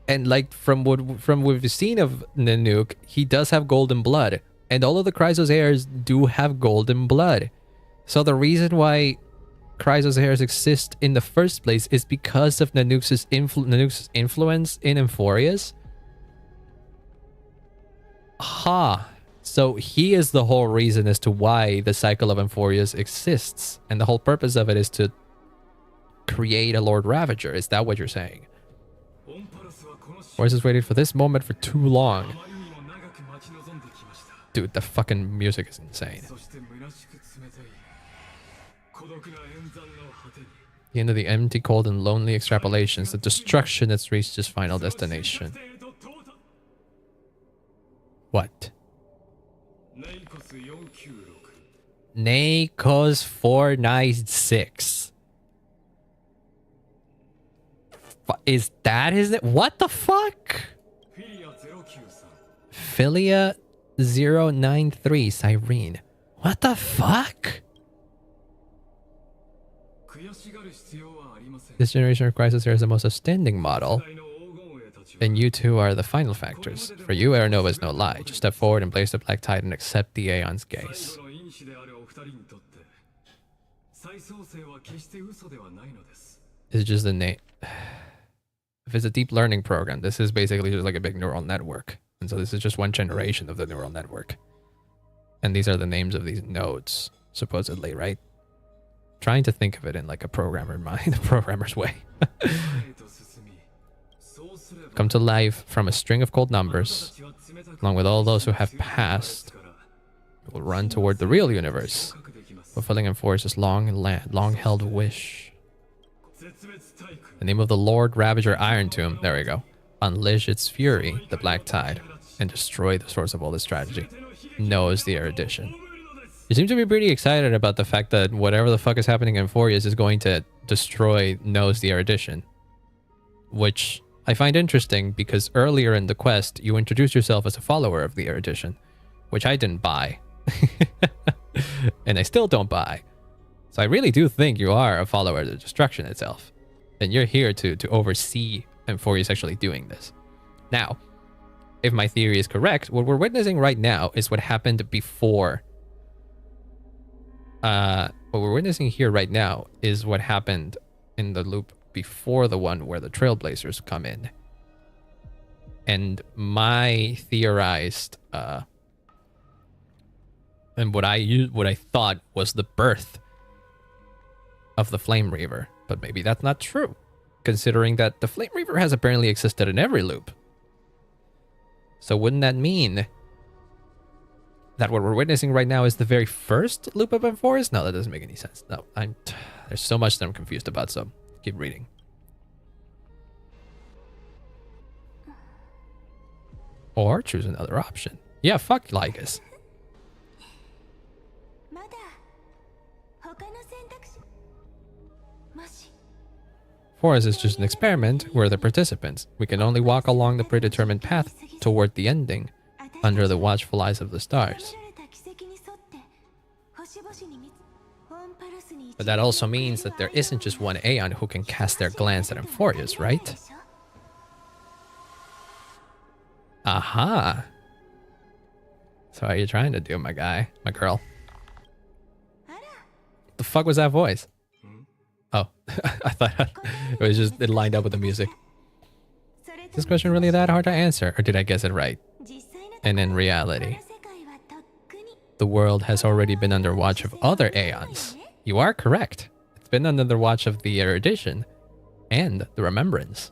and like from what we've seen of Nanook, he does have golden blood, and all of the Chrysos heirs do have golden blood. So the reason why Chrysos heirs exist in the first place is because of Nanook's influence in Amphorius. Ha. So he is the whole reason as to why the cycle of Amphorius exists. And the whole purpose of it is to create a Lord Ravager. Is that what you're saying? Or has waited for this moment for too long? Dude, the fucking music is insane. The end of the empty, cold, and lonely extrapolations. The destruction that's reached its final destination. What? Nakos 496. Is that his name? What the fuck? Philia 093 Cyrene. What the fuck? This generation of Crisis here is the most outstanding model. And you two are the final factors. For you, Aeronova is no lie. Just step forward and blaze the black tide and accept the Aeon's gaze. It's just a name. If it's a deep learning program, this is basically just like a big neural network. And so this is just one generation of the neural network. And these are the names of these nodes, supposedly, right? Trying to think of it in like a programmer mind, a programmer's way. Come to life from a string of cold numbers, along with all those who have passed, will run toward the real universe, fulfilling and forces long-held wish. The name of the Lord Ravager Iron Tomb, there we go. Unleash its fury, the black tide, and destroy the source of all this tragedy. Knows the erudition. You seem to be pretty excited about the fact that whatever the fuck is happening in Forius is going to destroy Knows the erudition. Which I find interesting because earlier in the quest, you introduced yourself as a follower of the erudition, which I didn't buy. And I still don't buy. So I really do think you are a follower of the destruction itself. And you're here to oversee Amphorius actually doing this. Now, if my theory is correct, what we're witnessing right now is what happened before. What we're witnessing here right now is what happened in the loop before the one where the Trailblazers come in. And my theorized and what I thought was the birth of the Flame Reaver, but maybe that's not true, considering that the Flame Reaver has apparently existed in every loop. So wouldn't that mean that what we're witnessing right now is the very first loop of M4? No, that doesn't make any sense. No, there's so much that I'm confused about, so keep reading. Or choose another option. Yeah, fuck Lycus. Forest is just an experiment. We're the participants. We can only walk along the predetermined path toward the ending, under the watchful eyes of the stars. But that also means that there isn't just one Aeon who can cast their glance at Amphorius, right? Aha! So what are you trying to do, my guy? My girl? The fuck was that voice? Oh, I thought it was just, it lined up with the music. Is this question really that hard to answer, or did I guess it right? And in reality, the world has already been under watch of other Aeons. You are correct. It's been under the watch of the erudition and the remembrance.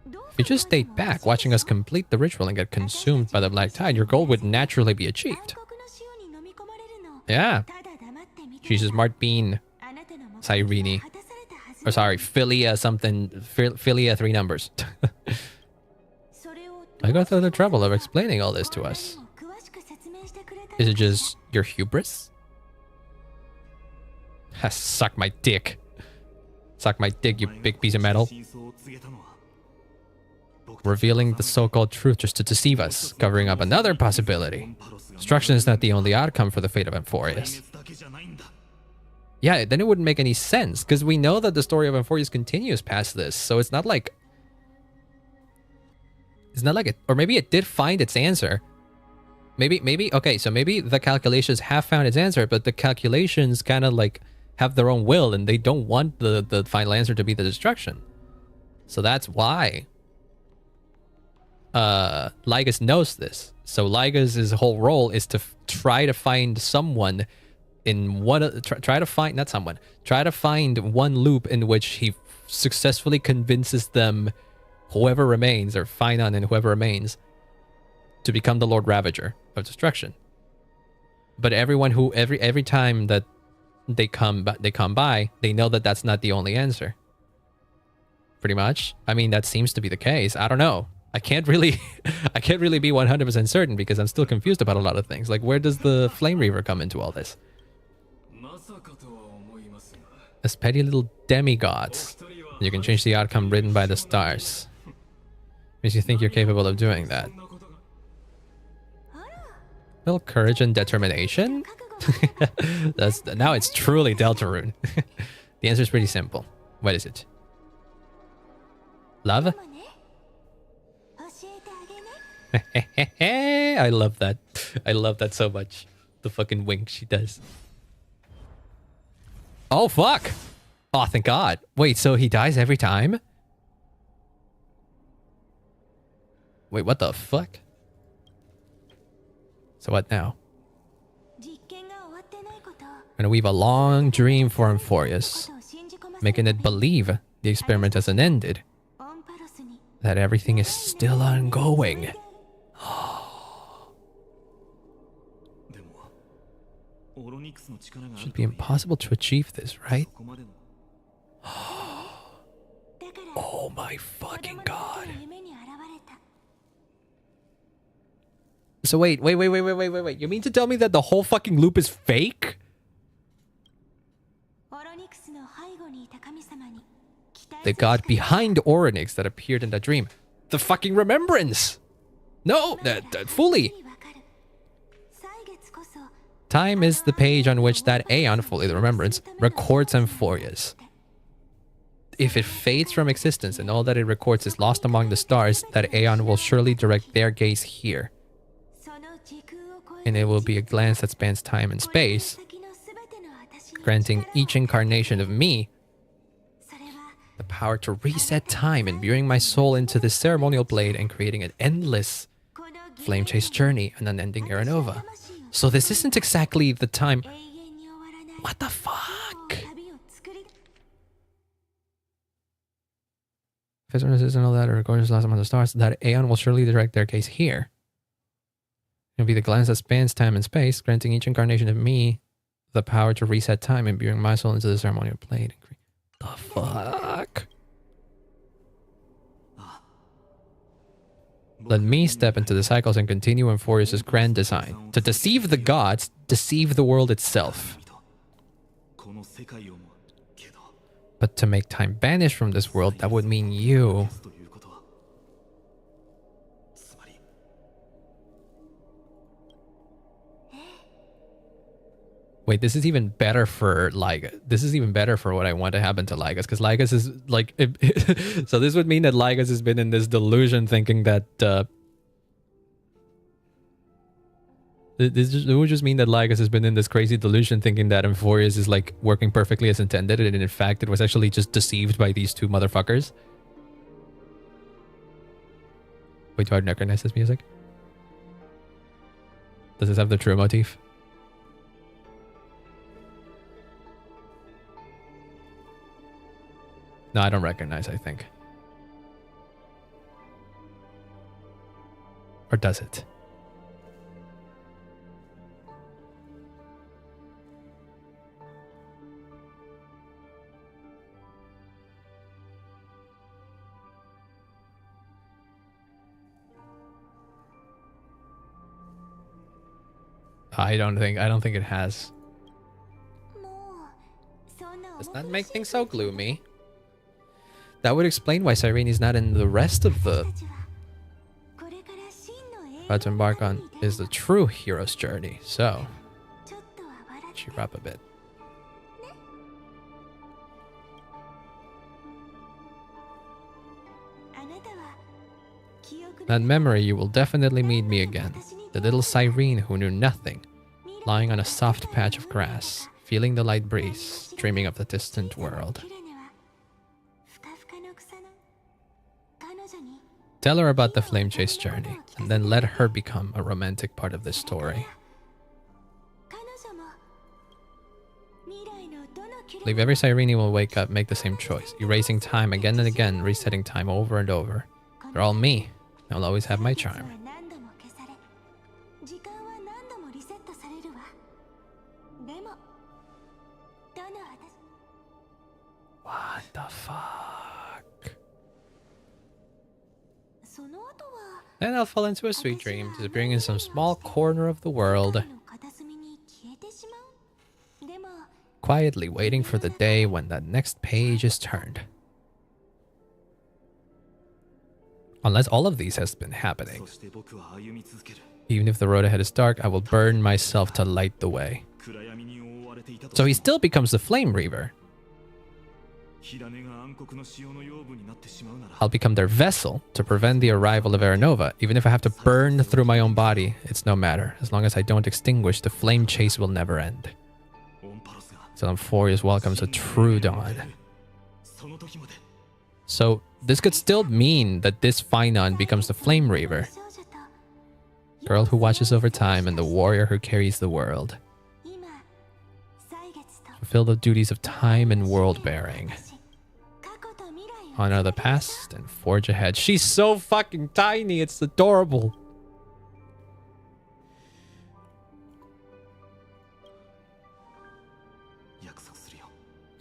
If you just stayed back, watching us complete the ritual and get consumed by the black tide, your goal would naturally be achieved. Yeah. She's a smart bean. Cyrene. Or sorry, Philia something. Philia 3 numbers. I go through the trouble of explaining all this to us. Is it just your hubris? Suck my dick. Suck my dick, you big piece of metal. Revealing the so-called truth just to deceive us, covering up another possibility. Destruction is not the only outcome for the fate of Amphorius. Yeah, then it wouldn't make any sense, because we know that the story of Amphorius continues past this, so it's not like... It's not like it... Or maybe it did find its answer. Maybe... Okay, so maybe the calculations have found its answer, but the calculations kind of like have their own will, and they don't want the final answer to be the destruction. So that's why... Lygus knows this. So Lygus' whole role is to try to find someone in one... Try to find... Not someone. Try to find one loop in which he successfully convinces them, whoever remains, or Phainon and whoever remains, to become the Lord Ravager of Destruction. But everyone who... Every time that they come by, they know that that's not the only answer. Pretty much. I mean, that seems to be the case. I don't know. I can't really be 100% certain because I'm still confused about a lot of things. Like, where does the Flame Reaver come into all this? As petty little demigods. You can change the outcome written by the stars. Makes you think you're capable of doing that. Little courage and determination? Now it's truly Deltarune. The answer is pretty simple. What is it? Love? I love that. I love that so much. The fucking wink she does. Oh, fuck! Oh, thank God. Wait, so he dies every time? Wait, what the fuck? So what now? I'm gonna weave a long dream for Amphorius, making it believe the experiment hasn't ended. That everything is still ongoing. Should be impossible to achieve this, right? Oh my fucking God. So wait. You mean to tell me that the whole fucking loop is fake? The god behind Oryx that appeared in that dream. The fucking remembrance! No, fully. Time is the page on which that Aeon, fully the remembrance, records Amphorius. If it fades from existence and all that it records is lost among the stars, that Aeon will surely direct their gaze here. And it will be a glance that spans time and space, granting each incarnation of me the power to reset time, imbuing my soul into this ceremonial blade and creating an endless flame chase journey and unending era nova. So this isn't exactly the time. What the fuck? Phainon and all that are gorgeous lost among the stars. That Aeon will surely direct their gaze here. It'll be the glance that spans time and space, granting each incarnation of me the power to reset time, imbuing my soul into the ceremonial blade. The fuck? Let me step into the cycles and continue Amphorius' grand design. To deceive the gods, deceive the world itself. But to make time vanish from this world, that would mean you. Wait, this is even better for Lygus. This is even better for what I want to happen to Lygus, because Lygus is like... so this would mean that Lygus has been in this delusion thinking that... it would just mean that Lygus has been in this crazy delusion thinking that Amphorius is like working perfectly as intended, and in fact it was actually just deceived by these two motherfuckers. Wait, do I recognize this music? Does this have the true motif? No, I don't recognize, I think. Or does it? I don't think it has. Does that make things so gloomy? That would explain why Cyrene is not in the rest of the... About to embark on is the true hero's journey, so... cheer up a bit. That memory, you will definitely meet me again. The little Cyrene who knew nothing, lying on a soft patch of grass, feeling the light breeze, dreaming of the distant world. Tell her about the flame chase journey, and then let her become a romantic part of this story. I believe every Cyrene will wake up, make the same choice, erasing time again and again, resetting time over and over. They're all me. I'll always have my charm. What the fuck? Then I'll fall into a sweet dream, disappearing in some small corner of the world. quietly waiting for the day when the next page is turned. Unless all of these has been happening. Even if the road ahead is dark, I will burn myself to light the way. So he still becomes the Flame Reaver. I'll become their vessel to prevent the arrival of Aranova. Even if I have to burn through my own body, it's no matter. As long as I don't extinguish, the flame chase will never end. So Amphorius welcomes a true dawn. So this could still mean that this Phainon becomes the Flame Reaver. Girl who watches over time and the warrior who carries the world. Fulfill the duties of time and world bearing. Honor the past and forge ahead. She's so fucking tiny, it's adorable.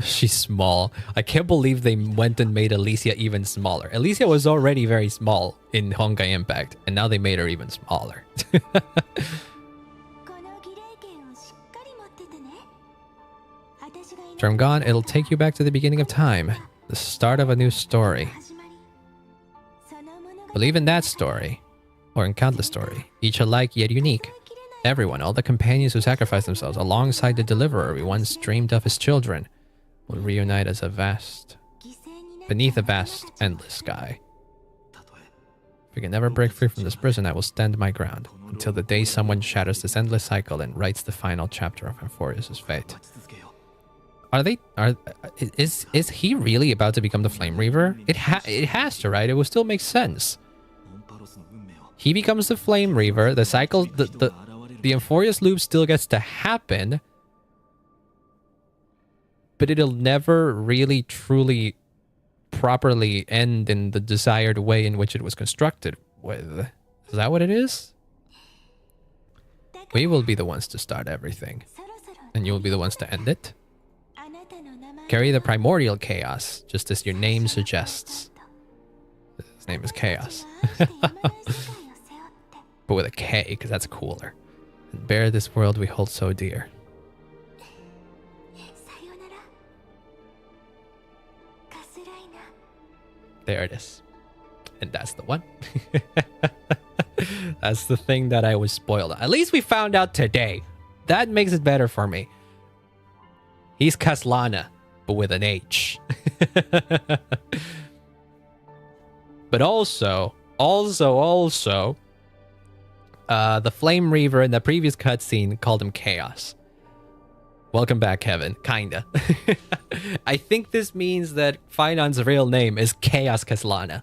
She's small. I can't believe they went and made Alicia even smaller. Alicia was already very small in Honkai Impact, and now they made her even smaller. Term gone, it'll take you back to the beginning of time. The start of a new story. Believe in that story. Or in countless story. Each alike yet unique. Everyone, all the companions who sacrificed themselves alongside the deliverer we once dreamed of as children, will reunite as beneath a vast, endless sky. If we can never break free from this prison, I will stand my ground until the day someone shatters this endless cycle and writes the final chapter of Amphorius' fate. Is he really about to become the Flame Reaver? It has to, right? It will still make sense. He becomes the Flame Reaver. The cycle, the Amphorius loop still gets to happen, but it'll never really, truly, properly end in the desired way in which it was constructed with. Is that what it is? We will be the ones to start everything, and you'll be the ones to end it. Carry the primordial chaos, just as your name suggests. His name is Chaos. But with a K, because that's cooler. And bear this world we hold so dear. There it is. And that's the one. That's the thing that I was spoiled on. At least we found out today. That makes it better for me. He's Kaslana, but with an H. But also, the Flame Reaver in the previous cutscene called him Chaos. Welcome back, Kevin. Kinda. I think this means that Phainon's real name is Chaos Kaslana.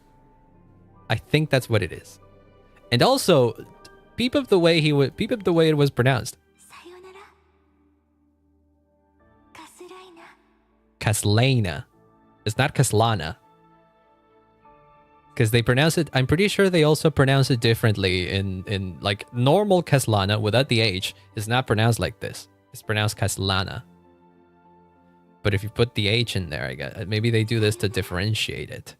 I think that's what it is. And also, peep up the way it was pronounced. Kaslana. It's not Kaslana. Because they pronounce it, I'm pretty sure they also pronounce it differently in like normal Kaslana without the H is not pronounced like this. It's pronounced Kaslana. But if you put the H in there, I guess maybe they do this to differentiate it.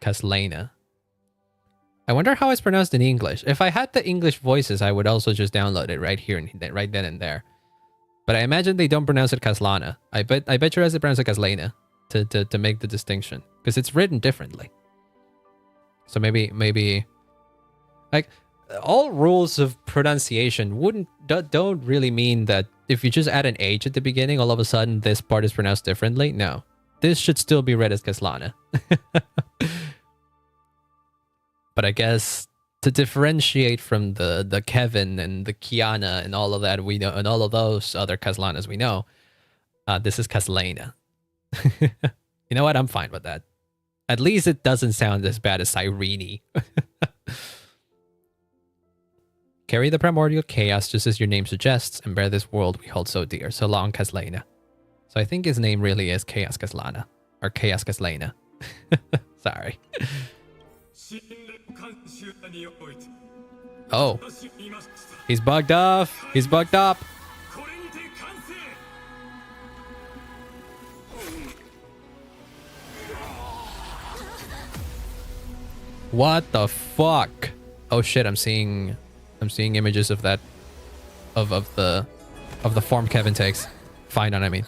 Kaslana. I wonder how it's pronounced in English. If I had the English voices, I would also just download it right here and right then and there. But I imagine they don't pronounce it Kaslana. I bet you guys they pronounce it Kaslana to make the distinction, because it's written differently. So maybe like all rules of pronunciation don't really mean that if you just add an H at the beginning, all of a sudden this part is pronounced differently. No, this should still be read as Kaslana. But I guess to differentiate from the Kevin and the Kiana and all of that we know, and all of those other Kaslanas we know, this is Kaslana. You know what? I'm fine with that. At least it doesn't sound as bad as Cyrene. Carry the primordial chaos just as your name suggests, and bear this world we hold so dear. So long, Kaslana. So I think his name really is Chaos Kaslana. Or Chaos Kaslana. Sorry. Oh. He's bugged off. He's bugged up. What the fuck? Oh shit, I'm seeing images of that of the of the form Kevin takes. Phainon, I mean.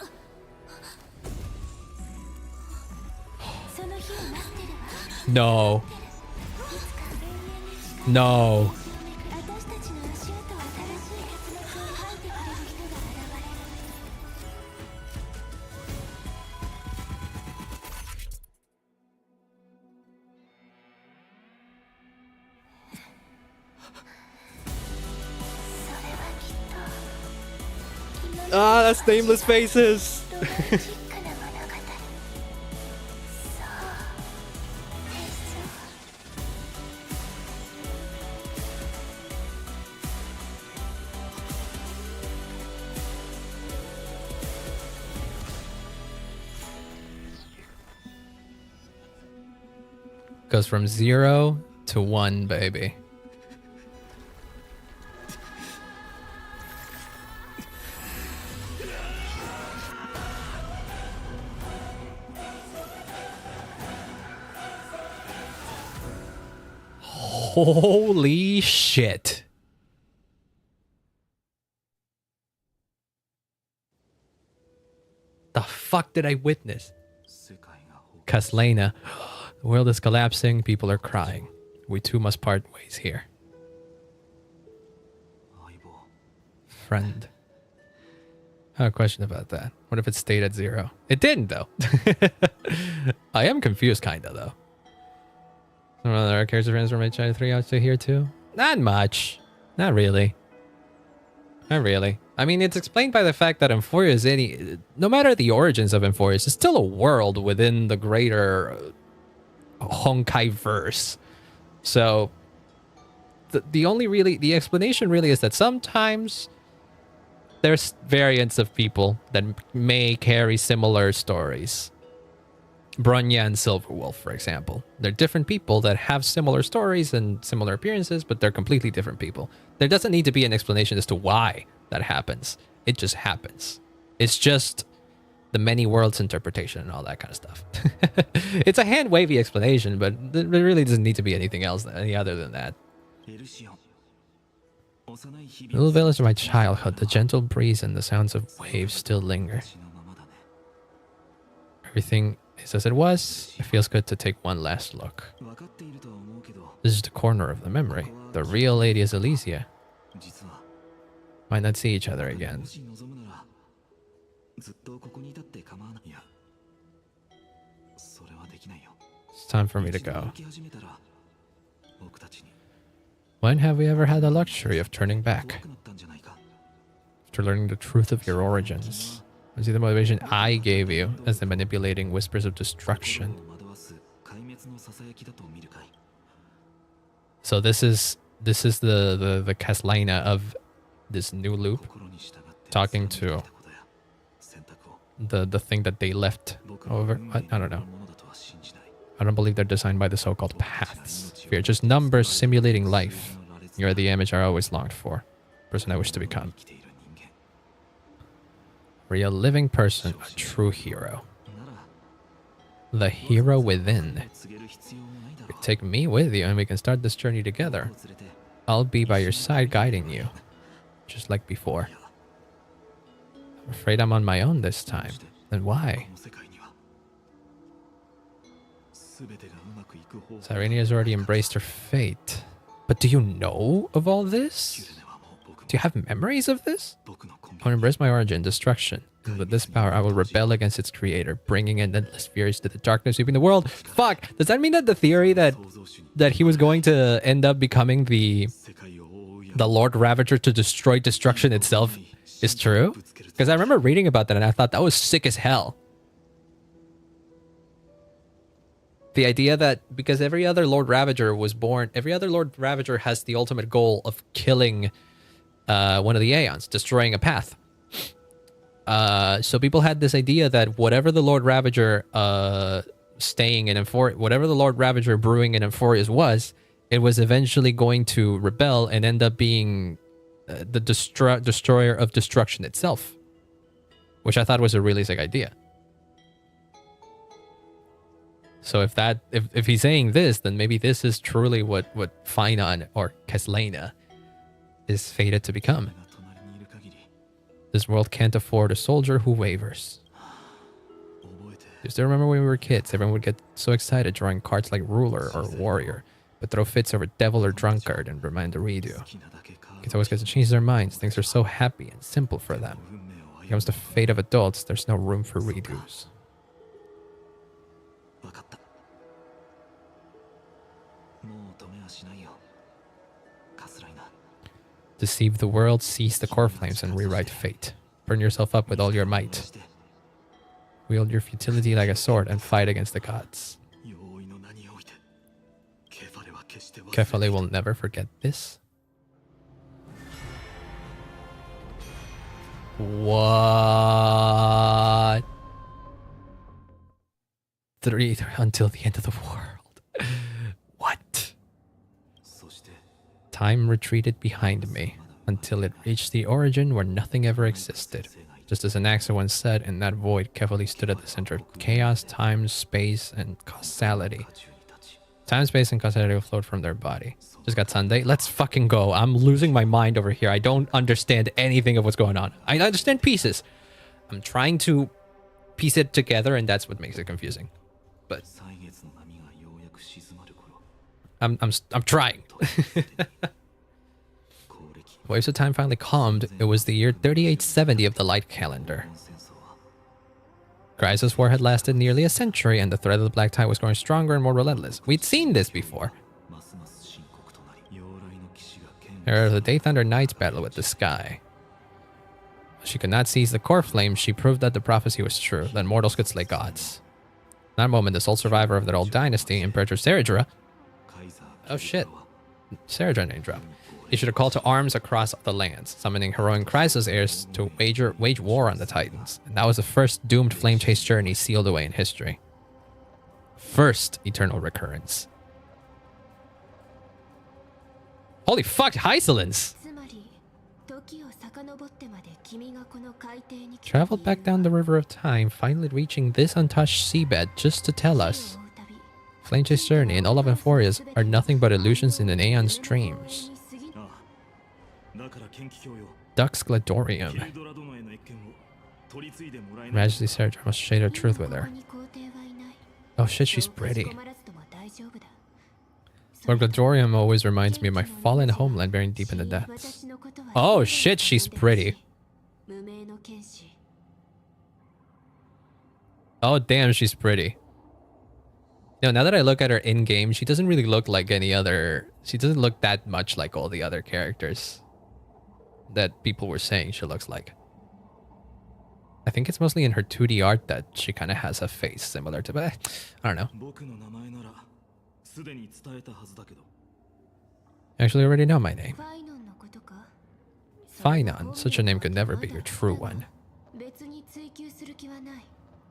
No. No. Ah, that's Nameless Faces. Goes from 0 to 1, baby. Holy shit. The fuck did I witness? Kaslena. The world is collapsing. People are crying. We too must part ways here. Friend. I have a question about that. What if it stayed at 0? It didn't, though. I am confused, kinda, though. Some other character friends from HI 3 out to here too? Not much. Not really. Not really. I mean, it's explained by the fact that Emphorius, no matter the origins of Emphorius, is still a world within the greater Honkai verse. So the explanation really is that sometimes there's variants of people that may carry similar stories. Bronya and Silverwolf, for example. They're different people that have similar stories and similar appearances, but they're completely different people. There doesn't need to be an explanation as to why that happens. It just happens. It's just the many worlds interpretation and all that kind of stuff. It's a hand-wavy explanation, but there really doesn't need to be anything else, any other than that. Little village of my childhood, the gentle breeze and the sounds of waves still linger. Everything is as it was. It feels good to take one last look. This is the corner of the memory. The real Lady is Elysia. Might not see each other again. It's time for me to go. When have we ever had the luxury of turning back? After learning the truth of your origins. I see the motivation I gave you as the manipulating whispers of destruction. So this is the Kaslena of this new loop, talking to the thing that they left over. I don't know. I don't believe they're designed by the so-called paths. Fear just numbers simulating life. You're the image I always longed for, person I wish to become. Real living person, a true hero. The hero within. You take me with you and we can start this journey together. I'll be by your side guiding you, just like before. I'm afraid I'm on my own this time. Then why? Cyrene has already embraced her fate. But do you know of all this? Do you have memories of this? I will embrace my origin, destruction. And with this power, I will rebel against its creator, bringing in endless furies to the darkness sweeping the world. Fuck! Does that mean that the theory that he was going to end up becoming the Lord Ravager to destroy destruction itself is true? Because I remember reading about that and I thought that was sick as hell. The idea that because every other Lord Ravager was born, every other Lord Ravager has the ultimate goal of killing one of the Aeons, destroying a path. So people had this idea that whatever the Lord Ravager staying in Emphorius, whatever the Lord Ravager brewing in Emphorius was, it was eventually going to rebel and end up being the destroyer of destruction itself, which I thought was a really sick idea. So if he's saying this, then maybe this is truly what Phainon or Kaslena is fated to become. This world can't afford a soldier who wavers. You still remember when we were kids, everyone would get so excited drawing cards like ruler or warrior, but throw fits over devil or drunkard and remind the redo. Kids always get to change their minds. Things are so happy and simple for them. When it comes to fate of adults, there's no room for redos. Deceive the world, seize the core flames, and rewrite fate. Burn yourself up with all your might. Wield your futility like a sword and fight against the gods. Kefale will never forget this. What? Three until the end of the world. What? Time retreated behind me until it reached the origin where nothing ever existed. Just as Anaxa once said, in that void, Kefali stood at the center of chaos, time, space, and causality. Time, space, and causality flowed from their body. Just got Sunday. Let's fucking go. I'm losing my mind over here. I don't understand anything of what's going on. I understand pieces. I'm trying to piece it together, and that's what makes it confusing. But I'm trying. Waves of time finally calmed. It was the year 3870 of the light calendar. Crisis War had lasted nearly a century, and the threat of the black tide was growing stronger and more relentless. We'd seen this before. Era of the Day Thunder Knights battle with the sky. She could not seize the core flame. She proved that the prophecy was true, that mortals could slay gods. In that moment, the sole survivor of that old dynasty, Imperator Seridra... Oh shit. Seridra name drop. Issued a call to arms across the lands, summoning heroic Crisis heirs to wage war on the Titans. And that was the first doomed flame chase journey sealed away in history. First eternal recurrence. Holy fuck, Hysolence! Traveled back down the river of time, finally reaching this untouched seabed just to tell us. Flame chase journey and all of Emphorias are nothing but illusions in an aeon's dreams. Dux Gladorium. Majesty Seridra must shade her truth with her. Oh shit, she's pretty. Lord Gladorium always reminds me of my fallen homeland buried deep in the depths. Oh shit, she's pretty. Oh damn, she's pretty. You know, now that I look at her in-game, she doesn't really look like any other... She doesn't look that much like all the other characters that people were saying she looks like. I think it's mostly in her 2D art that she kind of has a face similar to... But I don't know. I actually already know my name. Phainon. Such a name could never be your true one.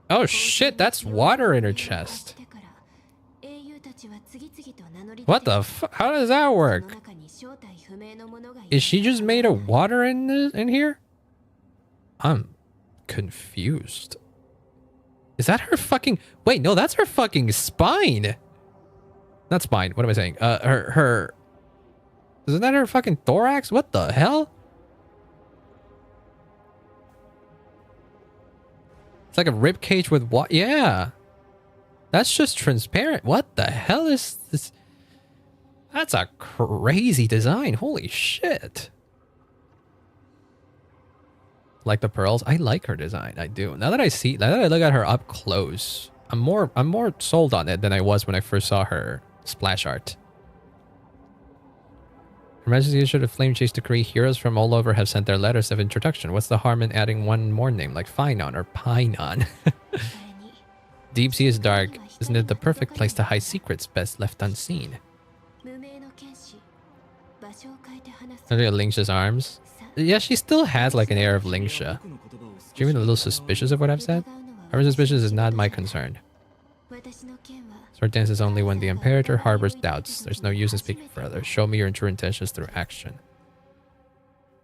Oh shit, that's water in her chest. What the fuck? How does that work? Is she just made of water in here? I'm confused. Is that her fucking... Wait, no, that's her fucking spine. Not spine. What am I saying? Her... Isn't that her fucking thorax? What the hell? It's like a rib cage with what? Yeah. That's just transparent. What the hell is this? That's a crazy design. Holy shit. Like the pearls. I like her design. I do. Now that I look at her up close, I'm more sold on it than I was when I first saw her splash art. Her Majesty issued a flame chase decree. Heroes from all over have sent their letters of introduction. What's the harm in adding one more name like Phainon or Phainon? Deep sea is dark. Isn't it the perfect place to hide secrets best left unseen? Look at Lingsha's arms. Yeah, she still has like an air of Lingsha. You're even a little suspicious of what I've said? However, suspicious is not my concern. Sword dance is only when the Imperator harbors doubts. There's no use in speaking further. Show me your true intentions through action.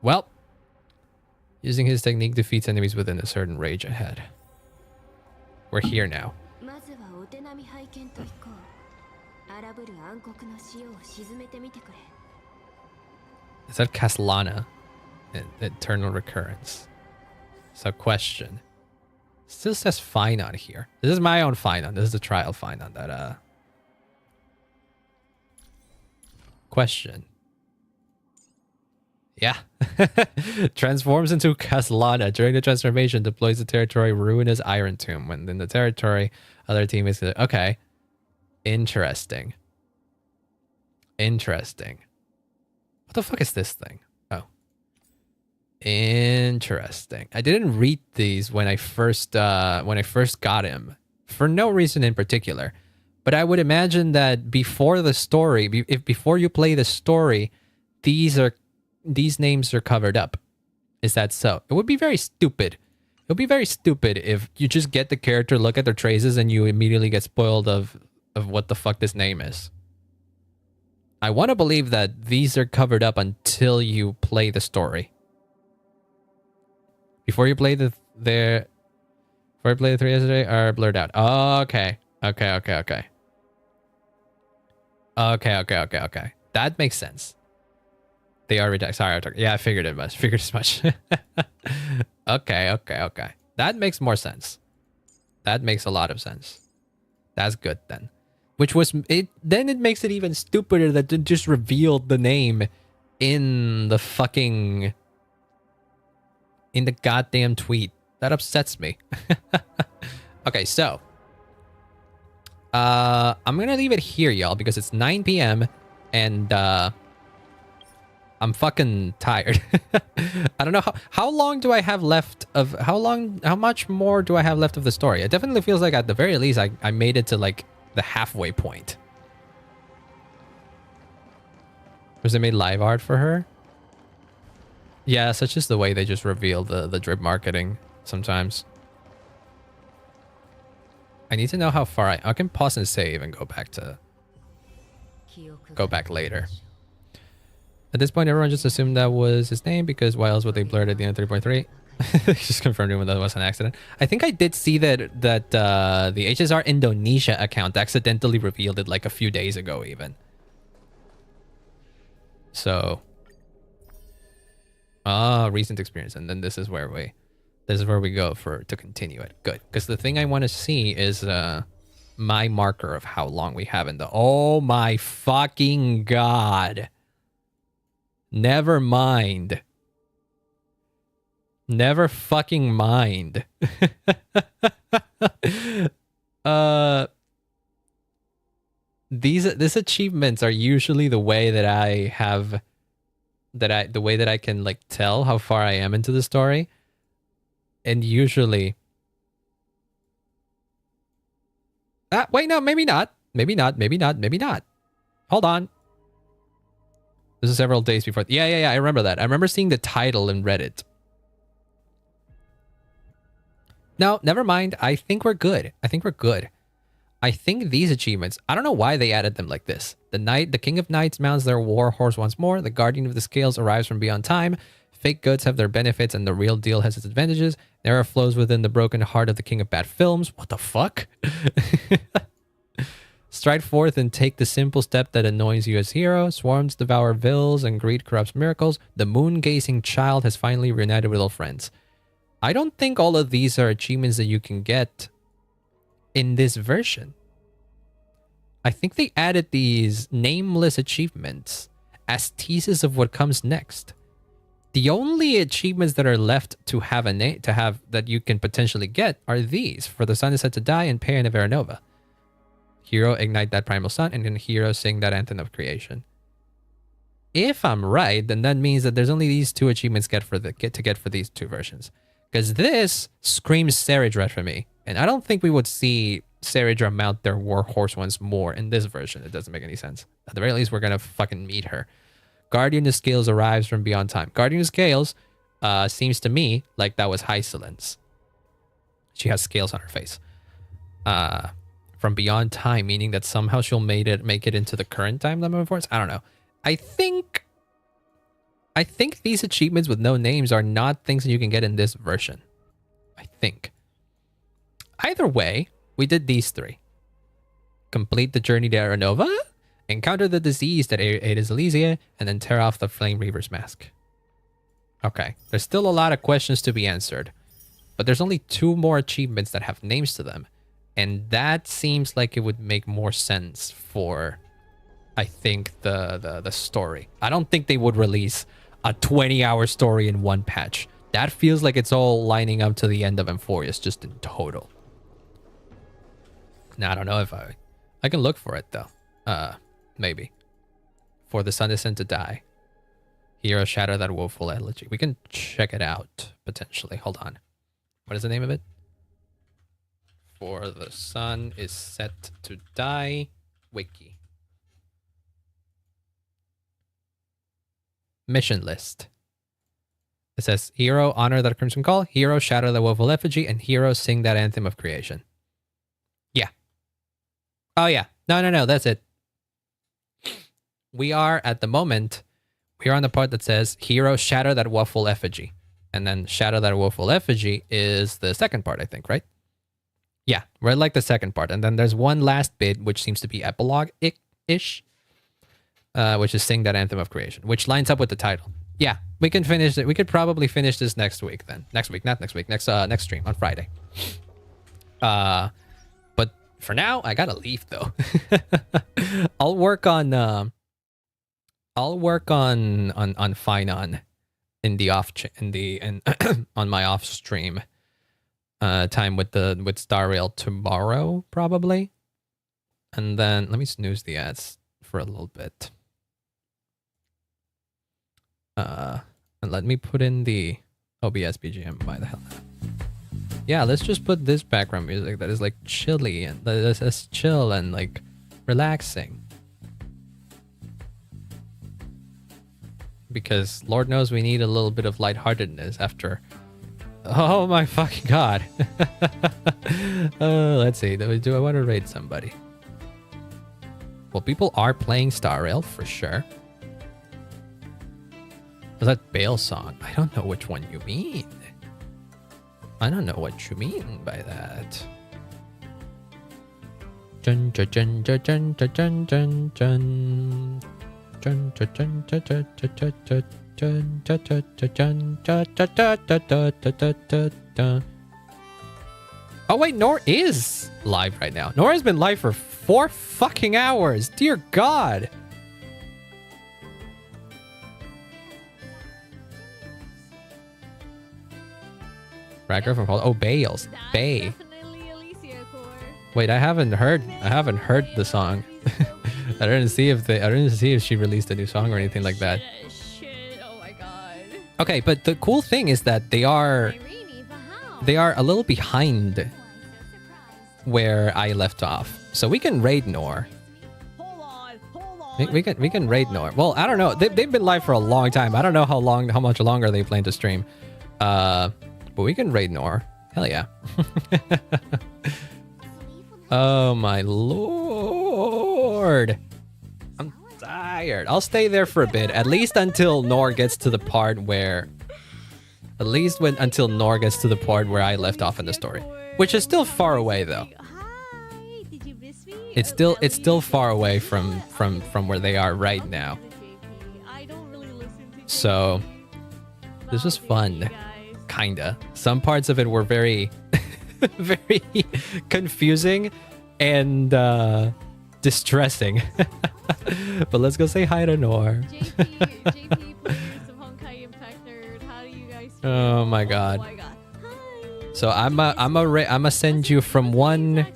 Well, using his technique defeats enemies within a certain range ahead. We're here now. Is that Caslana? Eternal recurrence. So question. Still says Phainon here. This is my own Phainon. This is the trial Phainon that question. Yeah. Transforms into Caslana. During the transformation, deploys the territory Ruinous Iron Tomb. When in the territory, other team is... Okay. Interesting. Interesting. What the fuck is this thing? Oh. Interesting. I didn't read these when I first got him. For no reason in particular. But I would imagine that before the story, before you play the story, these names are covered up. Is that so? It would be very stupid. It would be very stupid if you just get the character, look at their traces, and you immediately get spoiled of what the fuck this name is. I want to believe that these are covered up until you play the story. Before you play before you play the 3 yesterday are blurred out. Oh, okay. Okay. That makes sense. They are redacted. Sorry, yeah, I figured as much. Okay. That makes more sense. That makes a lot of sense. That's good then. Which was it? Then it makes it even stupider that it just revealed the name in the goddamn tweet. That upsets me. Okay, so I'm gonna leave it here, y'all, because it's 9 p.m. and I'm fucking tired. I don't know how long do I have left of how much more do I have left of the story? It definitely feels like at the very least I made it to like the halfway point. Was they made live art for her? Yeah, such is the way they just reveal the drip marketing sometimes. I need to know how far I can pause and save and go back later. At this point, everyone just assumed that was his name because why else would they blur it at the end of 3.3? Just confirmed it that was an accident. I think I did see that the HSR Indonesia account accidentally revealed it like a few days ago even. So, recent experience, and then this is where we go to continue it. Good, because the thing I want to see is my marker of how long we have in the. Oh my fucking god! Never mind. Never fucking mind. These achievements are usually the way that the way that I can like tell how far I am into the story. And usually wait, no, maybe not. Maybe not. Hold on. This is several days before. Yeah, I remember that. I remember seeing the title in Reddit. No, never mind. I think we're good. I think these achievements, I don't know why they added them like this. The King of Knights mounts their war horse once more. The Guardian of the Scales arrives from beyond time. Fake goods have their benefits and the real deal has its advantages. There flows within the broken heart of the King of Bad Films. What the fuck? Stride forth and take the simple step that annoys you as hero. Swarms devour vills and greed corrupts miracles. The moon-gazing child has finally reunited with old friends. I don't think all of these are achievements that you can get in this version. I think they added these nameless achievements as teases of what comes next. The only achievements that are left to have a name that you can potentially get are these: For the Sun is Set to Die and Paean of Aranova. Hero, ignite that primal sun, and then hero, sing that anthem of creation. If I'm right, then that means that there's only these two achievements get for these two versions. Because this screams Saridra for me. And I don't think we would see Saridra mount their war horse once more in this version. It doesn't make any sense. At the very least, we're going to fucking meet her. Guardian of Scales arrives from beyond time. Guardian of Scales seems to me like that was Hycelin's. She has scales on her face. From beyond time, meaning that somehow she'll make it into the current time limit for us. I don't know. I think these achievements with no names are not things that you can get in this version. I think. Either way, we did these three. Complete the journey to Aranova, encounter the disease that aids Elysia, and then tear off the Flame Reaver's mask. Okay, there's still a lot of questions to be answered. but there's only 2 more achievements that have names to them. And that seems like it would make more sense for, I think, the story. I don't think they would release a 20-hour story in one patch. That feels like it's all lining up to the end of Amphorius just in total. Now, I don't know if I can look for it, though. Maybe. For the Sun Descent to Die. Hero Shatter That Woeful Elegy. We can check it out, potentially. Hold on. What is the name of it? For the Sun is Set to Die. Wiki. Mission list. It says, Hero Honor That Crimson Call, Hero Shatter the Woeful Effigy, and Hero Sing That Anthem of Creation. Yeah. Oh, yeah. No. That's it. We are, at the moment, we are on the part that says, Hero Shatter That Woeful Effigy. And then Shatter That Woeful Effigy is the second part, I think, right? Yeah, we're like the second part. And then there's one last bit, which seems to be epilogue-ish, which is Sing That Anthem of Creation, which lines up with the title. Yeah, we can finish it. We could probably finish this next week then. Next week, not next week. Next stream on Friday. But for now, I gotta leave though. I'll work on Phainon in the on my off stream time with Star Rail tomorrow probably. And then let me snooze the ads for a little bit. And let me put in the OBS BGM. Why the hell not? Yeah, let's just put this background music that is like chilly and that is chill and like relaxing. Because Lord knows we need a little bit of lightheartedness after. Oh my fucking god. Let's see. Do I want to raid somebody? Well, people are playing Star Rail for sure. Was that Bale song? I don't know which one you mean. I don't know what you mean by that. Jun jun jun jun jun jun jun jun jun jun jun jun jun jun jun. Oh wait, Nor is live right now. Nor has been live for 4 fucking hours. Dear God. Racker from Paul. Oh, Bales. Bay. Wait, I haven't heard the song. I didn't see if she released a new song or anything like that. Shit. Oh my god. Okay, but the cool thing is that they are a little behind where I left off. So we can raid Nor. We can raid Nor. Well, I don't know. They've been live for a long time. I don't know how much longer they plan to stream. But we can raid Nor. Hell yeah. Oh my lord. I'm tired. I'll stay there for a bit. At least until Nor gets to the part where... until Nor gets to the part where I left off in the story. Which is still far away though. It's still far away from where they are right now. So this was fun. Kinda. Some parts of it were very very confusing and distressing. But let's go say hi to Nor. JP players of Honkai Impact Nerd. How do you guys feel? Oh my god. Oh my god. Hi. So I'ma send you from one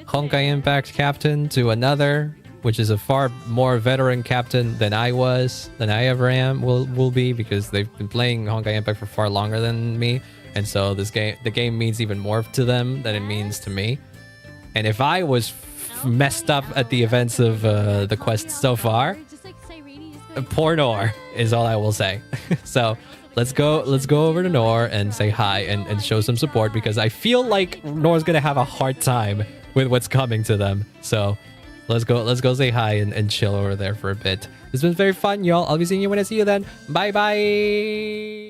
Honkai Impact captain to another, which is a far more veteran captain than I ever will be, because they've been playing Honkai Impact for far longer than me, and so the game means even more to them than it means to me. And if I was messed up at the events of the quest so far, poor Nor is all I will say. So let's go over to Nor and say hi and show some support, because I feel like Nor's gonna have a hard time with what's coming to them. So let's go say hi and chill over there for a bit. It's been very fun, y'all. I'll be seeing you when I see you then. Bye bye.